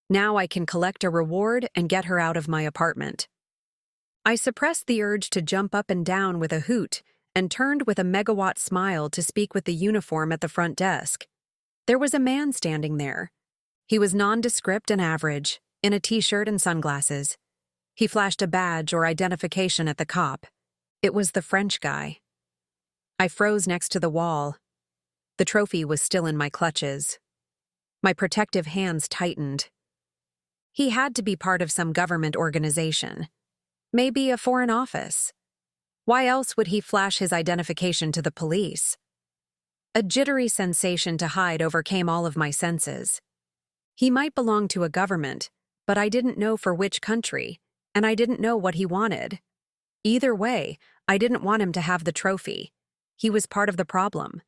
Speaker 1: Now I can collect a reward and get her out of my apartment. I suppressed the urge to jump up and down with a hoot and turned with a megawatt smile to speak with the uniform at the front desk. There was a man standing there. He was nondescript and average, in a t-shirt and sunglasses. He flashed a badge or identification at the cop. It was the French guy. I froze next to the wall. The trophy was still in my clutches. My protective hands tightened. He had to be part of some government organization. Maybe a foreign office. Why else would he flash his identification to the police? A jittery sensation to hide overcame all of my senses. He might belong to a government, but I didn't know for which country, and I didn't know what he wanted. Either way, I didn't want him to have the trophy. He was part of the problem.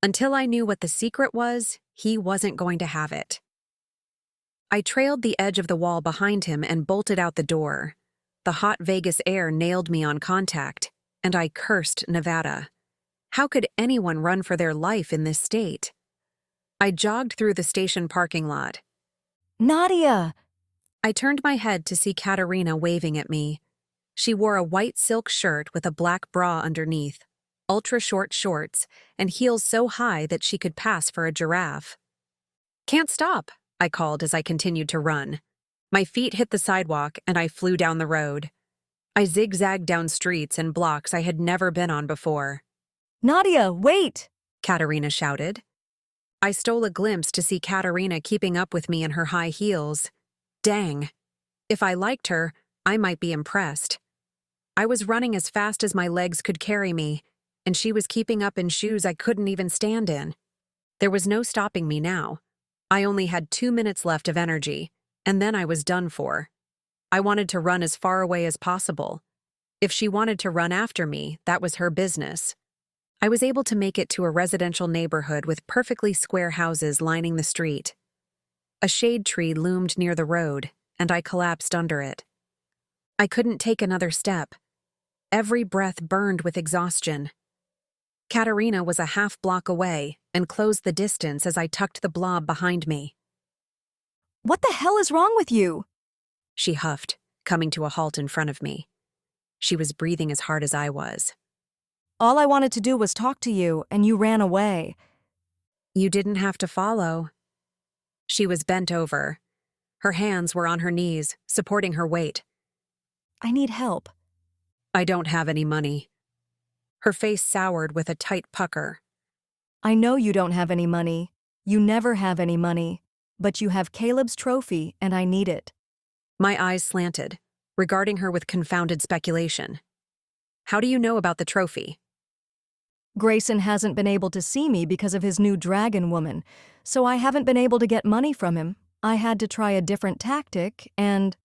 Speaker 1: Until I knew what the secret was, he wasn't going to have it. I trailed the edge of the wall behind him and bolted out the door. The hot Vegas air nailed me on contact, and I cursed Nevada. How could anyone run for their life in this state? I jogged through the station parking lot.
Speaker 11: Nadia!
Speaker 1: I turned my head to see Katerina waving at me. She wore a white silk shirt with a black bra underneath, ultra-short shorts, and heels so high that she could pass for a giraffe. "Can't stop," I called as I continued to run. My feet hit the sidewalk and I flew down the road. I zigzagged down streets and blocks I had never been on before.
Speaker 11: Nadia, wait!
Speaker 1: Katerina shouted. I stole a glimpse to see Katerina keeping up with me in her high heels. Dang. If I liked her, I might be impressed. I was running as fast as my legs could carry me, and she was keeping up in shoes I couldn't even stand in. There was no stopping me now. I only had 2 minutes left of energy, and then I was done for. I wanted to run as far away as possible. If she wanted to run after me, that was her business. I was able to make it to a residential neighborhood with perfectly square houses lining the street. A shade tree loomed near the road, and I collapsed under it. I couldn't take another step. Every breath burned with exhaustion. Katerina was a half block away and closed the distance as I tucked the blob behind me.
Speaker 11: What the hell is wrong with you?
Speaker 1: She huffed, coming to a halt in front of me. She was breathing as hard as I was.
Speaker 11: All I wanted to do was talk to you, and you ran away.
Speaker 1: You didn't have to follow. She was bent over. Her hands were on her knees, supporting her weight.
Speaker 11: I need help.
Speaker 1: I don't have any money. Her face soured with a tight pucker.
Speaker 11: I know you don't have any money. You never have any money. But you have Caleb's trophy, and I need it.
Speaker 1: My eyes slanted, regarding her with confounded speculation. How do you know about the trophy?
Speaker 11: Grayson hasn't been able to see me because of his new dragon woman, so I haven't been able to get money from him. I had to try a different tactic, and...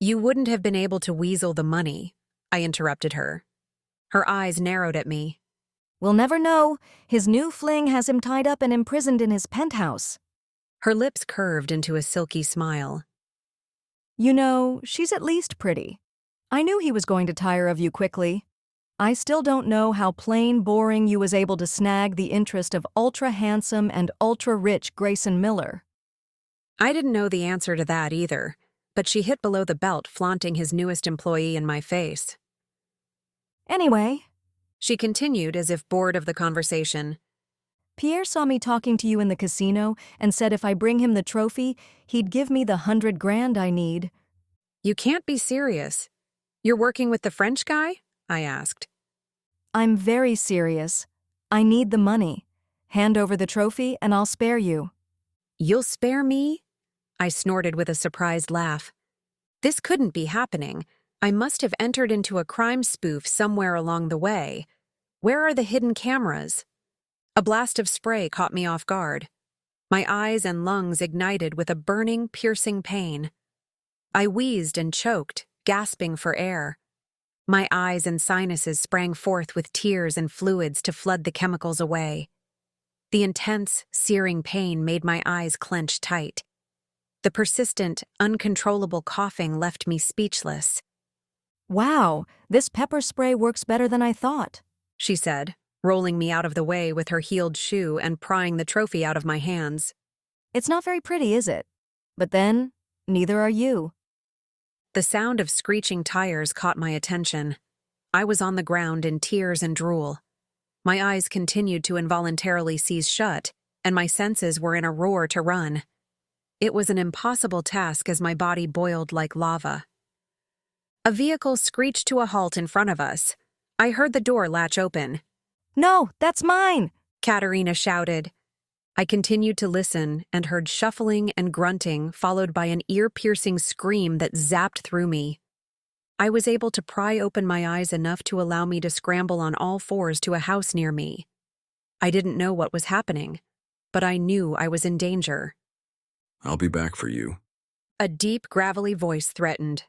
Speaker 1: You wouldn't have been able to weasel the money, I interrupted her. Her eyes narrowed at me.
Speaker 11: We'll never know. His new fling has him tied up and imprisoned in his penthouse.
Speaker 1: Her lips curved into a silky smile.
Speaker 11: You know, she's at least pretty. I knew he was going to tire of you quickly. I still don't know how plain boring you was able to snag the interest of ultra-handsome and ultra-rich Grayson Miller.
Speaker 1: I didn't know the answer to that either, but she hit below the belt, flaunting his newest employee in my face.
Speaker 11: Anyway,
Speaker 1: she continued as if bored of the conversation.
Speaker 11: Pierre saw me talking to you in the casino and said if I bring him the trophy, he'd give me the $100 grand I need.
Speaker 1: You can't be serious. You're working with the French guy? I asked.
Speaker 11: I'm very serious. I need the money. Hand over the trophy and I'll spare you.
Speaker 1: You'll spare me? I snorted with a surprised laugh. This couldn't be happening. I must have entered into a crime spoof somewhere along the way. Where are the hidden cameras? A blast of spray caught me off guard. My eyes and lungs ignited with a burning, piercing pain. I wheezed and choked, gasping for air. My eyes and sinuses sprang forth with tears and fluids to flood the chemicals away. The intense, searing pain made my eyes clench tight. The persistent, uncontrollable coughing left me speechless.
Speaker 11: Wow, this pepper spray works better than I thought,
Speaker 1: she said, rolling me out of the way with her heeled shoe and prying the trophy out of my hands.
Speaker 11: It's not very pretty, is it? But then, neither are you.
Speaker 1: The sound of screeching tires caught my attention. I was on the ground in tears and drool. My eyes continued to involuntarily seize shut, and my senses were in a roar to run. It was an impossible task as my body boiled like lava. A vehicle screeched to a halt in front of us. I heard the door latch open.
Speaker 11: No, that's mine,
Speaker 1: Katerina shouted. I continued to listen and heard shuffling and grunting, followed by an ear-piercing scream that zapped through me. I was able to pry open my eyes enough to allow me to scramble on all fours to a house near me. I didn't know what was happening, but I knew I was in danger.
Speaker 15: I'll be back for you.
Speaker 1: A deep, gravelly voice threatened.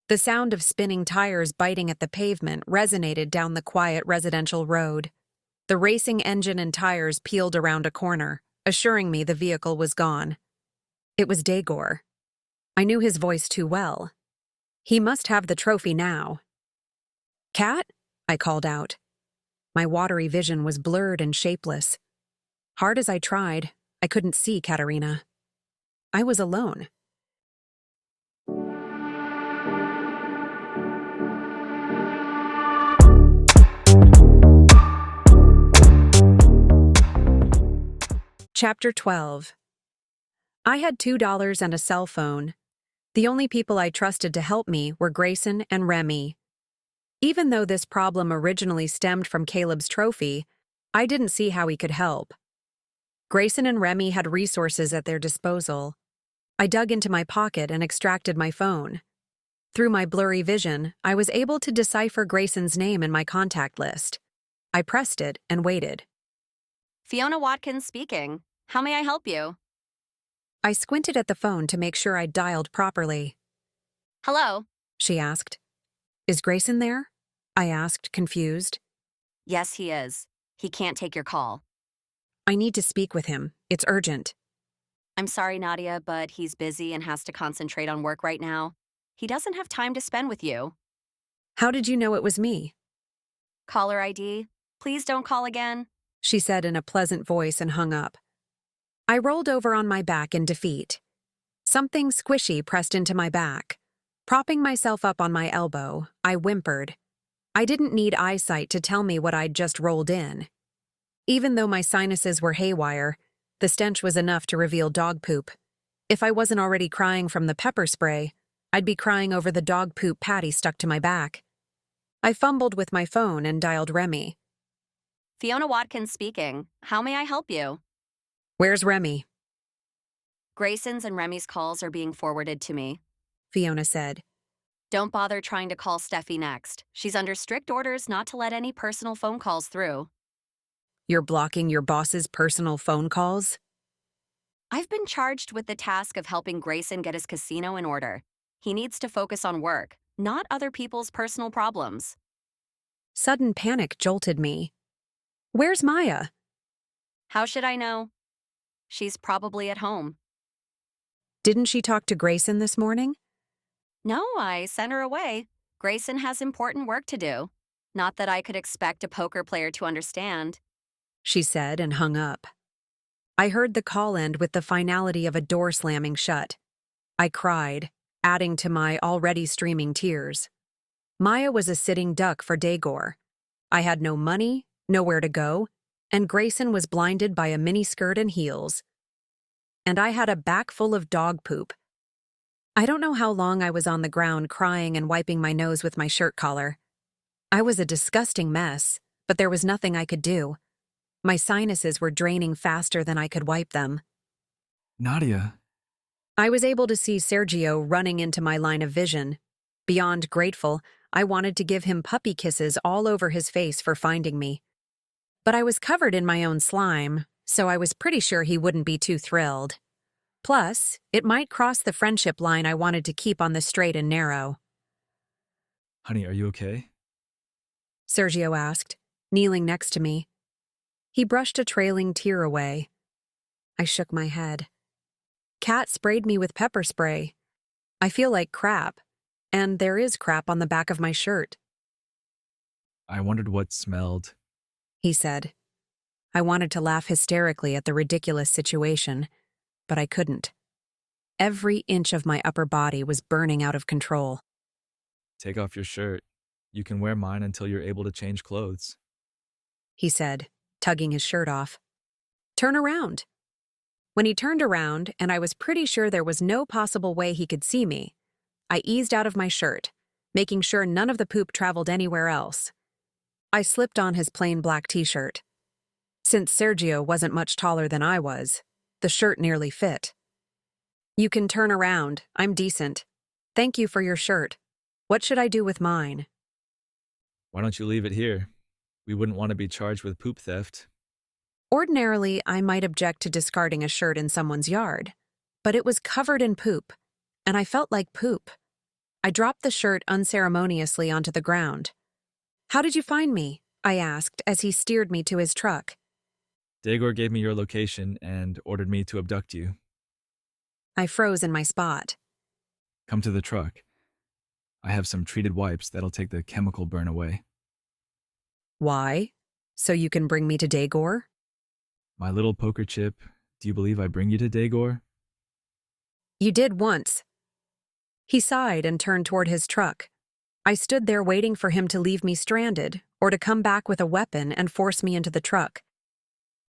Speaker 1: The sound of spinning tires biting at the pavement resonated down the quiet residential road. The racing engine and tires peeled around a corner, assuring me the vehicle was gone. It was Dagor. I knew his voice too well. He must have the trophy now. Cat? I called out. My watery vision was blurred and shapeless. Hard as I tried, I couldn't see Katerina. I was alone. Chapter 12. I had $2 and a cell phone. The only people I trusted to help me were Grayson and Remy. Even though this problem originally stemmed from Caleb's trophy, I didn't see how he could help. Grayson and Remy had resources at their disposal. I dug into my pocket and extracted my phone. Through my blurry vision, I was able to decipher Grayson's name in my contact list. I pressed it and waited.
Speaker 20: Fiona Watkins speaking. How may I help you?
Speaker 1: I squinted at the phone to make sure I'd dialed properly.
Speaker 20: Hello?
Speaker 1: She asked. Is Grayson there? I asked, confused.
Speaker 20: Yes, he is. He can't take your call.
Speaker 1: I need to speak with him. It's urgent.
Speaker 20: I'm sorry, Nadia, but he's busy and has to concentrate on work right now. He doesn't have time to spend with you.
Speaker 1: How did you know it was me?
Speaker 20: Caller ID. Please don't call again,
Speaker 1: she said in a pleasant voice and hung up. I rolled over on my back in defeat. Something squishy pressed into my back. Propping myself up on my elbow, I whimpered. I didn't need eyesight to tell me what I'd just rolled in. Even though my sinuses were haywire, the stench was enough to reveal dog poop. If I wasn't already crying from the pepper spray, I'd be crying over the dog poop patty stuck to my back. I fumbled with my phone and dialed Remy.
Speaker 20: Fiona Watkins speaking. How may I help you?
Speaker 1: Where's Remy?
Speaker 20: Grayson's and Remy's calls are being forwarded to me,
Speaker 1: Fiona said.
Speaker 20: Don't bother trying to call Steffi next. She's under strict orders not to let any personal phone calls through.
Speaker 1: You're blocking your boss's personal phone calls?
Speaker 20: I've been charged with the task of helping Grayson get his casino in order. He needs to focus on work, not other people's personal problems.
Speaker 1: Sudden panic jolted me. Where's Maya?
Speaker 20: How should I know? She's probably at home.
Speaker 1: Didn't she talk to Grayson this morning?
Speaker 20: No, I sent her away. Grayson has important work to do. Not that I could expect a poker player to understand.
Speaker 1: She said and hung up. I heard the call end with the finality of a door slamming shut. I cried, adding to my already streaming tears. Maya was a sitting duck for Daegor. I had no money, nowhere to go, and Grayson was blinded by a miniskirt and heels. And I had a back full of dog poop. I don't know how long I was on the ground crying and wiping my nose with my shirt collar. I was a disgusting mess, but there was nothing I could do. My sinuses were draining faster than I could wipe them.
Speaker 19: Nadia.
Speaker 1: I was able to see Sergio running into my line of vision. Beyond grateful, I wanted to give him puppy kisses all over his face for finding me. But I was covered in my own slime, so I was pretty sure he wouldn't be too thrilled. Plus, it might cross the friendship line I wanted to keep on the straight and narrow.
Speaker 19: Honey, are you okay?
Speaker 1: Sergio asked, kneeling next to me. He brushed a trailing tear away. I shook my head. Kat sprayed me with pepper spray. I feel like crap, and there is crap on the back of my shirt.
Speaker 19: I wondered what smelled.
Speaker 1: He said. I wanted to laugh hysterically at the ridiculous situation, but I couldn't. Every inch of my upper body was burning out of control.
Speaker 19: Take off your shirt. You can wear mine until you're able to change clothes.
Speaker 1: He said, tugging his shirt off. Turn around. When he turned around, and I was pretty sure there was no possible way he could see me, I eased out of my shirt, making sure none of the poop traveled anywhere else. I slipped on his plain black t-shirt. Since Sergio wasn't much taller than I was, the shirt nearly fit. You can turn around. I'm decent. Thank you for your shirt. What should I do with mine?
Speaker 19: Why don't you leave it here? We wouldn't want to be charged with poop theft.
Speaker 1: Ordinarily, I might object to discarding a shirt in someone's yard, but it was covered in poop, and I felt like poop. I dropped the shirt unceremoniously onto the ground. How did you find me? I asked as he steered me to his truck.
Speaker 19: Daegor gave me your location and ordered me to abduct you.
Speaker 1: I froze in my spot.
Speaker 19: Come to the truck. I have some treated wipes that'll take the chemical burn away.
Speaker 1: Why? So you can bring me to Daegor?
Speaker 19: My little poker chip, do you believe I bring you to Daegor?
Speaker 1: You did once. He sighed and turned toward his truck. I stood there waiting for him to leave me stranded or to come back with a weapon and force me into the truck.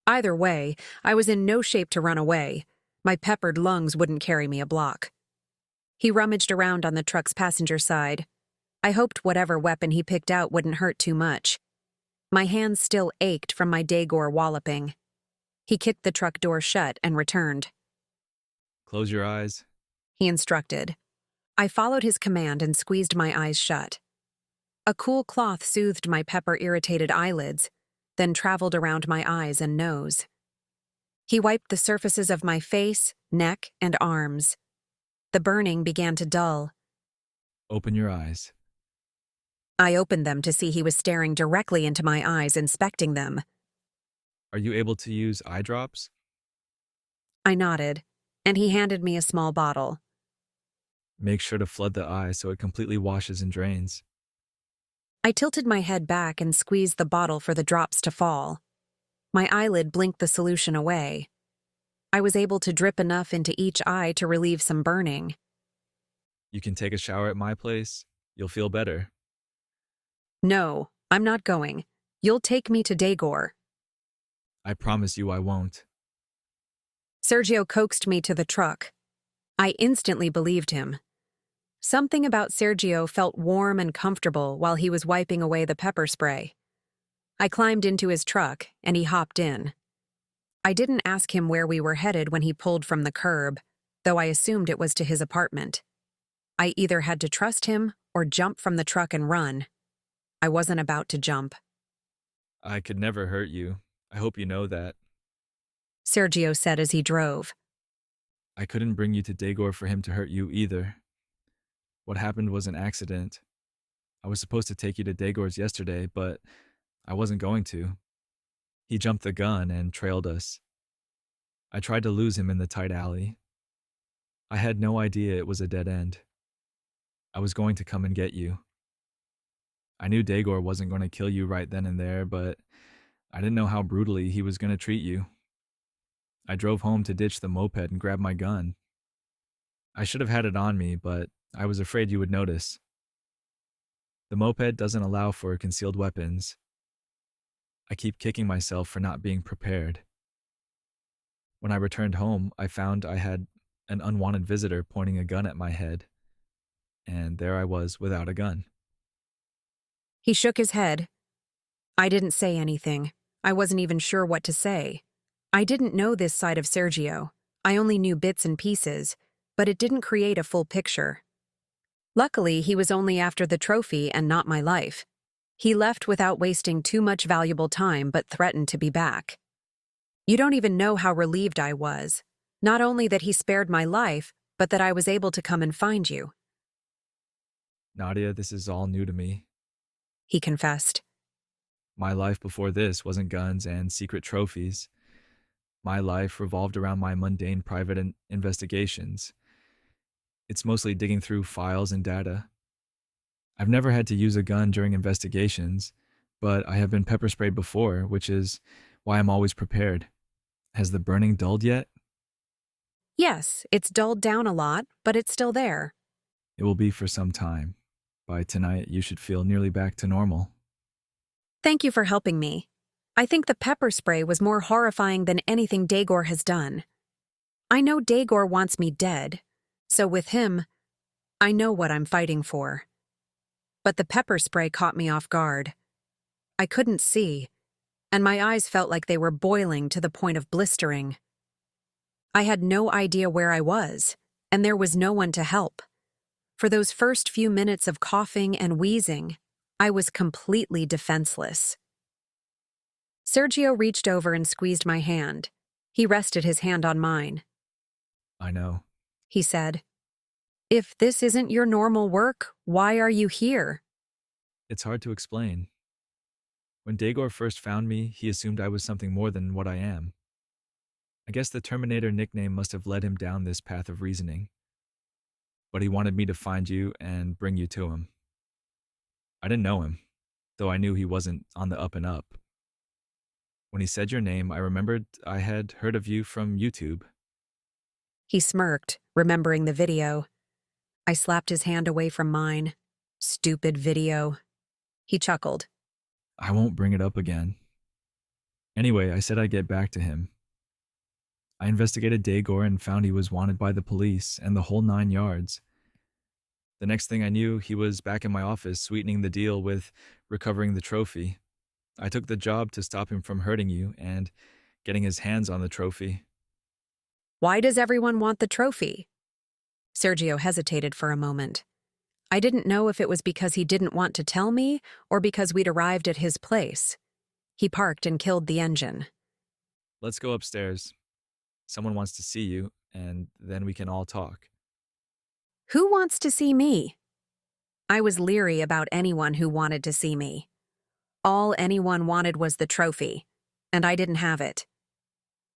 Speaker 1: Either way, I was in no shape to run away. My peppered lungs wouldn't carry me a block. He rummaged around on the truck's passenger side. I hoped whatever weapon he picked out wouldn't hurt too much. My hands still ached from my Daegor walloping. He kicked the truck door shut and returned.
Speaker 19: Close your eyes,
Speaker 1: He instructed. I followed his command and squeezed my eyes shut. A cool cloth soothed my pepper-irritated eyelids, then traveled around my eyes and nose. He wiped the surfaces of my face, neck, and arms. The burning began to dull.
Speaker 19: Open your eyes.
Speaker 1: I opened them to see he was staring directly into my eyes, inspecting them.
Speaker 19: Are you able to use eye drops?
Speaker 1: I nodded, and he handed me a small bottle.
Speaker 19: Make sure to flood the eye so it completely washes and drains.
Speaker 1: I tilted my head back and squeezed the bottle for the drops to fall. My eyelid blinked the solution away. I was able to drip enough into each eye to relieve some burning.
Speaker 19: You can take a shower at my place. You'll feel better.
Speaker 1: No, I'm not going. You'll take me to Daegor.
Speaker 19: I promise you I won't.
Speaker 1: Sergio coaxed me to the truck. I instantly believed him. Something about Sergio felt warm and comfortable while he was wiping away the pepper spray. I climbed into his truck, and he hopped in. I didn't ask him where we were headed when he pulled from the curb, though I assumed it was to his apartment. I either had to trust him or jump from the truck and run. I wasn't about to jump.
Speaker 19: I could never hurt you. I hope you know that.
Speaker 1: Sergio said as he drove.
Speaker 19: I couldn't bring you to Daegor for him to hurt you either. What happened was an accident. I was supposed to take you to Dagor's yesterday, but I wasn't going to. He jumped the gun and trailed us. I tried to lose him in the tight alley. I had no idea it was a dead end. I was going to come and get you. I knew Dagor wasn't going to kill you right then and there, but I didn't know how brutally he was going to treat you. I drove home to ditch the moped and grab my gun. I should have had it on me, but I was afraid you would notice. The moped doesn't allow for concealed weapons. I keep kicking myself for not being prepared. When I returned home, I found I had an unwanted visitor pointing a gun at my head, and there I was without a gun.
Speaker 1: He shook his head. I didn't say anything. I wasn't even sure what to say. I didn't know this side of Sergio. I only knew bits and pieces, but it didn't create a full picture. Luckily, he was only after the trophy and not my life. He left without wasting too much valuable time, but threatened to be back. You don't even know how relieved I was. Not only that he spared my life, but that I was able to come and find you.
Speaker 19: Nadia, this is all new to me.
Speaker 1: He confessed.
Speaker 19: My life before this wasn't guns and secret trophies. My life revolved around my mundane private investigations. It's mostly digging through files and data. I've never had to use a gun during investigations, but I have been pepper sprayed before, which is why I'm always prepared. Has the burning dulled yet?
Speaker 1: Yes, it's dulled down a lot, but it's still there.
Speaker 19: It will be for some time. By tonight, you should feel nearly back to normal.
Speaker 1: Thank you for helping me. I think the pepper spray was more horrifying than anything Dagor has done. I know Dagor wants me dead, so with him, I know what I'm fighting for. But the pepper spray caught me off guard. I couldn't see, and my eyes felt like they were boiling to the point of blistering. I had no idea where I was, and there was no one to help. For those first few minutes of coughing and wheezing, I was completely defenseless. Sergio reached over and squeezed my hand. He rested his hand on mine.
Speaker 19: I know,
Speaker 1: he said. If this isn't your normal work, why are you here?
Speaker 19: It's hard to explain. When Dagor first found me, he assumed I was something more than what I am. I guess the Terminator nickname must have led him down this path of reasoning. But he wanted me to find you and bring you to him. I didn't know him, though I knew he wasn't on the up and up. When he said your name, I remembered I had heard of you from YouTube.
Speaker 1: He smirked, remembering the video. I slapped his hand away from mine. Stupid video. He chuckled.
Speaker 19: I won't bring it up again. Anyway, I said I'd get back to him. I investigated Dagor and found he was wanted by the police and the whole 9 yards. The next thing I knew, he was back in my office sweetening the deal with recovering the trophy. I took the job to stop him from hurting you and getting his hands on the trophy.
Speaker 1: Why does everyone want the trophy? Sergio hesitated for a moment. I didn't know if it was because he didn't want to tell me or because we'd arrived at his place. He parked and killed the engine.
Speaker 19: Let's go upstairs. Someone wants to see you, and then we can all talk.
Speaker 1: Who wants to see me? I was leery about anyone who wanted to see me. All anyone wanted was the trophy, and I didn't have it.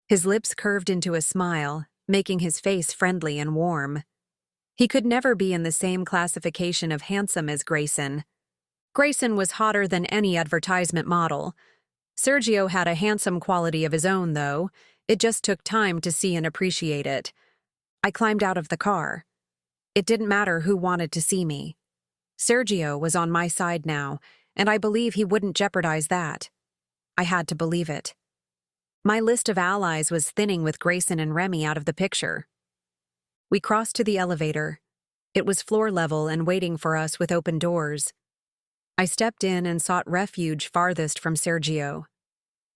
Speaker 1: His lips curved into a smile, making his face friendly and warm. He could never be in the same classification of handsome as Grayson. Grayson was hotter than any advertisement model. Sergio had a handsome quality of his own, though. It just took time to see and appreciate it. I climbed out of the car. It didn't matter who wanted to see me. Sergio was on my side now, and I believe he wouldn't jeopardize that. I had to believe it. My list of allies was thinning with Grayson and Remy out of the picture. We crossed to the elevator. It was floor level and waiting for us with open doors. I stepped in and sought refuge farthest from Sergio.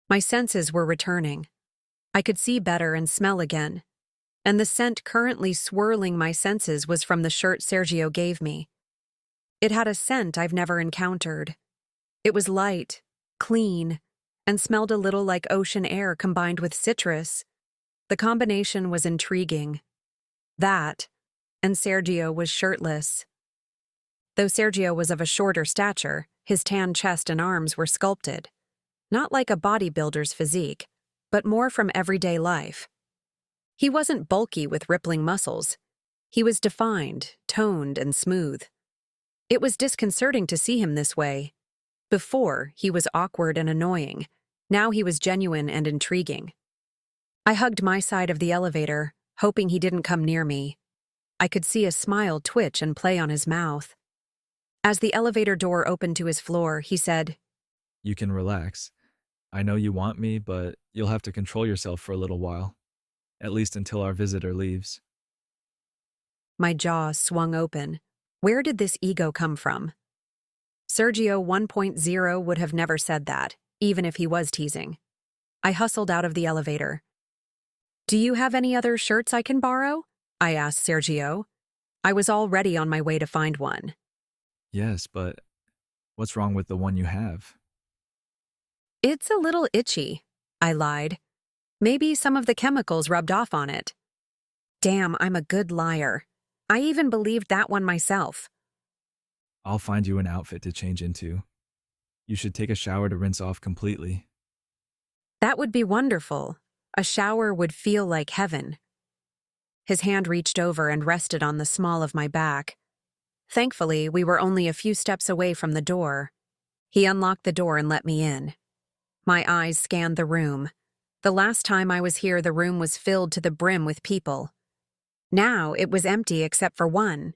Speaker 1: My senses were returning. I could see better and smell again, and the scent currently swirling my senses was from the shirt Sergio gave me. It had a scent I've never encountered. It was light, clean, and smelled a little like ocean air combined with citrus. The combination was intriguing. That, and Sergio was shirtless. Though Sergio was of a shorter stature, his tan chest and arms were sculpted. Not like a bodybuilder's physique, but more from everyday life. He wasn't bulky with rippling muscles. He was defined, toned, and smooth. It was disconcerting to see him this way. Before, he was awkward and annoying. Now he was genuine and intriguing. I hugged my side of the elevator, hoping he didn't come near me. I could see a smile twitch and play on his mouth. As the elevator door opened to his floor, he said,
Speaker 19: You can relax. I know you want me, but you'll have to control yourself for a little while. At least until our visitor leaves.
Speaker 1: My jaw swung open. Where did this ego come from? Sergio 1.0 would have never said that, even if he was teasing. I hustled out of the elevator. Do you have any other shirts I can borrow? I asked Sergio. I was already on my way to find one.
Speaker 19: Yes, but what's wrong with the one you have?
Speaker 1: It's a little itchy, I lied. Maybe some of the chemicals rubbed off on it. Damn, I'm a good liar. I even believed that one myself.
Speaker 19: I'll find you an outfit to change into. You should take a shower to rinse off completely.
Speaker 1: That would be wonderful. A shower would feel like heaven. His hand reached over and rested on the small of my back. Thankfully, we were only a few steps away from the door. He unlocked the door and let me in. My eyes scanned the room. The last time I was here, the room was filled to the brim with people. Now it was empty except for one.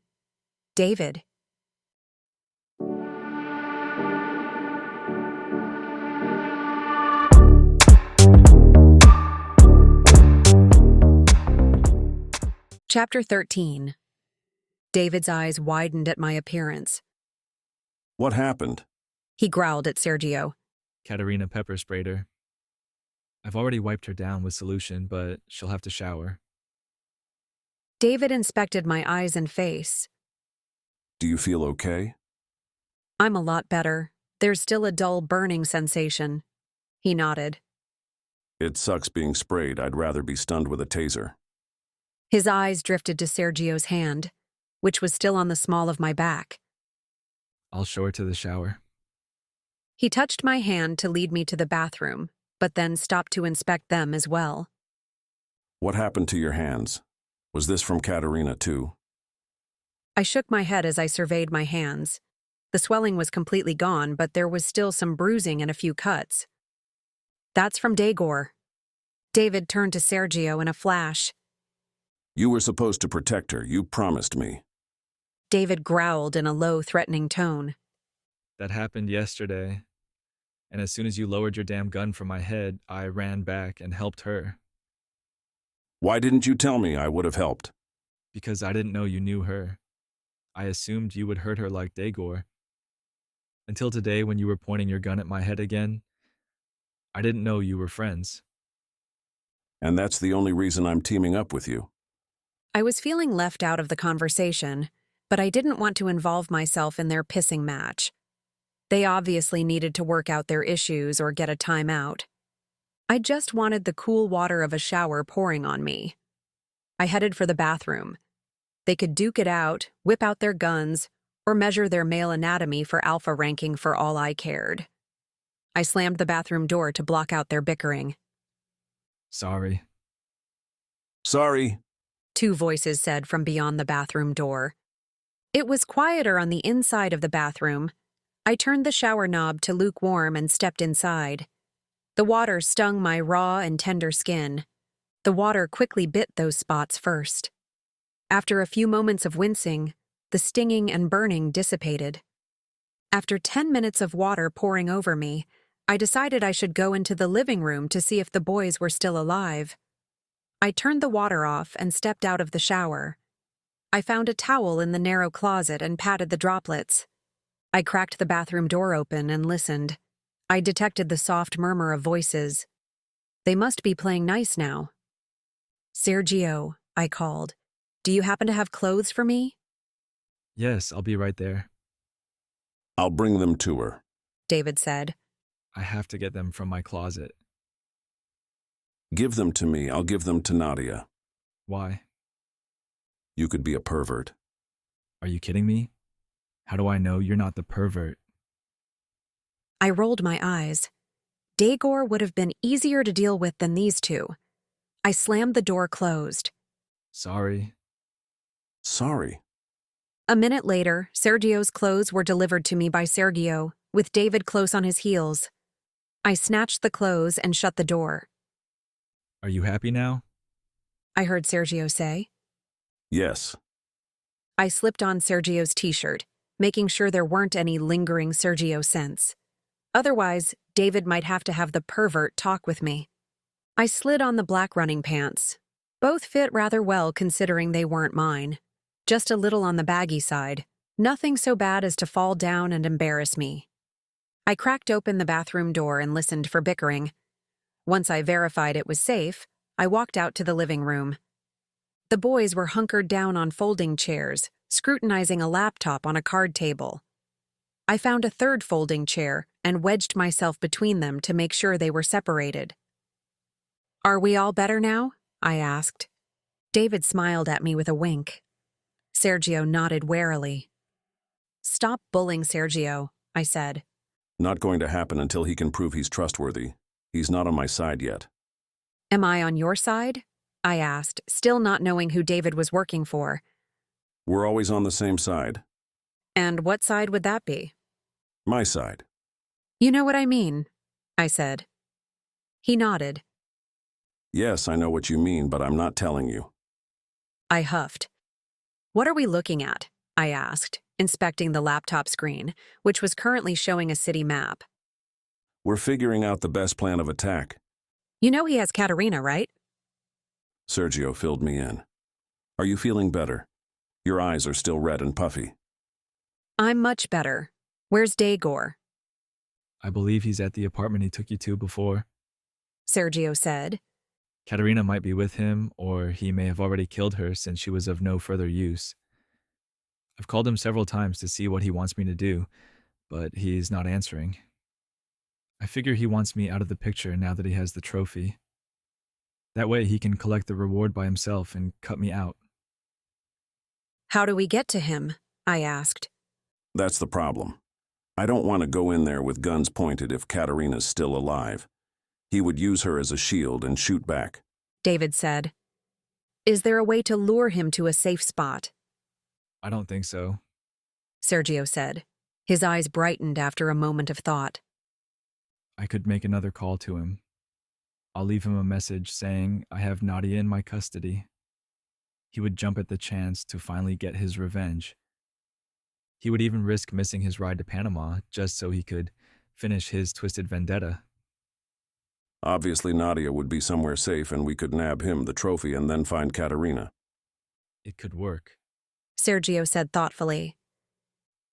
Speaker 1: David. Chapter 13. David's eyes widened at my appearance.
Speaker 15: What happened?
Speaker 1: He growled at Sergio.
Speaker 19: Katerina pepper sprayed her. I've already wiped her down with solution, but she'll have to shower.
Speaker 1: David inspected my eyes and face.
Speaker 15: Do you feel okay?
Speaker 1: I'm a lot better. There's still a dull burning sensation. He nodded.
Speaker 15: It sucks being sprayed. I'd rather be stunned with a taser.
Speaker 1: His eyes drifted to Sergio's hand, which was still on the small of my back.
Speaker 19: I'll show her to the shower.
Speaker 1: He touched my hand to lead me to the bathroom, but then stopped to inspect them as well.
Speaker 15: What happened to your hands? Was this from Katerina too?
Speaker 1: I shook my head as I surveyed my hands. The swelling was completely gone, but there was still some bruising and a few cuts. That's from Dagor. David turned to Sergio in a flash.
Speaker 15: You were supposed to protect her. You promised me.
Speaker 1: David growled in a low, threatening tone.
Speaker 19: That happened yesterday. And as soon as you lowered your damn gun from my head, I ran back and helped her.
Speaker 15: Why didn't you tell me? I would have helped.
Speaker 19: Because I didn't know you knew her. I assumed you would hurt her like Dagor. Until today when you were pointing your gun at my head again, I didn't know you were friends.
Speaker 15: And that's the only reason I'm teaming up with you.
Speaker 1: I was feeling left out of the conversation, but I didn't want to involve myself in their pissing match. They obviously needed to work out their issues or get a timeout. I just wanted the cool water of a shower pouring on me. I headed for the bathroom. They could duke it out, whip out their guns, or measure their male anatomy for alpha ranking for all I cared. I slammed the bathroom door to block out their bickering.
Speaker 19: Sorry.
Speaker 15: Sorry,
Speaker 1: two voices said from beyond the bathroom door. It was quieter on the inside of the bathroom. I turned the shower knob to lukewarm and stepped inside. The water stung my raw and tender skin. The water quickly bit those spots first. After a few moments of wincing, the stinging and burning dissipated. After 10 minutes of water pouring over me, I decided I should go into the living room to see if the boys were still alive. I turned the water off and stepped out of the shower. I found a towel in the narrow closet and patted the droplets. I cracked the bathroom door open and listened. I detected the soft murmur of voices. They must be playing nice now. Sergio, I called. Do you happen to have clothes for me?
Speaker 19: Yes, I'll be right there.
Speaker 15: I'll bring them to her,
Speaker 1: David said.
Speaker 19: I have to get them from my closet.
Speaker 15: Give them to me. I'll give them to Nadia.
Speaker 19: Why?
Speaker 15: You could be a pervert.
Speaker 19: Are you kidding me? How do I know you're not the pervert?
Speaker 1: I rolled my eyes. Daegor would have been easier to deal with than these two. I slammed the door closed.
Speaker 19: Sorry.
Speaker 15: Sorry.
Speaker 1: A minute later, Sergio's clothes were delivered to me by Sergio, with David close on his heels. I snatched the clothes and shut the door.
Speaker 19: Are you happy now?
Speaker 1: I heard Sergio say.
Speaker 15: Yes.
Speaker 1: I slipped on Sergio's t-shirt, making sure there weren't any lingering Sergio scents. Otherwise, David might have to have the pervert talk with me. I slid on the black running pants. Both fit rather well considering they weren't mine. Just a little on the baggy side. Nothing so bad as to fall down and embarrass me. I cracked open the bathroom door and listened for bickering. Once I verified it was safe, I walked out to the living room. The boys were hunkered down on folding chairs, scrutinizing a laptop on a card table. I found a third folding chair and wedged myself between them to make sure they were separated. "Are we all better now?" I asked. David smiled at me with a wink. Sergio nodded warily. "Stop bullying Sergio," I said.
Speaker 15: Not going to happen until he can prove he's trustworthy. He's not on my side yet.
Speaker 1: "Am I on your side?" I asked, still not knowing who David was working for.
Speaker 15: We're always on the same side.
Speaker 1: "And what side would that be?"
Speaker 15: My side.
Speaker 1: "You know what I mean," I said. He nodded.
Speaker 15: Yes, I know what you mean, but I'm not telling you.
Speaker 1: I huffed. "What are we looking at?" I asked, inspecting the laptop screen, which was currently showing a city map.
Speaker 15: We're figuring out the best plan of attack.
Speaker 1: You know he has Katerina, right?
Speaker 15: Sergio filled me in. Are you feeling better? Your eyes are still red and puffy.
Speaker 1: I'm much better. Where's Daegor?
Speaker 19: I believe he's at the apartment he took you to before.
Speaker 1: Sergio said.
Speaker 19: Katerina might be with him, or he may have already killed her since she was of no further use. I've called him several times to see what he wants me to do, but he's not answering. I figure he wants me out of the picture now that he has the trophy. That way he can collect the reward by himself and cut me out.
Speaker 1: How do we get to him? I asked.
Speaker 15: That's the problem. I don't want to go in there with guns pointed if Katerina's still alive. He would use her as a shield and shoot back.
Speaker 1: David said. Is there a way to lure him to a safe spot?
Speaker 19: I don't think so.
Speaker 1: Sergio said. His eyes brightened after a moment of thought.
Speaker 19: I could make another call to him. I'll leave him a message saying I have Nadia in my custody. He would jump at the chance to finally get his revenge. He would even risk missing his ride to Panama just so he could finish his twisted vendetta.
Speaker 15: Obviously, Nadia would be somewhere safe and we could nab him the trophy and then find Katerina.
Speaker 19: It could work.
Speaker 1: Sergio said thoughtfully.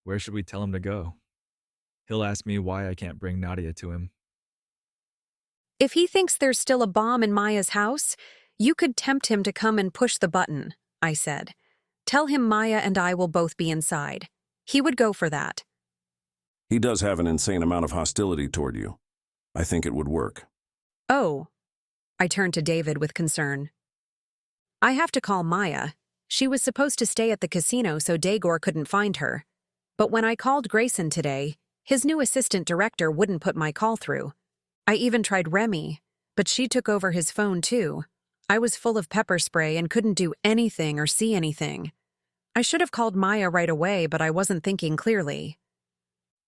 Speaker 19: Where should we tell him to go? He'll ask me why I can't bring Nadia to him.
Speaker 1: If he thinks there's still a bomb in Maya's house, you could tempt him to come and push the button, I said. Tell him Maya and I will both be inside. He would go for that.
Speaker 15: He does have an insane amount of hostility toward you. I think it would work.
Speaker 1: Oh. I turned to David with concern. I have to call Maya. She was supposed to stay at the casino so Daegor couldn't find her. But when I called Grayson today, his new assistant director wouldn't put my call through. I even tried Remy, but she took over his phone too. I was full of pepper spray and couldn't do anything or see anything. I should have called Maya right away, but I wasn't thinking clearly.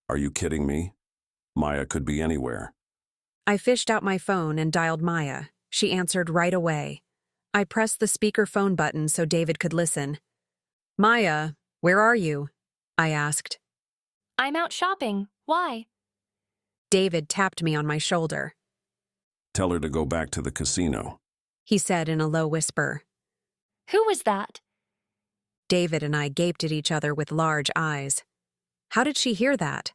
Speaker 15: Are you kidding me? Maya could be anywhere.
Speaker 1: I fished out my phone and dialed Maya. She answered right away. I pressed the speakerphone button so David could listen. Maya, where are you? I asked.
Speaker 10: I'm out shopping. Why?
Speaker 1: David tapped me on my shoulder.
Speaker 15: Tell her to go back to the casino,
Speaker 1: he said in a low whisper.
Speaker 10: Who was that?
Speaker 1: David and I gaped at each other with large eyes. How did she hear that?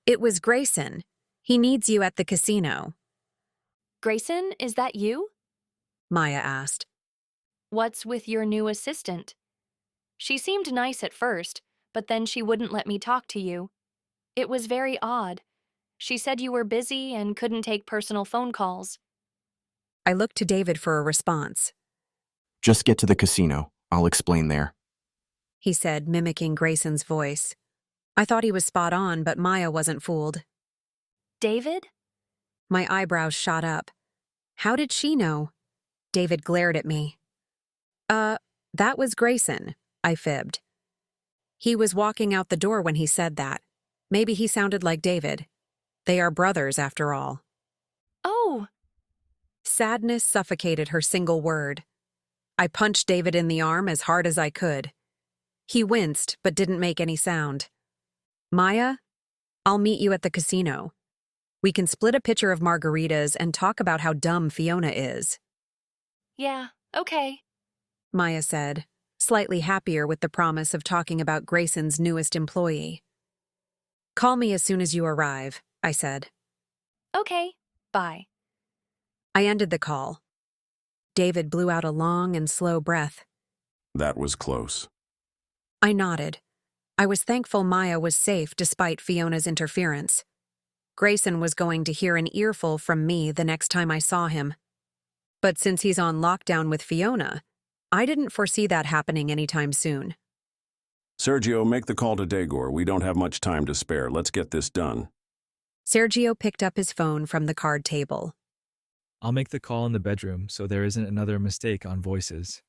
Speaker 1: It was Grayson. He needs you at the casino.
Speaker 10: Grayson, is that you?
Speaker 1: Maya asked.
Speaker 10: What's with your new assistant? She seemed nice at first, but then she wouldn't let me talk to you. It was very odd. She said you were busy and couldn't take personal phone calls.
Speaker 1: I looked to David for a response.
Speaker 9: Just get to the casino. I'll explain there.
Speaker 1: he said, mimicking Grayson's voice. I thought he was spot on, but Maya wasn't fooled.
Speaker 10: David?
Speaker 1: My eyebrows shot up. How did she know? David glared at me. That was Grayson, I fibbed. He was walking out the door when he said that. Maybe he sounded like David. They are brothers, after all.
Speaker 10: Oh!
Speaker 1: Sadness suffocated her single word. I punched David in the arm as hard as I could. He winced, but didn't make any sound. Maya, I'll meet you at the casino. We can split a pitcher of margaritas and talk about how dumb Fiona is.
Speaker 10: Yeah, okay.
Speaker 1: Maya said, slightly happier with the promise of talking about Grayson's newest employee. Call me as soon as you arrive, I said.
Speaker 10: Okay, bye.
Speaker 1: I ended the call. David blew out a long and slow breath.
Speaker 15: That was close.
Speaker 1: I nodded. I was thankful Maya was safe despite Fiona's interference. Grayson was going to hear an earful from me the next time I saw him. But since he's on lockdown with Fiona, I didn't foresee that happening anytime soon.
Speaker 15: Sergio, make the call to Dagor. We don't have much time to spare. Let's get this done.
Speaker 1: Sergio picked up his phone from the card table.
Speaker 19: I'll make the call in the bedroom so there isn't another mistake on voices.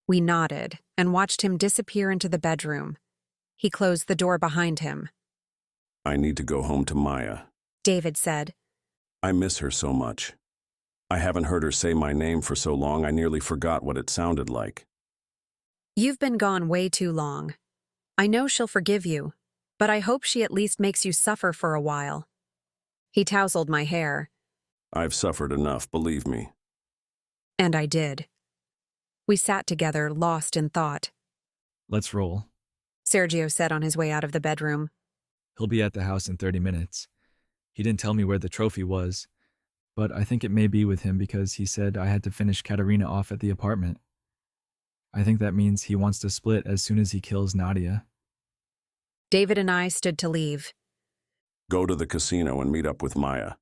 Speaker 1: We nodded and watched him disappear into the bedroom. He closed the door behind him.
Speaker 15: I need to go home to Maya.
Speaker 1: David said.
Speaker 15: I miss her so much. I haven't heard her say my name for so long I nearly forgot what it sounded like.
Speaker 1: You've been gone way too long. I know she'll forgive you, but I hope she at least makes you suffer for a while. He tousled my hair.
Speaker 15: I've suffered enough, believe me.
Speaker 1: And I did. We sat together, lost in thought.
Speaker 19: Let's roll.
Speaker 1: Sergio said on his way out of the bedroom.
Speaker 19: He'll be at the house in 30 minutes. He didn't tell me where the trophy was, but I think it may be with him because he said I had to finish Katerina off at the apartment. I think that means he wants to split as soon as he kills Nadia.
Speaker 1: David and I stood to leave.
Speaker 15: Go to the casino and meet up with Maya.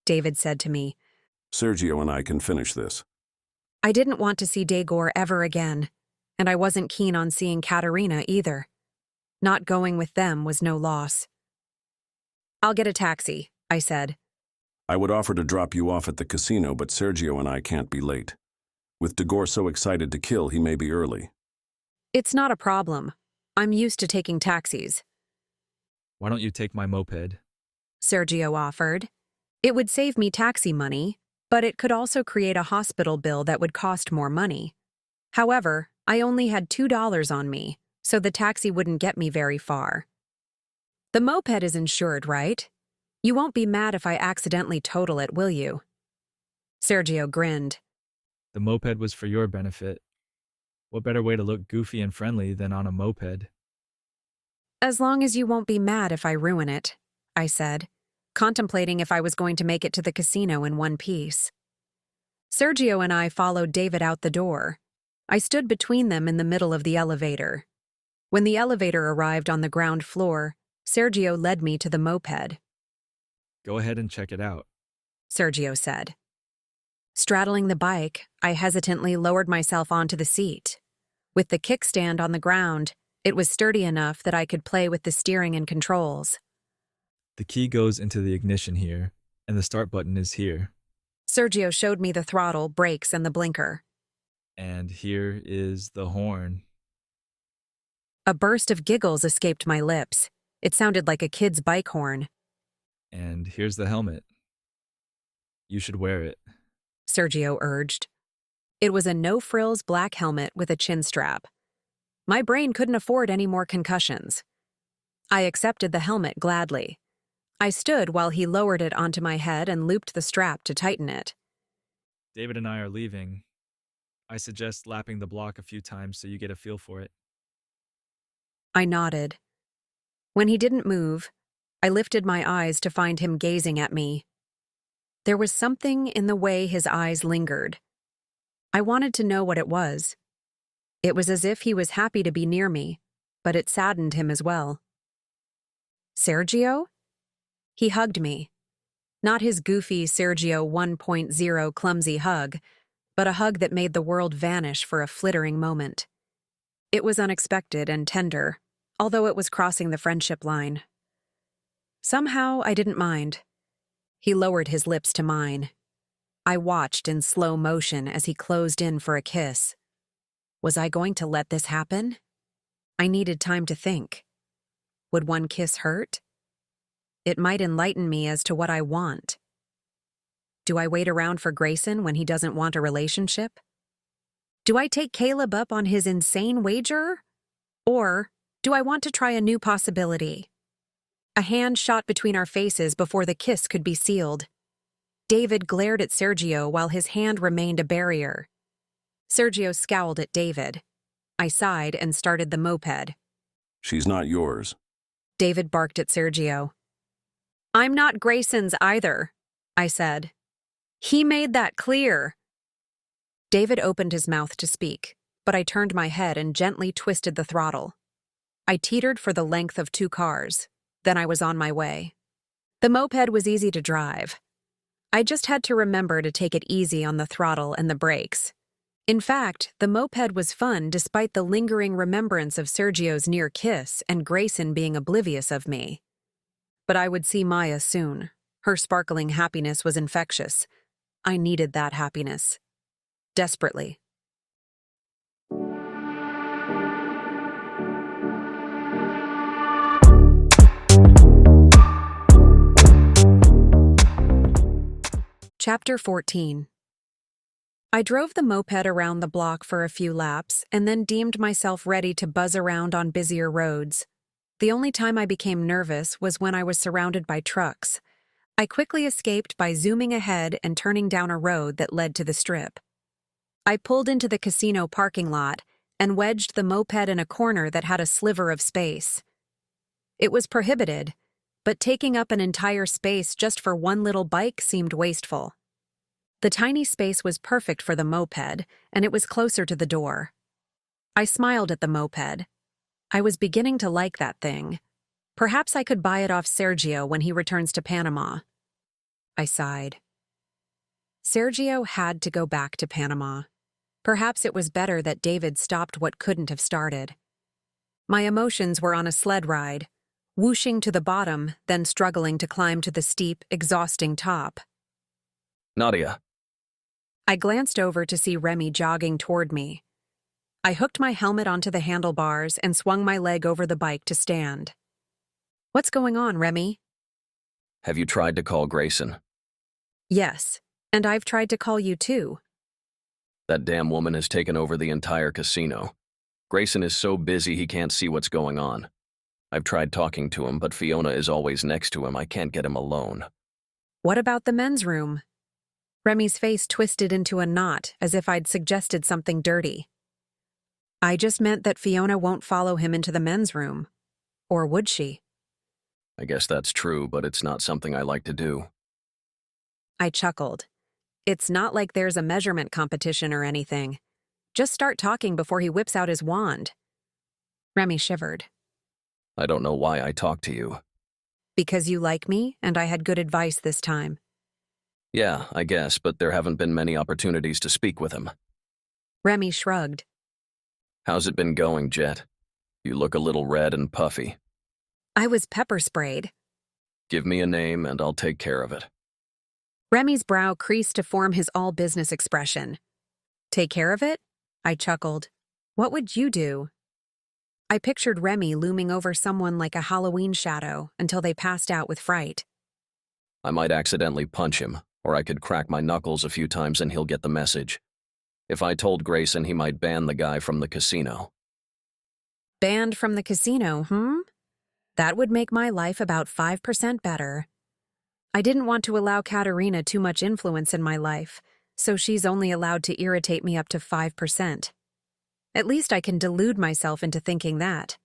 Speaker 1: David said to me.
Speaker 15: Sergio and I can finish this.
Speaker 1: I didn't want to see Dagor ever again, and I wasn't keen on seeing Katerina either. Not going with them was no loss. I'll get a taxi, I said.
Speaker 15: I would offer to drop you off at the casino, but Sergio and I can't be late. With Dagor so excited to kill, he may be early.
Speaker 1: It's not a problem. I'm used to taking taxis.
Speaker 19: Why don't you take my moped?
Speaker 1: Sergio offered. It would save me taxi money, but it could also create a hospital bill that would cost more money. However, I only had $2 on me, so the taxi wouldn't get me very far. The moped is insured, right? You won't be mad if I accidentally total it, will you? Sergio grinned.
Speaker 19: The moped was for your benefit. What better way to look goofy and friendly than on a moped?
Speaker 1: As long as you won't be mad if I ruin it, I said, contemplating if I was going to make it to the casino in one piece. Sergio and I followed David out the door. I stood between them in the middle of the elevator. When the elevator arrived on the ground floor, Sergio led me to the moped.
Speaker 19: Go ahead and check it out,
Speaker 1: Sergio said. Straddling the bike, I hesitantly lowered myself onto the seat. With the kickstand on the ground, it was sturdy enough that I could play with the steering and controls.
Speaker 19: The key goes into the ignition here, and the start button is here.
Speaker 1: Sergio showed me the throttle, brakes, and the blinker.
Speaker 19: And here is the horn.
Speaker 1: A burst of giggles escaped my lips. It sounded like a kid's bike horn.
Speaker 19: And here's the helmet. You should wear it,
Speaker 1: Sergio urged. It was a no-frills black helmet with a chin strap. My brain couldn't afford any more concussions. I accepted the helmet gladly. I stood while he lowered it onto my head and looped the strap to tighten it.
Speaker 19: David and I are leaving. I suggest lapping the block a few times so you get a feel for it.
Speaker 1: I nodded. When he didn't move, I lifted my eyes to find him gazing at me. There was something in the way his eyes lingered. I wanted to know what it was. It was as if he was happy to be near me, but it saddened him as well. Sergio? He hugged me. Not his goofy Sergio 1.0 clumsy hug, but a hug that made the world vanish for a flittering moment. It was unexpected and tender, although it was crossing the friendship line. Somehow, I didn't mind. He lowered his lips to mine. I watched in slow motion as he closed in for a kiss. Was I going to let this happen? I needed time to think. Would one kiss hurt? It might enlighten me as to what I want. Do I wait around for Grayson when he doesn't want a relationship? Do I take Caleb up on his insane wager? Or do I want to try a new possibility? A hand shot between our faces before the kiss could be sealed. David glared at Sergio while his hand remained a barrier. Sergio scowled at David. I sighed and started the moped.
Speaker 15: She's not yours.
Speaker 1: David barked at Sergio. I'm not Grayson's either, I said. He made that clear. David opened his mouth to speak, but I turned my head and gently twisted the throttle. I teetered for the length of 2 cars. Then I was on my way. The moped was easy to drive. I just had to remember to take it easy on the throttle and the brakes. In fact, the moped was fun despite the lingering remembrance of Sergio's near kiss and Grayson being oblivious of me. But I would see Maya soon. Her sparkling happiness was infectious. I needed that happiness. Desperately. Chapter 14. I drove the moped around the block for a few laps and then deemed myself ready to buzz around on busier roads. The only time I became nervous was when I was surrounded by trucks. I quickly escaped by zooming ahead and turning down a road that led to the strip. I pulled into the casino parking lot and wedged the moped in a corner that had a sliver of space. It was prohibited, but taking up an entire space just for one little bike seemed wasteful. The tiny space was perfect for the moped, and it was closer to the door. I smiled at the moped. I was beginning to like that thing. Perhaps I could buy it off Sergio when he returns to Panama. I sighed. Sergio had to go back to Panama. Perhaps it was better that David stopped what couldn't have started. My emotions were on a sled ride, whooshing to the bottom, then struggling to climb to the steep, exhausting top.
Speaker 14: Nadia.
Speaker 1: I glanced over to see Remy jogging toward me. I hooked my helmet onto the handlebars and swung my leg over the bike to stand. What's going on, Remy?
Speaker 14: Have you tried to call Grayson?
Speaker 1: Yes, and I've tried to call you too.
Speaker 14: That damn woman has taken over the entire casino. Grayson is so busy he can't see what's going on. I've tried talking to him, but Fiona is always next to him. I can't get him alone.
Speaker 1: What about the men's room? Remy's face twisted into a knot as if I'd suggested something dirty. I just meant that Fiona won't follow him into the men's room. Or would she?
Speaker 14: I guess that's true, but it's not something I like to do.
Speaker 1: I chuckled. It's not like there's a measurement competition or anything. Just start talking before he whips out his wand. Remy shivered.
Speaker 14: I don't know why I talked to you.
Speaker 1: Because you like me, and I had good advice this time.
Speaker 14: Yeah, I guess, but there haven't been many opportunities to speak with him.
Speaker 1: Remy shrugged.
Speaker 14: How's it been going, Jet? You look a little red and puffy.
Speaker 1: I was pepper sprayed.
Speaker 14: Give me a name and I'll take care of it.
Speaker 1: Remy's brow creased to form his all-business expression. Take care of it? I chuckled. What would you do? I pictured Remy looming over someone like a Halloween shadow until they passed out with fright.
Speaker 14: I might accidentally punch him, or I could crack my knuckles a few times and he'll get the message. If I told Grayson, he might ban the guy from the casino.
Speaker 1: Banned from the casino, That would make my life about 5% better. I didn't want to allow Katerina too much influence in my life, so she's only allowed to irritate me up to 5%. At least I can delude myself into thinking that.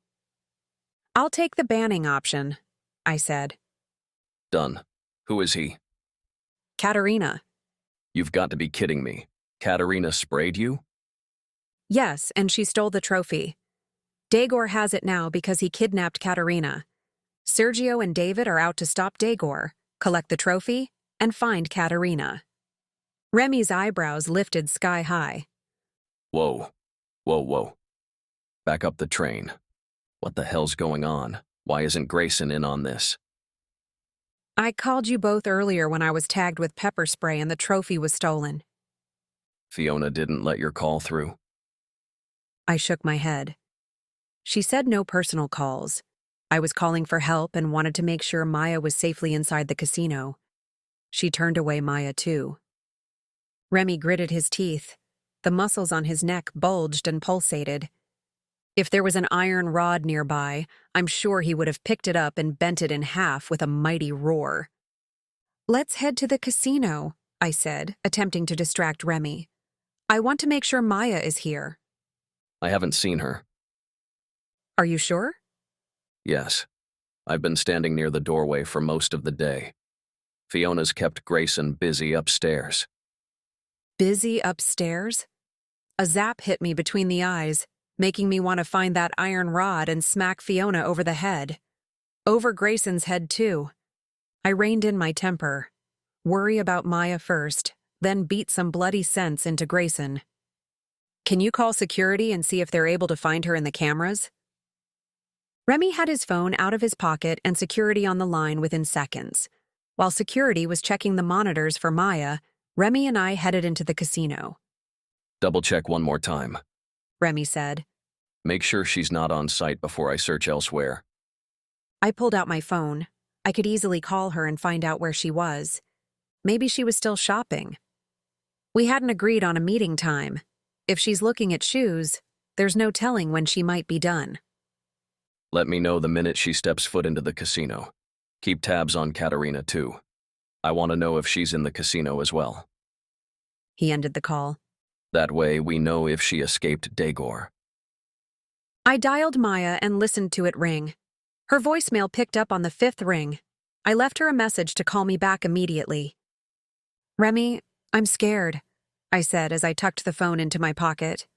Speaker 1: I'll take the banning option, I said.
Speaker 14: Done. Who is he?
Speaker 1: Katerina.
Speaker 14: You've got to be kidding me. Katerina sprayed you?
Speaker 1: Yes, and she stole the trophy. Dagor has it now because he kidnapped Katerina. Sergio and David are out to stop Dagor, collect the trophy, and find Katerina. Remy's eyebrows lifted sky high.
Speaker 14: Whoa. Whoa, whoa. Back up the train. What the hell's going on? Why isn't Grayson in on this?
Speaker 1: I called you both earlier when I was tagged with pepper spray and the trophy was stolen.
Speaker 14: Fiona didn't let your call through.
Speaker 1: I shook my head. She said no personal calls. I was calling for help and wanted to make sure Maya was safely inside the casino. She turned away Maya too. Remy gritted his teeth. The muscles on his neck bulged and pulsated. If there was an iron rod nearby, I'm sure he would have picked it up and bent it in half with a mighty roar. Let's head to the casino, I said, attempting to distract Remy. I want to make sure Maya is here.
Speaker 14: I haven't seen her.
Speaker 1: Are you sure?
Speaker 14: Yes. I've been standing near the doorway for most of the day. Fiona's kept Grayson busy upstairs.
Speaker 1: Busy upstairs? A zap hit me between the eyes, making me want to find that iron rod and smack Fiona over the head. Over Grayson's head, too. I reined in my temper. Worry about Maya first, then beat some bloody sense into Grayson. Can you call security and see if they're able to find her in the cameras? Remy had his phone out of his pocket and security on the line within seconds. While security was checking the monitors for Maya, Remy and I headed into the casino.
Speaker 14: Double check one more time.
Speaker 1: Remy said.
Speaker 14: Make sure she's not on site before I search elsewhere.
Speaker 1: I pulled out my phone. I could easily call her and find out where she was. Maybe she was still shopping. We hadn't agreed on a meeting time. If she's looking at shoes, there's no telling when she might be done.
Speaker 14: Let me know the minute she steps foot into the casino. Keep tabs on Katerina, too. I want to know if she's in the casino as well.
Speaker 1: He ended the call.
Speaker 14: That way, we know if she escaped Dagor.
Speaker 1: I dialed Maya and listened to it ring. Her voicemail picked up on the 5th ring. I left her a message to call me back immediately. Remy, I'm scared, I said as I tucked the phone into my pocket.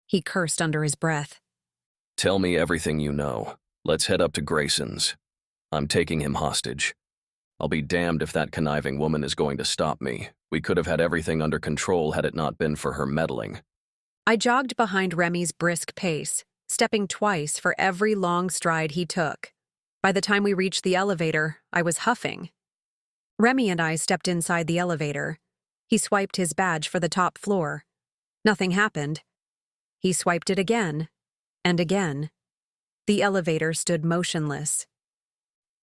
Speaker 1: He cursed under his breath.
Speaker 14: Tell me everything you know. Let's head up to Grayson's. I'm taking him hostage. I'll be damned if that conniving woman is going to stop me. We could have had everything under control had it not been for her meddling.
Speaker 1: I jogged behind Remy's brisk pace, stepping twice for every long stride he took. By the time we reached the elevator, I was huffing. Remy and I stepped inside the elevator. He swiped his badge for the top floor. Nothing happened. He swiped it again, and again. The elevator stood motionless.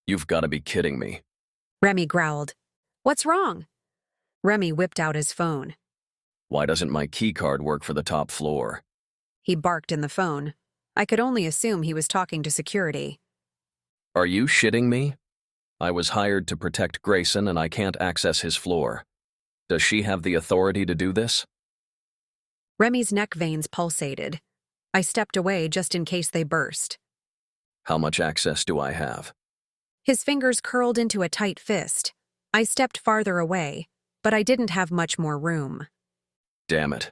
Speaker 14: You've got to be kidding me.
Speaker 1: Remy growled. What's wrong? Remy whipped out his phone.
Speaker 14: Why doesn't my keycard work for the top floor?
Speaker 1: He barked in the phone. I could only assume he was talking to security.
Speaker 14: Are you shitting me? I was hired to protect Grayson and I can't access his floor. Does she have the authority to do this?
Speaker 1: Remy's neck veins pulsated. I stepped away just in case they burst.
Speaker 14: How much access do I have?
Speaker 1: His fingers curled into a tight fist. I stepped farther away, but I didn't have much more room.
Speaker 14: Damn it.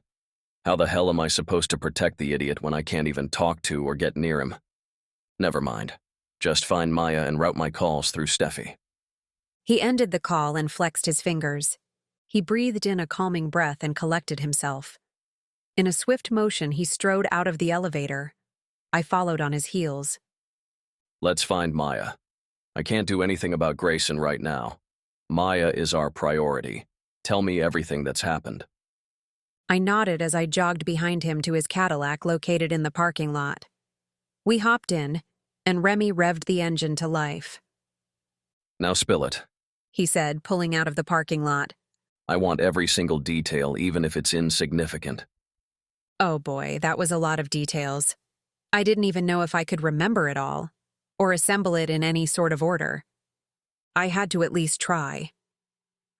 Speaker 14: How the hell am I supposed to protect the idiot when I can't even talk to or get near him? Never mind. Just find Maya and route my calls through Steffi.
Speaker 1: He ended the call and flexed his fingers. He breathed in a calming breath and collected himself. In a swift motion, he strode out of the elevator. I followed on his heels.
Speaker 14: Let's find Maya. I can't do anything about Grayson right now. Maya is our priority. Tell me everything that's happened.
Speaker 1: I nodded as I jogged behind him to his Cadillac located in the parking lot. We hopped in, and Remy revved the engine to life.
Speaker 14: Now spill it,
Speaker 1: he said, pulling out of the parking lot.
Speaker 14: I want every single detail, even if it's insignificant.
Speaker 1: Oh boy, that was a lot of details. I didn't even know if I could remember it all, or assemble it in any sort of order. I had to at least try.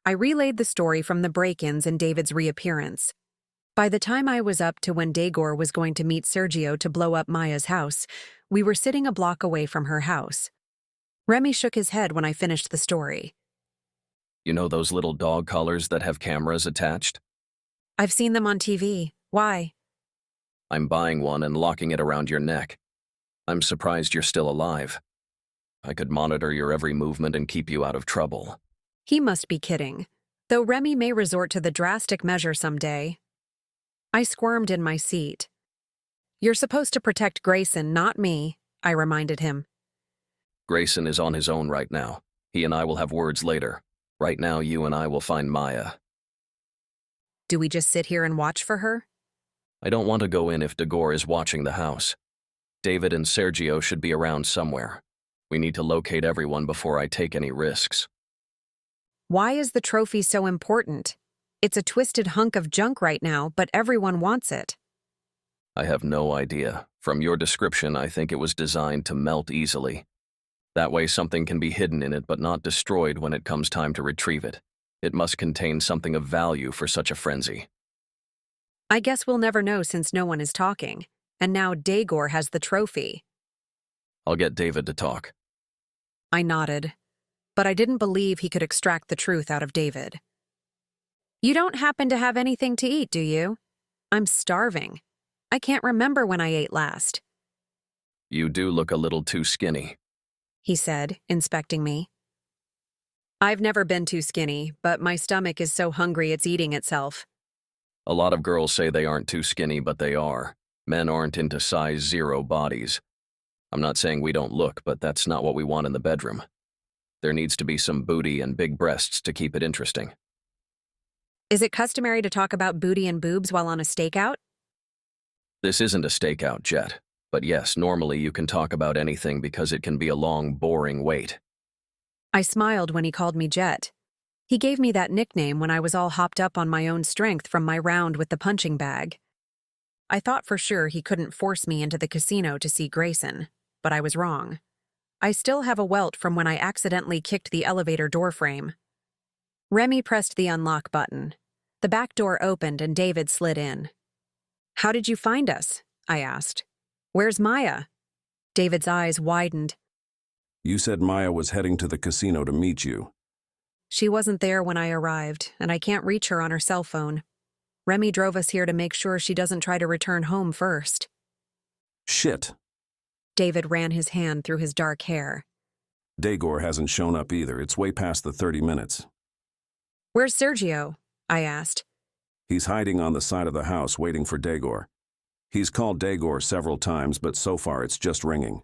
Speaker 1: I relayed the story from the break-ins and David's reappearance. By the time I was up to when Dagor was going to meet Sergio to blow up Maya's house, we were sitting a block away from her house. Remy shook his head when I finished the story.
Speaker 14: You know those little dog collars that have cameras attached?
Speaker 1: I've seen them on TV. Why?
Speaker 14: I'm buying one and locking it around your neck. I'm surprised you're still alive. I could monitor your every movement and keep you out of trouble.
Speaker 1: He must be kidding, though Remy may resort to the drastic measure someday. I squirmed in my seat. You're supposed to protect Grayson, not me, I reminded him.
Speaker 14: Grayson is on his own right now. He and I will have words later. Right now, you and I will find Maya.
Speaker 1: Do we just sit here and watch for her?
Speaker 14: I don't want to go in if Dagor is watching the house. David and Sergio should be around somewhere. We need to locate everyone before I take any risks.
Speaker 1: Why is the trophy so important? It's a twisted hunk of junk right now, but everyone wants it.
Speaker 14: I have no idea. From your description, I think it was designed to melt easily. That way something can be hidden in it but not destroyed when it comes time to retrieve it. It must contain something of value for such a frenzy.
Speaker 1: I guess we'll never know since no one is talking. And now Dagor has the trophy.
Speaker 14: I'll get David to talk.
Speaker 1: I nodded, but I didn't believe he could extract the truth out of David. You don't happen to have anything to eat, do you? I'm starving. I can't remember when I ate last.
Speaker 14: You do look a little too skinny,
Speaker 1: he said, inspecting me. I've never been too skinny, but my stomach is so hungry it's eating itself.
Speaker 14: A lot of girls say they aren't too skinny, but they are. Men aren't into size 0 bodies. I'm not saying we don't look, but that's not what we want in the bedroom. There needs to be some booty and big breasts to keep it interesting.
Speaker 1: Is it customary to talk about booty and boobs while on a stakeout?
Speaker 14: This isn't a stakeout, Jet. But yes, normally you can talk about anything because it can be a long, boring wait.
Speaker 1: I smiled when he called me Jet. He gave me that nickname when I was all hopped up on my own strength from my round with the punching bag. I thought for sure he couldn't force me into the casino to see Grayson, but I was wrong. I still have a welt from when I accidentally kicked the elevator door frame. Remy pressed the unlock button. The back door opened and David slid in. How did you find us? I asked. Where's Maya? David's eyes widened.
Speaker 15: You said Maya was heading to the casino to meet you.
Speaker 1: She wasn't there when I arrived, and I can't reach her on her cell phone. Remy drove us here to make sure she doesn't try to return home first.
Speaker 15: Shit.
Speaker 1: David ran his hand through his dark hair.
Speaker 15: Dagor hasn't shown up either. It's way past the 30 minutes.
Speaker 1: Where's Sergio? I asked.
Speaker 15: He's hiding on the side of the house waiting for Dagor. He's called Dagor several times, but so far it's just ringing.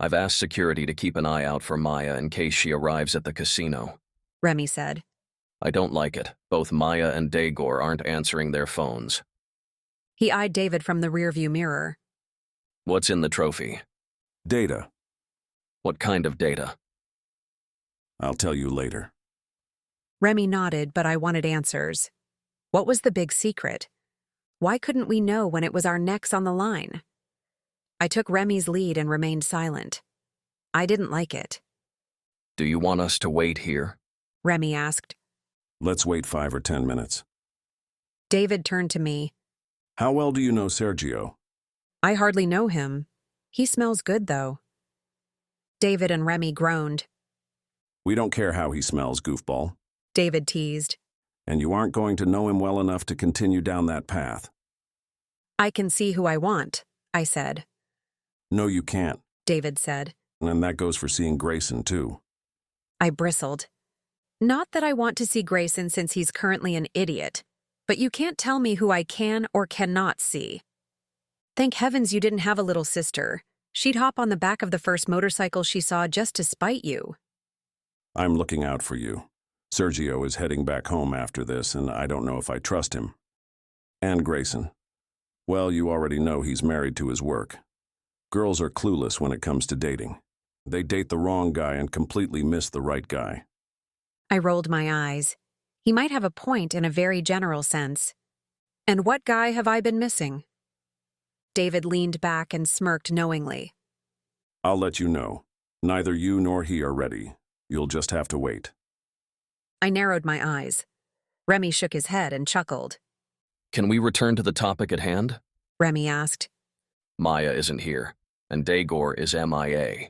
Speaker 14: I've asked security to keep an eye out for Maya in case she arrives at the casino,
Speaker 1: Remy said.
Speaker 14: I don't like it. Both Maya and Dagor aren't answering their phones.
Speaker 1: He eyed David from the rearview mirror.
Speaker 14: What's in the trophy?
Speaker 15: Data.
Speaker 14: What kind of data?
Speaker 15: I'll tell you later.
Speaker 1: Remy nodded, but I wanted answers. What was the big secret? Why couldn't we know when it was our necks on the line? I took Remy's lead and remained silent. I didn't like it.
Speaker 14: Do you want us to wait here?
Speaker 1: Remy asked.
Speaker 15: Let's wait 5 or 10 minutes.
Speaker 1: David turned to me.
Speaker 15: How well do you know Sergio?
Speaker 1: I hardly know him. He smells good, though. David and Remy groaned.
Speaker 15: We don't care how he smells, goofball.
Speaker 1: David teased.
Speaker 15: And you aren't going to know him well enough to continue down that path.
Speaker 1: I can see who I want, I said.
Speaker 15: No, you can't,
Speaker 1: David said.
Speaker 15: And that goes for seeing Grayson, too.
Speaker 1: I bristled. Not that I want to see Grayson since he's currently an idiot, but you can't tell me who I can or cannot see. Thank heavens you didn't have a little sister. She'd hop on the back of the first motorcycle she saw just to spite you.
Speaker 15: I'm looking out for you. Sergio is heading back home after this, and I don't know if I trust him. And Grayson. Well, you already know he's married to his work. Girls are clueless when it comes to dating. They date the wrong guy and completely miss the right guy.
Speaker 1: I rolled my eyes. He might have a point in a very general sense. And what guy have I been missing? David leaned back and smirked knowingly.
Speaker 15: I'll let you know. Neither you nor he are ready. You'll just have to wait.
Speaker 1: I narrowed my eyes. Remy shook his head and chuckled.
Speaker 14: Can we return to the topic at hand?
Speaker 1: Remy asked.
Speaker 14: Maya isn't here, and Dagor is MIA.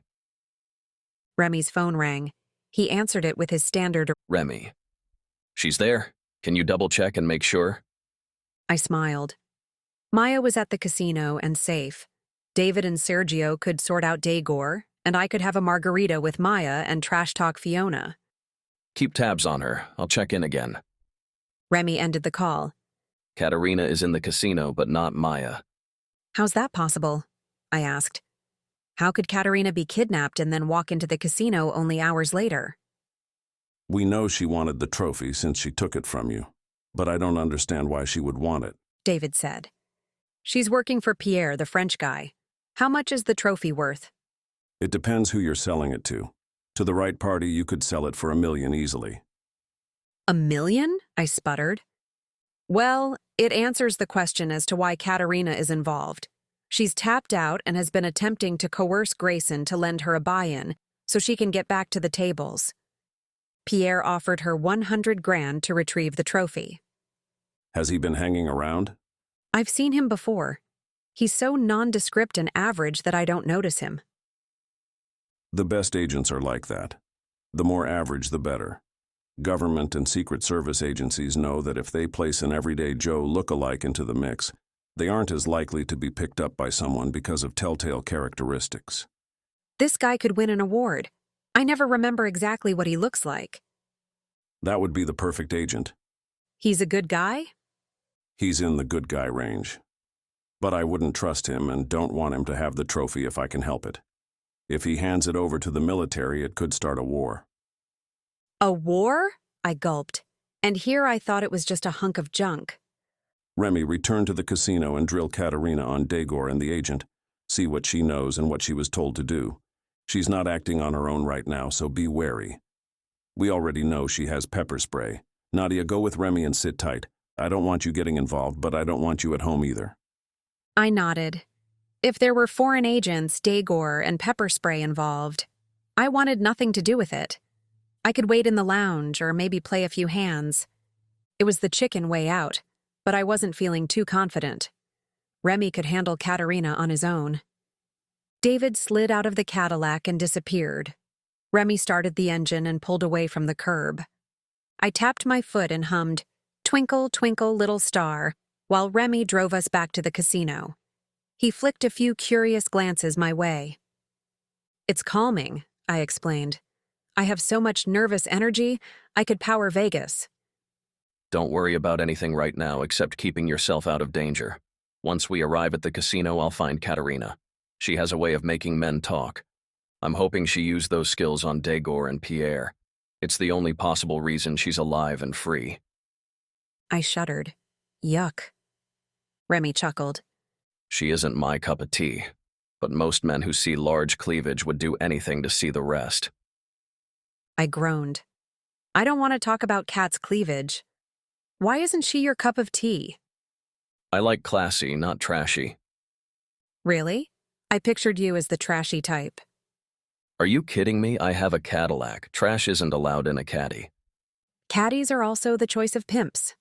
Speaker 1: Remy's phone rang. He answered it with his standard,
Speaker 14: Remy. She's there. Can you double-check and make sure?
Speaker 1: I smiled. Maya was at the casino and safe. David and Sergio could sort out Dagor, and I could have a margarita with Maya and trash-talk Fiona.
Speaker 14: Keep tabs on her. I'll check in again.
Speaker 1: Remy ended the call.
Speaker 14: Katerina is in the casino, but not Maya.
Speaker 1: How's that possible? I asked. How could Katerina be kidnapped and then walk into the casino only hours later?
Speaker 15: We know she wanted the trophy since she took it from you, but I don't understand why she would want it.
Speaker 1: David said. She's working for Pierre, the French guy. How much is the trophy worth?
Speaker 15: It depends who you're selling it to. To the right party, you could sell it for $1 million easily.
Speaker 1: $1 million? I sputtered. Well, it answers the question as to why Katerina is involved. She's tapped out and has been attempting to coerce Grayson to lend her a buy-in so she can get back to the tables. Pierre offered her $100,000 to retrieve the trophy.
Speaker 15: Has he been hanging around?
Speaker 1: I've seen him before. He's so nondescript and average that I don't notice him.
Speaker 15: The best agents are like that. The more average, the better. Government and Secret Service agencies know that if they place an everyday Joe look-alike into the mix, they aren't as likely to be picked up by someone because of telltale characteristics.
Speaker 1: This guy could win an award. I never remember exactly what he looks like.
Speaker 15: That would be the perfect agent.
Speaker 1: He's a good guy?
Speaker 15: He's in the good guy range. But I wouldn't trust him and don't want him to have the trophy if I can help it. If he hands it over to the military, it could start a war.
Speaker 1: A war? I gulped. And here I thought it was just a hunk of junk.
Speaker 15: Remy, return to the casino and drill Katerina on Dagor and the agent. See what she knows and what she was told to do. She's not acting on her own right now, so be wary. We already know she has pepper spray. Nadia, go with Remy and sit tight. I don't want you getting involved, but I don't want you at home either.
Speaker 1: I nodded. If there were foreign agents, Dagor, and pepper spray involved, I wanted nothing to do with it. I could wait in the lounge or maybe play a few hands. It was the chicken way out, but I wasn't feeling too confident. Remy could handle Katerina on his own. David slid out of the Cadillac and disappeared. Remy started the engine and pulled away from the curb. I tapped my foot and hummed, "Twinkle, Twinkle, Little Star," while Remy drove us back to the casino. He flicked a few curious glances my way. It's calming, I explained. I have so much nervous energy, I could power Vegas.
Speaker 14: Don't worry about anything right now except keeping yourself out of danger. Once we arrive at the casino, I'll find Katerina. She has a way of making men talk. I'm hoping she used those skills on Dagor and Pierre. It's the only possible reason she's alive and free.
Speaker 1: I shuddered. Yuck. Remy chuckled.
Speaker 14: She isn't my cup of tea, but most men who see large cleavage would do anything to see the rest.
Speaker 1: I groaned. I don't want to talk about Kat's cleavage. Why isn't she your cup of tea?
Speaker 14: I like classy, not trashy.
Speaker 1: Really? I pictured you as the trashy type.
Speaker 14: Are you kidding me? I have a Cadillac. Trash isn't allowed in a caddy.
Speaker 1: Caddies are also the choice of pimps.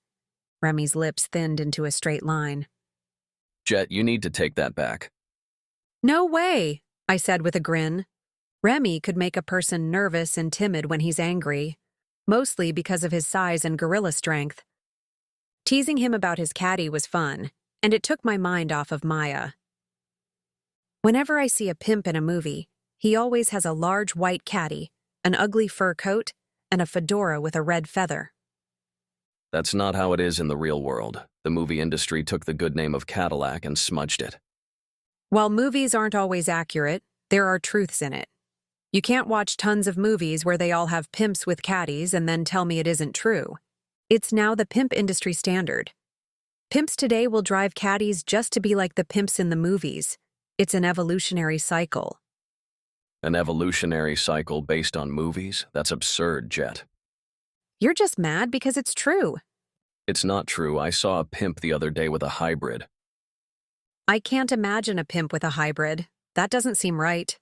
Speaker 1: Remy's lips thinned into a straight line.
Speaker 14: Jet, you need to take that back.
Speaker 1: No way, I said with a grin. Remy could make a person nervous and timid when he's angry, mostly because of his size and gorilla strength. Teasing him about his caddy was fun, and it took my mind off of Maya. Whenever I see a pimp in a movie, he always has a large white caddy, an ugly fur coat, and a fedora with a red feather.
Speaker 14: That's not how it is in the real world. The movie industry took the good name of Cadillac and smudged it.
Speaker 1: While movies aren't always accurate, there are truths in it. You can't watch tons of movies where they all have pimps with caddies and then tell me it isn't true. It's now the pimp industry standard. Pimps today will drive caddies just to be like the pimps in the movies. It's an evolutionary cycle.
Speaker 14: An evolutionary cycle based on movies? That's absurd, Jet.
Speaker 1: You're just mad because it's true.
Speaker 14: It's not true. I saw a pimp the other day with a hybrid.
Speaker 1: I can't imagine a pimp with a hybrid. That doesn't seem right.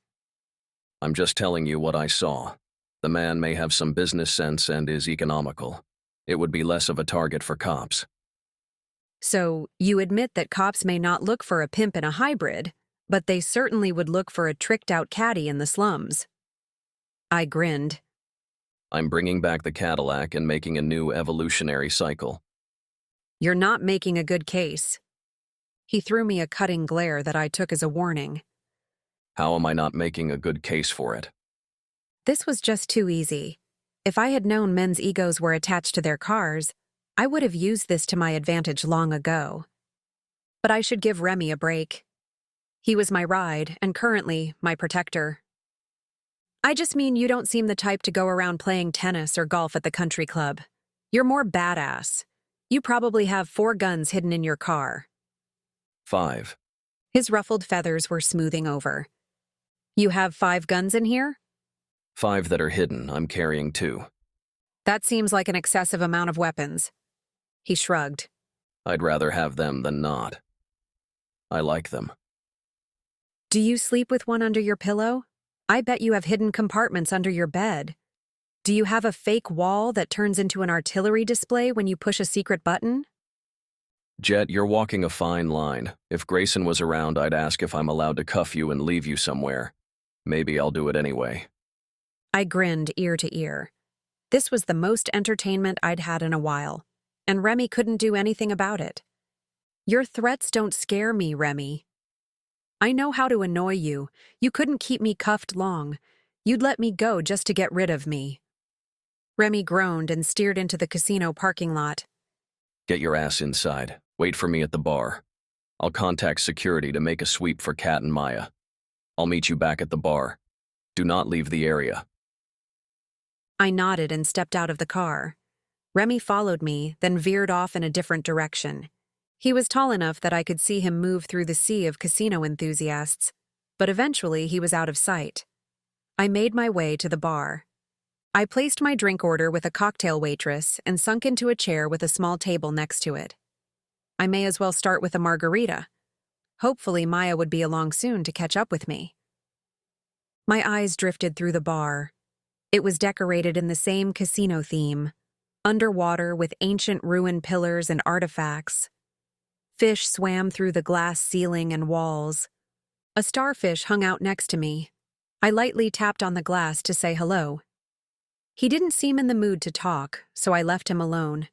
Speaker 14: I'm just telling you what I saw. The man may have some business sense and is economical. It would be less of a target for cops.
Speaker 1: So, you admit that cops may not look for a pimp in a hybrid, but they certainly would look for a tricked-out caddy in the slums. I grinned.
Speaker 14: I'm bringing back the Cadillac and making a new evolutionary cycle.
Speaker 1: You're not making a good case. He threw me a cutting glare that I took as a warning.
Speaker 14: How am I not making a good case for it?
Speaker 1: This was just too easy. If I had known men's egos were attached to their cars, I would have used this to my advantage long ago. But I should give Remy a break. He was my ride, and currently my protector. I just mean you don't seem the type to go around playing tennis or golf at the country club. You're more badass. You probably have 4 guns hidden in your car.
Speaker 14: 5.
Speaker 1: His ruffled feathers were smoothing over. You have 5 guns in here?
Speaker 14: 5 that are hidden. I'm carrying 2.
Speaker 1: That seems like an excessive amount of weapons. He shrugged.
Speaker 14: I'd rather have them than not. I like them.
Speaker 1: Do you sleep with one under your pillow? I bet you have hidden compartments under your bed. Do you have a fake wall that turns into an artillery display when you push a secret button?
Speaker 14: Jet, you're walking a fine line. If Grayson was around, I'd ask if I'm allowed to cuff you and leave you somewhere. Maybe I'll do it anyway.
Speaker 1: I grinned ear to ear. This was the most entertainment I'd had in a while, and Remy couldn't do anything about it. Your threats don't scare me, Remy. I know how to annoy you. You couldn't keep me cuffed long. You'd let me go just to get rid of me. Remy groaned and steered into the casino parking lot.
Speaker 14: Get your ass inside. Wait for me at the bar. I'll contact security to make a sweep for Kat and Maya. I'll meet you back at the bar. Do not leave the area.
Speaker 1: I nodded and stepped out of the car. Remy followed me, then veered off in a different direction. He was tall enough that I could see him move through the sea of casino enthusiasts, but eventually he was out of sight. I made my way to the bar. I placed my drink order with a cocktail waitress and sunk into a chair with a small table next to it. I may as well start with a margarita. Hopefully Maya would be along soon to catch up with me. My eyes drifted through the bar. It was decorated in the same casino theme, underwater with ancient ruined pillars and artifacts. Fish swam through the glass ceiling and walls. A starfish hung out next to me. I lightly tapped on the glass to say hello. He didn't seem in the mood to talk, so I left him alone.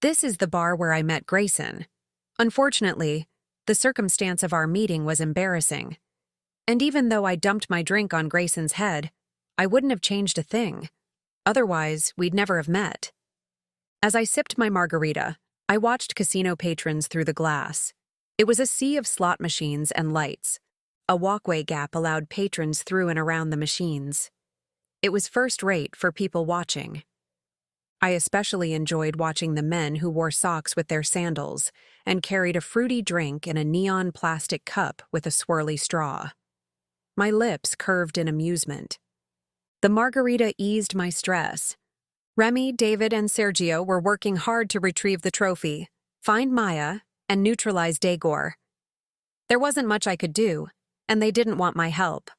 Speaker 1: This is the bar where I met Grayson. Unfortunately, the circumstance of our meeting was embarrassing. And even though I dumped my drink on Grayson's head, I wouldn't have changed a thing. Otherwise, we'd never have met. As I sipped my margarita, I watched casino patrons through the glass. It was a sea of slot machines and lights. A walkway gap allowed patrons through and around the machines. It was first-rate for people watching. I especially enjoyed watching the men who wore socks with their sandals and carried a fruity drink in a neon plastic cup with a swirly straw. My lips curved in amusement. The margarita eased my stress. Remy, David, and Sergio were working hard to retrieve the trophy, find Maya, and neutralize Dagor. There wasn't much I could do, and they didn't want my help.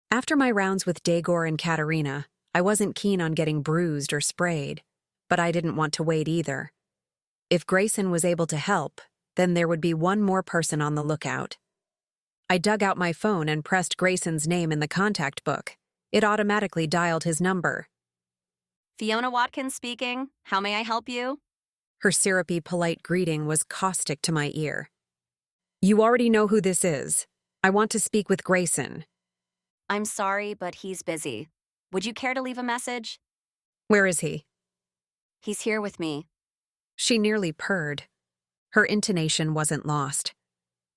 Speaker 1: After my rounds with Dagor and Katerina, I wasn't keen on getting bruised or sprayed, but I didn't want to wait either. If Grayson was able to help, then there would be one more person on the lookout. I dug out my phone and pressed Grayson's name in the contact book. It automatically dialed his number.
Speaker 20: Fiona Watkins speaking. How may I help you?
Speaker 1: Her syrupy, polite greeting was caustic to my ear. You already know who this is. I want to speak with Grayson.
Speaker 20: I'm sorry, but he's busy. Would you care to leave a message?
Speaker 1: Where is he?
Speaker 20: He's here with me.
Speaker 1: She nearly purred. Her intonation wasn't lost.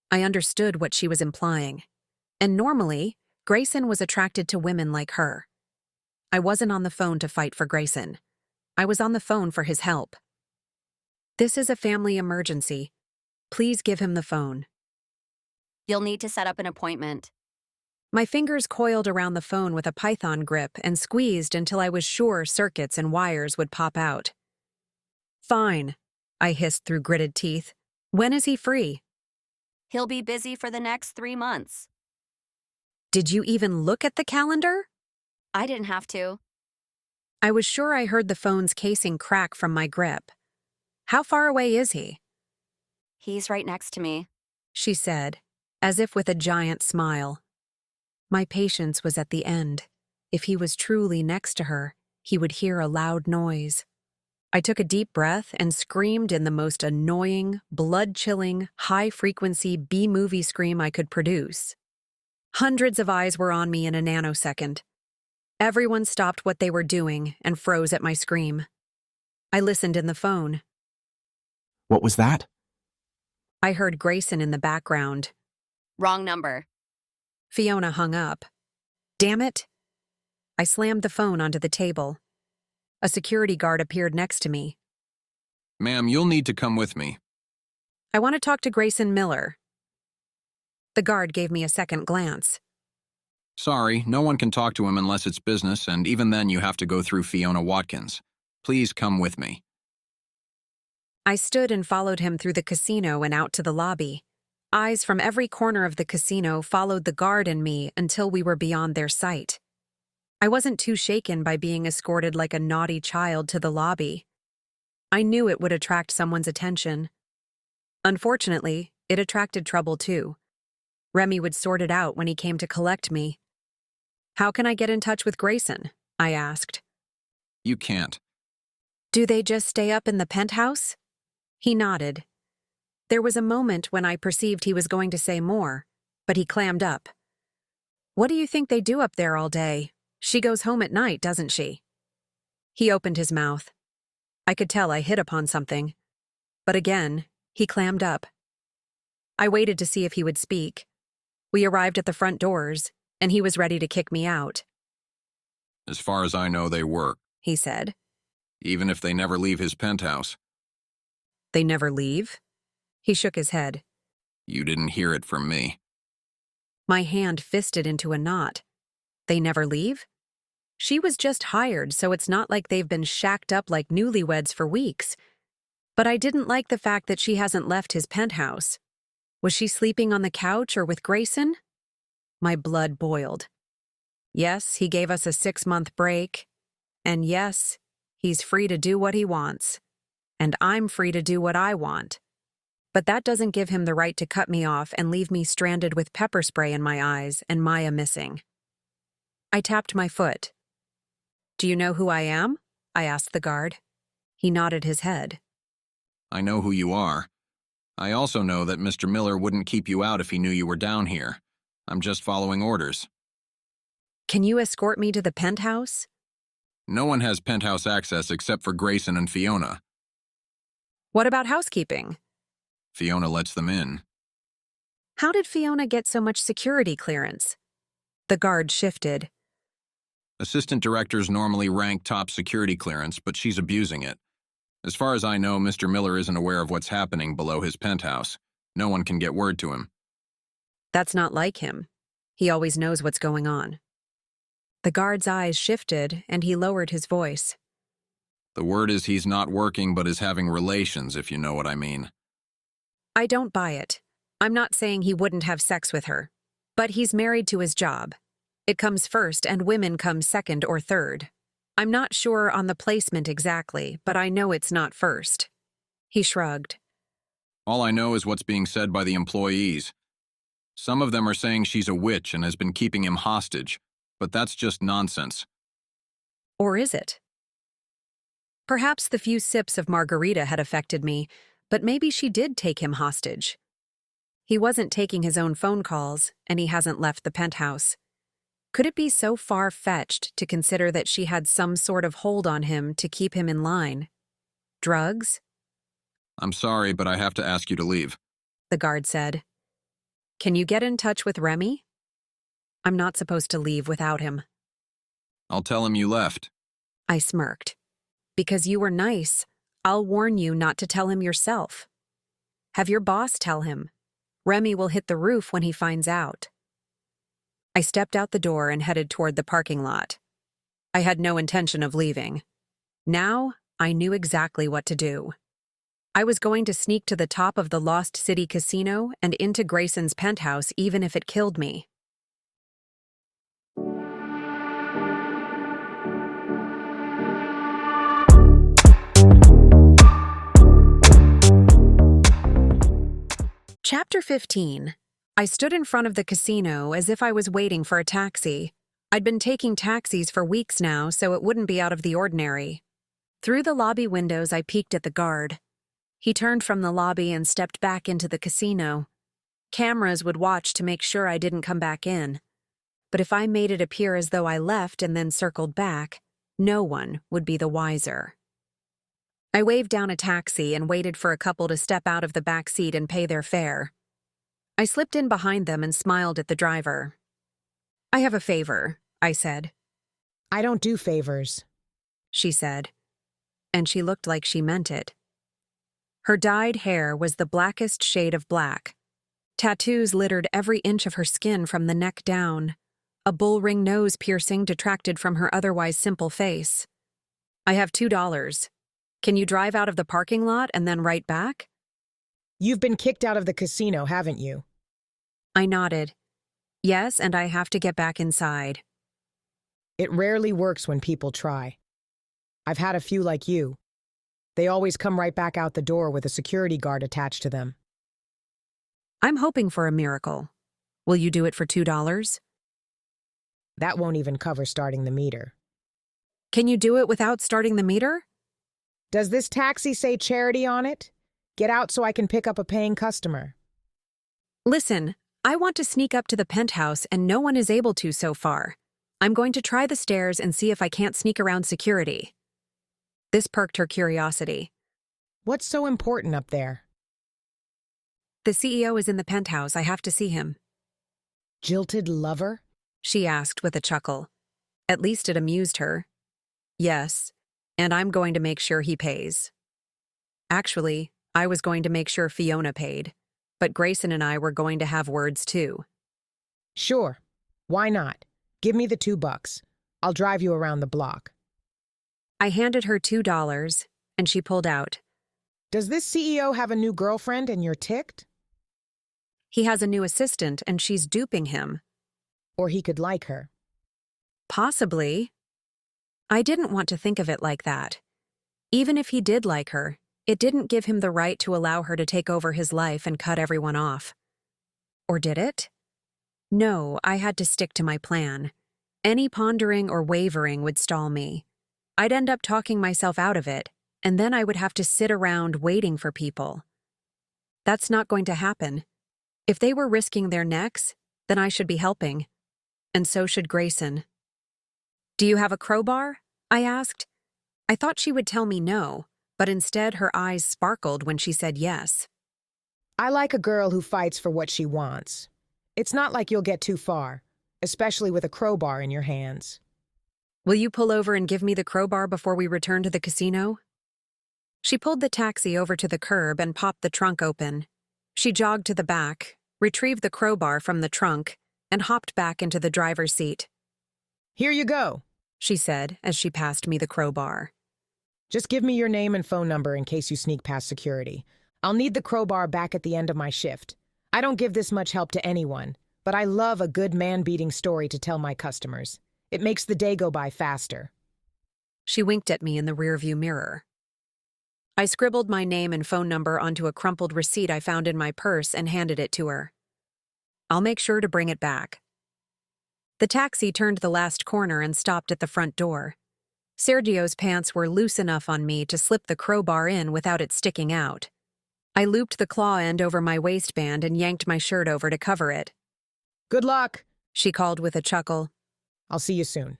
Speaker 1: I understood what she was implying. And normally, Grayson was attracted to women like her. I wasn't on the phone to fight for Grayson. I was on the phone for his help. This is a family emergency. Please give him the phone.
Speaker 20: You'll need to set up an appointment.
Speaker 1: My fingers coiled around the phone with a python grip and squeezed until I was sure circuits and wires would pop out. Fine, I hissed through gritted teeth. When is he free?
Speaker 20: He'll be busy for the next 3 months.
Speaker 1: Did you even look at the calendar?
Speaker 20: I didn't have to.
Speaker 1: I was sure I heard the phone's casing crack from my grip. How far away is he?
Speaker 20: He's right next to me,
Speaker 1: she said, as if with a giant smile. My patience was at the end. If he was truly next to her, he would hear a loud noise. I took a deep breath and screamed in the most annoying, blood-chilling, high-frequency B-movie scream I could produce. Hundreds of eyes were on me in a nanosecond. Everyone stopped what they were doing and froze at my scream. I listened in the phone.
Speaker 9: What was that?
Speaker 1: I heard Grayson in the background.
Speaker 20: Wrong number.
Speaker 1: Fiona hung up. Damn it! I slammed the phone onto the table. A security guard appeared next to me.
Speaker 2: Ma'am, you'll need to come with me.
Speaker 1: I want to talk to Grayson Miller. The guard gave me a second glance.
Speaker 2: Sorry, no one can talk to him unless it's business, and even then you have to go through Fiona Watkins. Please come with me.
Speaker 1: I stood and followed him through the casino and out to the lobby. Eyes from every corner of the casino followed the guard and me until we were beyond their sight. I wasn't too shaken by being escorted like a naughty child to the lobby. I knew it would attract someone's attention. Unfortunately, it attracted trouble too. Remy would sort it out when he came to collect me. How can I get in touch with Grayson? I asked.
Speaker 2: You can't.
Speaker 1: Do they just stay up in the penthouse? He nodded. There was a moment when I perceived he was going to say more, but he clammed up. What do you think they do up there all day? She goes home at night, doesn't she? He opened his mouth. I could tell I hit upon something. But again, he clammed up. I waited to see if he would speak. We arrived at the front doors, and he was ready to kick me out.
Speaker 2: As far as I know, they work,
Speaker 1: he said.
Speaker 2: even if they never leave his penthouse.
Speaker 1: They never leave? He shook his head.
Speaker 2: You didn't hear it from me.
Speaker 1: My hand fisted into a knot. They never leave? She was just hired, so it's not like they've been shacked up like newlyweds for weeks. But I didn't like the fact that she hasn't left his penthouse. Was she sleeping on the couch or with Grayson? My blood boiled. Yes, he gave us a 6-month break. And yes, he's free to do what he wants. And I'm free to do what I want. But that doesn't give him the right to cut me off and leave me stranded with pepper spray in my eyes and Maya missing. I tapped my foot. Do you know who I am? I asked the guard. He nodded his head.
Speaker 2: I know who you are. I also know that Mr. Miller wouldn't keep you out if he knew you were down here. I'm just following orders.
Speaker 1: Can you escort me to the penthouse?
Speaker 2: No one has penthouse access except for Grayson and Fiona.
Speaker 1: What about housekeeping?
Speaker 2: Fiona lets them in.
Speaker 1: How did Fiona get so much security clearance? The guard shifted.
Speaker 2: Assistant directors normally rank top security clearance, but she's abusing it. As far as I know, Mr. Miller isn't aware of what's happening below his penthouse. No one can get word to him.
Speaker 1: That's not like him. He always knows what's going on. The guard's eyes shifted, and he lowered his voice.
Speaker 2: The word is he's not working but is having relations, if you know what I mean.
Speaker 1: I don't buy it. I'm not saying he wouldn't have sex with her. But he's married to his job. It comes first and women come second or third. I'm not sure on the placement exactly, but I know it's not first. He shrugged.
Speaker 2: All I know is what's being said by the employees. Some of them are saying she's a witch and has been keeping him hostage, but that's just nonsense.
Speaker 1: Or is it? Perhaps the few sips of margarita had affected me, but maybe she did take him hostage. He wasn't taking his own phone calls, and he hasn't left the penthouse. Could it be so far-fetched to consider that she had some sort of hold on him to keep him in line? Drugs?
Speaker 2: I'm sorry, but I have to ask you to leave.
Speaker 1: The guard said. Can you get in touch with Remy? I'm not supposed to leave without him.
Speaker 2: I'll tell him you left.
Speaker 1: I smirked. Because you were nice, I'll warn you not to tell him yourself. Have your boss tell him. Remy will hit the roof when he finds out. I stepped out the door and headed toward the parking lot. I had no intention of leaving. Now, I knew exactly what to do. I was going to sneak to the top of the Lost City Casino and into Grayson's penthouse even if it killed me. Chapter 15. I stood in front of the casino as if I was waiting for a taxi. I'd been taking taxis for weeks now, so it wouldn't be out of the ordinary. Through the lobby windows, I peeked at the guard. He turned from the lobby and stepped back into the casino. Cameras would watch to make sure I didn't come back in. But if I made it appear as though I left and then circled back, no one would be the wiser. I waved down a taxi and waited for a couple to step out of the back seat and pay their fare. I slipped in behind them and smiled at the driver. "I have a favor," I said.
Speaker 21: "I don't do favors,"
Speaker 1: she said, and she looked like she meant it. Her dyed hair was the blackest shade of black. Tattoos littered every inch of her skin from the neck down. A bullring nose piercing detracted from her otherwise simple face. "I have $2. Can you drive out of the parking lot and then right back?"
Speaker 21: "You've been kicked out of the casino, haven't you?"
Speaker 1: I nodded. "Yes, and I have to get back inside."
Speaker 21: "It rarely works when people try. I've had a few like you. They always come right back out the door with a security guard attached to them."
Speaker 1: "I'm hoping for a miracle. Will you do it for $2?
Speaker 21: "That won't even cover starting the meter."
Speaker 1: "Can you do it without starting the meter?"
Speaker 21: "Does this taxi say charity on it? Get out so I can pick up a paying customer."
Speaker 1: "Listen, I want to sneak up to the penthouse and no one is able to so far. I'm going to try the stairs and see if I can't sneak around security." This perked her curiosity.
Speaker 21: "What's so important up there?"
Speaker 1: "The CEO is in the penthouse. I have to see him."
Speaker 21: "Jilted lover?"
Speaker 1: she asked with a chuckle. At least it amused her. "Yes, and I'm going to make sure he pays." Actually, I was going to make sure Fiona paid, but Grayson and I were going to have words too.
Speaker 21: "Sure. Why not? Give me the $2. I'll drive you around the block."
Speaker 1: I handed her $2, and she pulled out.
Speaker 21: "Does this CEO have a new girlfriend and you're ticked?"
Speaker 1: "He has a new assistant and she's duping him."
Speaker 21: "Or he could like her."
Speaker 1: "Possibly." I didn't want to think of it like that. Even if he did like her, it didn't give him the right to allow her to take over his life and cut everyone off. Or did it? No, I had to stick to my plan. Any pondering or wavering would stall me. I'd end up talking myself out of it, and then I would have to sit around waiting for people. That's not going to happen. If they were risking their necks, then I should be helping. And so should Grayson. "Do you have a crowbar?" I asked. I thought she would tell me no, but instead her eyes sparkled when she said yes.
Speaker 21: "I like a girl who fights for what she wants. It's not like you'll get too far, especially with a crowbar in your hands."
Speaker 1: "Will you pull over and give me the crowbar before we return to the casino?" She pulled the taxi over to the curb and popped the trunk open. She jogged to the back, retrieved the crowbar from the trunk, and hopped back into the driver's seat.
Speaker 21: "Here you go,"
Speaker 1: she said as she passed me the crowbar.
Speaker 21: "Just give me your name and phone number in case you sneak past security. I'll need the crowbar back at the end of my shift. I don't give this much help to anyone, but I love a good man-beating story to tell my customers. It makes the day go by faster."
Speaker 1: She winked at me in the rearview mirror. I scribbled my name and phone number onto a crumpled receipt I found in my purse and handed it to her. "I'll make sure to bring it back." The taxi turned the last corner and stopped at the front door. Sergio's pants were loose enough on me to slip the crowbar in without it sticking out. I looped the claw end over my waistband and yanked my shirt over to cover it.
Speaker 21: "Good luck,"
Speaker 1: she called with a chuckle.
Speaker 21: "I'll see you soon."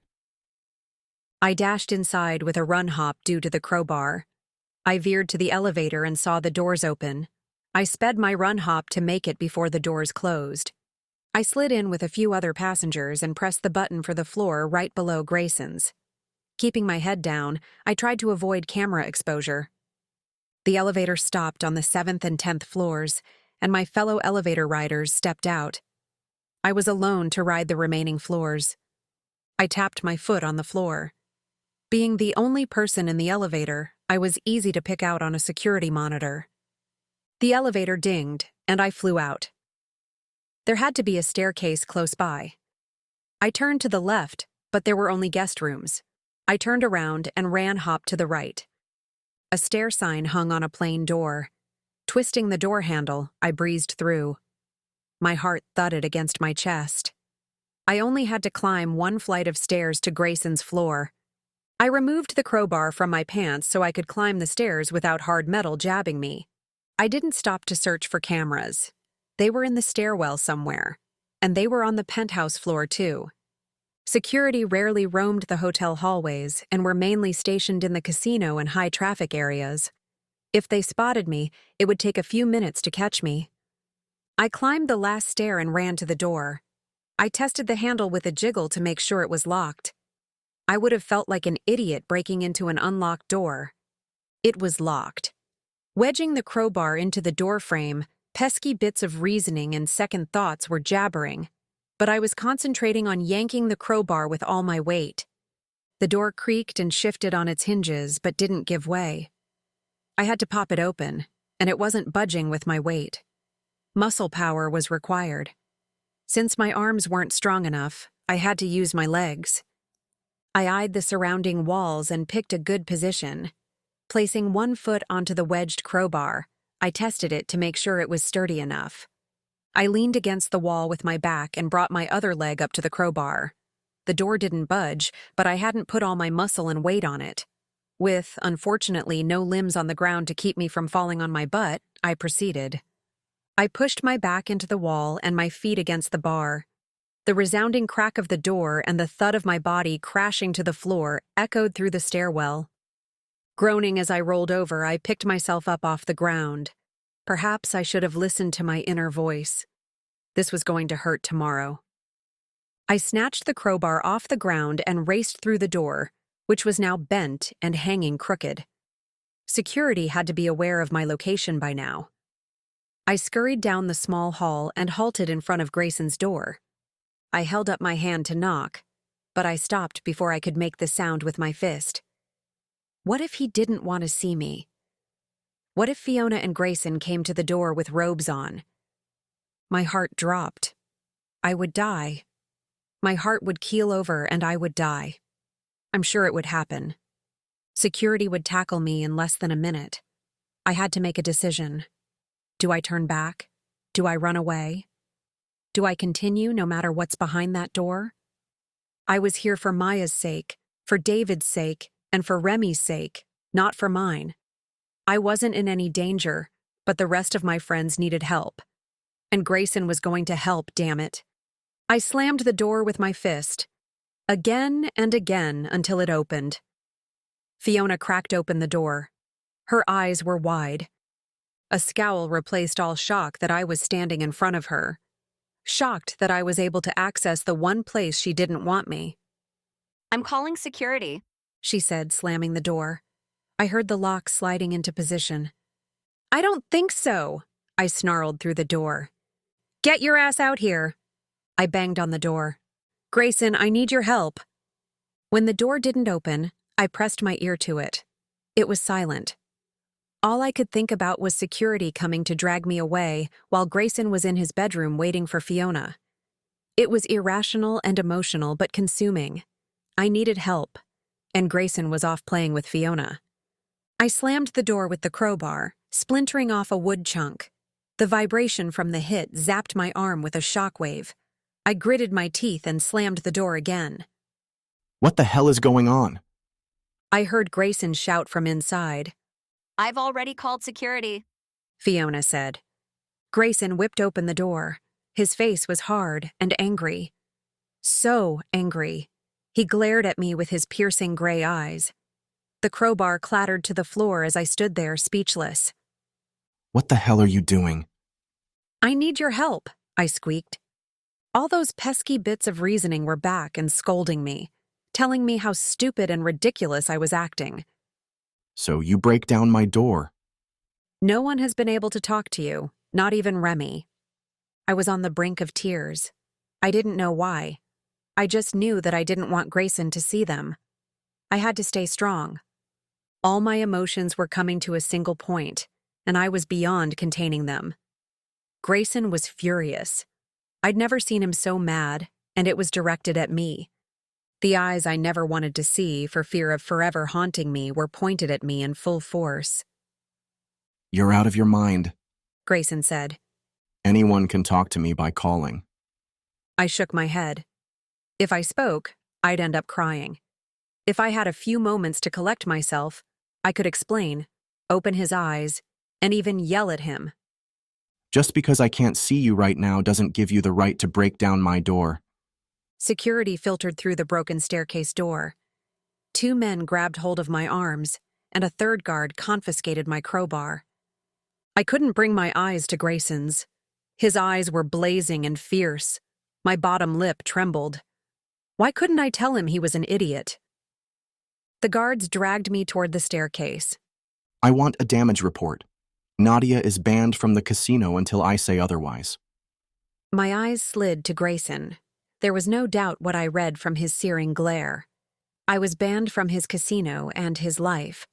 Speaker 1: I dashed inside with a run hop due to the crowbar. I veered to the elevator and saw the doors open. I sped my run hop to make it before the doors closed. I slid in with a few other passengers and pressed the button for the floor right below Grayson's. Keeping my head down, I tried to avoid camera exposure. The elevator stopped on the 7th and 10th floors, and my fellow elevator riders stepped out. I was alone to ride the remaining floors. I tapped my foot on the floor. Being the only person in the elevator, I was easy to pick out on a security monitor. The elevator dinged, and I flew out. There had to be a staircase close by. I turned to the left, but there were only guest rooms. I turned around and ran-hopped to the right. A stair sign hung on a plain door. Twisting the door handle, I breezed through. My heart thudded against my chest. I only had to climb one flight of stairs to Grayson's floor. I removed the crowbar from my pants so I could climb the stairs without hard metal jabbing me. I didn't stop to search for cameras. They were in the stairwell somewhere, and they were on the penthouse floor too. Security rarely roamed the hotel hallways and were mainly stationed in the casino and high-traffic areas. If they spotted me, it would take a few minutes to catch me. I climbed the last stair and ran to the door. I tested the handle with a jiggle to make sure it was locked. I would have felt like an idiot breaking into an unlocked door. It was locked. Wedging the crowbar into the door frame, pesky bits of reasoning and second thoughts were jabbering, but I was concentrating on yanking the crowbar with all my weight. The door creaked and shifted on its hinges, but didn't give way. I had to pop it open, and it wasn't budging with my weight. Muscle power was required. Since my arms weren't strong enough, I had to use my legs. I eyed the surrounding walls and picked a good position. Placing one foot onto the wedged crowbar, I tested it to make sure it was sturdy enough. I leaned against the wall with my back and brought my other leg up to the crowbar. The door didn't budge, but I hadn't put all my muscle and weight on it. With, unfortunately, no limbs on the ground to keep me from falling on my butt, I proceeded. I pushed my back into the wall and my feet against the bar. The resounding crack of the door and the thud of my body crashing to the floor echoed through the stairwell. Groaning as I rolled over, I picked myself up off the ground. Perhaps I should have listened to my inner voice. This was going to hurt tomorrow. I snatched the crowbar off the ground and raced through the door, which was now bent and hanging crooked. Security had to be aware of my location by now. I scurried down the small hall and halted in front of Grayson's door. I held up my hand to knock, but I stopped before I could make the sound with my fist. What if he didn't want to see me? What if Fiona and Grayson came to the door with robes on? My heart dropped. I would die. My heart would keel over and I would die. I'm sure it would happen. Security would tackle me in less than a minute. I had to make a decision. Do I turn back? Do I run away? Do I continue no matter what's behind that door? I was here for Maya's sake, for David's sake, and for Remy's sake, not for mine. I wasn't in any danger, but the rest of my friends needed help. And Grayson was going to help, damn it. I slammed the door with my fist, again and again until it opened. Fiona cracked open the door. Her eyes were wide. A scowl replaced all shock that I was standing in front of her. Shocked that I was able to access the one place she didn't want me.
Speaker 20: I'm calling security,
Speaker 1: she said, slamming the door. I heard the lock sliding into position. I don't think so, I snarled through the door. Get your ass out here. I banged on the door. Grayson, I need your help. When the door didn't open, I pressed my ear to it. It was silent. All I could think about was security coming to drag me away while Grayson was in his bedroom waiting for Fiona. It was irrational and emotional but consuming. I needed help, and Grayson was off playing with Fiona. I slammed the door with the crowbar, splintering off a wood chunk. The vibration from the hit zapped my arm with a shockwave. I gritted my teeth and slammed the door again.
Speaker 9: What the hell is going on?
Speaker 1: I heard Grayson shout from inside.
Speaker 20: I've already called security,
Speaker 1: Fiona said. Grayson whipped open the door. His face was hard and angry. So angry. He glared at me with his piercing gray eyes. The crowbar clattered to the floor as I stood there speechless.
Speaker 9: What the hell are you doing?
Speaker 1: I need your help, I squeaked. All those pesky bits of reasoning were back and scolding me, telling me how stupid and ridiculous I was acting.
Speaker 9: So you break down my door.
Speaker 1: No one has been able to talk to you, not even Remy. I was on the brink of tears. I didn't know why. I just knew that I didn't want Grayson to see them. I had to stay strong. All my emotions were coming to a single point, and I was beyond containing them. Grayson was furious. I'd never seen him so mad, and it was directed at me. The eyes I never wanted to see for fear of forever haunting me were pointed at me in full force.
Speaker 9: You're out of your mind,
Speaker 1: Grayson said.
Speaker 9: Anyone can talk to me by calling.
Speaker 1: I shook my head. If I spoke, I'd end up crying. If I had a few moments to collect myself, I could explain, open his eyes, and even yell at him.
Speaker 9: Just because I can't see you right now doesn't give you the right to break down my door.
Speaker 1: Security filtered through the broken staircase door. 2 men grabbed hold of my arms, and a third guard confiscated my crowbar. I couldn't bring my eyes to Grayson's. His eyes were blazing and fierce. My bottom lip trembled. Why couldn't I tell him he was an idiot? The guards dragged me toward the staircase.
Speaker 9: I want a damage report. Nadia is banned from the casino until I say otherwise.
Speaker 1: My eyes slid to Grayson. There was no doubt what I read from his searing glare. I was banned from his casino and his life.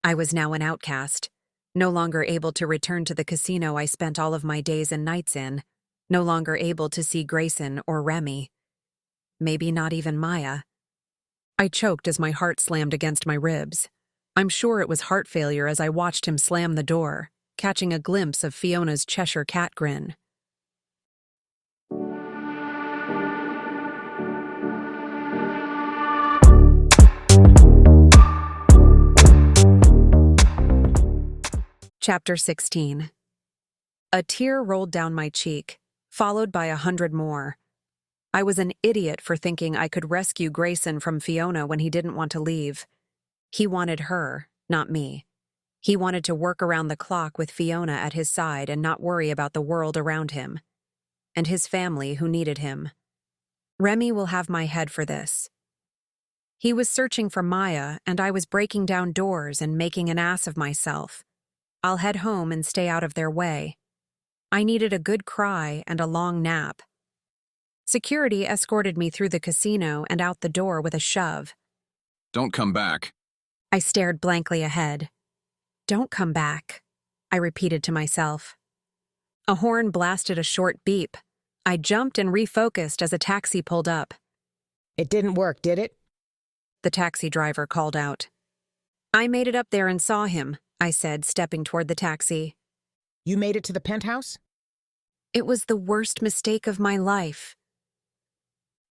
Speaker 1: I was now an outcast, no longer able to return to the casino I spent all of my days and nights in, no longer able to see Grayson or Remy. Maybe not even Maya. I choked as my heart slammed against my ribs. I'm sure it was heart failure as I watched him slam the door, catching a glimpse of Fiona's Cheshire cat grin. Chapter 16. A tear rolled down my cheek, followed by 100 more. I was an idiot for thinking I could rescue Grayson from Fiona when he didn't want to leave. He wanted her, not me. He wanted to work around the clock with Fiona at his side and not worry about the world around him. And his family who needed him. Remy will have my head for this. He was searching for Maya, and I was breaking down doors and making an ass of myself. I'll head home and stay out of their way. I needed a good cry and a long nap. Security escorted me through the casino and out the door with a shove.
Speaker 2: Don't come back.
Speaker 1: I stared blankly ahead. Don't come back, I repeated to myself. A horn blasted a short beep. I jumped and refocused as a taxi pulled up.
Speaker 21: It didn't work, did it?
Speaker 1: The taxi driver called out. I made it up there and saw him, I said, stepping toward the taxi.
Speaker 21: You made it to the penthouse?
Speaker 1: It was the worst mistake of my life.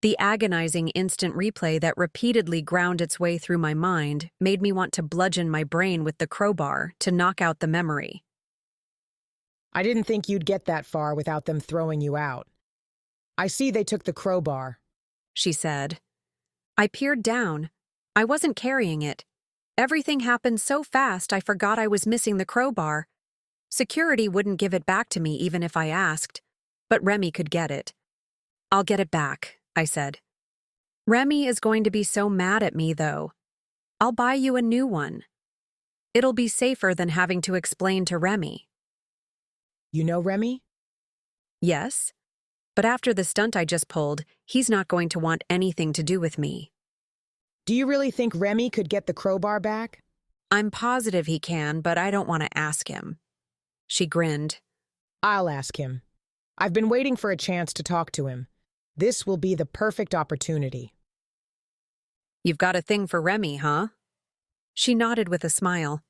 Speaker 1: The agonizing instant replay that repeatedly ground its way through my mind made me want to bludgeon my brain with the crowbar to knock out the memory.
Speaker 21: I didn't think you'd get that far without them throwing you out. I see they took the crowbar,
Speaker 1: she said. I peered down. I wasn't carrying it. Everything happened so fast I forgot I was missing the crowbar. Security wouldn't give it back to me even if I asked, but Remy could get it. I'll get it back, I said. Remy is going to be so mad at me, though. I'll buy you a new one. It'll be safer than having to explain to Remy.
Speaker 21: You know Remy?
Speaker 1: Yes, but after the stunt I just pulled, he's not going to want anything to do with me.
Speaker 21: Do you really think Remy could get the crowbar back?
Speaker 1: I'm positive he can, but I don't want to ask him. She grinned.
Speaker 21: I'll ask him. I've been waiting for a chance to talk to him. This will be the perfect opportunity.
Speaker 1: You've got a thing for Remy, huh? She nodded with a smile.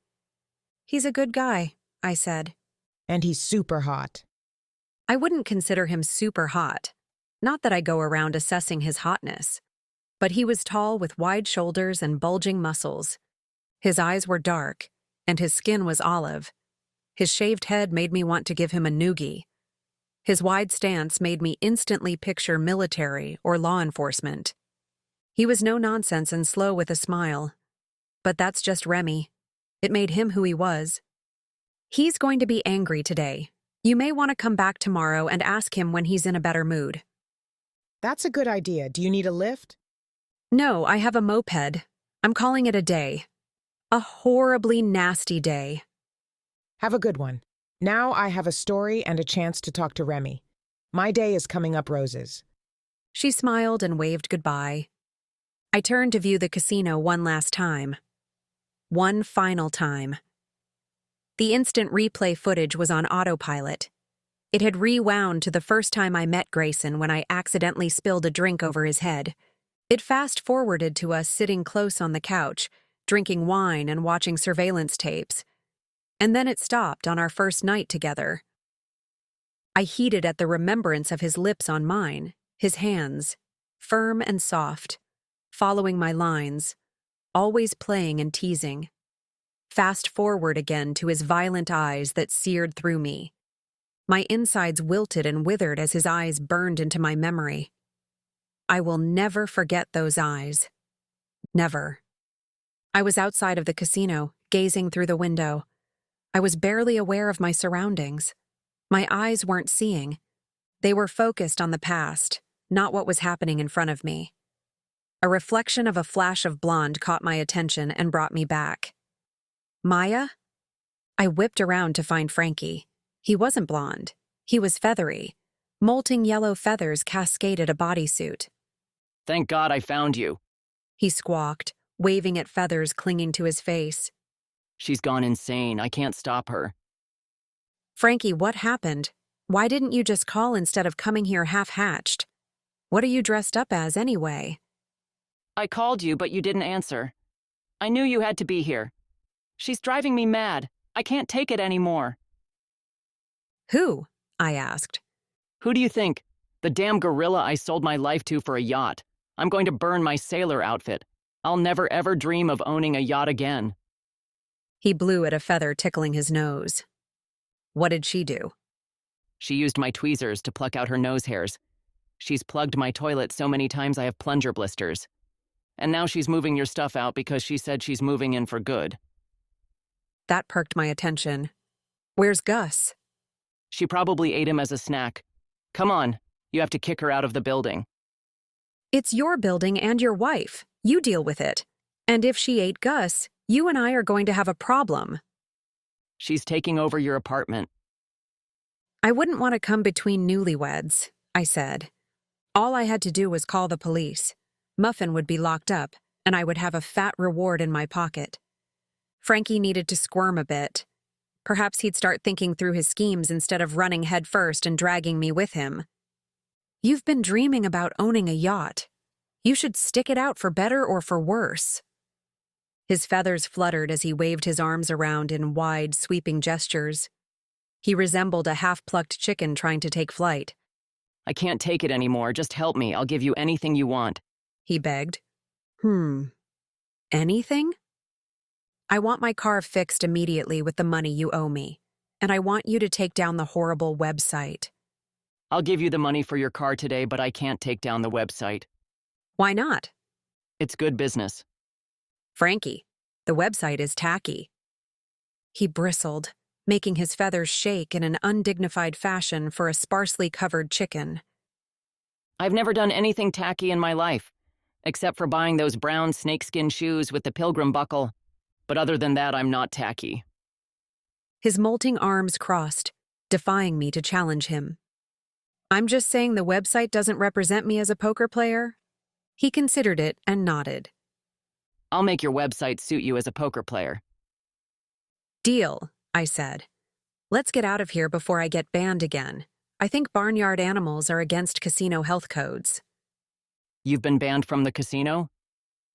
Speaker 1: He's a good guy, I said.
Speaker 21: And he's super hot.
Speaker 1: I wouldn't consider him super hot. Not that I go around assessing his hotness. But he was tall with wide shoulders and bulging muscles. His eyes were dark, and his skin was olive. His shaved head made me want to give him a noogie. His wide stance made me instantly picture military or law enforcement. He was no nonsense and slow with a smile. But that's just Remy. It made him who he was. He's going to be angry today. You may want to come back tomorrow and ask him when he's in a better mood.
Speaker 21: That's a good idea. Do you need a lift?
Speaker 1: No, I have a moped. I'm calling it a day. A horribly nasty day.
Speaker 21: Have a good one. Now I have a story and a chance to talk to Remy. My day is coming up roses.
Speaker 1: She smiled and waved goodbye. I turned to view the casino one last time. One final time. The instant replay footage was on autopilot. It had rewound to the first time I met Grayson when I accidentally spilled a drink over his head. It fast-forwarded to us sitting close on the couch, drinking wine and watching surveillance tapes. And then it stopped on our first night together. I heated at the remembrance of his lips on mine, his hands, firm and soft, following my lines, always playing and teasing. Fast forward again to his violent eyes that seared through me. My insides wilted and withered as his eyes burned into my memory. I will never forget those eyes. Never. I was outside of the casino, gazing through the window. I was barely aware of my surroundings. My eyes weren't seeing. They were focused on the past, not what was happening in front of me. A reflection of a flash of blonde caught my attention and brought me back. Maya? I whipped around to find Frankie. He wasn't blonde. He was feathery. Molting yellow feathers cascaded a bodysuit.
Speaker 7: Thank God I found you.
Speaker 1: He squawked, waving at feathers clinging to his face.
Speaker 7: She's gone insane. I can't stop her.
Speaker 1: Frankie, what happened? Why didn't you just call instead of coming here half-hatched? What are you dressed up as anyway?
Speaker 7: I called you, but you didn't answer. I knew you had to be here. She's driving me mad. I can't take it anymore.
Speaker 1: Who? I asked.
Speaker 7: Who do you think? The damn gorilla I sold my life to for a yacht. I'm going to burn my sailor outfit. I'll never ever dream of owning a yacht again.
Speaker 1: He blew at a feather tickling his nose. What did she do?
Speaker 7: She used my tweezers to pluck out her nose hairs. She's plugged my toilet so many times I have plunger blisters. And now she's moving your stuff out because she said she's moving in for good.
Speaker 1: That perked my attention. Where's Gus?
Speaker 7: She probably ate him as a snack. Come on, you have to kick her out of the building.
Speaker 1: It's your building and your wife. You deal with it. And if she ate Gus, you and I are going to have a problem.
Speaker 7: She's taking over your apartment.
Speaker 1: I wouldn't want to come between newlyweds, I said. All I had to do was call the police. Muffin would be locked up, and I would have a fat reward in my pocket. Frankie needed to squirm a bit. Perhaps he'd start thinking through his schemes instead of running headfirst and dragging me with him. You've been dreaming about owning a yacht. You should stick it out for better or for worse. His feathers fluttered as he waved his arms around in wide, sweeping gestures. He resembled a half-plucked chicken trying to take flight.
Speaker 7: I can't take it anymore. Just help me. I'll give you anything you want.
Speaker 1: He begged. Anything? I want my car fixed immediately with the money you owe me, and I want you to take down the horrible website.
Speaker 7: I'll give you the money for your car today, but I can't take down the website.
Speaker 1: Why not?
Speaker 7: It's good business.
Speaker 1: Frankie, the website is tacky. He bristled, making his feathers shake in an undignified fashion for a sparsely covered chicken.
Speaker 7: I've never done anything tacky in my life, except for buying those brown snakeskin shoes with the pilgrim buckle. But other than that, I'm not tacky.
Speaker 1: His molting arms crossed, defying me to challenge him. I'm just saying the website doesn't represent me as a poker player. He considered it and nodded.
Speaker 7: I'll make your website suit you as a poker player.
Speaker 1: Deal, I said. Let's get out of here before I get banned again. I think barnyard animals are against casino health codes.
Speaker 7: You've been banned from the casino?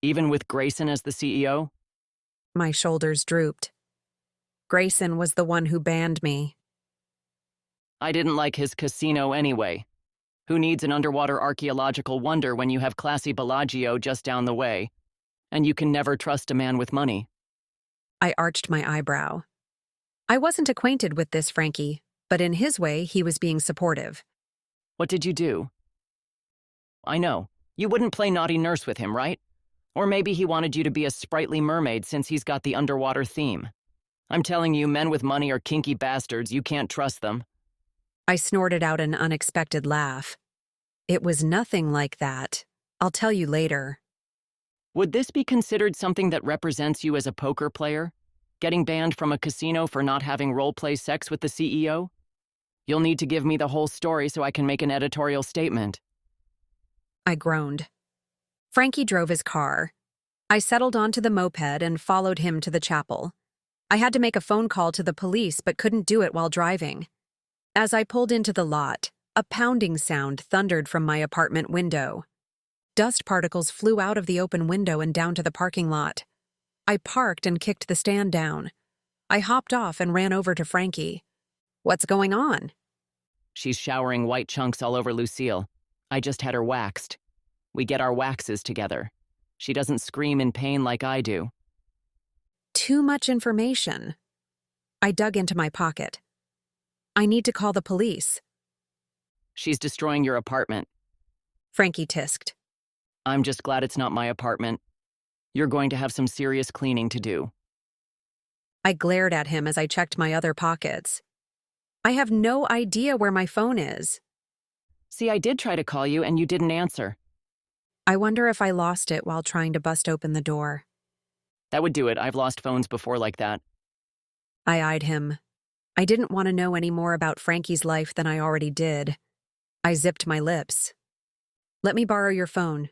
Speaker 7: Even with Grayson as the CEO?
Speaker 1: My shoulders drooped. Grayson was the one who banned me.
Speaker 7: I didn't like his casino anyway. Who needs an underwater archaeological wonder when you have classy Bellagio just down the way? And you can never trust a man with money.
Speaker 1: I arched my eyebrow. I wasn't acquainted with this Frankie, but in his way, he was being supportive.
Speaker 7: What did you do? I know. You wouldn't play naughty nurse with him, right? Or maybe he wanted you to be a sprightly mermaid since he's got the underwater theme. I'm telling you, men with money are kinky bastards. You can't trust them.
Speaker 1: I snorted out an unexpected laugh. It was nothing like that. I'll tell you later.
Speaker 7: Would this be considered something that represents you as a poker player? Getting banned from a casino for not having role-play sex with the CEO? You'll need to give me the whole story so I can make an editorial statement.
Speaker 1: I groaned. Frankie drove his car. I settled onto the moped and followed him to the chapel. I had to make a phone call to the police but couldn't do it while driving. As I pulled into the lot, a pounding sound thundered from my apartment window. Dust particles flew out of the open window and down to the parking lot. I parked and kicked the stand down. I hopped off and ran over to Frankie. What's going on?
Speaker 7: She's showering white chunks all over Lucille. I just had her waxed. We get our waxes together. She doesn't scream in pain like I do.
Speaker 1: Too much information. I dug into my pocket. I need to call the police.
Speaker 7: She's destroying your apartment.
Speaker 1: Frankie tisked.
Speaker 7: I'm just glad it's not my apartment. You're going to have some serious cleaning to do.
Speaker 1: I glared at him as I checked my other pockets. I have no idea where my phone is.
Speaker 7: See, I did try to call you and you didn't answer.
Speaker 1: I wonder if I lost it while trying to bust open the door.
Speaker 7: That would do it. I've lost phones before like that.
Speaker 1: I eyed him. I didn't want to know any more about Frankie's life than I already did. I zipped my lips. Let me borrow your phone.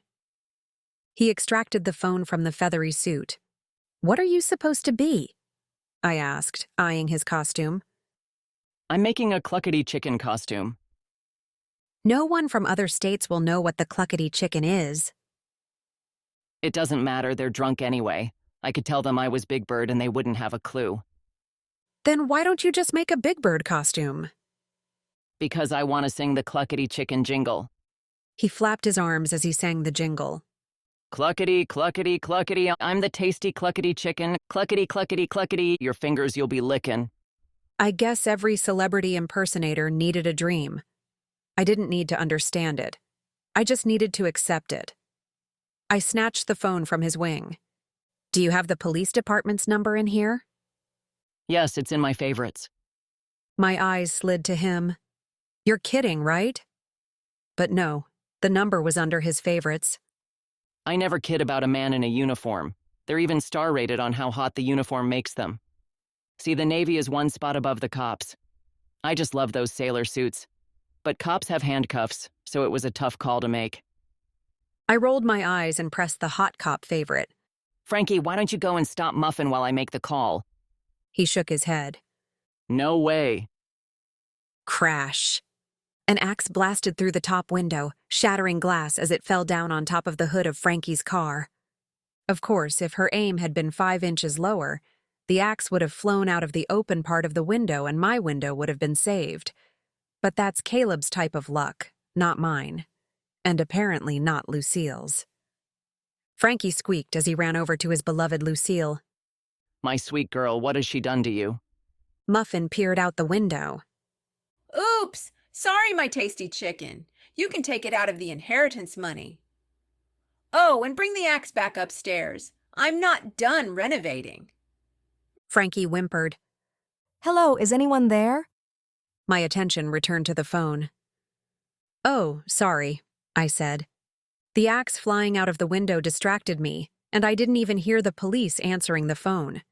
Speaker 1: He extracted the phone from the feathery suit. What are you supposed to be? I asked, eyeing his costume.
Speaker 7: I'm making a cluckety chicken costume.
Speaker 1: No one from other states will know what the cluckety chicken is.
Speaker 7: It doesn't matter, they're drunk anyway. I could tell them I was Big Bird and they wouldn't have a clue.
Speaker 1: Then why don't you just make a Big Bird costume?
Speaker 7: Because I want to sing the cluckety chicken jingle.
Speaker 1: He flapped his arms as he sang the jingle.
Speaker 7: Cluckety, cluckety, cluckety, I'm the tasty cluckety chicken. Cluckety, cluckety, cluckety, your fingers you'll be licking.
Speaker 1: I guess every celebrity impersonator needed a dream. I didn't need to understand it. I just needed to accept it. I snatched the phone from his wing. Do you have the police department's number in here?
Speaker 7: Yes, it's in my favorites.
Speaker 1: My eyes slid to him. You're kidding, right? But no, the number was under his favorites.
Speaker 7: I never kid about a man in a uniform. They're even star-rated on how hot the uniform makes them. See, the Navy is one spot above the cops. I just love those sailor suits. But cops have handcuffs, so it was a tough call to make.
Speaker 1: I rolled my eyes and pressed the hot cop favorite.
Speaker 7: Frankie, why don't you go and stop Muffin while I make the call?
Speaker 1: He shook his head.
Speaker 7: No way.
Speaker 1: Crash. An axe blasted through the top window, shattering glass as it fell down on top of the hood of Frankie's car. Of course, if her aim had been 5 inches lower, the axe would have flown out of the open part of the window and my window would have been saved. But that's Caleb's type of luck, not mine. And apparently not Lucille's. Frankie squeaked as he ran over to his beloved Lucille.
Speaker 7: My sweet girl, what has she done to you?
Speaker 1: Muffin peered out the window.
Speaker 12: Oops! Sorry, my tasty chicken. You can take it out of the inheritance money. Oh, and bring the axe back upstairs. I'm not done renovating.
Speaker 1: Frankie whimpered.
Speaker 11: Hello, is anyone there?
Speaker 1: My attention returned to the phone. Oh, sorry, I said. The axe flying out of the window distracted me, and I didn't even hear the police answering the phone.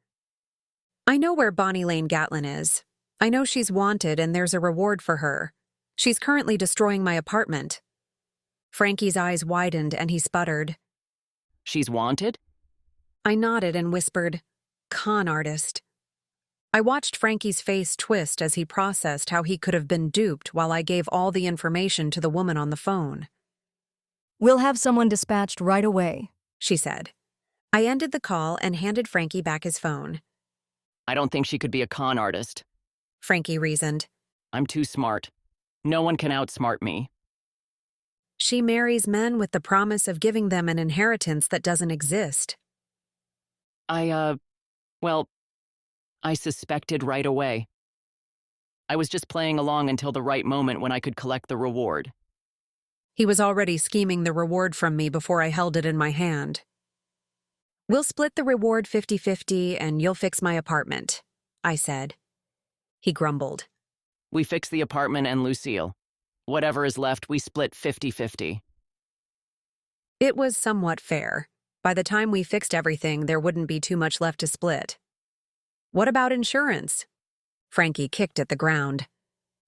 Speaker 1: I know where Bonnie Lane Gatlin is. I know she's wanted and there's a reward for her. She's currently destroying my apartment. Frankie's eyes widened and he sputtered.
Speaker 7: She's wanted?
Speaker 1: I nodded and whispered, con artist. I watched Frankie's face twist as he processed how he could have been duped while I gave all the information to the woman on the phone.
Speaker 11: We'll have someone dispatched right away,
Speaker 1: she said. I ended the call and handed Frankie back his phone.
Speaker 7: I don't think she could be a con artist.
Speaker 1: Frankie reasoned.
Speaker 7: I'm too smart. No one can outsmart me.
Speaker 1: She marries men with the promise of giving them an inheritance that doesn't exist.
Speaker 7: I suspected right away. I was just playing along until the right moment when I could collect the reward.
Speaker 1: He was already scheming the reward from me before I held it in my hand. We'll split the reward 50-50 and you'll fix my apartment, I said. He grumbled.
Speaker 7: We fix the apartment and Lucille. Whatever is left, we split 50-50.
Speaker 1: It was somewhat fair. By the time we fixed everything, there wouldn't be too much left to split. What about insurance? Frankie kicked at the ground.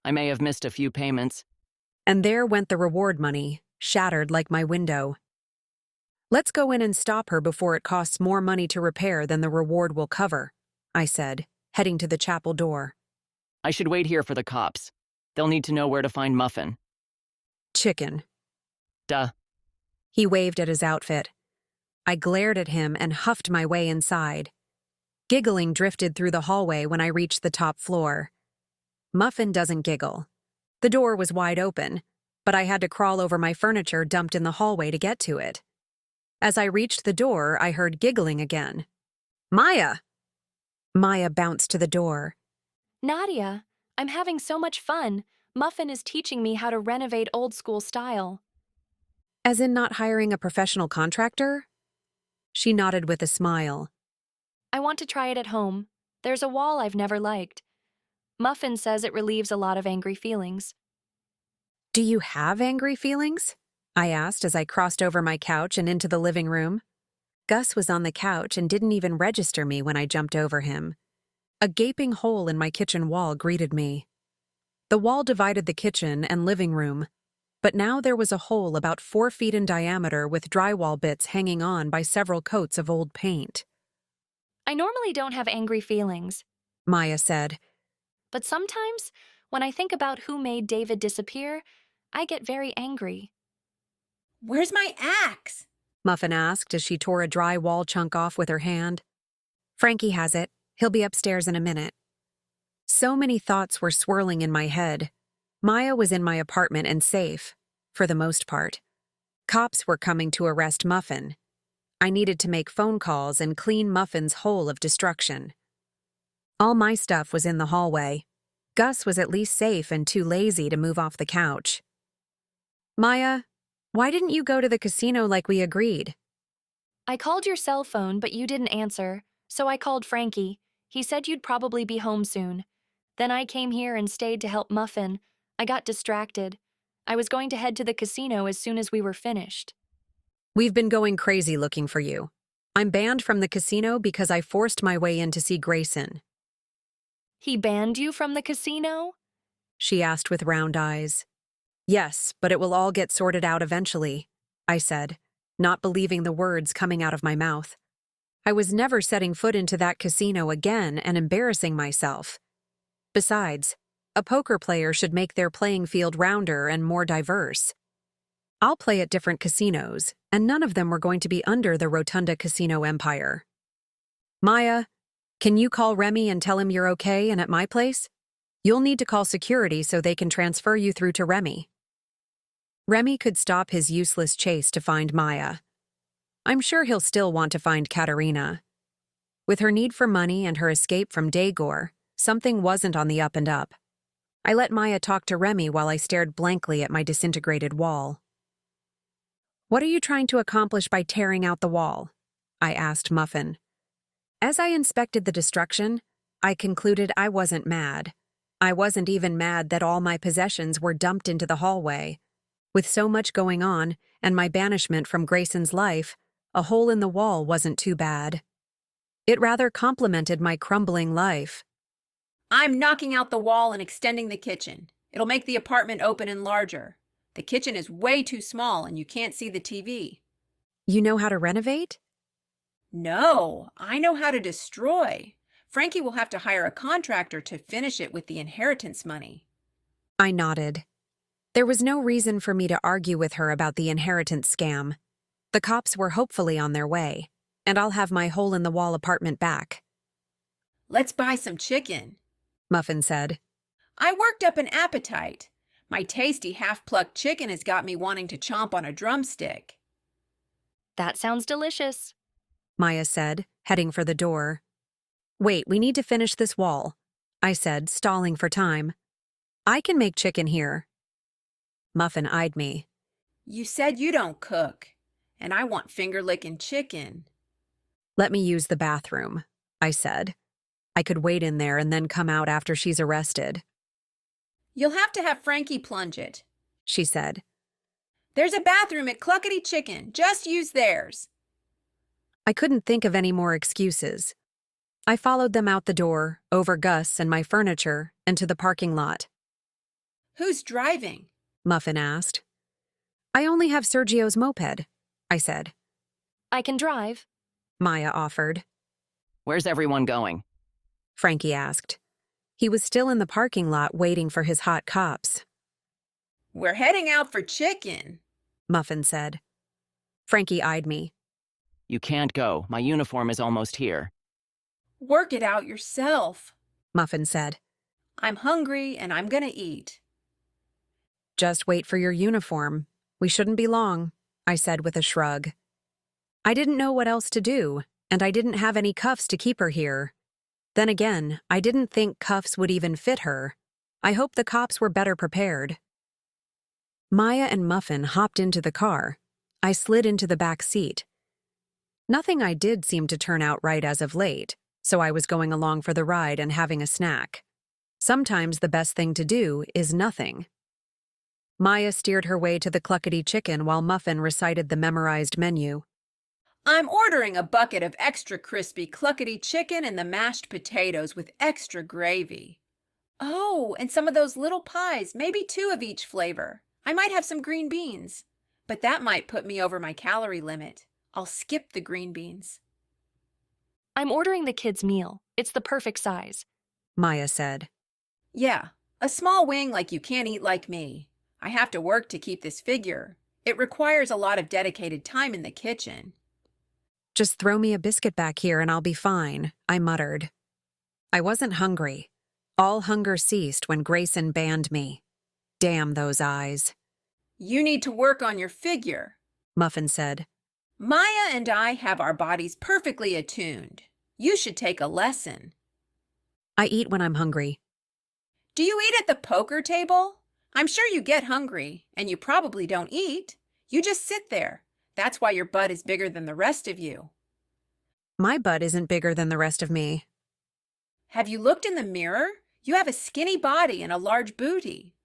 Speaker 7: I may have missed a few payments.
Speaker 1: And there went the reward money, shattered like my window. Let's go in and stop her before it costs more money to repair than the reward will cover, I said, heading to the chapel door.
Speaker 7: I should wait here for the cops. They'll need to know where to find Muffin.
Speaker 1: Chicken.
Speaker 7: Duh.
Speaker 1: He waved at his outfit. I glared at him and huffed my way inside. Giggling drifted through the hallway when I reached the top floor. Muffin doesn't giggle. The door was wide open, but I had to crawl over my furniture dumped in the hallway to get to it. As I reached the door, I heard giggling again. Maya! Maya bounced to the door.
Speaker 10: Nadia, I'm having so much fun. Muffin is teaching me how to renovate old school style.
Speaker 1: As in not hiring a professional contractor? She nodded with a smile.
Speaker 10: I want to try it at home. There's a wall I've never liked. Muffin says it relieves a lot of angry feelings.
Speaker 1: Do you have angry feelings? I asked as I crossed over my couch and into the living room. Gus was on the couch and didn't even register me when I jumped over him. A gaping hole in my kitchen wall greeted me. The wall divided the kitchen and living room, but now there was a hole about 4 feet in diameter with drywall bits hanging on by several coats of old paint.
Speaker 10: I normally don't have angry feelings,
Speaker 1: Maya said.
Speaker 10: But sometimes, when I think about who made David disappear, I get very angry.
Speaker 12: Where's my axe?
Speaker 1: Muffin asked as she tore a dry wall chunk off with her hand. Frankie has it. He'll be upstairs in a minute. So many thoughts were swirling in my head. Maya was in my apartment and safe, for the most part. Cops were coming to arrest Muffin. I needed to make phone calls and clean Muffin's hole of destruction. All my stuff was in the hallway. Gus was at least safe and too lazy to move off the couch. Maya, why didn't you go to the casino like we agreed?
Speaker 10: I called your cell phone, but you didn't answer, so I called Frankie. He said you'd probably be home soon. Then I came here and stayed to help Muffin. I got distracted. I was going to head to the casino as soon as we were finished.
Speaker 1: We've been going crazy looking for you. I'm banned from the casino because I forced my way in to see Grayson.
Speaker 10: He banned you from the casino?
Speaker 1: She asked with round eyes. Yes, but it will all get sorted out eventually, I said, not believing the words coming out of my mouth. I was never setting foot into that casino again and embarrassing myself. Besides, a poker player should make their playing field rounder and more diverse. I'll play at different casinos, and none of them were going to be under the Rotunda Casino empire. Maya, can you call Remy and tell him you're okay and at my place? You'll need to call security so they can transfer you through to Remy. Remy could stop his useless chase to find Maya. I'm sure he'll still want to find Katerina. With her need for money and her escape from Daegor, something wasn't on the up and up. I let Maya talk to Remy while I stared blankly at my disintegrated wall. What are you trying to accomplish by tearing out the wall? I asked Muffin. As I inspected the destruction, I concluded I wasn't mad. I wasn't even mad that all my possessions were dumped into the hallway. With so much going on, and my banishment from Grayson's life, a hole in the wall wasn't too bad. It rather complemented my crumbling life.
Speaker 12: I'm knocking out the wall and extending the kitchen. It'll make the apartment open and larger. The kitchen is way too small and you can't see the TV.
Speaker 1: You know how to renovate?
Speaker 12: No, I know how to destroy. Frankie will have to hire a contractor to finish it with the inheritance money.
Speaker 1: I nodded. There was no reason for me to argue with her about the inheritance scam. The cops were hopefully on their way, and I'll have my hole-in-the-wall apartment back.
Speaker 12: Let's buy some chicken,
Speaker 1: Muffin said.
Speaker 12: I worked up an appetite. My tasty half-plucked chicken has got me wanting to chomp on a drumstick.
Speaker 10: That sounds delicious,
Speaker 1: Maya said, heading for the door. Wait, we need to finish this wall, I said, stalling for time. I can make chicken here. Muffin eyed me.
Speaker 12: You said you don't cook, and I want finger-licking chicken.
Speaker 1: Let me use the bathroom, I said. I could wait in there and then come out after she's arrested.
Speaker 12: You'll have to have Frankie plunge it,
Speaker 1: she said.
Speaker 12: There's a bathroom at Cluckety Chicken. Just use theirs.
Speaker 1: I couldn't think of any more excuses. I followed them out the door, over Gus and my furniture, and to the parking lot.
Speaker 12: Who's driving?
Speaker 1: Muffin asked. I only have Sergio's moped, I said.
Speaker 10: I can drive,
Speaker 1: Maya offered.
Speaker 7: Where's everyone going?
Speaker 1: Frankie asked. He was still in the parking lot waiting for his hot cops.
Speaker 12: We're heading out for chicken,
Speaker 1: Muffin said. Frankie eyed me.
Speaker 7: You can't go. My uniform is almost here.
Speaker 12: Work it out yourself,
Speaker 1: Muffin said.
Speaker 12: I'm hungry and I'm gonna eat.
Speaker 1: Just wait for your uniform. We shouldn't be long, I said with a shrug. I didn't know what else to do, and I didn't have any cuffs to keep her here. Then again, I didn't think cuffs would even fit her. I hoped the cops were better prepared. Maya and Muffin hopped into the car. I slid into the back seat. Nothing I did seemed to turn out right as of late, so I was going along for the ride and having a snack. Sometimes the best thing to do is nothing. Maya steered her way to the Cluckety Chicken while Muffin recited the memorized menu.
Speaker 12: I'm ordering a bucket of extra crispy Cluckety chicken and the mashed potatoes with extra gravy. Oh, and some of those little pies, maybe 2 of each flavor. I might have some green beans, but that might put me over my calorie limit. I'll skip the green beans.
Speaker 10: I'm ordering the kids' meal. It's the perfect size,
Speaker 1: Maya said.
Speaker 12: Yeah, a small wing like you can't eat like me. I have to work to keep this figure. It requires a lot of dedicated time in the kitchen.
Speaker 1: Just throw me a biscuit back here and I'll be fine, I muttered. I wasn't hungry. All hunger ceased when Grayson banned me. Damn those eyes.
Speaker 12: You need to work on your figure,
Speaker 1: Muffin said.
Speaker 12: Maya and I have our bodies perfectly attuned. You should take a lesson.
Speaker 1: I eat when I'm hungry.
Speaker 12: Do you eat at the poker table? I'm sure you get hungry, and you probably don't eat. You just sit there. That's why your butt is bigger than the rest of you.
Speaker 1: My butt isn't bigger than the rest of me.
Speaker 12: Have you looked in the mirror? You have a skinny body and a large booty.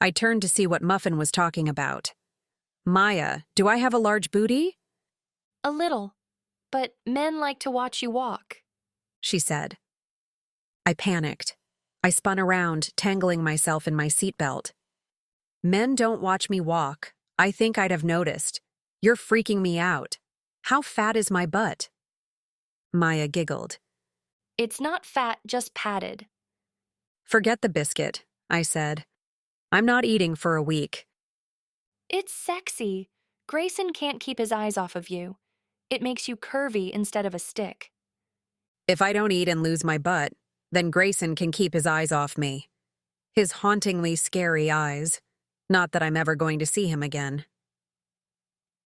Speaker 1: I turned to see what Muffin was talking about. Maya, do I have a large booty?
Speaker 10: A little, but men like to watch you walk,
Speaker 1: She said. I panicked. I spun around, tangling myself in my seatbelt. Men don't watch me walk. I think I'd have noticed. You're freaking me out. How fat is my butt? Maya giggled.
Speaker 10: It's not fat, just padded.
Speaker 1: Forget the biscuit, I said. I'm not eating for a week.
Speaker 10: It's sexy. Grayson can't keep his eyes off of you. It makes you curvy instead of a stick.
Speaker 1: If I don't eat and lose my butt, then Grayson can keep his eyes off me. His hauntingly scary eyes. Not that I'm ever going to see him again.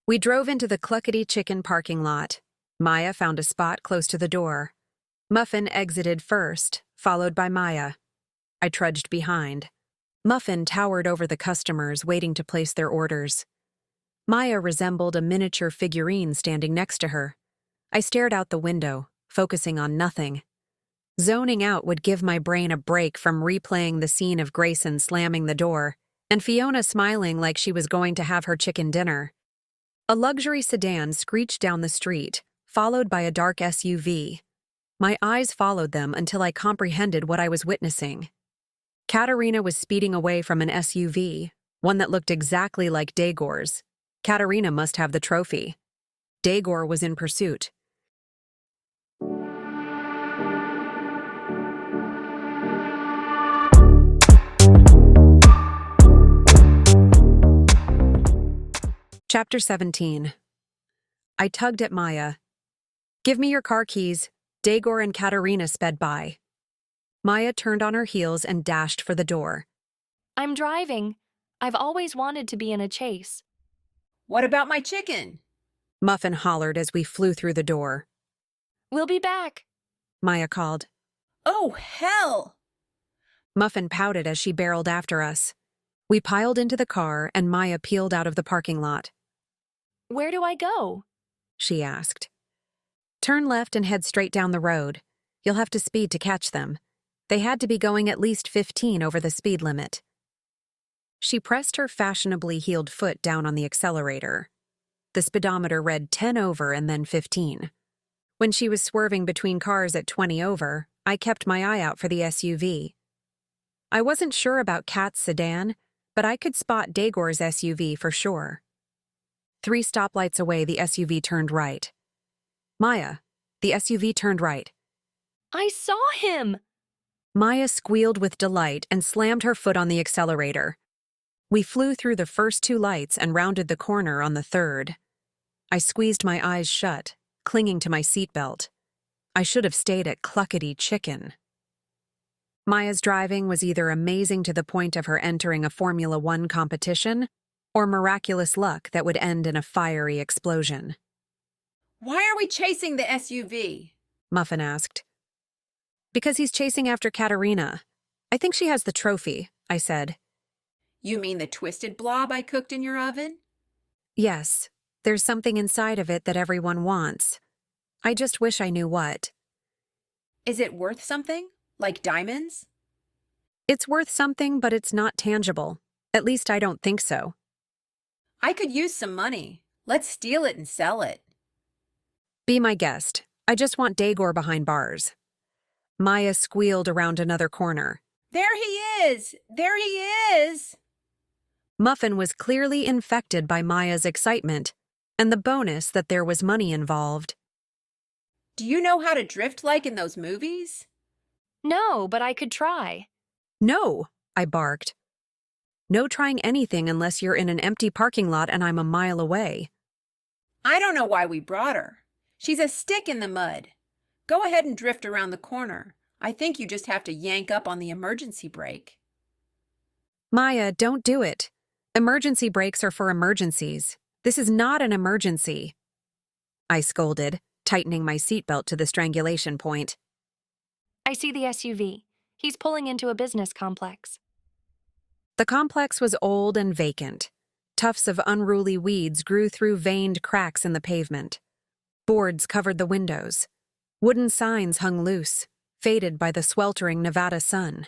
Speaker 1: We drove into the Cluckety Chicken parking lot. Maya found a spot close to the door. Muffin exited first, followed by Maya. I trudged behind. Muffin towered over the customers waiting to place their orders. Maya resembled a miniature figurine standing next to her. I stared out the window, focusing on nothing. Zoning out would give my brain a break from replaying the scene of Grayson slamming the door and Fiona smiling like she was going to have her chicken dinner. A luxury sedan screeched down the street, followed by a dark SUV. My eyes followed them until I comprehended what I was witnessing. Katerina was speeding away from an SUV, one that looked exactly like Daegor's. Katerina must have the trophy. Daegor was in pursuit. Chapter 17. I tugged at Maya. Give me your car keys. Daegor and Katerina sped by. Maya turned on her heels and dashed for the door.
Speaker 10: I'm driving. I've always wanted to be in a chase.
Speaker 12: What about my chicken?
Speaker 1: Muffin hollered as we flew through the door.
Speaker 10: We'll be back,
Speaker 1: Maya called.
Speaker 12: Oh, hell!
Speaker 1: Muffin pouted as she barreled after us. We piled into the car and Maya peeled out of the parking lot.
Speaker 10: Where do I go?
Speaker 1: She asked. Turn left and head straight down the road. You'll have to speed to catch them. They had to be going at least 15 over the speed limit. She pressed her fashionably heeled foot down on the accelerator. The speedometer read 10 over and then 15. When she was swerving between cars at 20 over, I kept my eye out for the SUV. I wasn't sure about Kat's sedan, but I could spot Daegor's SUV for sure. 3 stoplights away, the SUV turned right. Maya, the SUV turned right.
Speaker 10: I saw him!
Speaker 1: Maya squealed with delight and slammed her foot on the accelerator. We flew through the first 2 lights and rounded the corner on the 3rd. I squeezed my eyes shut, clinging to my seatbelt. I should have stayed at Cluckety Chicken. Maya's driving was either amazing to the point of her entering a Formula One competition, or miraculous luck that would end in a fiery explosion.
Speaker 12: Why are we chasing the SUV?
Speaker 1: Muffin asked. Because he's chasing after Katerina. I think she has the trophy, I said.
Speaker 12: You mean the twisted blob I cooked in your oven?
Speaker 1: Yes, there's something inside of it that everyone wants. I just wish I knew what.
Speaker 12: Is it worth something? Like diamonds?
Speaker 1: It's worth something, but it's not tangible. At least I don't think so.
Speaker 12: I could use some money. Let's steal it and sell it.
Speaker 1: Be my guest. I just want Daegor behind bars. Maya squealed around another corner.
Speaker 12: There he is! There he is!
Speaker 1: Muffin was clearly infected by Maya's excitement, and the bonus that there was money involved.
Speaker 12: Do you know how to drift like in those movies?
Speaker 10: No, but I could try.
Speaker 1: No, I barked. No trying anything unless you're in an empty parking lot and I'm a mile away.
Speaker 12: I don't know why we brought her. She's a stick in the mud. Go ahead and drift around the corner. I think you just have to yank up on the emergency brake.
Speaker 1: Maya, don't do it. Emergency brakes are for emergencies. This is not an emergency. I scolded, tightening my seatbelt to the strangulation point.
Speaker 10: I see the SUV. He's pulling into a business complex.
Speaker 1: The complex was old and vacant. Tufts of unruly weeds grew through veined cracks in the pavement. Boards covered the windows. Wooden signs hung loose, faded by the sweltering Nevada sun.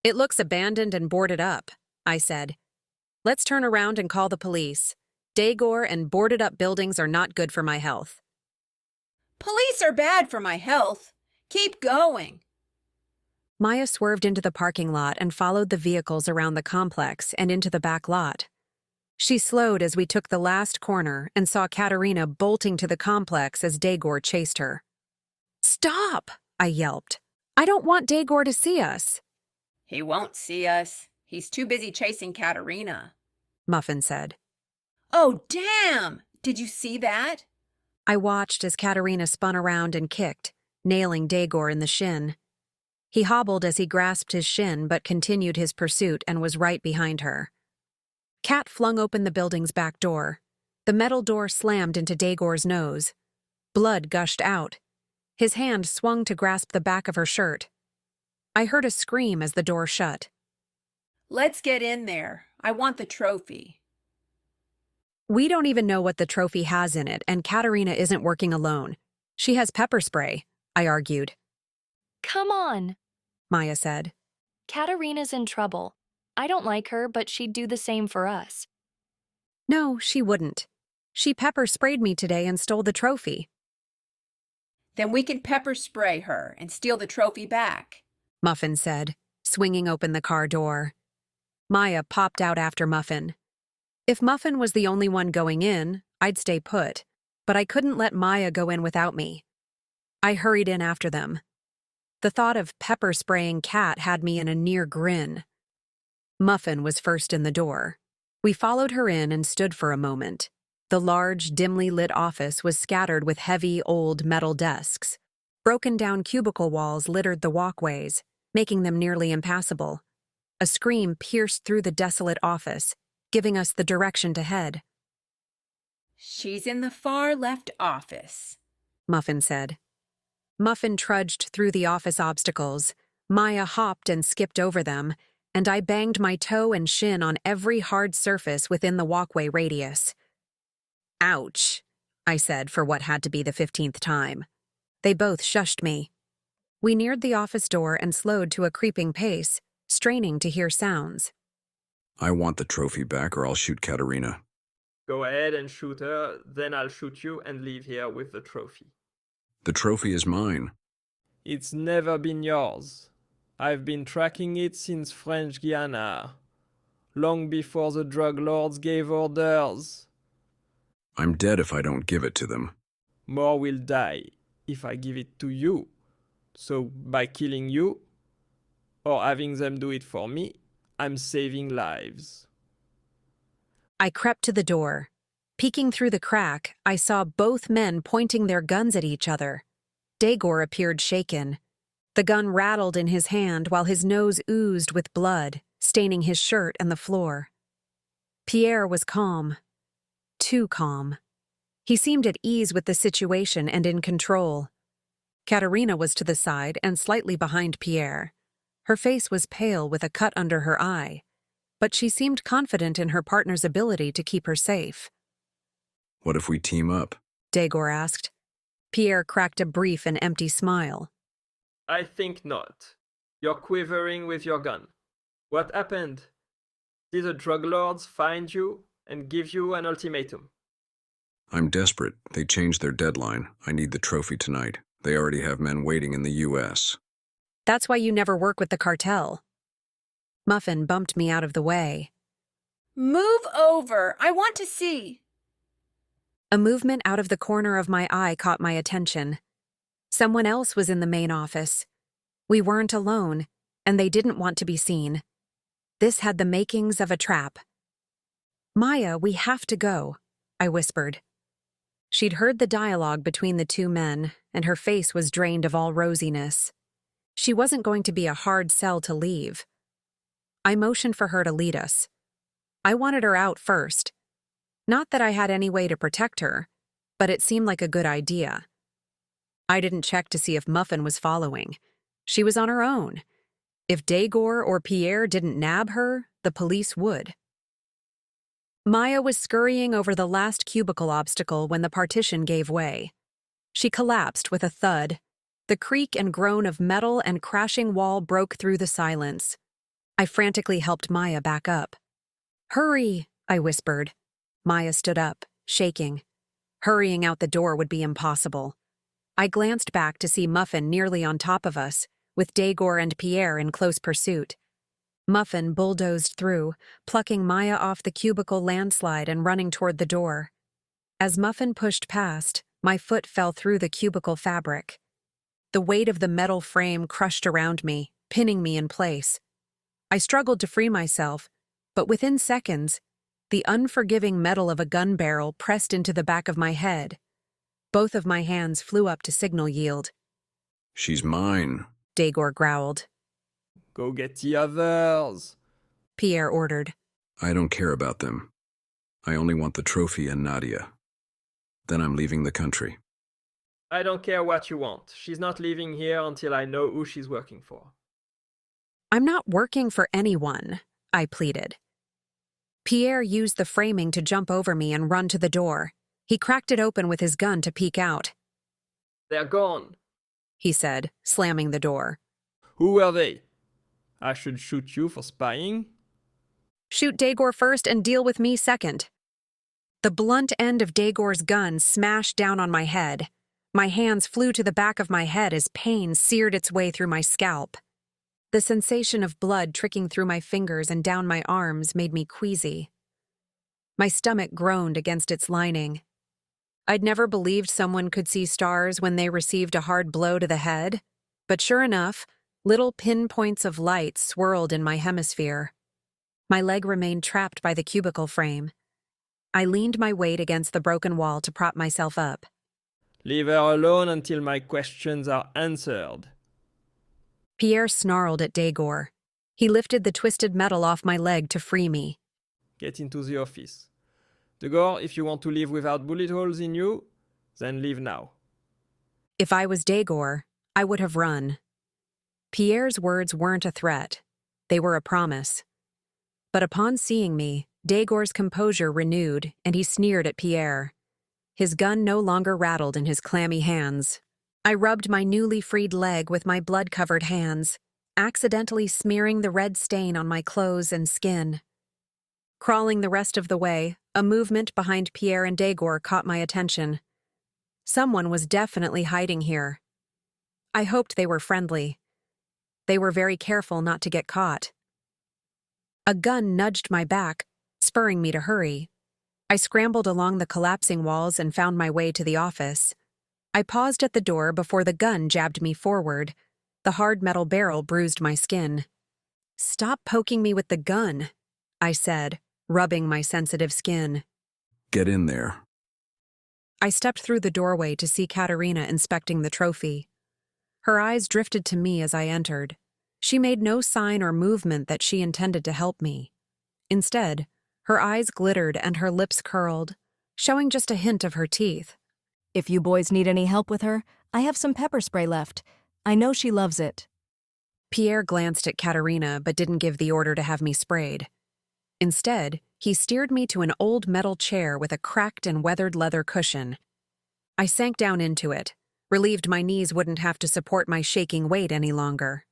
Speaker 1: It looks abandoned and boarded up, I said. Let's turn around and call the police. Daegor and boarded-up buildings are not good for my health.
Speaker 12: Police are bad for my health. Keep going.
Speaker 1: Maya swerved into the parking lot and followed the vehicles around the complex and into the back lot. She slowed as we took the last corner and saw Katerina bolting to the complex as Daegor chased her. Stop! I yelped. I don't want Daegor to see us.
Speaker 12: He won't see us. He's too busy chasing Katerina,
Speaker 1: Muffin said.
Speaker 12: Oh, damn! Did you see that?
Speaker 1: I watched as Katerina spun around and kicked, nailing Daegor in the shin. He hobbled as he grasped his shin but continued his pursuit and was right behind her. Kat flung open the building's back door. The metal door slammed into Daegor's nose. Blood gushed out. His hand swung to grasp the back of her shirt. I heard a scream as the door shut.
Speaker 12: Let's get in there. I want the trophy.
Speaker 1: We don't even know what the trophy has in it, and Katerina isn't working alone. She has pepper spray, I argued.
Speaker 10: Come on,
Speaker 1: Maya said.
Speaker 10: Katerina's in trouble. I don't like her, but she'd do the same for us.
Speaker 1: No, she wouldn't. She pepper sprayed me today and stole the trophy.
Speaker 12: Then we can pepper spray her and steal the trophy back,
Speaker 1: Muffin said, swinging open the car door. Maya popped out after Muffin. If Muffin was the only one going in, I'd stay put, but I couldn't let Maya go in without me. I hurried in after them. The thought of pepper spraying Kat had me in a near grin. Muffin was first in the door. We followed her in and stood for a moment. The large, dimly lit office was scattered with heavy, old metal desks. Broken-down cubicle walls littered the walkways, making them nearly impassable. A scream pierced through the desolate office, giving us the direction to head.
Speaker 12: She's in the far left office,
Speaker 1: Muffin said. Muffin trudged through the office obstacles. Maya hopped and skipped over them, and I banged my toe and shin on every hard surface within the walkway radius. Ouch, I said for what had to be the 15th time. They both shushed me. We neared the office door and slowed to a creeping pace, straining to hear sounds.
Speaker 15: I want the trophy back or I'll shoot Katerina.
Speaker 6: Go ahead and shoot her, then I'll shoot you and leave here with the trophy.
Speaker 15: The trophy is mine.
Speaker 6: It's never been yours. I've been tracking it since French Guiana, long before the drug lords gave orders.
Speaker 15: I'm dead if I don't give it to them.
Speaker 6: More will die if I give it to you. So by killing you, or having them do it for me, I'm saving lives.
Speaker 1: I crept to the door. Peeking through the crack, I saw both men pointing their guns at each other. Daegor appeared shaken. The gun rattled in his hand while his nose oozed with blood, staining his shirt and the floor. Pierre was calm. Too calm. He seemed at ease with the situation and in control. Katerina was to the side and slightly behind Pierre. Her face was pale with a cut under her eye, but she seemed confident in her partner's ability to keep her safe.
Speaker 15: What if we team up?
Speaker 1: Daegor asked. Pierre cracked a brief and empty smile.
Speaker 6: I think not. You're quivering with your gun. What happened? Did the drug lords find you and give you an ultimatum?
Speaker 15: I'm desperate. They changed their deadline. I need the trophy tonight. They already have men waiting in the U.S.
Speaker 1: That's why you never work with the cartel. Muffin bumped me out of the way.
Speaker 12: Move over. I want to see.
Speaker 1: A movement out of the corner of my eye caught my attention. Someone else was in the main office. We weren't alone, and they didn't want to be seen. This had the makings of a trap. Maya, we have to go, I whispered. She'd heard the dialogue between the two men, and her face was drained of all rosiness. She wasn't going to be a hard sell to leave. I motioned for her to lead us. I wanted her out first. Not that I had any way to protect her, but it seemed like a good idea. I didn't check to see if Muffin was following. She was on her own. If Dagor or Pierre didn't nab her, the police would. Maya was scurrying over the last cubicle obstacle when the partition gave way. She collapsed with a thud. The creak and groan of metal and crashing wall broke through the silence. I frantically helped Maya back up. "Hurry," I whispered. Maya stood up, shaking. Hurrying out the door would be impossible. I glanced back to see Muffin nearly on top of us, with Dagor and Pierre in close pursuit. Muffin bulldozed through, plucking Maya off the cubicle landslide and running toward the door. As Muffin pushed past, my foot fell through the cubicle fabric. The weight of the metal frame crushed around me, pinning me in place. I struggled to free myself, but within seconds, the unforgiving metal of a gun barrel pressed into the back of my head. Both of my hands flew up to signal yield.
Speaker 15: She's mine,
Speaker 1: Dagor growled.
Speaker 6: Go get the others,
Speaker 1: Pierre ordered.
Speaker 15: I don't care about them. I only want the trophy and Nadia. Then I'm leaving the country.
Speaker 6: I don't care what you want. She's not leaving here until I know who she's working for.
Speaker 1: I'm not working for anyone, I pleaded. Pierre used the framing to jump over me and run to the door. He cracked it open with his gun to peek out.
Speaker 6: They're gone,
Speaker 1: he said, slamming the door.
Speaker 6: Who were they? I should shoot you for spying?
Speaker 1: Shoot Dagor first and deal with me second. The blunt end of Dagor's gun smashed down on my head. My hands flew to the back of my head as pain seared its way through my scalp. The sensation of blood trickling through my fingers and down my arms made me queasy. My stomach groaned against its lining. I'd never believed someone could see stars when they received a hard blow to the head, but sure enough, little pinpoints of light swirled in my hemisphere. My leg remained trapped by the cubicle frame. I leaned my weight against the broken wall to prop myself up.
Speaker 6: Leave her alone until my questions are answered.
Speaker 1: Pierre snarled at Dagor. He lifted the twisted metal off my leg to free me.
Speaker 6: Get into the office. Dagor, if you want to leave without bullet holes in you, then leave now.
Speaker 1: If I was Dagor, I would have run. Pierre's words weren't a threat. They were a promise. But upon seeing me, Dagor's composure renewed, and he sneered at Pierre. His gun no longer rattled in his clammy hands. I rubbed my newly freed leg with my blood-covered hands, accidentally smearing the red stain on my clothes and skin. Crawling the rest of the way, a movement behind Pierre and Dagor caught my attention. Someone was definitely hiding here. I hoped they were friendly. They were very careful not to get caught. A gun nudged my back, spurring me to hurry. I scrambled along the collapsing walls and found my way to the office. I paused at the door before the gun jabbed me forward. The hard metal barrel bruised my skin. "Stop poking me with the gun," I said, rubbing my sensitive skin.
Speaker 15: Get in there.
Speaker 1: I stepped through the doorway to see Katerina inspecting the trophy. Her eyes drifted to me as I entered. She made no sign or movement that she intended to help me. Instead, her eyes glittered and her lips curled, showing just a hint of her teeth.
Speaker 11: If you boys need any help with her, I have some pepper spray left. I know she loves it.
Speaker 1: Pierre glanced at Katerina but didn't give the order to have me sprayed. Instead, he steered me to an old metal chair with a cracked and weathered leather cushion. I sank down into it, relieved my knees wouldn't have to support my shaking weight any longer.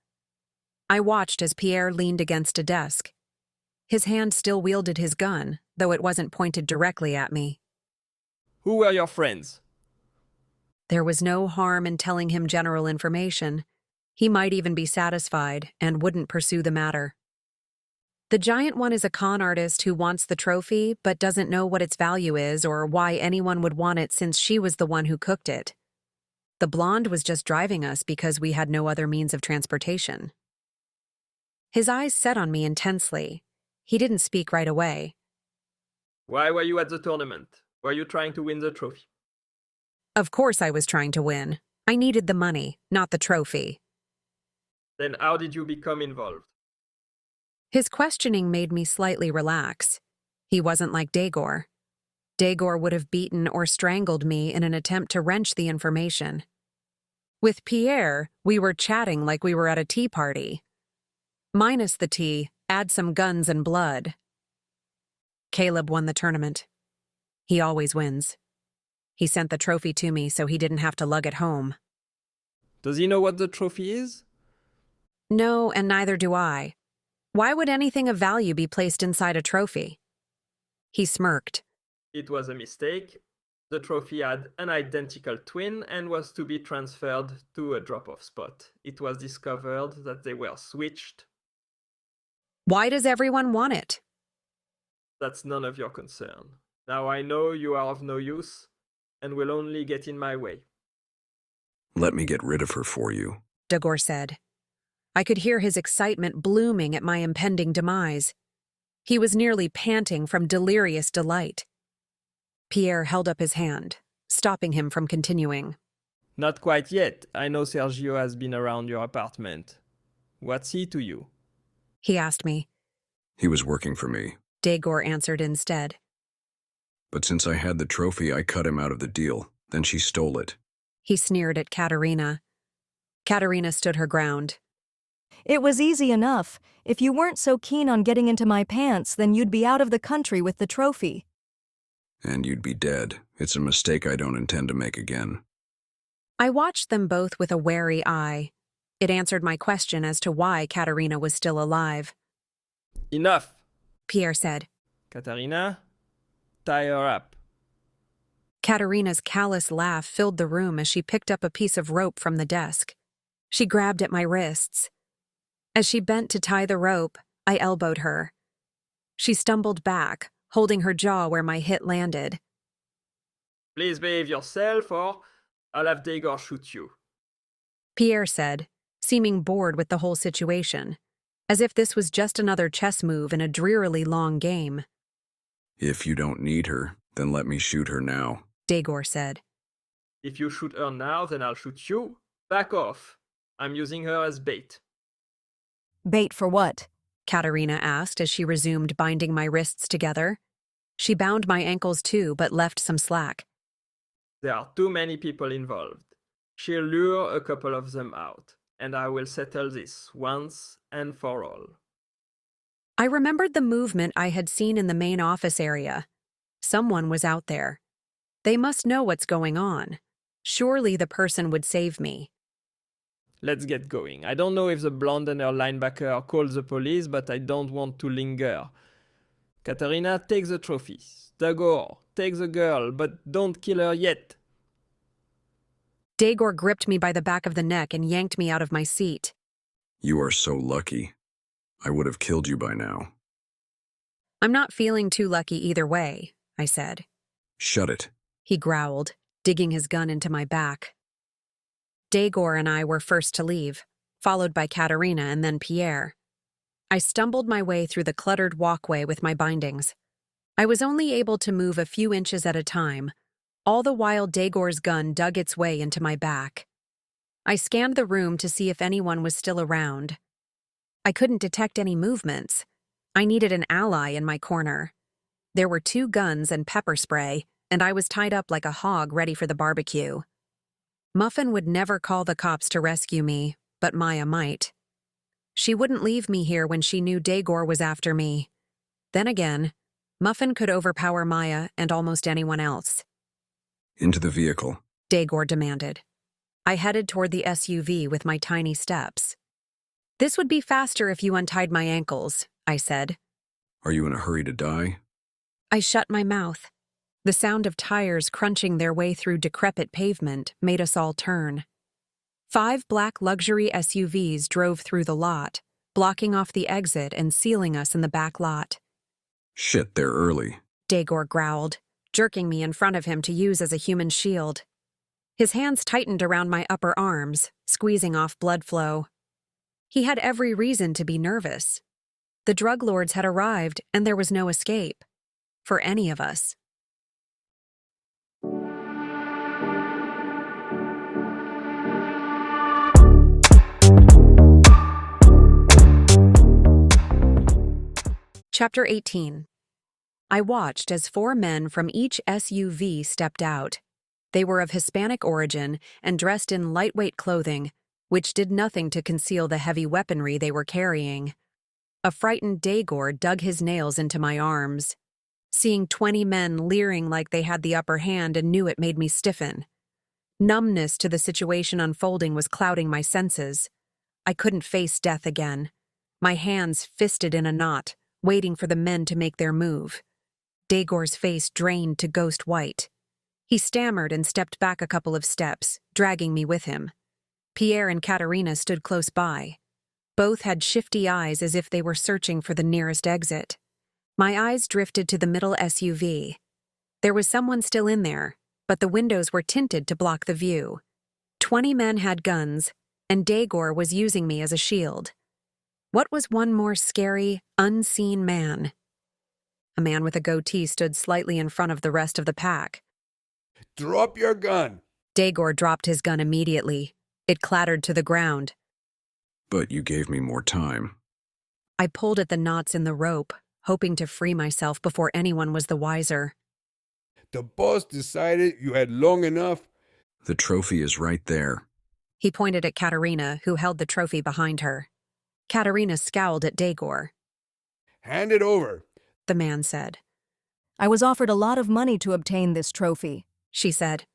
Speaker 1: I watched as Pierre leaned against a desk. His hand still wielded his gun, though it wasn't pointed directly at me.
Speaker 6: Who were your friends?
Speaker 1: There was no harm in telling him general information. He might even be satisfied and wouldn't pursue the matter. The giant one is a con artist who wants the trophy but doesn't know what its value is or why anyone would want it since she was the one who cooked it. The blonde was just driving us because we had no other means of transportation. His eyes set on me intensely. He didn't speak right away.
Speaker 6: Why were you at the tournament? Were you trying to win the trophy?
Speaker 1: Of course I was trying to win. I needed the money, not the trophy.
Speaker 6: Then how did you become involved?
Speaker 1: His questioning made me slightly relax. He wasn't like Dagor. Dagor would have beaten or strangled me in an attempt to wrench the information. With Pierre, we were chatting like we were at a tea party. Minus the tea, add some guns and blood. Caleb won the tournament. He always wins. He sent the trophy to me so he didn't have to lug it home.
Speaker 6: Does he know what the trophy is?
Speaker 1: No, and neither do I. Why would anything of value be placed inside a trophy? He smirked.
Speaker 6: It was a mistake. The trophy had an identical twin and was to be transferred to a drop-off spot. It was discovered that they were switched.
Speaker 1: Why does everyone want it?
Speaker 6: That's none of your concern. Now I know you are of no use and will only get in my way.
Speaker 15: Let me get rid of her for you,
Speaker 1: Dagor said. I could hear his excitement blooming at my impending demise. He was nearly panting from delirious delight. Pierre held up his hand, stopping him from continuing.
Speaker 6: Not quite yet. I know Sergio has been around your apartment. What's he to you?
Speaker 1: He asked me.
Speaker 15: He was working for me.
Speaker 1: Dagor answered instead.
Speaker 15: But since I had the trophy, I cut him out of the deal. Then she stole it.
Speaker 1: He sneered at Katerina. Katerina stood her ground.
Speaker 11: It was easy enough. If you weren't so keen on getting into my pants, then you'd be out of the country with the trophy.
Speaker 15: And you'd be dead. It's a mistake I don't intend to make again.
Speaker 1: I watched them both with a wary eye. It answered my question as to why Katerina was still alive.
Speaker 6: Enough,
Speaker 1: Pierre said.
Speaker 6: Katerina, tie her up.
Speaker 1: Katerina's callous laugh filled the room as she picked up a piece of rope from the desk. She grabbed at my wrists. As she bent to tie the rope, I elbowed her. She stumbled back, holding her jaw where my hit landed.
Speaker 6: Please behave yourself or I'll have Dagor shoot you,
Speaker 1: Pierre said, seeming bored with the whole situation, as if this was just another chess move in a drearily long game.
Speaker 15: If you don't need her, then let me shoot her now,
Speaker 1: Dagor said.
Speaker 6: If you shoot her now, then I'll shoot you. Back off. I'm using her as bait.
Speaker 11: Bait for what?
Speaker 1: Katerina asked as she resumed binding my wrists together. She bound my ankles too, but left some slack.
Speaker 6: There are too many people involved. She'll lure a couple of them out, and I will settle this once and for all.
Speaker 1: I remembered the movement I had seen in the main office area. Someone was out there. They must know what's going on. Surely the person would save me.
Speaker 6: Let's get going. I don't know if the blonde and her linebacker called the police, but I don't want to linger. Katerina, take the trophies. Dagor, take the girl, but don't kill her yet.
Speaker 1: Dagor gripped me by the back of the neck and yanked me out of my seat.
Speaker 15: You are so lucky. I would have killed you by now.
Speaker 1: I'm not feeling too lucky either way, I said.
Speaker 15: Shut it,
Speaker 1: He growled, digging his gun into my back. Dagor and I were first to leave, followed by Katerina and then Pierre. I stumbled my way through the cluttered walkway with my bindings. I was only able to move a few inches at a time, all the while Dagor's gun dug its way into my back. I scanned the room to see if anyone was still around. I couldn't detect any movements. I needed an ally in my corner. There were 2 guns and pepper spray, and I was tied up like a hog ready for the barbecue. Muffin would never call the cops to rescue me, but Maya might. She wouldn't leave me here when she knew Dagor was after me. Then again, Muffin could overpower Maya and almost anyone else.
Speaker 15: Into the vehicle,
Speaker 1: Dagor demanded. I headed toward the SUV with my tiny steps. "This would be faster if you untied my ankles," I said.
Speaker 15: Are you in a hurry to die?
Speaker 1: I shut my mouth. The sound of tires crunching their way through decrepit pavement made us all turn. 5 black luxury SUVs drove through the lot, blocking off the exit and sealing us in the back lot.
Speaker 15: Shit, they're early.
Speaker 1: Dagor growled, jerking me in front of him to use as a human shield. His hands tightened around my upper arms, squeezing off blood flow. He had every reason to be nervous. The drug lords had arrived, and there was no escape. For any of us. Chapter 18. I watched as 4 men from each SUV stepped out. They were of Hispanic origin and dressed in lightweight clothing, which did nothing to conceal the heavy weaponry they were carrying. A frightened Dagor dug his nails into my arms. Seeing 20 men leering like they had the upper hand and knew it made me stiffen. Numbness to the situation unfolding was clouding my senses. I couldn't face death again. My hands fisted in a knot, waiting for the men to make their move. Dagor's face drained to ghost white. He stammered and stepped back a couple of steps, dragging me with him. Pierre and Katerina stood close by. Both had shifty eyes as if they were searching for the nearest exit. My eyes drifted to the middle SUV. There was someone still in there, but the windows were tinted to block the view. 20 men had guns, and Dagor was using me as a shield. What was one more scary, unseen man? A man with a goatee stood slightly in front of the rest of the pack.
Speaker 4: "Drop your gun."
Speaker 1: Dagor dropped his gun immediately. It clattered to the ground.
Speaker 15: But you gave me more time.
Speaker 1: I pulled at the knots in the rope, hoping to free myself before anyone was the wiser.
Speaker 4: "The boss decided you had long enough."
Speaker 15: The trophy is right there.
Speaker 1: He pointed at Katerina, who held the trophy behind her. Katerina scowled at Dagor.
Speaker 4: "Hand it over,"
Speaker 1: the man said.
Speaker 11: "I was offered a lot of money to obtain this trophy,"
Speaker 1: she said.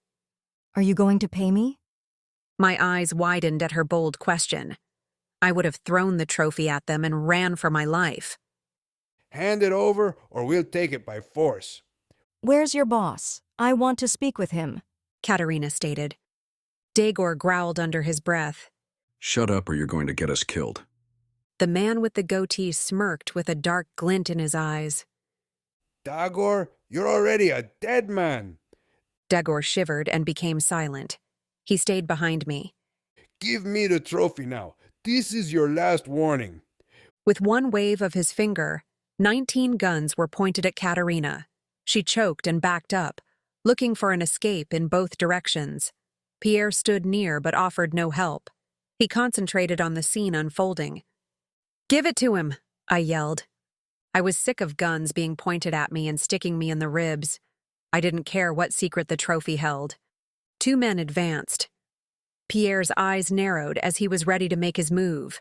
Speaker 11: "Are you going to pay me?"
Speaker 1: My eyes widened at her bold question. I would have thrown the trophy at them and ran for my life.
Speaker 4: "Hand it over, or we'll take it by force."
Speaker 11: "Where's your boss? I want to speak with him,"
Speaker 1: Katerina stated. Dagor growled under his breath.
Speaker 15: Shut up or you're going to get us killed.
Speaker 1: The man with the goatee smirked with a dark glint in his eyes.
Speaker 4: "Dagor, you're already a dead man."
Speaker 1: Dagor shivered and became silent. He stayed behind me.
Speaker 4: "Give me the trophy now. This is your last warning."
Speaker 1: With one wave of his finger, 19 guns were pointed at Katerina. She choked and backed up, looking for an escape in both directions. Pierre stood near but offered no help. He concentrated on the scene unfolding. "Give it to him," I yelled. I was sick of guns being pointed at me and sticking me in the ribs. I didn't care what secret the trophy held. 2 men advanced. Pierre's eyes narrowed as he was ready to make his move.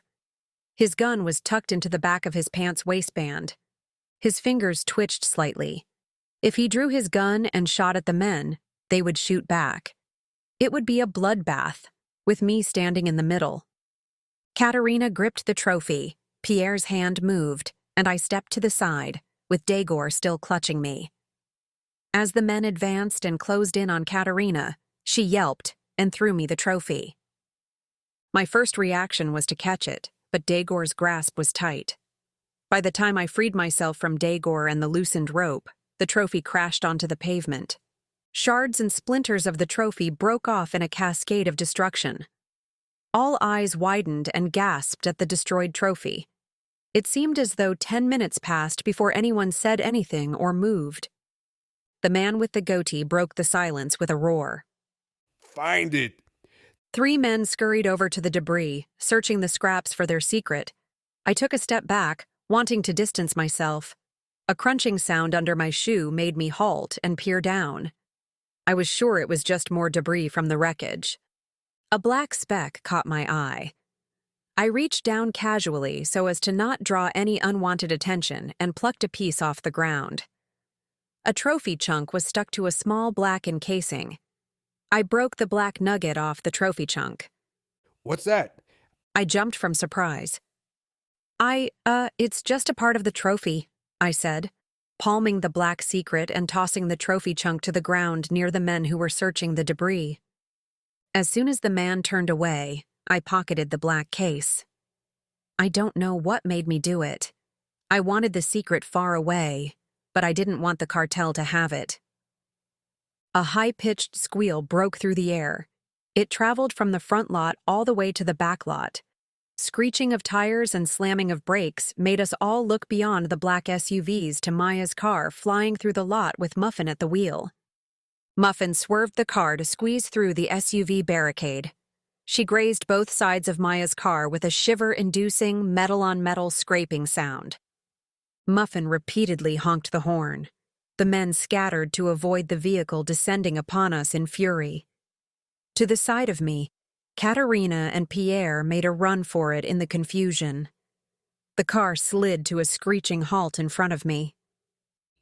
Speaker 1: His gun was tucked into the back of his pants waistband. His fingers twitched slightly. If he drew his gun and shot at the men, they would shoot back. It would be a bloodbath, with me standing in the middle. Katerina gripped the trophy, Pierre's hand moved, and I stepped to the side, with Dagor still clutching me. As the men advanced and closed in on Katerina, she yelped and threw me the trophy. My first reaction was to catch it, but Dagor's grasp was tight. By the time I freed myself from Dagor and the loosened rope, the trophy crashed onto the pavement. Shards and splinters of the trophy broke off in a cascade of destruction. All eyes widened and gasped at the destroyed trophy. It seemed as though 10 minutes passed before anyone said anything or moved. The man with the goatee broke the silence with a roar.
Speaker 4: "Find it!"
Speaker 1: 3 men scurried over to the debris, searching the scraps for their secret. I took a step back, wanting to distance myself. A crunching sound under my shoe made me halt and peer down. I was sure it was just more debris from the wreckage. A black speck caught my eye. I reached down casually so as to not draw any unwanted attention and plucked a piece off the ground. A trophy chunk was stuck to a small black encasing. I broke the black nugget off the trophy chunk.
Speaker 4: What's that?
Speaker 1: I jumped from surprise. It's just a part of the trophy, I said, palming the black secret and tossing the trophy chunk to the ground near the men who were searching the debris. As soon as the man turned away, I pocketed the black case. I don't know what made me do it. I wanted the secret far away, but I didn't want the cartel to have it. A high-pitched squeal broke through the air. It traveled from the front lot all the way to the back lot. Screeching of tires and slamming of brakes made us all look beyond the black SUVs to Maya's car flying through the lot with Muffin at the wheel. Muffin swerved the car to squeeze through the SUV barricade. She grazed both sides of Maya's car with a shiver-inducing metal-on-metal scraping sound. Muffin repeatedly honked the horn. The men scattered to avoid the vehicle descending upon us in fury. To the side of me, Katerina and Pierre made a run for it in the confusion. The car slid to a screeching halt in front of me.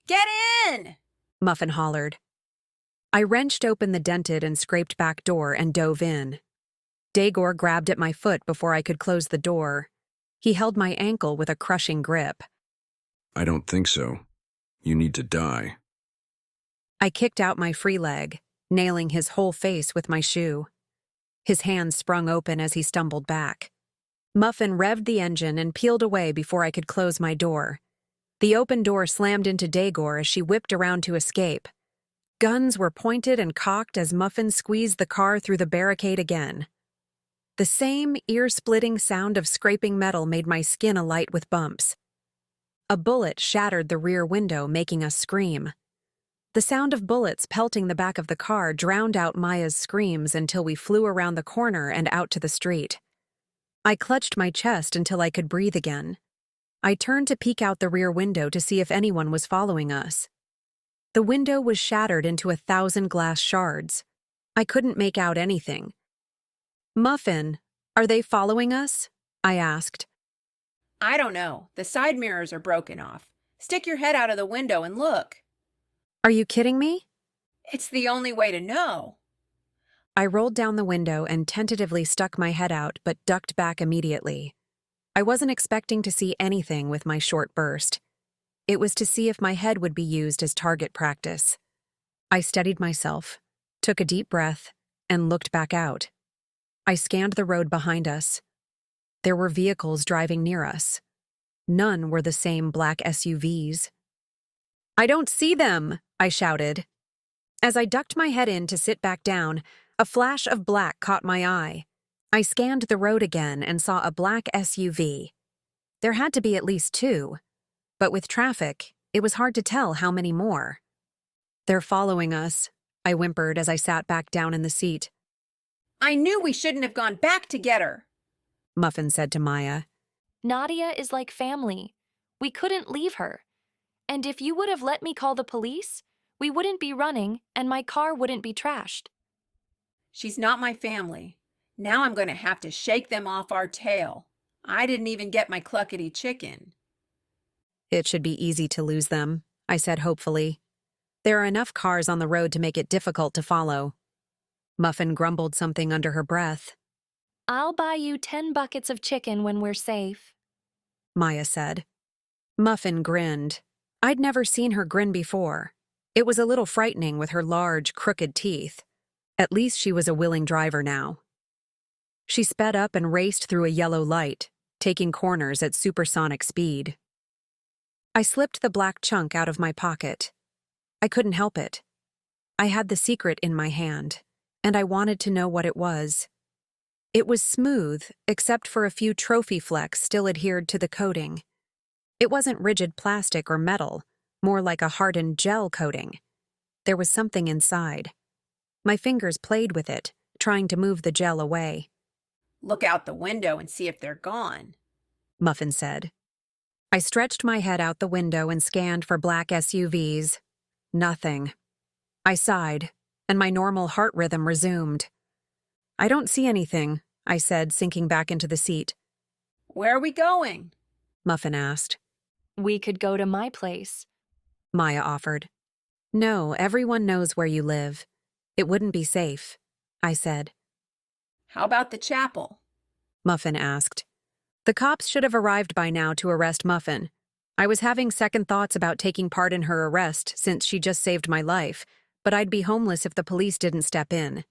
Speaker 12: Get in!
Speaker 1: Muffin hollered. I wrenched open the dented and scraped back door and dove in. Dagor grabbed at my foot before I could close the door. He held my ankle with a crushing grip.
Speaker 15: I don't think so. You need to die.
Speaker 1: I kicked out my free leg, nailing his whole face with my shoe. His hands sprung open as he stumbled back. Muffin revved the engine and peeled away before I could close my door. The open door slammed into Dagor as she whipped around to escape. Guns were pointed and cocked as Muffin squeezed the car through the barricade again. The same ear-splitting sound of scraping metal made my skin alight with bumps. A bullet shattered the rear window, making us scream. The sound of bullets pelting the back of the car drowned out Maya's screams until we flew around the corner and out to the street. I clutched my chest until I could breathe again. I turned to peek out the rear window to see if anyone was following us. The window was shattered into 1,000 glass shards. I couldn't make out anything. Muffin, are they following us? I asked.
Speaker 12: I don't know. The side mirrors are broken off. Stick your head out of the window and look.
Speaker 1: Are you kidding me?
Speaker 12: It's the only way to know.
Speaker 1: I rolled down the window and tentatively stuck my head out but ducked back immediately. I wasn't expecting to see anything with my short burst. It was to see if my head would be used as target practice. I steadied myself, took a deep breath, and looked back out. I scanned the road behind us. There were vehicles driving near us. None were the same black SUVs. I don't see them, I shouted. As I ducked my head in to sit back down, a flash of black caught my eye. I scanned the road again and saw a black SUV. There had to be at least 2, but with traffic, it was hard to tell how many more. They're following us, I whimpered as I sat back down in the seat.
Speaker 12: I knew we shouldn't have gone back to get her,
Speaker 1: Muffin said to Maya.
Speaker 10: Nadia is like family. We couldn't leave her. And if you would have let me call the police, we wouldn't be running and my car wouldn't be trashed.
Speaker 12: She's not my family. Now I'm going to have to shake them off our tail. I didn't even get my cluckety chicken.
Speaker 1: It should be easy to lose them, I said hopefully. There are enough cars on the road to make it difficult to follow. Muffin grumbled something under her breath.
Speaker 10: I'll buy you 10 buckets of chicken when we're safe,
Speaker 1: Maya said. Muffin grinned. I'd never seen her grin before. It was a little frightening with her large, crooked teeth. At least she was a willing driver now. She sped up and raced through a yellow light, taking corners at supersonic speed. I slipped the black chunk out of my pocket. I couldn't help it. I had the secret in my hand, and I wanted to know what it was. It was smooth, except for a few trophy flecks still adhered to the coating. It wasn't rigid plastic or metal, more like a hardened gel coating. There was something inside. My fingers played with it, trying to move the gel away.
Speaker 12: Look out the window and see if they're gone,
Speaker 1: Muffin said. I stretched my head out the window and scanned for black SUVs. Nothing. I sighed, and my normal heart rhythm resumed. I don't see anything, I said, sinking back into the seat.
Speaker 12: Where are we going?
Speaker 1: Muffin asked.
Speaker 10: We could go to my place,
Speaker 1: Maya offered. No, everyone knows where you live. It wouldn't be safe, I said.
Speaker 12: How about the chapel?
Speaker 1: Muffin asked. The cops should have arrived by now to arrest Muffin. I was having second thoughts about taking part in her arrest since she just saved my life, but I'd be homeless if the police didn't step in.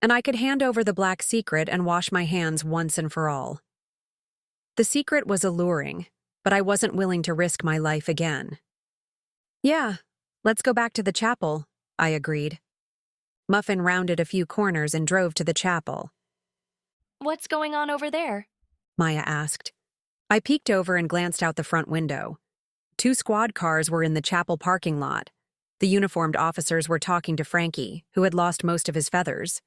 Speaker 1: And I could hand over the black secret and wash my hands once and for all. The secret was alluring, but I wasn't willing to risk my life again. Yeah, let's go back to the chapel, I agreed. Muffin rounded a few corners and drove to the chapel.
Speaker 10: What's going on over there?
Speaker 1: Maya asked. I peeked over and glanced out the front window. 2 squad cars were in the chapel parking lot. The uniformed officers were talking to Frankie, who had lost most of his feathers.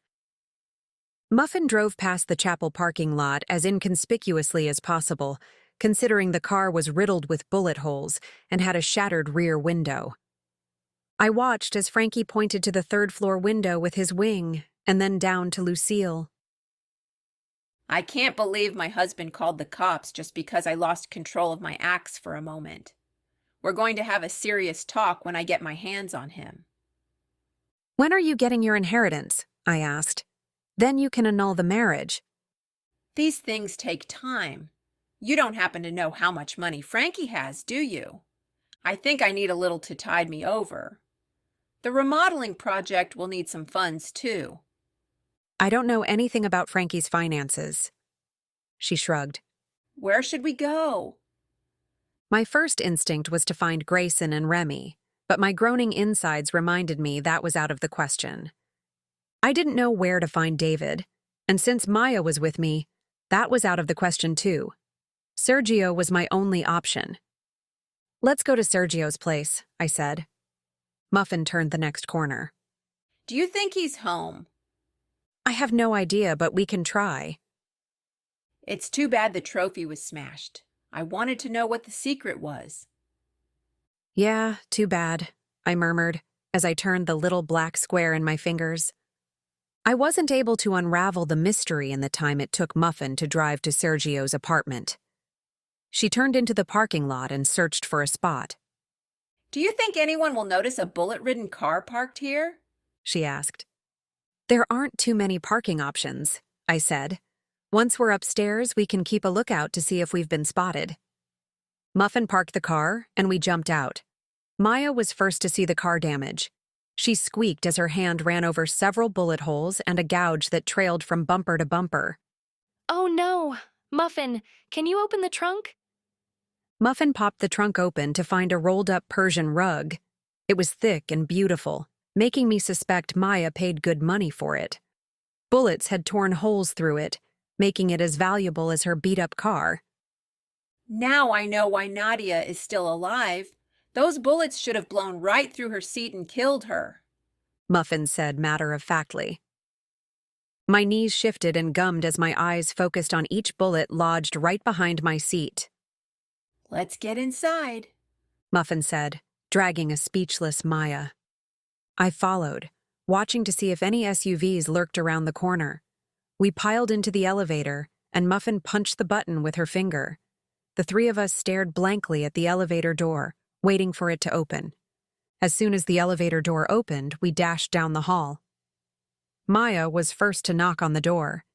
Speaker 1: Muffin drove past the chapel parking lot as inconspicuously as possible, considering the car was riddled with bullet holes and had a shattered rear window. I watched as Frankie pointed to the 3rd-floor window with his wing, and then down to Lucille.
Speaker 12: I can't believe my husband called the cops just because I lost control of my axe for a moment. We're going to have a serious talk when I get my hands on him.
Speaker 1: When are you getting your inheritance? I asked. Then you can annul the marriage.
Speaker 12: These things take time. You don't happen to know how much money Frankie has, do you? I think I need a little to tide me over. The remodeling project will need some funds, too.
Speaker 1: I don't know anything about Frankie's finances. She shrugged.
Speaker 12: Where should we go?
Speaker 1: My first instinct was to find Grayson and Remy, but my groaning insides reminded me that was out of the question. I didn't know where to find David, and since Maya was with me, that was out of the question too. Sergio was my only option. Let's go to Sergio's place, I said. Muffin turned the next corner.
Speaker 12: Do you think he's home?
Speaker 1: I have no idea, but we can try.
Speaker 12: It's too bad the trophy was smashed. I wanted to know what the secret was.
Speaker 1: Yeah, too bad, I murmured as I turned the little black square in my fingers. I wasn't able to unravel the mystery in the time it took Muffin to drive to Sergio's apartment. She turned into the parking lot and searched for a spot.
Speaker 12: Do you think anyone will notice a bullet-ridden car parked here?
Speaker 1: She asked. There aren't too many parking options, I said. Once we're upstairs, we can keep a lookout to see if we've been spotted. Muffin parked the car, and we jumped out. Maya was first to see the car damage. She squeaked as her hand ran over several bullet holes and a gouge that trailed from bumper to bumper.
Speaker 10: Oh no! Muffin, can you open the trunk?
Speaker 1: Muffin popped the trunk open to find a rolled-up Persian rug. It was thick and beautiful, making me suspect Maya paid good money for it. Bullets had torn holes through it, making it as valuable as her beat-up car.
Speaker 12: Now I know why Nadia is still alive. Those bullets should have blown right through her seat and killed her,
Speaker 1: Muffin said matter-of-factly. My knees shifted and gummed as my eyes focused on each bullet lodged right behind my seat.
Speaker 12: Let's get inside,
Speaker 1: Muffin said, dragging a speechless Maya. I followed, watching to see if any SUVs lurked around the corner. We piled into the elevator, and Muffin punched the button with her finger. The 3 of us stared blankly at the elevator door, waiting for it to open. As soon as the elevator door opened, we dashed down the hall. Maya was first to knock on the door.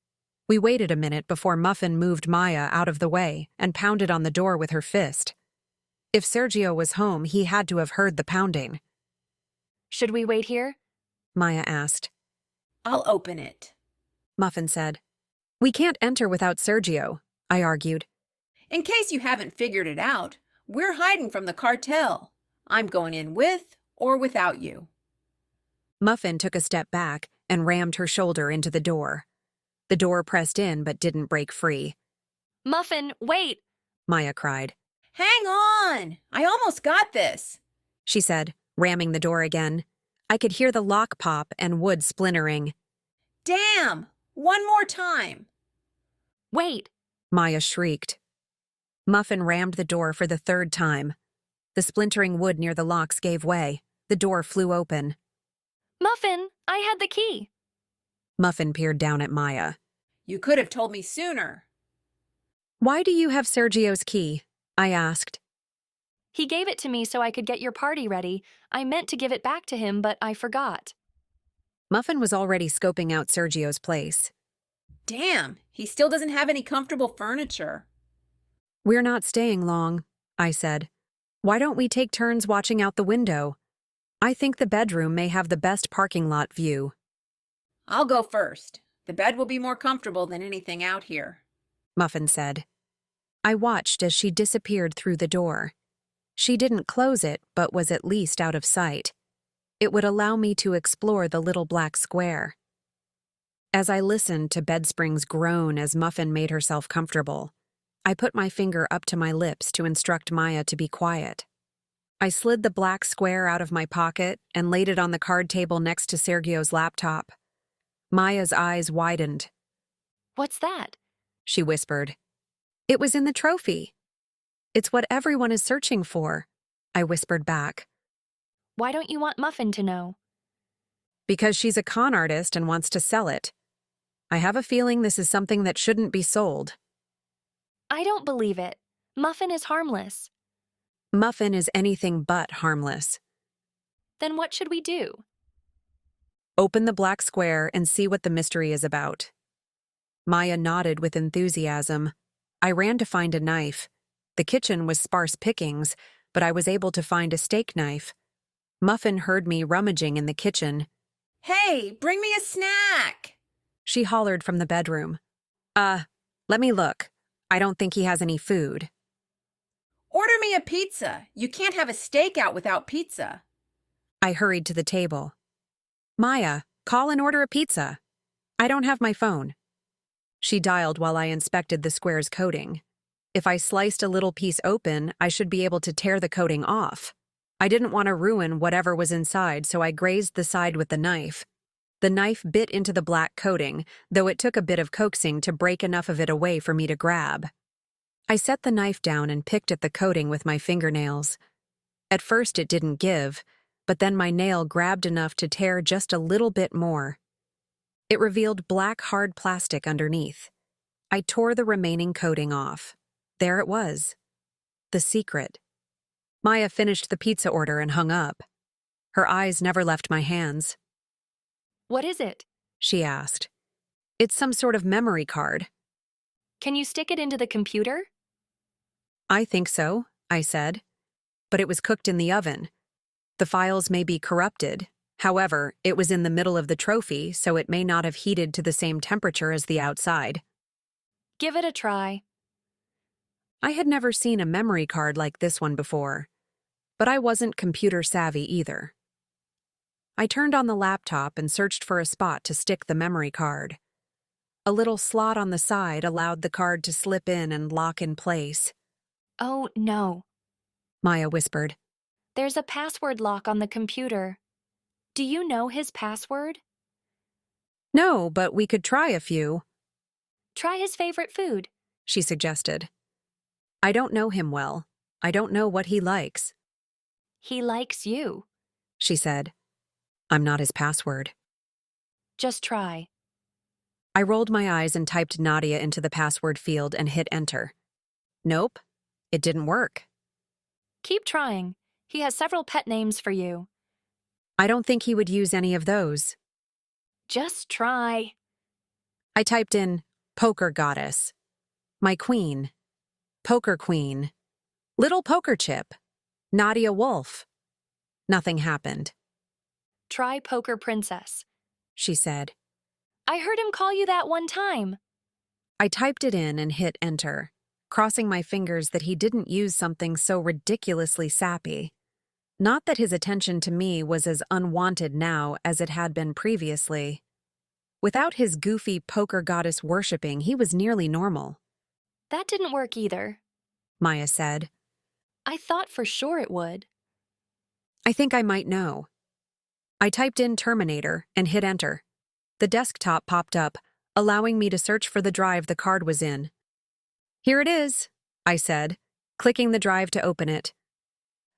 Speaker 1: We waited a minute before Muffin moved Maya out of the way and pounded on the door with her fist. If Sergio was home, he had to have heard the pounding.
Speaker 10: Should we wait here?
Speaker 1: Maya asked.
Speaker 12: I'll open it,
Speaker 1: Muffin said. We can't enter without Sergio, I argued.
Speaker 12: In case you haven't figured it out, we're hiding from the cartel. I'm going in with or without you.
Speaker 1: Muffin took a step back and rammed her shoulder into the door. The door pressed in but didn't break free.
Speaker 10: Muffin, wait!
Speaker 1: Maya cried.
Speaker 12: Hang on! I almost got this,
Speaker 1: she said, ramming the door again. I could hear the lock pop and wood splintering.
Speaker 12: Damn! One more time!
Speaker 10: Wait!
Speaker 1: Maya shrieked. Muffin rammed the door for the 3rd time. The splintering wood near the locks gave way. The door flew open.
Speaker 10: Muffin, I had the key.
Speaker 1: Muffin peered down at Maya.
Speaker 12: You could have told me sooner.
Speaker 1: Why do you have Sergio's key? I asked.
Speaker 10: He gave it to me so I could get your party ready. I meant to give it back to him, but I forgot.
Speaker 1: Muffin was already scoping out Sergio's place.
Speaker 12: Damn, he still doesn't have any comfortable furniture.
Speaker 1: We're not staying long, I said. Why don't we take turns watching out the window? I think the bedroom may have the best parking lot view.
Speaker 12: I'll go first. The bed will be more comfortable than anything out here,
Speaker 1: Muffin said. I watched as she disappeared through the door. She didn't close it, but was at least out of sight. It would allow me to explore the little black square. As I listened to Bedsprings groan as Muffin made herself comfortable, I put my finger up to my lips to instruct Maya to be quiet. I slid the black square out of my pocket and laid it on the card table next to Sergio's laptop. Maya's eyes widened.
Speaker 10: What's that?
Speaker 1: She whispered. It was in the trophy. It's what everyone is searching for, I whispered back.
Speaker 10: Why don't you want Muffin to know?
Speaker 1: Because she's a con artist and wants to sell it. I have a feeling this is something that shouldn't be sold.
Speaker 10: I don't believe it. Muffin is harmless.
Speaker 1: Muffin is anything but harmless.
Speaker 10: Then what should we do?
Speaker 1: Open the black square and see what the mystery is about. Maya nodded with enthusiasm. I ran to find a knife. The kitchen was sparse pickings, but I was able to find a steak knife. Muffin heard me rummaging in the kitchen.
Speaker 12: Hey, bring me a snack!
Speaker 1: She hollered from the bedroom. Let me look. I don't think he has any food.
Speaker 12: Order me a pizza. You can't have a steak out without pizza.
Speaker 1: I hurried to the table. Maya, call and order a pizza. I don't have my phone. She dialed while I inspected the square's coating. If I sliced a little piece open, I should be able to tear the coating off. I didn't want to ruin whatever was inside, so I grazed the side with the knife. The knife bit into the black coating, though it took a bit of coaxing to break enough of it away for me to grab. I set the knife down and picked at the coating with my fingernails. At first it didn't give, but then my nail grabbed enough to tear just a little bit more. It revealed black hard plastic underneath. I tore the remaining coating off. There it was. The secret. Maya finished the pizza order and hung up. Her eyes never left my hands.
Speaker 10: What is it?
Speaker 1: She asked. It's some sort of memory card.
Speaker 10: Can you stick it into the computer?
Speaker 1: I think so, I said. But it was cooked in the oven. The files may be corrupted. However, it was in the middle of the trophy, so it may not have heated to the same temperature as the outside.
Speaker 10: Give it a try.
Speaker 1: I had never seen a memory card like this one before, but I wasn't computer savvy either. I turned on the laptop and searched for a spot to stick the memory card. A little slot on the side allowed the card to slip in and lock in place.
Speaker 10: Oh, no.
Speaker 1: Maya whispered.
Speaker 10: There's a password lock on the computer. Do you know his password?
Speaker 1: No, but we could try a few.
Speaker 10: Try his favorite food,
Speaker 1: she suggested. I don't know him well. I don't know what he likes.
Speaker 10: He likes you,
Speaker 1: she said. I'm not his password.
Speaker 10: Just try.
Speaker 1: I rolled my eyes and typed Nadia into the password field and hit enter. Nope, it didn't work.
Speaker 10: Keep trying. He has several pet names for you.
Speaker 1: I don't think he would use any of those.
Speaker 10: Just try.
Speaker 1: I typed in poker goddess, my queen, poker queen, little poker chip, Nadia Wolf. Nothing happened.
Speaker 10: Try poker princess,
Speaker 1: she said.
Speaker 10: I heard him call you that one time.
Speaker 1: I typed it in and hit enter, crossing my fingers that he didn't use something so ridiculously sappy. Not that his attention to me was as unwanted now as it had been previously. Without his goofy poker goddess worshipping, he was nearly normal.
Speaker 10: That didn't work either,
Speaker 1: Maya said.
Speaker 10: I thought for sure it would.
Speaker 1: I think I might know. I typed in Terminator and hit enter. The desktop popped up, allowing me to search for the drive the card was in. Here it is, I said, clicking the drive to open it.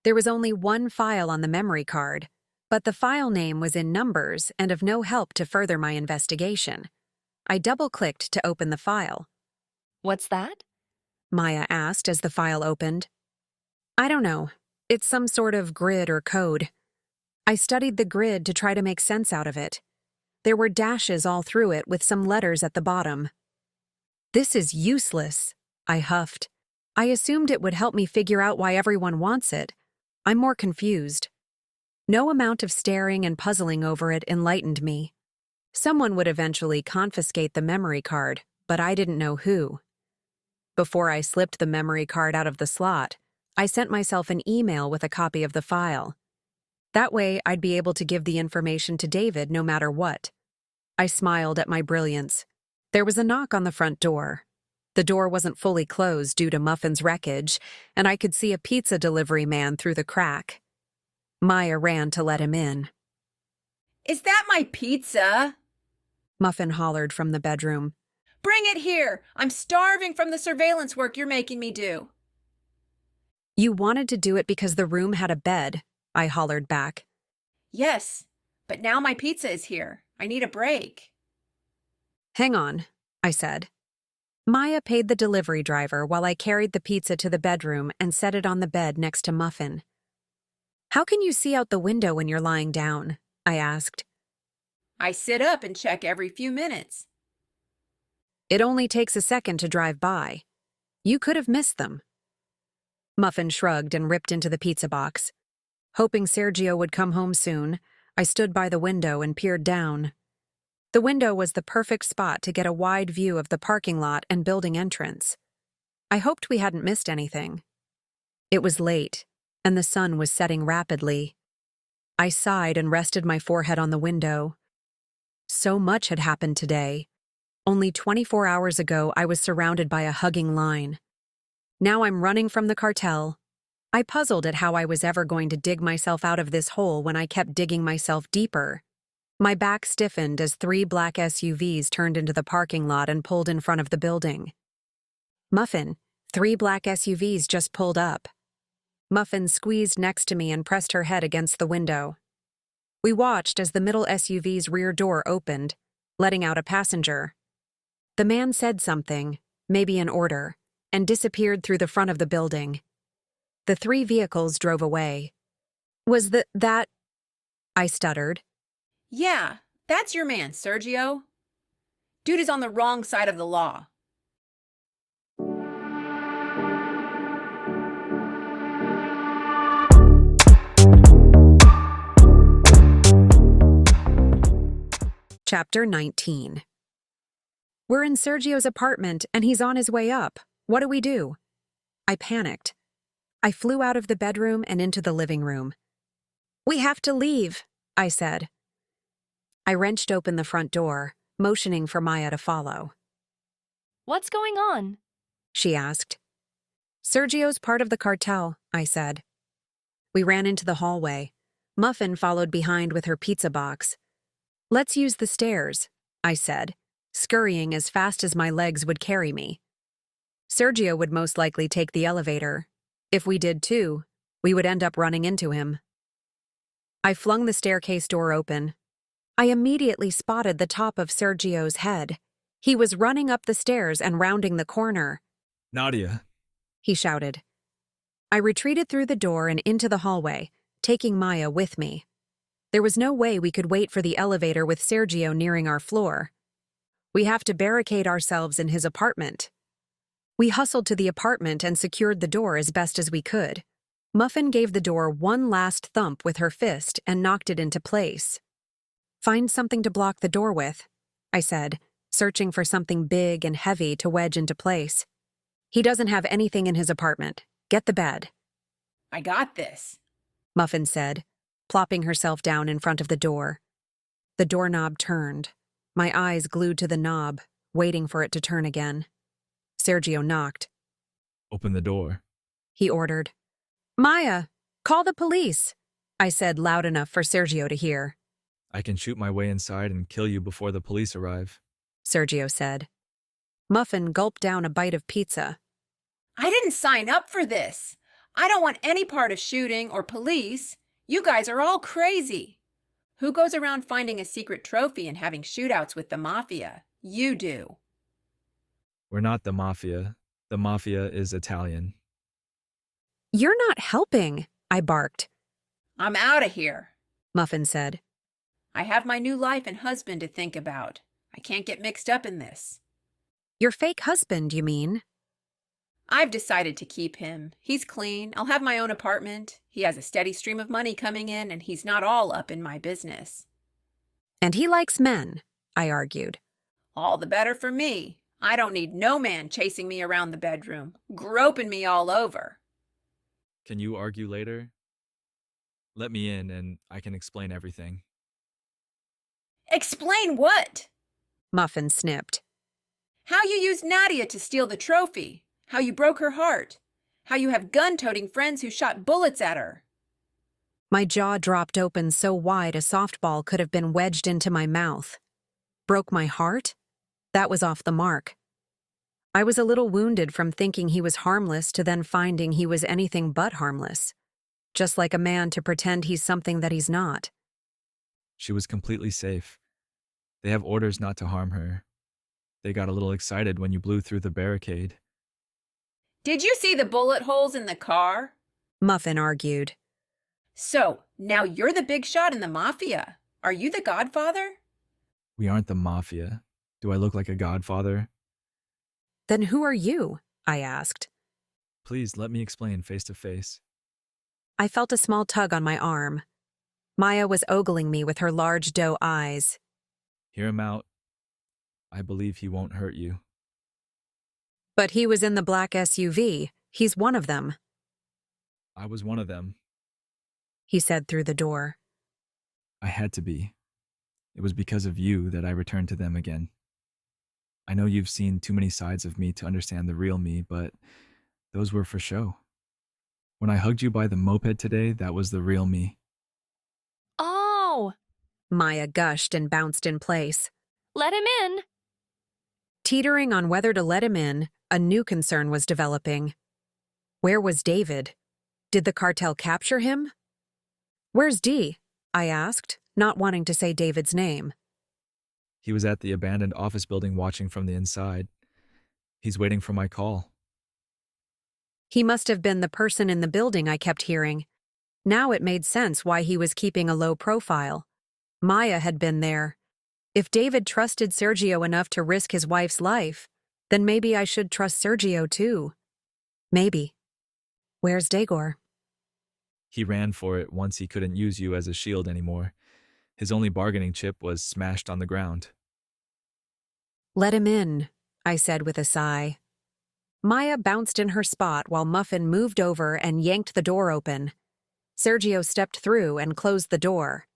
Speaker 1: There was only one file on the memory card, but the file name was in numbers and of no help to further my investigation. I double-clicked to open the file.
Speaker 10: What's that?
Speaker 1: Maya asked as the file opened. I don't know. It's some sort of grid or code. I studied the grid to try to make sense out of it. There were dashes all through it with some letters at the bottom. This is useless, I huffed. I assumed it would help me figure out why everyone wants it. I'm more confused. No amount of staring and puzzling over it enlightened me. Someone would eventually confiscate the memory card, but I didn't know who. Before I slipped the memory card out of the slot, I sent myself an email with a copy of the file. That way, I'd be able to give the information to David no matter what. I smiled at my brilliance. There was a knock on the front door. The door wasn't fully closed due to Muffin's wreckage, and I could see a pizza delivery man through the crack. Maya ran to let him in.
Speaker 12: Is that my pizza?
Speaker 1: Muffin hollered from the bedroom.
Speaker 12: Bring it here! I'm starving from the surveillance work you're making me do.
Speaker 1: You wanted to do it because the room had a bed, I hollered back.
Speaker 12: Yes, but now my pizza is here. I need a break.
Speaker 1: Hang on, I said. Maya paid the delivery driver while I carried the pizza to the bedroom and set it on the bed next to Muffin. How can you see out the window when you're lying down? I asked.
Speaker 12: I sit up and check every few minutes.
Speaker 1: It only takes a second to drive by. You could have missed them. Muffin shrugged and ripped into the pizza box. Hoping Sergio would come home soon, I stood by the window and peered down. The window was the perfect spot to get a wide view of the parking lot and building entrance. I hoped we hadn't missed anything. It was late, and the sun was setting rapidly. I sighed and rested my forehead on the window. So much had happened today. Only 24 hours ago, I was surrounded by a hugging line. Now I'm running from the cartel. I puzzled at how I was ever going to dig myself out of this hole when I kept digging myself deeper. My back stiffened as 3 black SUVs turned into the parking lot and pulled in front of the building. Muffin, 3 black SUVs just pulled up. Muffin squeezed next to me and pressed her head against the window. We watched as the middle SUV's rear door opened, letting out a passenger. The man said something, maybe an order, and disappeared through the front of the building. The 3 vehicles drove away. Was that? I stuttered.
Speaker 12: Yeah, that's your man, Sergio. Dude is on the wrong side of the law.
Speaker 1: Chapter 19. We're in Sergio's apartment and he's on his way up. What do we do? I panicked. I flew out of the bedroom and into the living room. We have to leave, I said. I wrenched open the front door, motioning for Maya to follow.
Speaker 10: What's going on?
Speaker 1: She asked. Sergio's part of the cartel, I said. We ran into the hallway. Muffin followed behind with her pizza box. Let's use the stairs, I said, scurrying as fast as my legs would carry me. Sergio would most likely take the elevator. If we did too, we would end up running into him. I flung the staircase door open. I immediately spotted the top of Sergio's head. He was running up the stairs and rounding the corner.
Speaker 19: Nadia,
Speaker 1: he shouted. I retreated through the door and into the hallway, taking Maya with me. There was no way we could wait for the elevator with Sergio nearing our floor. We have to barricade ourselves in his apartment. We hustled to the apartment and secured the door as best as we could. Muffin gave the door one last thump with her fist and knocked it into place. Find something to block the door with, I said, searching for something big and heavy to wedge into place. He doesn't have anything in his apartment. Get the bed.
Speaker 12: I got this,
Speaker 1: Muffin said, plopping herself down in front of the door. The doorknob turned, my eyes glued to the knob, waiting for it to turn again. Sergio knocked.
Speaker 19: Open the door,
Speaker 1: he ordered. Maya, call the police, I said loud enough for Sergio to hear.
Speaker 19: I can shoot my way inside and kill you before the police arrive,
Speaker 1: Sergio said. Muffin gulped down a bite of pizza.
Speaker 12: I didn't sign up for this. I don't want any part of shooting or police. You guys are all crazy. Who goes around finding a secret trophy and having shootouts with the mafia? You do.
Speaker 19: We're not the mafia. The mafia is Italian.
Speaker 1: You're not helping, I barked.
Speaker 12: I'm out of here,
Speaker 1: Muffin said.
Speaker 12: I have my new life and husband to think about. I can't get mixed up in this.
Speaker 1: Your fake husband, you mean?
Speaker 12: I've decided to keep him. He's clean. I'll have my own apartment. He has a steady stream of money coming in, and he's not all up in my business.
Speaker 1: And he likes men, I argued.
Speaker 12: All the better for me. I don't need no man chasing me around the bedroom, groping me all over.
Speaker 19: Can you argue later? Let me in and I can explain everything.
Speaker 12: Explain what?
Speaker 1: Muffin snipped.
Speaker 12: How you used Nadia to steal the trophy. How you broke her heart. How you have gun-toting friends who shot bullets at her.
Speaker 1: My jaw dropped open so wide a softball could have been wedged into my mouth. Broke my heart? That was off the mark. I was a little wounded from thinking he was harmless to then finding he was anything but harmless. Just like a man to pretend he's something that he's not.
Speaker 19: She was completely safe. They have orders not to harm her. They got a little excited when you blew through the barricade.
Speaker 12: Did you see the bullet holes in the car?
Speaker 1: Muffin argued.
Speaker 12: So, now you're the big shot in the mafia. Are you the godfather?
Speaker 19: We aren't the mafia. Do I look like a godfather?
Speaker 1: Then who are you? I asked.
Speaker 19: Please let me explain face to face.
Speaker 1: I felt a small tug on my arm. Maya was ogling me with her large doe eyes.
Speaker 19: Hear him out. I believe he won't hurt you.
Speaker 1: But he was in the black SUV. He's one of them.
Speaker 19: I was one of them.
Speaker 1: He said through the door.
Speaker 19: I had to be. It was because of you that I returned to them again. I know you've seen too many sides of me to understand the real me, but those were for show. When I hugged you by the moped today, that was the real me.
Speaker 10: Oh!
Speaker 1: Maya gushed and bounced in place.
Speaker 10: Let him in!
Speaker 1: Teetering on whether to let him in, a new concern was developing. Where was David? Did the cartel capture him? Where's Dee? I asked, not wanting to say David's name.
Speaker 19: He was at the abandoned office building watching from the inside. He's waiting for my call.
Speaker 1: He must have been the person in the building I kept hearing. Now it made sense why he was keeping a low profile. Maya had been there. If David trusted Sergio enough to risk his wife's life, then maybe I should trust Sergio too. Maybe. Where's Dagor?
Speaker 19: He ran for it once he couldn't use you as a shield anymore. His only bargaining chip was smashed on the ground.
Speaker 1: Let him in, I said with a sigh. Maya bounced in her spot while Muffin moved over and yanked the door open. Sergio stepped through and closed the door.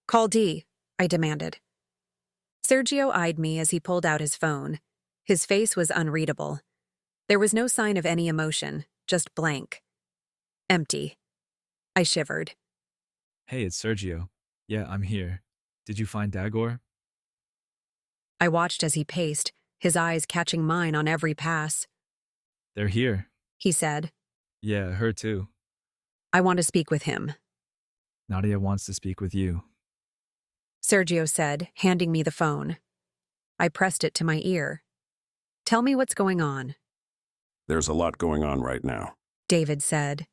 Speaker 1: Call Dee, I demanded. Sergio eyed me as he pulled out his phone. His face was unreadable. There was no sign of any emotion, just blank. Empty. I shivered.
Speaker 19: Hey, it's Sergio. Yeah, I'm here. Did you find Dagor?
Speaker 1: I watched as he paced, his eyes catching mine on every pass.
Speaker 19: They're here,
Speaker 1: He said.
Speaker 19: Yeah, her too.
Speaker 1: I want to speak with him.
Speaker 19: Nadia wants to speak with you.
Speaker 1: Sergio said, handing me the phone. I pressed it to my ear. Tell me what's going on,
Speaker 15: There's a lot going on right now.
Speaker 1: David said.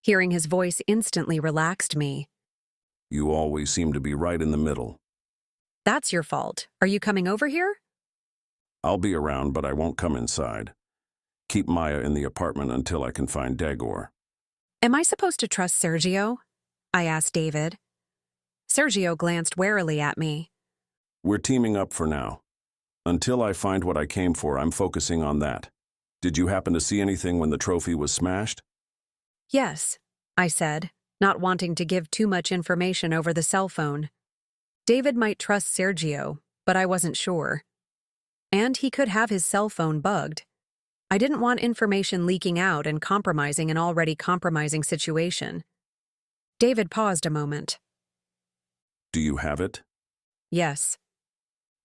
Speaker 1: Hearing his voice instantly relaxed me.
Speaker 15: You always seem to be right in the middle.
Speaker 1: That's your fault. Are you coming over here?
Speaker 15: I'll be around, but I won't come inside. Keep Maya in the apartment until I can find Dagor.
Speaker 1: Am I supposed to trust Sergio? I asked David. Sergio glanced warily at me.
Speaker 15: We're teaming up for now. Until I find what I came for, I'm focusing on that. Did you happen to see anything when the trophy was smashed?
Speaker 1: Yes, I said, not wanting to give too much information over the cell phone. David might trust Sergio, but I wasn't sure. And he could have his cell phone bugged. I didn't want information leaking out and compromising an already compromising situation. David paused a moment.
Speaker 15: Do you have it?
Speaker 1: Yes.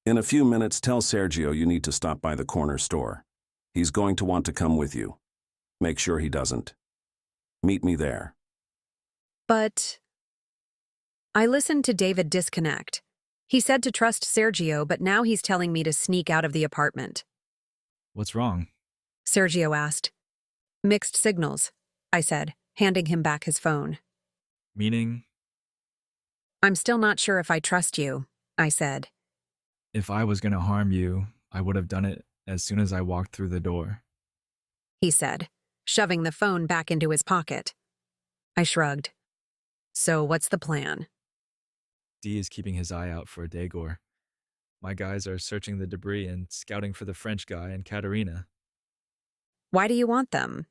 Speaker 15: In a few minutes, tell Sergio you need to stop by the corner store. He's going to want to come with you. Make sure he doesn't. Meet me there.
Speaker 1: But... I listened to David disconnect. He said to trust Sergio, but now he's telling me to sneak out of the apartment.
Speaker 19: What's wrong?
Speaker 1: Sergio asked. Mixed signals, I said, handing him back his phone.
Speaker 19: Meaning?
Speaker 1: I'm still not sure if I trust you, I said.
Speaker 19: If I was going to harm you, I would have done it as soon as I walked through the door,
Speaker 1: He said, shoving the phone back into his pocket. I shrugged. So what's the plan?
Speaker 19: D is keeping his eye out for Dagor. My guys are searching the debris and scouting for the French guy and Katerina.
Speaker 1: Why do you want them?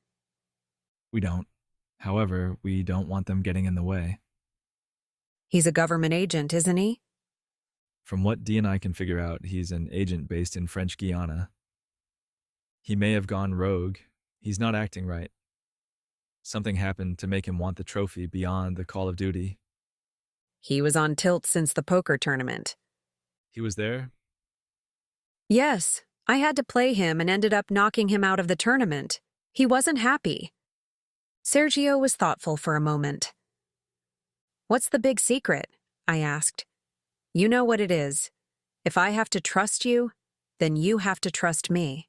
Speaker 19: We don't. However, we don't want them getting in the way.
Speaker 1: He's a government agent, isn't he?
Speaker 19: From what D and I can figure out, he's an agent based in French Guiana. He may have gone rogue. He's not acting right. Something happened to make him want the trophy beyond the Call of Duty.
Speaker 1: He was on tilt since the poker tournament.
Speaker 19: He was there?
Speaker 1: Yes, I had to play him and ended up knocking him out of the tournament. He wasn't happy. Sergio was thoughtful for a moment. What's the big secret? I asked. You know what it is. If I have to trust you, then you have to trust me.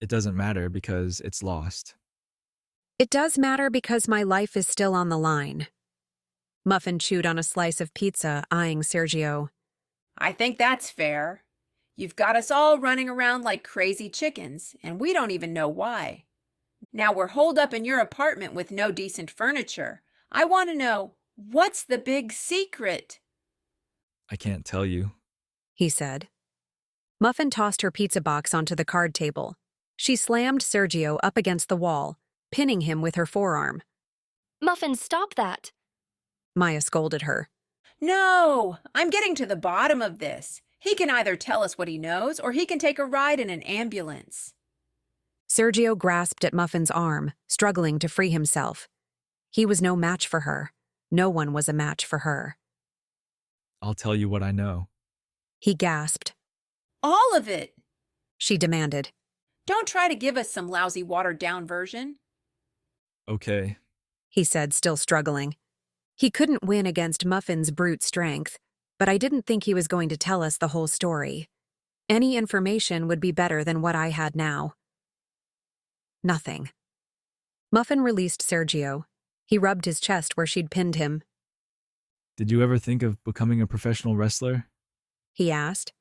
Speaker 19: It doesn't matter because it's lost.
Speaker 1: It does matter because my life is still on the line. Muffin chewed on a slice of pizza, eyeing Sergio.
Speaker 12: I think that's fair. You've got us all running around like crazy chickens, and we don't even know why. Now we're holed up in your apartment with no decent furniture. I want to know, what's the big secret?
Speaker 19: I can't tell you,
Speaker 1: He said. Muffin tossed her pizza box onto the card table. She slammed Sergio up against the wall, pinning him with her forearm.
Speaker 10: Muffin, stop that.
Speaker 1: Maya scolded her.
Speaker 12: No, I'm getting to the bottom of this. He can either tell us what he knows, or he can take a ride in an ambulance.
Speaker 1: Sergio grasped at Muffin's arm, struggling to free himself. He was no match for her. No one was a match for her.
Speaker 19: I'll tell you what I know.
Speaker 1: He gasped.
Speaker 12: All of it!
Speaker 1: She demanded.
Speaker 12: Don't try to give us some lousy watered-down version.
Speaker 19: Okay,
Speaker 1: He said, still struggling. He couldn't win against Muffin's brute strength, but I didn't think he was going to tell us the whole story. Any information would be better than what I had now. Nothing. Muffin released Sergio. He rubbed his chest where she'd pinned him.
Speaker 19: Did you ever think of becoming a professional wrestler?
Speaker 1: He asked.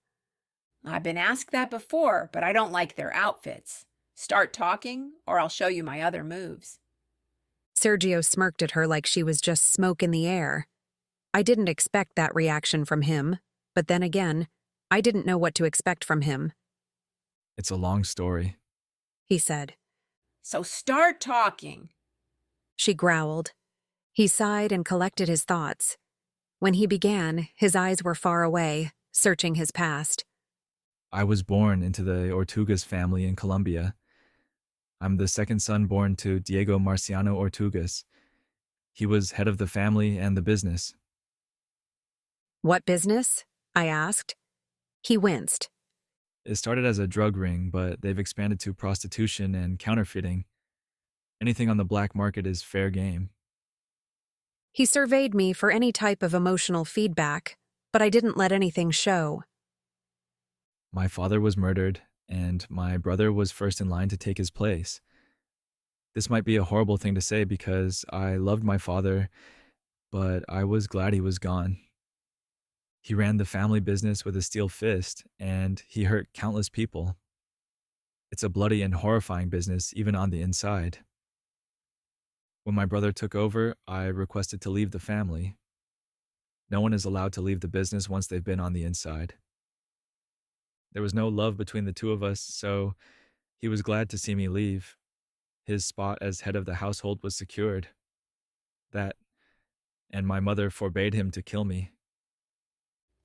Speaker 12: I've been asked that before, but I don't like their outfits. Start talking, or I'll show you my other moves.
Speaker 1: Sergio smirked at her like she was just smoke in the air. I didn't expect that reaction from him, but then again, I didn't know what to expect from him.
Speaker 19: It's a long story,
Speaker 1: He said.
Speaker 12: So start talking.
Speaker 1: She growled. He sighed and collected his thoughts. When he began, his eyes were far away, searching his past.
Speaker 19: I was born into the Ortugas family in Colombia. I'm the second son born to Diego Marciano Ortugas. He was head of the family and the business.
Speaker 1: What business? I asked. He winced.
Speaker 19: It started as a drug ring, but they've expanded to prostitution and counterfeiting. Anything on the black market is fair game.
Speaker 1: He surveyed me for any type of emotional feedback, but I didn't let anything show.
Speaker 19: My father was murdered, and my brother was first in line to take his place. This might be a horrible thing to say because I loved my father, but I was glad he was gone. He ran the family business with a steel fist, and he hurt countless people. It's a bloody and horrifying business, even on the inside. When my brother took over, I requested to leave the family. No one is allowed to leave the business once they've been on the inside. There was no love between the two of us, so he was glad to see me leave. His spot as head of the household was secured. That, and my mother forbade him to kill me.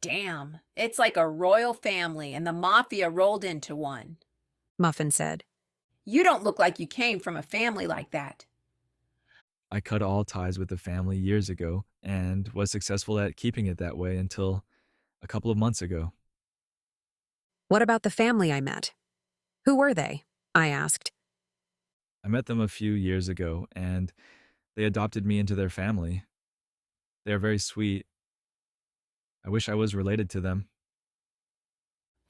Speaker 12: Damn, it's like a royal family and the mafia rolled into one.
Speaker 1: Muffin said.
Speaker 12: You don't look like you came from a family like that.
Speaker 19: I cut all ties with the family years ago and was successful at keeping it that way until a couple of months ago.
Speaker 1: What about the family I met? Who were they? I asked.
Speaker 19: I met them a few years ago, and they adopted me into their family. They are very sweet. I wish I was related to them.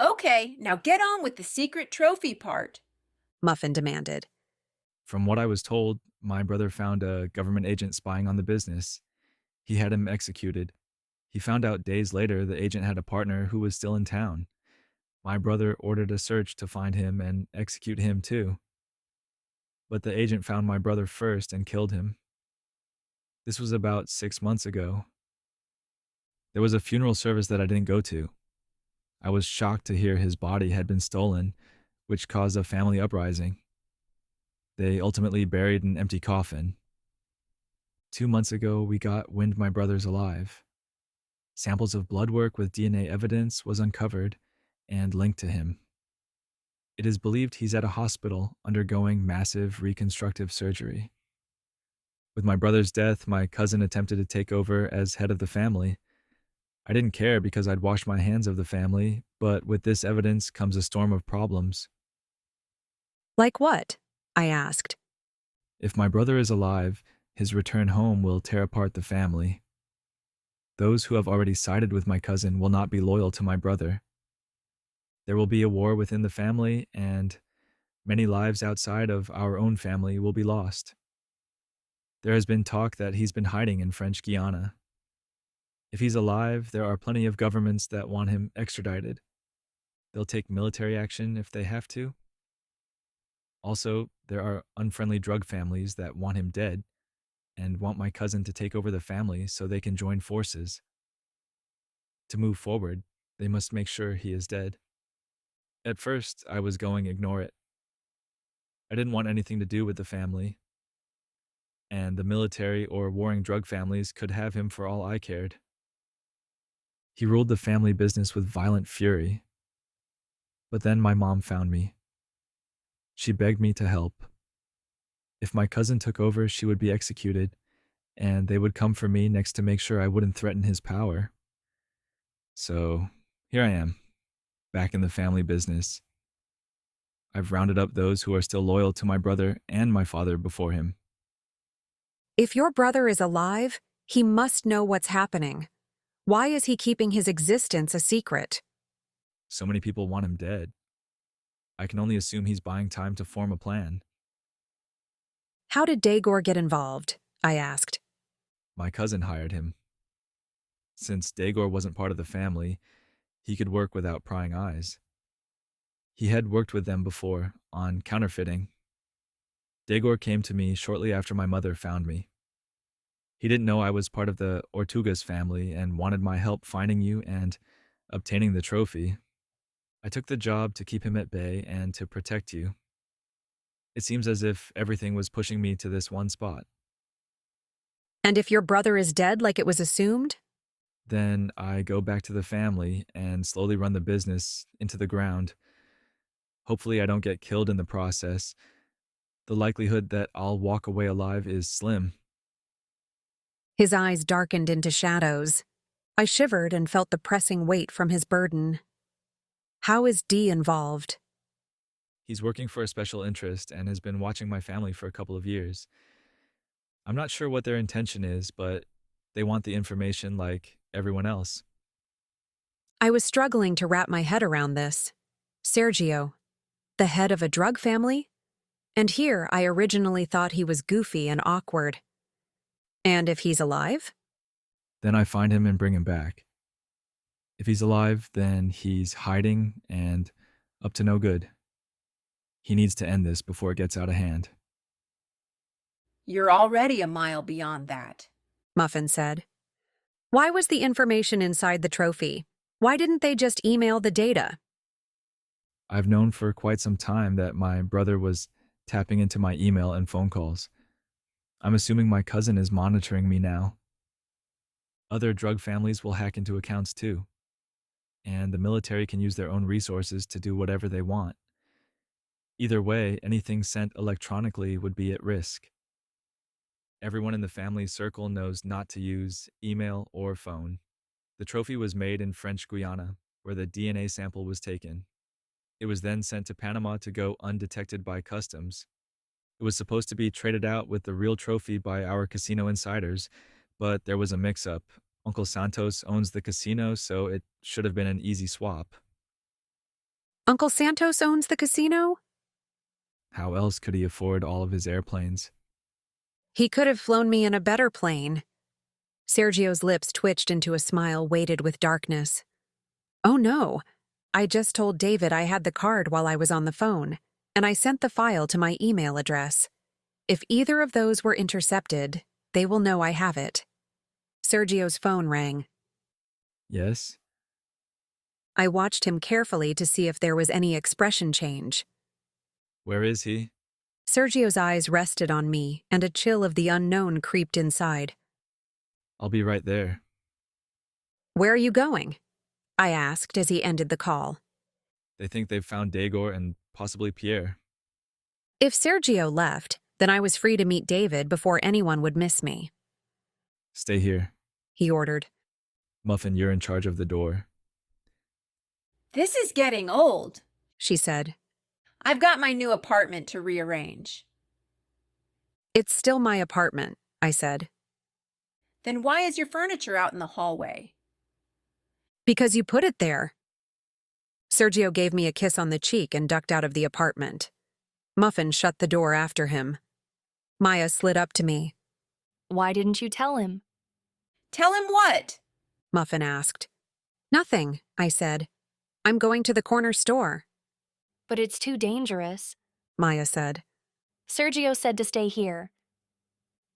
Speaker 12: Okay, now get on with the secret trophy part,
Speaker 1: Muffin demanded.
Speaker 19: From what I was told, my brother found a government agent spying on the business. He had him executed. He found out days later the agent had a partner who was still in town. My brother ordered a search to find him and execute him too. But the agent found my brother first and killed him. This was about 6 months ago. There was a funeral service that I didn't go to. I was shocked to hear his body had been stolen, which caused a family uprising. They ultimately buried an empty coffin. 2 months ago, we got wind my brother's alive. Samples of blood work with DNA evidence was uncovered and linked to him. It is believed he's at a hospital undergoing massive reconstructive surgery. With my brother's death, my cousin attempted to take over as head of the family. I didn't care because I'd washed my hands of the family, but with this evidence comes a storm of problems.
Speaker 1: Like what? I asked.
Speaker 19: If my brother is alive, his return home will tear apart the family. Those who have already sided with my cousin will not be loyal to my brother. There will be a war within the family, and many lives outside of our own family will be lost. There has been talk that he's been hiding in French Guiana. If he's alive, there are plenty of governments that want him extradited. They'll take military action if they have to. Also, there are unfriendly drug families that want him dead and want my cousin to take over the family so they can join forces. To move forward, they must make sure he is dead. At first, I was going to ignore it. I didn't want anything to do with the family, and the military or warring drug families could have him for all I cared. He ruled the family business with violent fury. But then my mom found me. She begged me to help. If my cousin took over, she would be executed, and they would come for me next to make sure I wouldn't threaten his power. So, here I am, back in the family business. I've rounded up those who are still loyal to my brother and my father before him.
Speaker 1: If your brother is alive, he must know what's happening. Why is he keeping his existence a secret?
Speaker 19: So many people want him dead. I can only assume he's buying time to form a plan.
Speaker 1: How did Daegor get involved? I asked.
Speaker 19: My cousin hired him. Since Daegor wasn't part of the family, he could work without prying eyes. He had worked with them before, on counterfeiting. Daegor came to me shortly after my mother found me. He didn't know I was part of the Ortugas family and wanted my help finding you and obtaining the trophy. I took the job to keep him at bay and to protect you. It seems as if everything was pushing me to this one spot.
Speaker 1: And if your brother is dead like it was assumed?
Speaker 19: Then I go back to the family and slowly run the business into the ground. Hopefully I don't get killed in the process. The likelihood that I'll walk away alive is slim.
Speaker 1: His eyes darkened into shadows. I shivered and felt the pressing weight from his burden. How is Dee involved?
Speaker 19: He's working for a special interest and has been watching my family for a couple of years. I'm not sure what their intention is, but they want the information like everyone else.
Speaker 1: I was struggling to wrap my head around this. Sergio, the head of a drug family? And here I originally thought he was goofy and awkward. And if he's alive?
Speaker 19: Then I find him and bring him back. If he's alive, then he's hiding and up to no good. He needs to end this before it gets out of hand.
Speaker 12: You're already a mile beyond that,
Speaker 1: Muffin said. Why was the information inside the trophy? Why didn't they just email the data?
Speaker 19: I've known for quite some time that my brother was tapping into my email and phone calls. I'm assuming my cousin is monitoring me now. Other drug families will hack into accounts too. And the military can use their own resources to do whatever they want. Either way, anything sent electronically would be at risk. Everyone in the family circle knows not to use email or phone. The trophy was made in French Guiana, where the DNA sample was taken. It was then sent to Panama to go undetected by customs. It was supposed to be traded out with the real trophy by our casino insiders, but there was a mix-up. Uncle Santos owns the casino, so it should have been an easy swap.
Speaker 1: Uncle Santos owns the casino?
Speaker 19: How else could he afford all of his airplanes?
Speaker 1: He could have flown me in a better plane. Sergio's lips twitched into a smile weighted with darkness. Oh no, I just told David I had the card while I was on the phone, and I sent the file to my email address. If either of those were intercepted, they will know I have it. Sergio's phone rang.
Speaker 19: Yes?
Speaker 1: I watched him carefully to see if there was any expression change.
Speaker 19: Where is he?
Speaker 1: Sergio's eyes rested on me, and a chill of the unknown creeped inside.
Speaker 19: I'll be right there.
Speaker 1: Where are you going? I asked as he ended the call.
Speaker 19: They think they've found Daegor and possibly Pierre.
Speaker 1: If Sergio left, then I was free to meet David before anyone would miss me.
Speaker 19: Stay here,
Speaker 1: he ordered.
Speaker 19: Muffin, you're in charge of the door.
Speaker 12: This is getting old,
Speaker 1: she said.
Speaker 12: I've got my new apartment to rearrange.
Speaker 1: It's still my apartment, I said.
Speaker 12: Then why is your furniture out in the hallway?
Speaker 1: Because you put it there. Sergio gave me a kiss on the cheek and ducked out of the apartment. Muffin shut the door after him. Maya slid up to me.
Speaker 10: Why didn't you tell him?
Speaker 12: Tell him what?
Speaker 1: Muffin asked. Nothing, I said. I'm going to the corner store.
Speaker 10: But it's too dangerous,
Speaker 1: Maya said.
Speaker 10: Sergio said to stay here.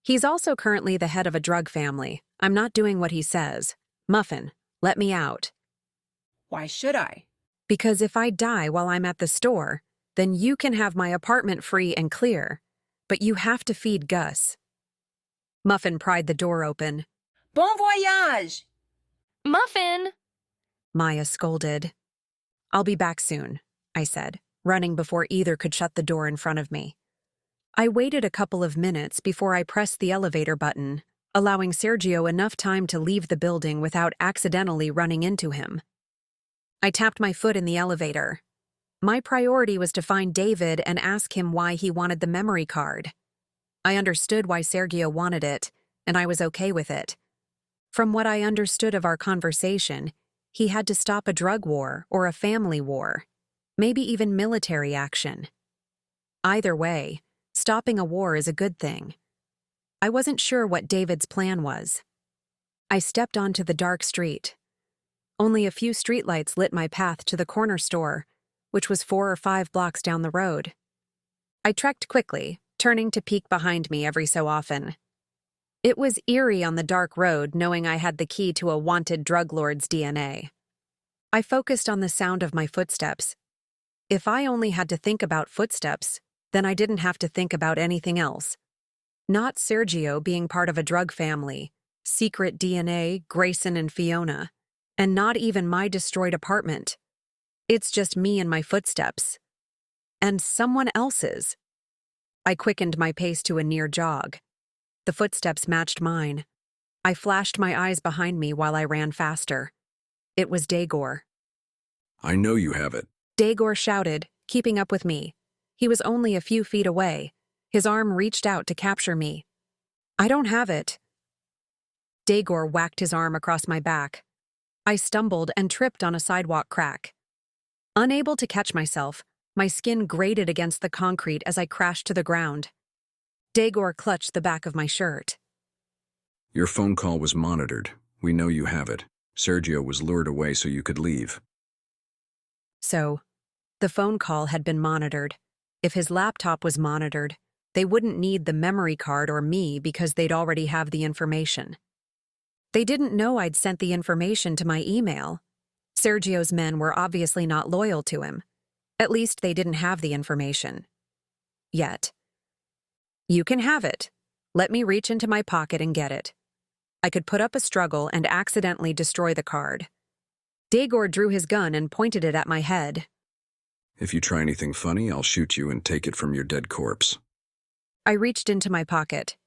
Speaker 1: He's also currently the head of a drug family. I'm not doing what he says. Muffin, let me out.
Speaker 12: Why should I?
Speaker 1: Because if I die while I'm at the store, then you can have my apartment free and clear. But you have to feed Gus. Muffin pried the door open.
Speaker 12: Bon voyage!
Speaker 10: Muffin!
Speaker 1: Maya scolded. I'll be back soon, I said, running before either could shut the door in front of me. I waited a couple of minutes before I pressed the elevator button, allowing Sergio enough time to leave the building without accidentally running into him. I tapped my foot in the elevator. My priority was to find David and ask him why he wanted the memory card. I understood why Sergio wanted it, and I was okay with it. From what I understood of our conversation, he had to stop a drug war or a family war, maybe even military action. Either way, stopping a war is a good thing. I wasn't sure what David's plan was. I stepped onto the dark street. Only a few streetlights lit my path to the corner store, which was 4 or 5 blocks down the road. I trekked quickly, turning to peek behind me every so often. It was eerie on the dark road knowing I had the key to a wanted drug lord's DNA. I focused on the sound of my footsteps. If I only had to think about footsteps, then I didn't have to think about anything else. Not Sergio being part of a drug family, secret DNA, Grayson and Fiona, and not even my destroyed apartment. It's just me and my footsteps. And someone else's. I quickened my pace to a near jog. The footsteps matched mine. I flashed my eyes behind me while I ran faster. It was Daegor.
Speaker 15: I know you have it.
Speaker 1: Daegor shouted, keeping up with me. He was only a few feet away. His arm reached out to capture me. I don't have it. Daegor whacked his arm across my back. I stumbled and tripped on a sidewalk crack. Unable to catch myself, my skin grated against the concrete as I crashed to the ground. Daegor clutched the back of my shirt.
Speaker 15: Your phone call was monitored. We know you have it. Sergio was lured away so you could leave.
Speaker 1: So, the phone call had been monitored. If his laptop was monitored, they wouldn't need the memory card or me because they'd already have the information. They didn't know I'd sent the information to my email. Sergio's men were obviously not loyal to him. At least they didn't have the information. Yet. You can have it. Let me reach into my pocket and get it. I could put up a struggle and accidentally destroy the card. Daegor drew his gun and pointed it at my head.
Speaker 15: If you try anything funny, I'll shoot you and take it from your dead corpse.
Speaker 1: I reached into my pocket.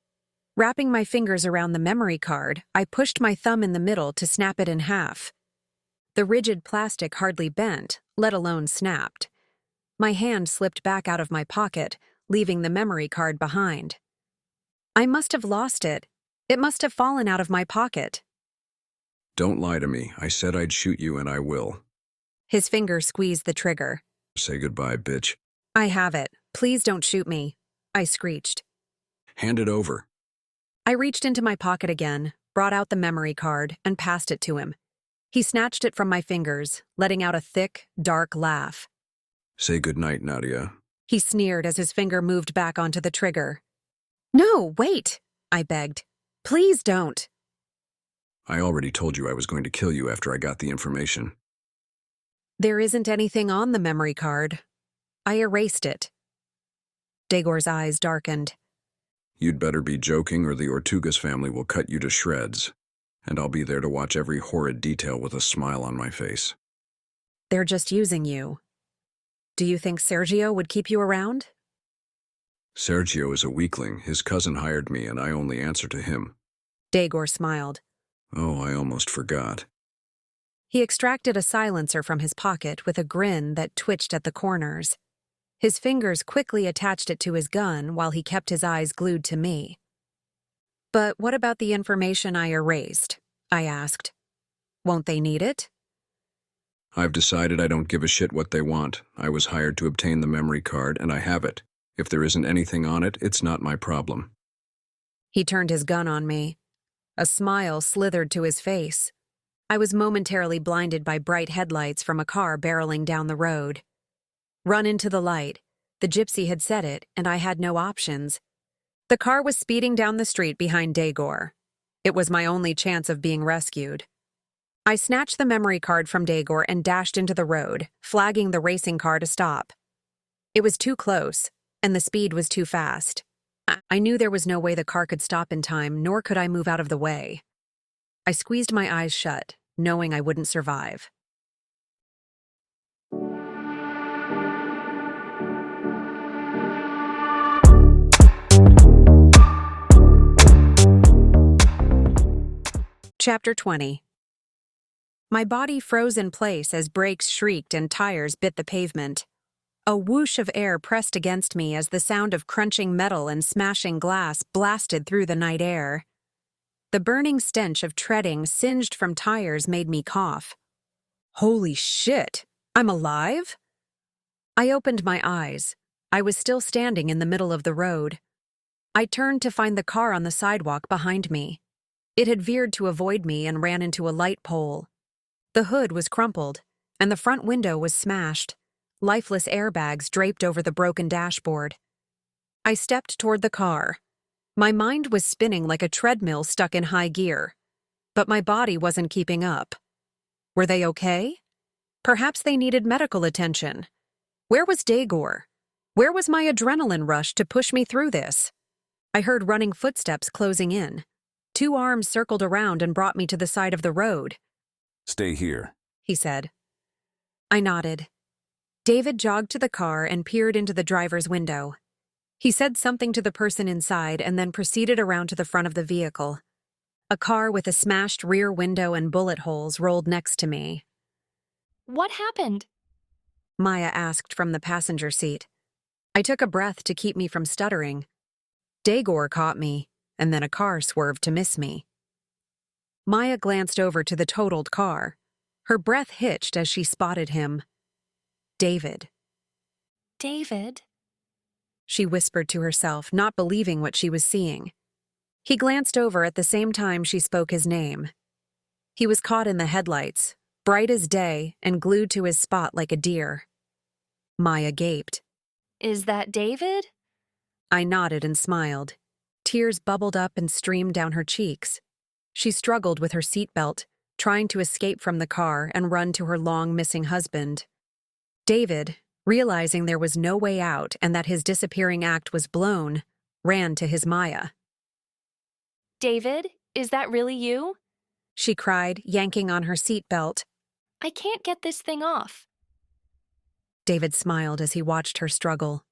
Speaker 1: Wrapping my fingers around the memory card, I pushed my thumb in the middle to snap it in half. The rigid plastic hardly bent, let alone snapped. My hand slipped back out of my pocket, leaving the memory card behind. I must have lost it. It must have fallen out of my pocket.
Speaker 15: Don't lie to me. I said I'd shoot you and I will.
Speaker 1: His finger squeezed the trigger.
Speaker 15: Say goodbye, bitch.
Speaker 1: I have it. Please don't shoot me, I screeched.
Speaker 15: Hand it over.
Speaker 1: I reached into my pocket again, brought out the memory card, and passed it to him. He snatched it from my fingers, letting out a thick, dark laugh.
Speaker 15: Say goodnight, Nadia.
Speaker 1: He sneered as his finger moved back onto the trigger. No, wait, I begged. Please don't.
Speaker 15: I already told you I was going to kill you after I got the information.
Speaker 1: There isn't anything on the memory card. I erased it. Dagor's eyes darkened.
Speaker 15: You'd better be joking or the Ortugas family will cut you to shreds, and I'll be there to watch every horrid detail with a smile on my face.
Speaker 1: They're just using you. Do you think Sergio would keep you around?
Speaker 15: Sergio is a weakling. His cousin hired me, and I only answer to him.
Speaker 1: Dagor smiled.
Speaker 15: Oh, I almost forgot.
Speaker 1: He extracted a silencer from his pocket with a grin that twitched at the corners. His fingers quickly attached it to his gun while he kept his eyes glued to me. But what about the information I erased? I asked. Won't they need it?
Speaker 15: I've decided I don't give a shit what they want. I was hired to obtain the memory card, and I have it. If there isn't anything on it, it's not my problem.
Speaker 1: He turned his gun on me. A smile slithered to his face. I was momentarily blinded by bright headlights from a car barreling down the road. Run into the light. The gypsy had said it, and I had no options. The car was speeding down the street behind Dagor. It was my only chance of being rescued. I snatched the memory card from Dagor and dashed into the road, flagging the racing car to stop. It was too close, and the speed was too fast. I knew there was no way the car could stop in time, nor could I move out of the way. I squeezed my eyes shut, knowing I wouldn't survive. Chapter 20. My body froze in place as brakes shrieked and tires bit the pavement. A whoosh of air pressed against me as the sound of crunching metal and smashing glass blasted through the night air. The burning stench of treading singed from tires made me cough. Holy shit! I'm alive? I opened my eyes. I was still standing in the middle of the road. I turned to find the car on the sidewalk behind me. It had veered to avoid me and ran into a light pole. The hood was crumpled, and the front window was smashed. Lifeless airbags draped over the broken dashboard. I stepped toward the car. My mind was spinning like a treadmill stuck in high gear, but my body wasn't keeping up. Were they okay? Perhaps they needed medical attention. Where was Dagor? Where was my adrenaline rush to push me through this? I heard running footsteps closing in. 2 arms circled around and brought me to the side of the road.
Speaker 15: Stay here,
Speaker 1: he said. I nodded. David jogged to the car and peered into the driver's window. He said something to the person inside and then proceeded around to the front of the vehicle. A car with a smashed rear window and bullet holes rolled next to me.
Speaker 10: What happened?
Speaker 1: Maya asked from the passenger seat. I took a breath to keep me from stuttering. Dagor caught me, and then a car swerved to miss me. Maya glanced over to the totaled car. Her breath hitched as she spotted him. David.
Speaker 10: David?
Speaker 1: She whispered to herself, not believing what she was seeing. He glanced over at the same time she spoke his name. He was caught in the headlights, bright as day and glued to his spot like a deer. Maya gaped.
Speaker 10: Is that David?
Speaker 1: I nodded and smiled. Tears bubbled up and streamed down her cheeks. She struggled with her seatbelt, trying to escape from the car and run to her long-missing husband. David, realizing there was no way out and that his disappearing act was blown, ran to his Maya.
Speaker 10: David, is that really you?
Speaker 1: She cried, yanking on her seatbelt.
Speaker 10: I can't get this thing off.
Speaker 1: David smiled as he watched her struggle.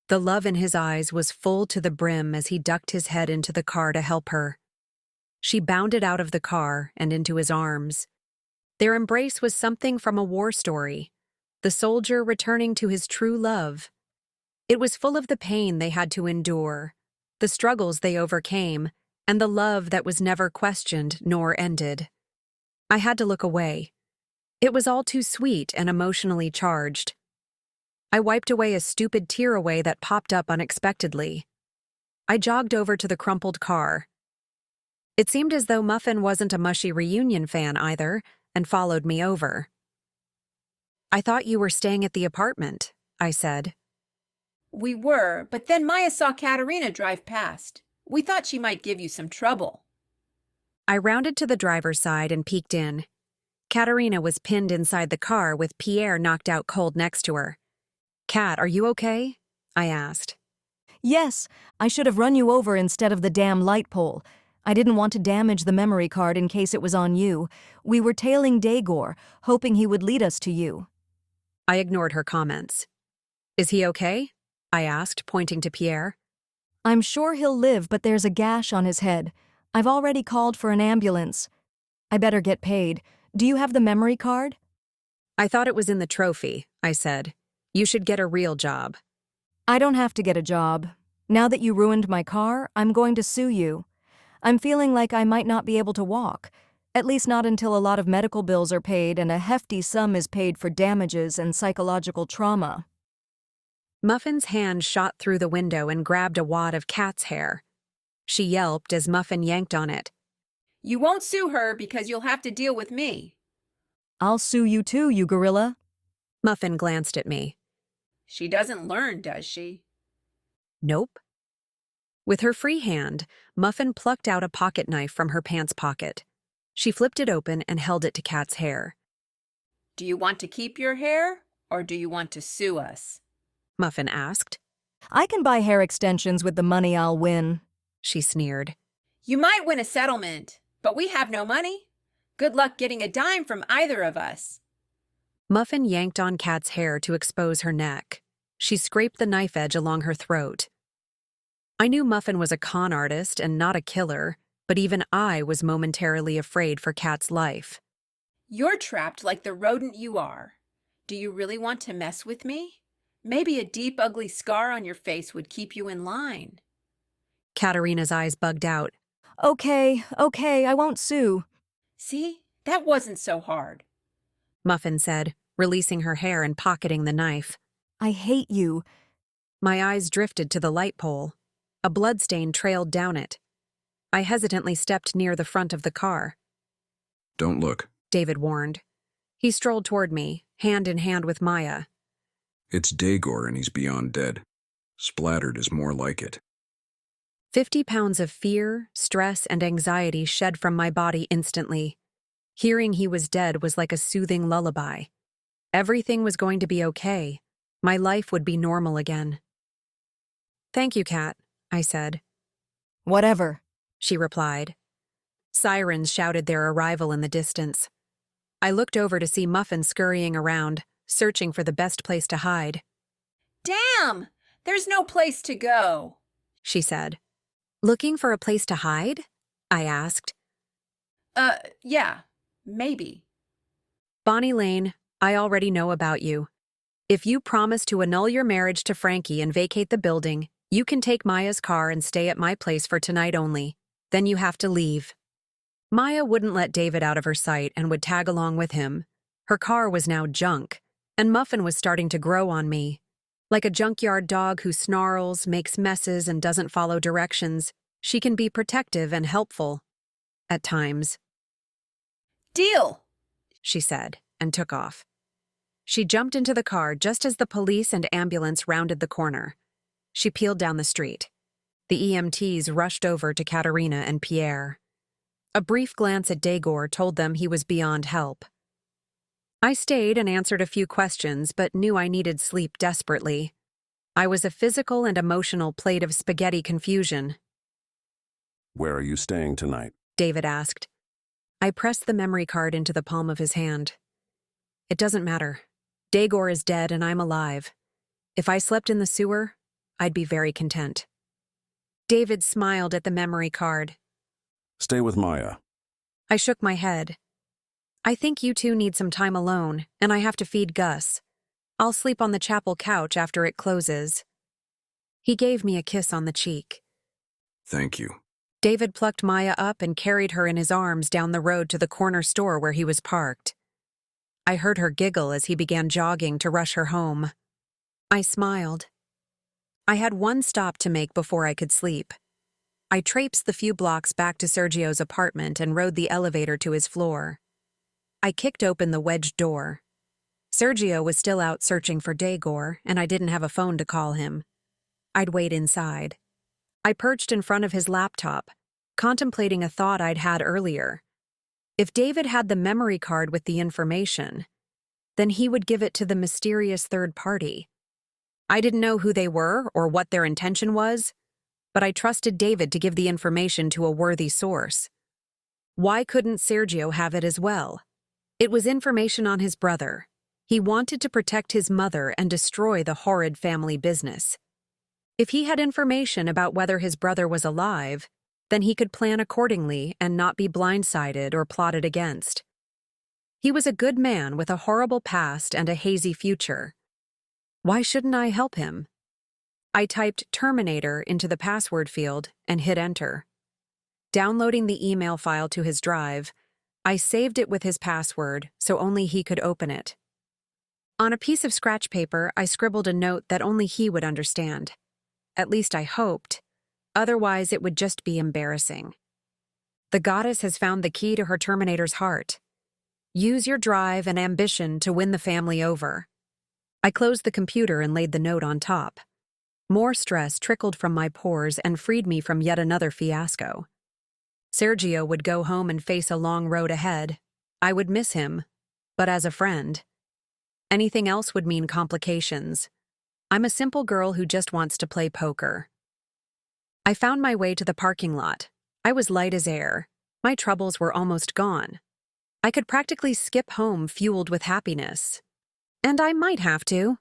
Speaker 1: The love in his eyes was full to the brim as he ducked his head into the car to help her. She bounded out of the car and into his arms. Their embrace was something from a war story, the soldier returning to his true love. It was full of the pain they had to endure, the struggles they overcame, and the love that was never questioned nor ended. I had to look away. It was all too sweet and emotionally charged. I wiped away a stupid tear away that popped up unexpectedly. I jogged over to the crumpled car. It seemed as though Muffin wasn't a mushy reunion fan either, and followed me over. I thought you were staying at the apartment, I said.
Speaker 12: We were, but then Maya saw Katerina drive past. We thought she might give you some trouble.
Speaker 1: I rounded to the driver's side and peeked in. Katerina was pinned inside the car with Pierre knocked out cold next to her. Kat, are you okay? I asked.
Speaker 11: Yes, I should have run you over instead of the damn light pole. I didn't want to damage the memory card in case it was on you. We were tailing Dagor, hoping he would lead us to you.
Speaker 1: I ignored her comments. Is he okay? I asked, pointing to Pierre.
Speaker 11: I'm sure he'll live, but there's a gash on his head. I've already called for an ambulance. I better get paid. Do you have the memory card?
Speaker 1: I thought it was in the trophy, I said. You should get a real job.
Speaker 11: I don't have to get a job. Now that you ruined my car, I'm going to sue you. I'm feeling like I might not be able to walk, at least not until a lot of medical bills are paid and a hefty sum is paid for damages and psychological trauma.
Speaker 1: Muffin's hand shot through the window and grabbed a wad of cat's hair. She yelped as Muffin yanked on it.
Speaker 12: You won't sue her because you'll have to deal with me.
Speaker 11: I'll sue you too, you gorilla.
Speaker 1: Muffin glanced at me.
Speaker 12: She doesn't learn, does she?
Speaker 1: Nope. With her free hand, Muffin plucked out a pocket knife from her pants pocket. She flipped it open and held it to Kat's hair.
Speaker 12: Do you want to keep your hair, or do you want to sue us?
Speaker 1: Muffin asked.
Speaker 11: I can buy hair extensions with the money I'll win,
Speaker 1: she sneered.
Speaker 12: You might win a settlement, but we have no money. Good luck getting a dime from either of us.
Speaker 1: Muffin yanked on Kat's hair to expose her neck. She scraped the knife edge along her throat. I knew Muffin was a con artist and not a killer, but even I was momentarily afraid for Kat's life.
Speaker 12: You're trapped like the rodent you are. Do you really want to mess with me? Maybe a deep, ugly scar on your face would keep you in line.
Speaker 1: Katerina's eyes bugged out.
Speaker 11: Okay, I won't sue.
Speaker 12: See, that wasn't so hard,
Speaker 1: Muffin said, releasing her hair and pocketing the knife.
Speaker 11: I hate you.
Speaker 1: My eyes drifted to the light pole. A bloodstain trailed down it. I hesitantly stepped near the front of the car.
Speaker 15: Don't look,
Speaker 1: David warned. He strolled toward me, hand in hand with Maya.
Speaker 15: It's Dagor and he's beyond dead. Splattered is more like it.
Speaker 1: 50 pounds of fear, stress, and anxiety shed from my body instantly. Hearing he was dead was like a soothing lullaby. Everything was going to be okay. My life would be normal again. Thank you, Kat, I said.
Speaker 11: Whatever,
Speaker 1: she replied. Sirens shouted their arrival in the distance. I looked over to see Muffin scurrying around, searching for the best place to hide.
Speaker 12: Damn! There's no place to go,
Speaker 1: she said. Looking for a place to hide? I asked.
Speaker 12: Yeah, maybe.
Speaker 1: Bonnie Lane, I already know about you. If you promise to annul your marriage to Frankie and vacate the building, you can take Maya's car and stay at my place for tonight only. Then you have to leave. Maya wouldn't let David out of her sight and would tag along with him. Her car was now junk, and Muffin was starting to grow on me. Like a junkyard dog who snarls, makes messes, and doesn't follow directions, she can be protective and helpful. At times.
Speaker 12: Deal,
Speaker 1: she said, and took off. She jumped into the car just as the police and ambulance rounded the corner. She peeled down the street. The EMTs rushed over to Katerina and Pierre. A brief glance at Dagor told them he was beyond help. I stayed and answered a few questions, but knew I needed sleep desperately. I was a physical and emotional plate of spaghetti confusion.
Speaker 15: Where are you staying tonight?
Speaker 1: David asked. I pressed the memory card into the palm of his hand. It doesn't matter. Dagor is dead and I'm alive. If I slept in the sewer, I'd be very content. David smiled at the memory card.
Speaker 15: Stay with Maya.
Speaker 1: I shook my head. I think you two need some time alone, and I have to feed Gus. I'll sleep on the chapel couch after it closes. He gave me a kiss on the cheek.
Speaker 15: Thank you.
Speaker 1: David plucked Maya up and carried her in his arms down the road to the corner store where he was parked. I heard her giggle as he began jogging to rush her home. I smiled. I had one stop to make before I could sleep. I traipsed the few blocks back to Sergio's apartment and rode the elevator to his floor. I kicked open the wedged door. Sergio was still out searching for Daegor, and I didn't have a phone to call him. I'd wait inside. I perched in front of his laptop, contemplating a thought I'd had earlier. If David had the memory card with the information, then he would give it to the mysterious third party. I didn't know who they were or what their intention was, but I trusted David to give the information to a worthy source. Why couldn't Sergio have it as well? It was information on his brother. He wanted to protect his mother and destroy the horrid family business. If he had information about whether his brother was alive, then he could plan accordingly and not be blindsided or plotted against. He was a good man with a horrible past and a hazy future. Why shouldn't I help him? I typed Terminator into the password field and hit enter. Downloading the email file to his drive, I saved it with his password so only he could open it. On a piece of scratch paper, I scribbled a note that only he would understand. At least I hoped. Otherwise, it would just be embarrassing. The goddess has found the key to her Terminator's heart. Use your drive and ambition to win the family over. I closed the computer and laid the note on top. More stress trickled from my pores and freed me from yet another fiasco. Sergio would go home and face a long road ahead. I would miss him, but as a friend. Anything else would mean complications. I'm a simple girl who just wants to play poker. I found my way to the parking lot. I was light as air. My troubles were almost gone. I could practically skip home fueled with happiness. And I might have to.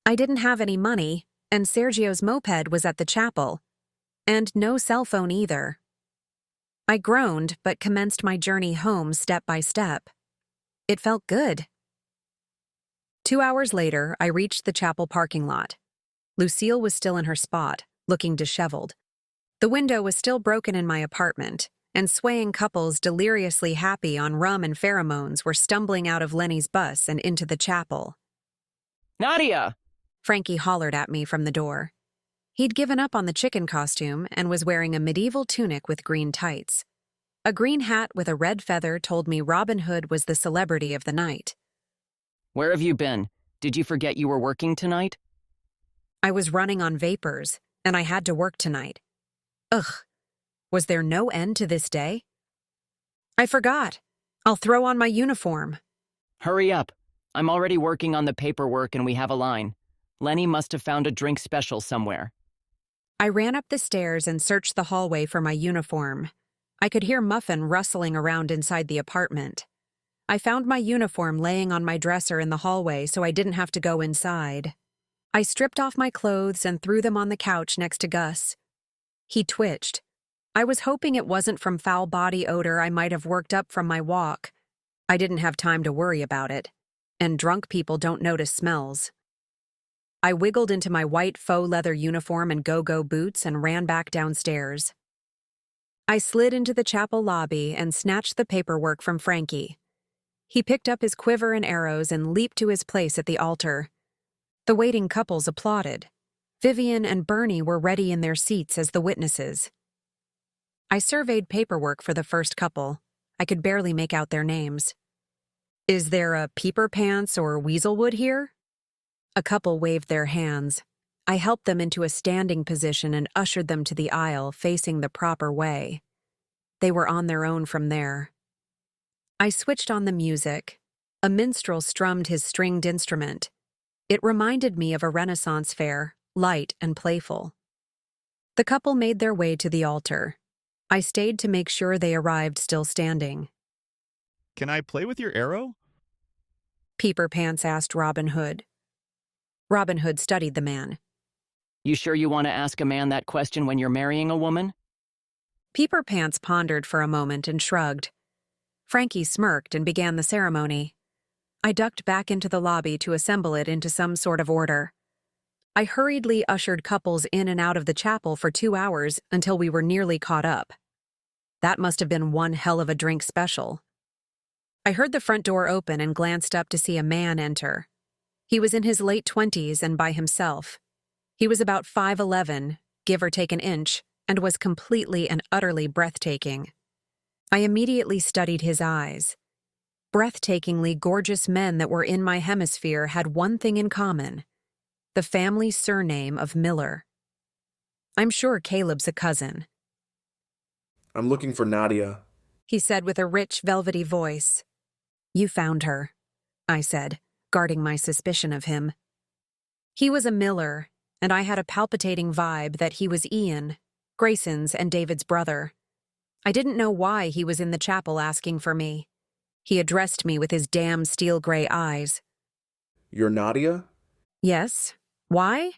Speaker 1: I didn't have any money, and Sergio's moped was at the chapel. And no cell phone either. I groaned but commenced my journey home step by step. It felt good. 2 hours later, I reached the chapel parking lot. Lucille was still in her spot, looking disheveled. The window was still broken in my apartment, and swaying couples deliriously happy on rum and pheromones were stumbling out of Lenny's bus and into the chapel.
Speaker 7: Nadia!
Speaker 1: Frankie hollered at me from the door. He'd given up on the chicken costume and was wearing a medieval tunic with green tights. A green hat with a red feather told me Robin Hood was the celebrity of the night.
Speaker 7: Where have you been? Did you forget you were working tonight?
Speaker 1: I was running on vapors, and I had to work tonight. Ugh, was there no end to this day? I forgot. I'll throw on my uniform.
Speaker 7: Hurry up. I'm already working on the paperwork and we have a line. Lenny must have found a drink special somewhere.
Speaker 1: I ran up the stairs and searched the hallway for my uniform. I could hear Muffin rustling around inside the apartment. I found my uniform laying on my dresser in the hallway so I didn't have to go inside. I stripped off my clothes and threw them on the couch next to Gus. He twitched. I was hoping it wasn't from foul body odor I might have worked up from my walk. I didn't have time to worry about it, and drunk people don't notice smells. I wiggled into my white faux leather uniform and go-go boots and ran back downstairs. I slid into the chapel lobby and snatched the paperwork from Frankie. He picked up his quiver and arrows and leaped to his place at the altar. The waiting couples applauded. Vivian and Bernie were ready in their seats as the witnesses. I surveyed paperwork for the first couple. I could barely make out their names. Is there a Peeper Pants or Weaselwood here? A couple waved their hands. I helped them into a standing position and ushered them to the aisle facing the proper way. They were on their own from there. I switched on the music. A minstrel strummed his stringed instrument. It reminded me of a Renaissance fair, light and playful. The couple made their way to the altar. I stayed to make sure they arrived still standing.
Speaker 18: Can I play with your arrow?
Speaker 1: Peeper Pants asked Robin Hood. Robin Hood studied the man.
Speaker 7: You sure you want to ask a man that question when you're marrying a woman?
Speaker 1: Peeper Pants pondered for a moment and shrugged. Frankie smirked and began the ceremony. I ducked back into the lobby to assemble it into some sort of order. I hurriedly ushered couples in and out of the chapel for 2 hours until we were nearly caught up. That must have been one hell of a drink special. I heard the front door open and glanced up to see a man enter. He was in his late 20s and by himself. He was about 5'11", give or take an inch, and was completely and utterly breathtaking. I immediately studied his eyes. Breathtakingly gorgeous men that were in my hemisphere had one thing in common: the family surname of Miller. I'm sure Caleb's a cousin,
Speaker 8: I'm looking for Nadia.
Speaker 1: he said with a rich, velvety voice. You found her, I said, guarding my suspicion of him. He was a Miller, and I had a palpitating vibe that he was Ian, Grayson's and David's brother. I didn't know why he was in the chapel asking for me. He addressed me with his damn steel-gray eyes.
Speaker 8: You're Nadia?
Speaker 1: Yes? Why?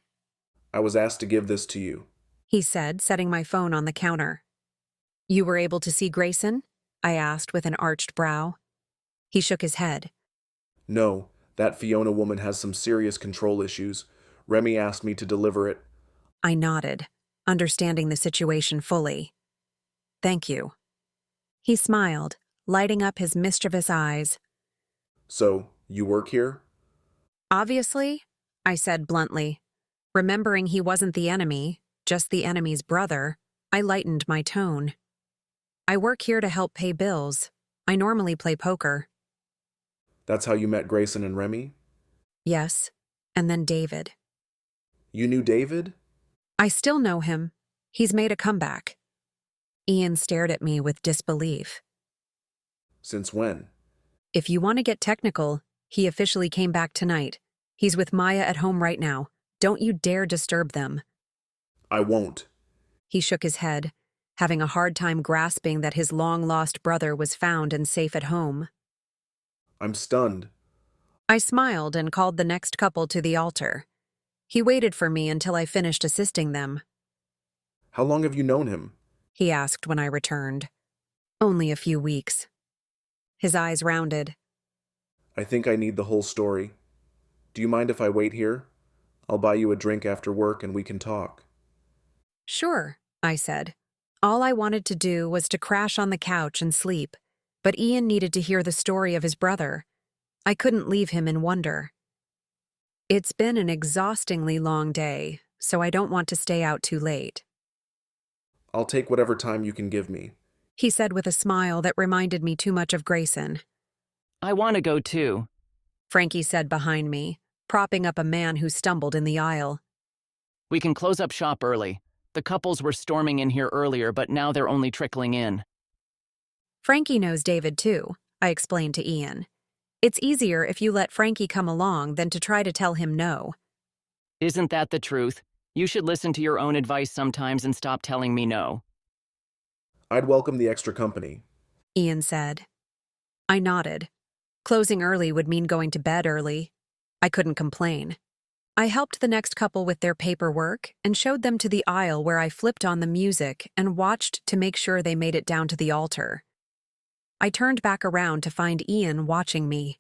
Speaker 8: I was asked to give this to you.
Speaker 1: He said, setting my phone on the counter. You were able to see Grayson? I asked with an arched brow. He shook his head.
Speaker 8: No, that Fiona woman has some serious control issues. Remy asked me to deliver it.
Speaker 1: I nodded, understanding the situation fully. Thank you. He smiled, lighting up his mischievous eyes.
Speaker 8: So, you work here?
Speaker 1: Obviously, I said bluntly. Remembering he wasn't the enemy, just the enemy's brother, I lightened my tone. I work here to help pay bills. I normally play poker.
Speaker 8: That's how you met Grayson and Remy?
Speaker 1: Yes, and then David.
Speaker 8: You knew David?
Speaker 1: I still know him. He's made a comeback. Ian stared at me with disbelief.
Speaker 8: Since when?
Speaker 1: If you want to get technical, he officially came back tonight. He's with Maya at home right now. Don't you dare disturb them.
Speaker 8: I won't.
Speaker 1: He shook his head, having a hard time grasping that his long-lost brother was found and safe at home.
Speaker 8: I'm stunned.
Speaker 1: I smiled and called the next couple to the altar. He waited for me until I finished assisting them.
Speaker 8: How long have you known him?
Speaker 1: He asked when I returned. Only a few weeks. His eyes rounded.
Speaker 8: I think I need the whole story. Do you mind if I wait here? I'll buy you a drink after work and we can talk.
Speaker 1: Sure, I said. All I wanted to do was to crash on the couch and sleep, but Ian needed to hear the story of his brother. I couldn't leave him in wonder. It's been an exhaustingly long day, so I don't want to stay out too late.
Speaker 8: I'll take whatever time you can give me,
Speaker 1: he said with a smile that reminded me too much of Grayson.
Speaker 7: I want to go too,
Speaker 1: Frankie said behind me, propping up a man who stumbled in the aisle.
Speaker 7: We can close up shop early. The couples were storming in here earlier, but now they're only trickling in.
Speaker 1: Frankie knows David too, I explained to Ian. It's easier if you let Frankie come along than to try to tell him no.
Speaker 7: Isn't that the truth? You should listen to your own advice sometimes and stop telling me no.
Speaker 8: I'd welcome the extra company,
Speaker 1: Ian said. I nodded. Closing early would mean going to bed early. I couldn't complain. I helped the next couple with their paperwork and showed them to the aisle where I flipped on the music and watched to make sure they made it down to the altar. I turned back around to find Ian watching me.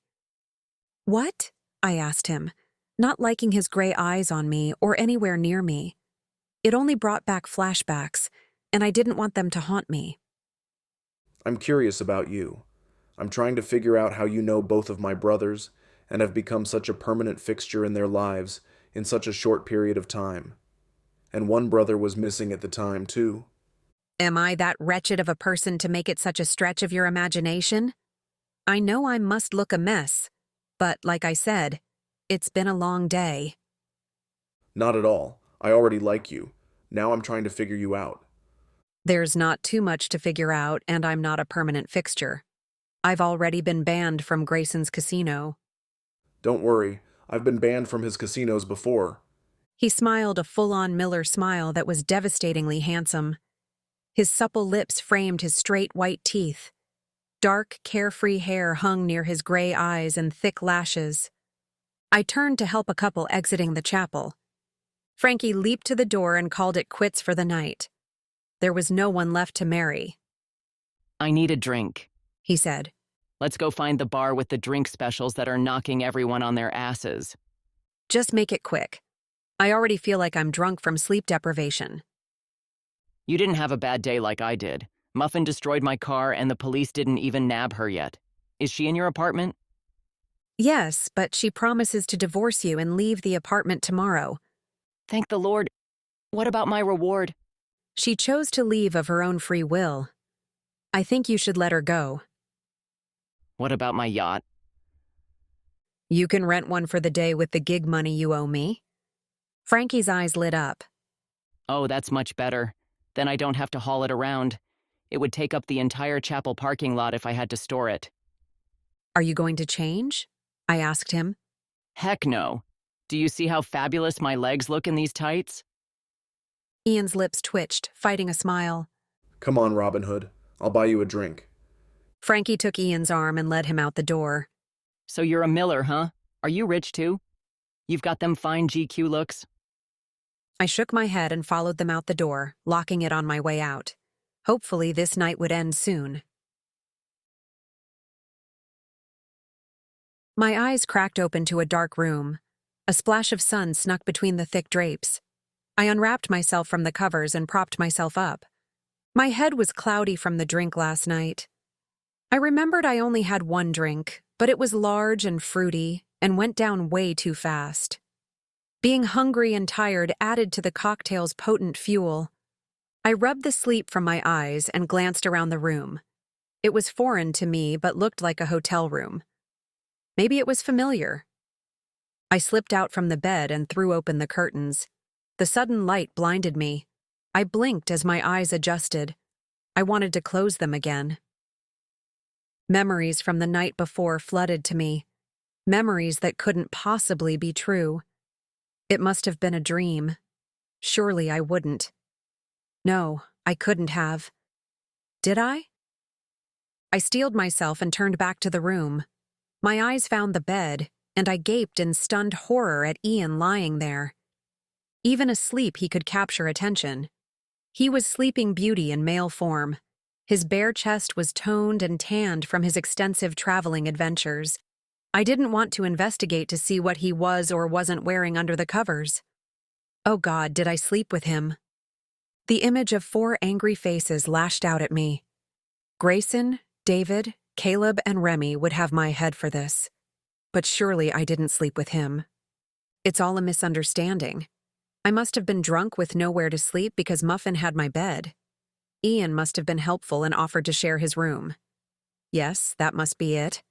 Speaker 1: What? I asked him, not liking his gray eyes on me or anywhere near me. It only brought back flashbacks, and I didn't want them to haunt me.
Speaker 8: I'm curious about you. I'm trying to figure out how you know both of my brothers and have become such a permanent fixture in their lives in such a short period of time. And one brother was missing at the time, too.
Speaker 1: Am I that wretched of a person to make it such a stretch of your imagination? I know I must look a mess, but like I said, it's been a long day.
Speaker 8: Not at all. I already like you. Now I'm trying to figure you out.
Speaker 1: There's not too much to figure out, and I'm not a permanent fixture. I've already been banned from Grayson's casino.
Speaker 8: Don't worry, I've been banned from his casinos before.
Speaker 1: He smiled a full-on Miller smile that was devastatingly handsome. His supple lips framed his straight white teeth. Dark, carefree hair hung near his gray eyes and thick lashes. I turned to help a couple exiting the chapel. Frankie leaped to the door and called it quits for the night. There was no one left to marry.
Speaker 7: I need a drink,
Speaker 1: he said.
Speaker 7: Let's go find the bar with the drink specials that are knocking everyone on their asses.
Speaker 1: Just make it quick. I already feel like I'm drunk from sleep deprivation.
Speaker 7: You didn't have a bad day like I did. Muffin destroyed my car and the police didn't even nab her yet. Is she in your apartment?
Speaker 1: Yes, but she promises to divorce you and leave the apartment tomorrow.
Speaker 7: Thank the Lord. What about my reward?
Speaker 1: She chose to leave of her own free will. I think you should let her go.
Speaker 7: What about my yacht?
Speaker 1: You can rent one for the day with the gig money you owe me. Frankie's eyes lit up.
Speaker 7: Oh, that's much better. Then I don't have to haul it around. It would take up the entire chapel parking lot if I had to store it.
Speaker 1: Are you going to change? I asked him.
Speaker 7: Heck no. Do you see how fabulous my legs look in these tights?
Speaker 1: Ian's lips twitched, fighting a smile.
Speaker 8: Come on, Robin Hood. I'll buy you a drink.
Speaker 1: Frankie took Ian's arm and led him out the door.
Speaker 7: So you're a Miller, huh? Are you rich too? You've got them fine GQ looks?
Speaker 1: I shook my head and followed them out the door, locking it on my way out. Hopefully this night would end soon. My eyes cracked open to a dark room. A splash of sun snuck between the thick drapes. I unwrapped myself from the covers and propped myself up. My head was cloudy from the drink last night. I remembered I only had one drink, but it was large and fruity and went down way too fast. Being hungry and tired added to the cocktail's potent fuel. I rubbed the sleep from my eyes and glanced around the room. It was foreign to me but looked like a hotel room. Maybe it was familiar. I slipped out from the bed and threw open the curtains. The sudden light blinded me. I blinked as my eyes adjusted. I wanted to close them again. Memories from the night before flooded to me. Memories that couldn't possibly be true. It must have been a dream. Surely I wouldn't. No, I couldn't have. Did I? I steeled myself and turned back to the room. My eyes found the bed, and I gaped in stunned horror at Ian lying there. Even asleep, he could capture attention. He was Sleeping Beauty in male form. His bare chest was toned and tanned from his extensive traveling adventures. I didn't want to investigate to see what he was or wasn't wearing under the covers. Oh God, did I sleep with him? The image of 4 angry faces lashed out at me. Grayson, David, Caleb, and Remy would have my head for this. But surely I didn't sleep with him. It's all a misunderstanding. I must have been drunk with nowhere to sleep because Muffin had my bed. Ian must have been helpful and offered to share his room. Yes, that must be it.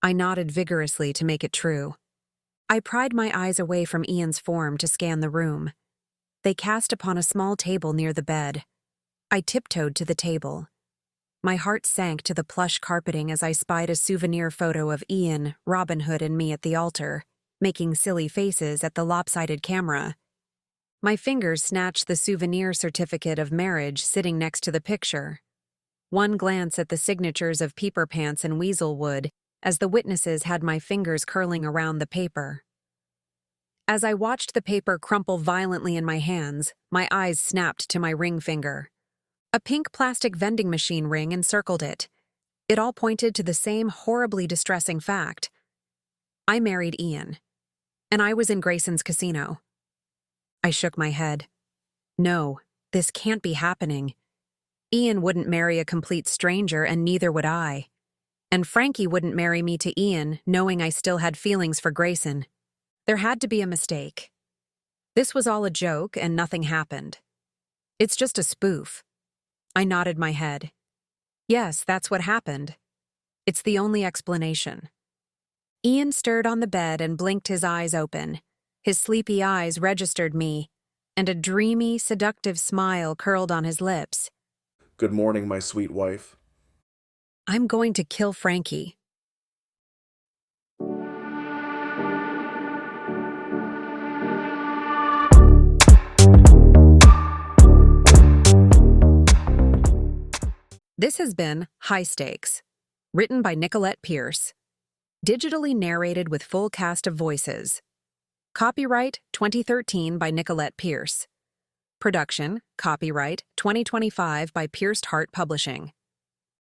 Speaker 1: I nodded vigorously to make it true. I pried my eyes away from Ian's form to scan the room. They cast upon a small table near the bed. I tiptoed to the table. My heart sank to the plush carpeting as I spied a souvenir photo of Ian, Robin Hood, and me at the altar, making silly faces at the lopsided camera. My fingers snatched the souvenir certificate of marriage sitting next to the picture. One glance at the signatures of Peeper Pants and Weaselwood as the witnesses had my fingers curling around the paper. As I watched the paper crumple violently in my hands, my eyes snapped to my ring finger. A pink plastic vending machine ring encircled it. It all pointed to the same horribly distressing fact. I married Ian, and I was in Grayson's casino. I shook my head. No, this can't be happening. Ian wouldn't marry a complete stranger, and neither would I. And Frankie wouldn't marry me to Ian, knowing I still had feelings for Grayson. There had to be a mistake. This was all a joke, and nothing happened. It's just a spoof. I nodded my head. Yes, that's what happened. It's the only explanation. Ian stirred on the bed and blinked his eyes open. His sleepy eyes registered me, and a dreamy, seductive smile curled on his lips.
Speaker 8: Good morning, my sweet wife.
Speaker 1: I'm going to kill Frankie. This has been High Stakes, written by Nicolette Pierce, digitally narrated with full cast of voices. Copyright 2013 by Nicolette Pierce. Production, copyright 2025 by Pierced Heart Publishing.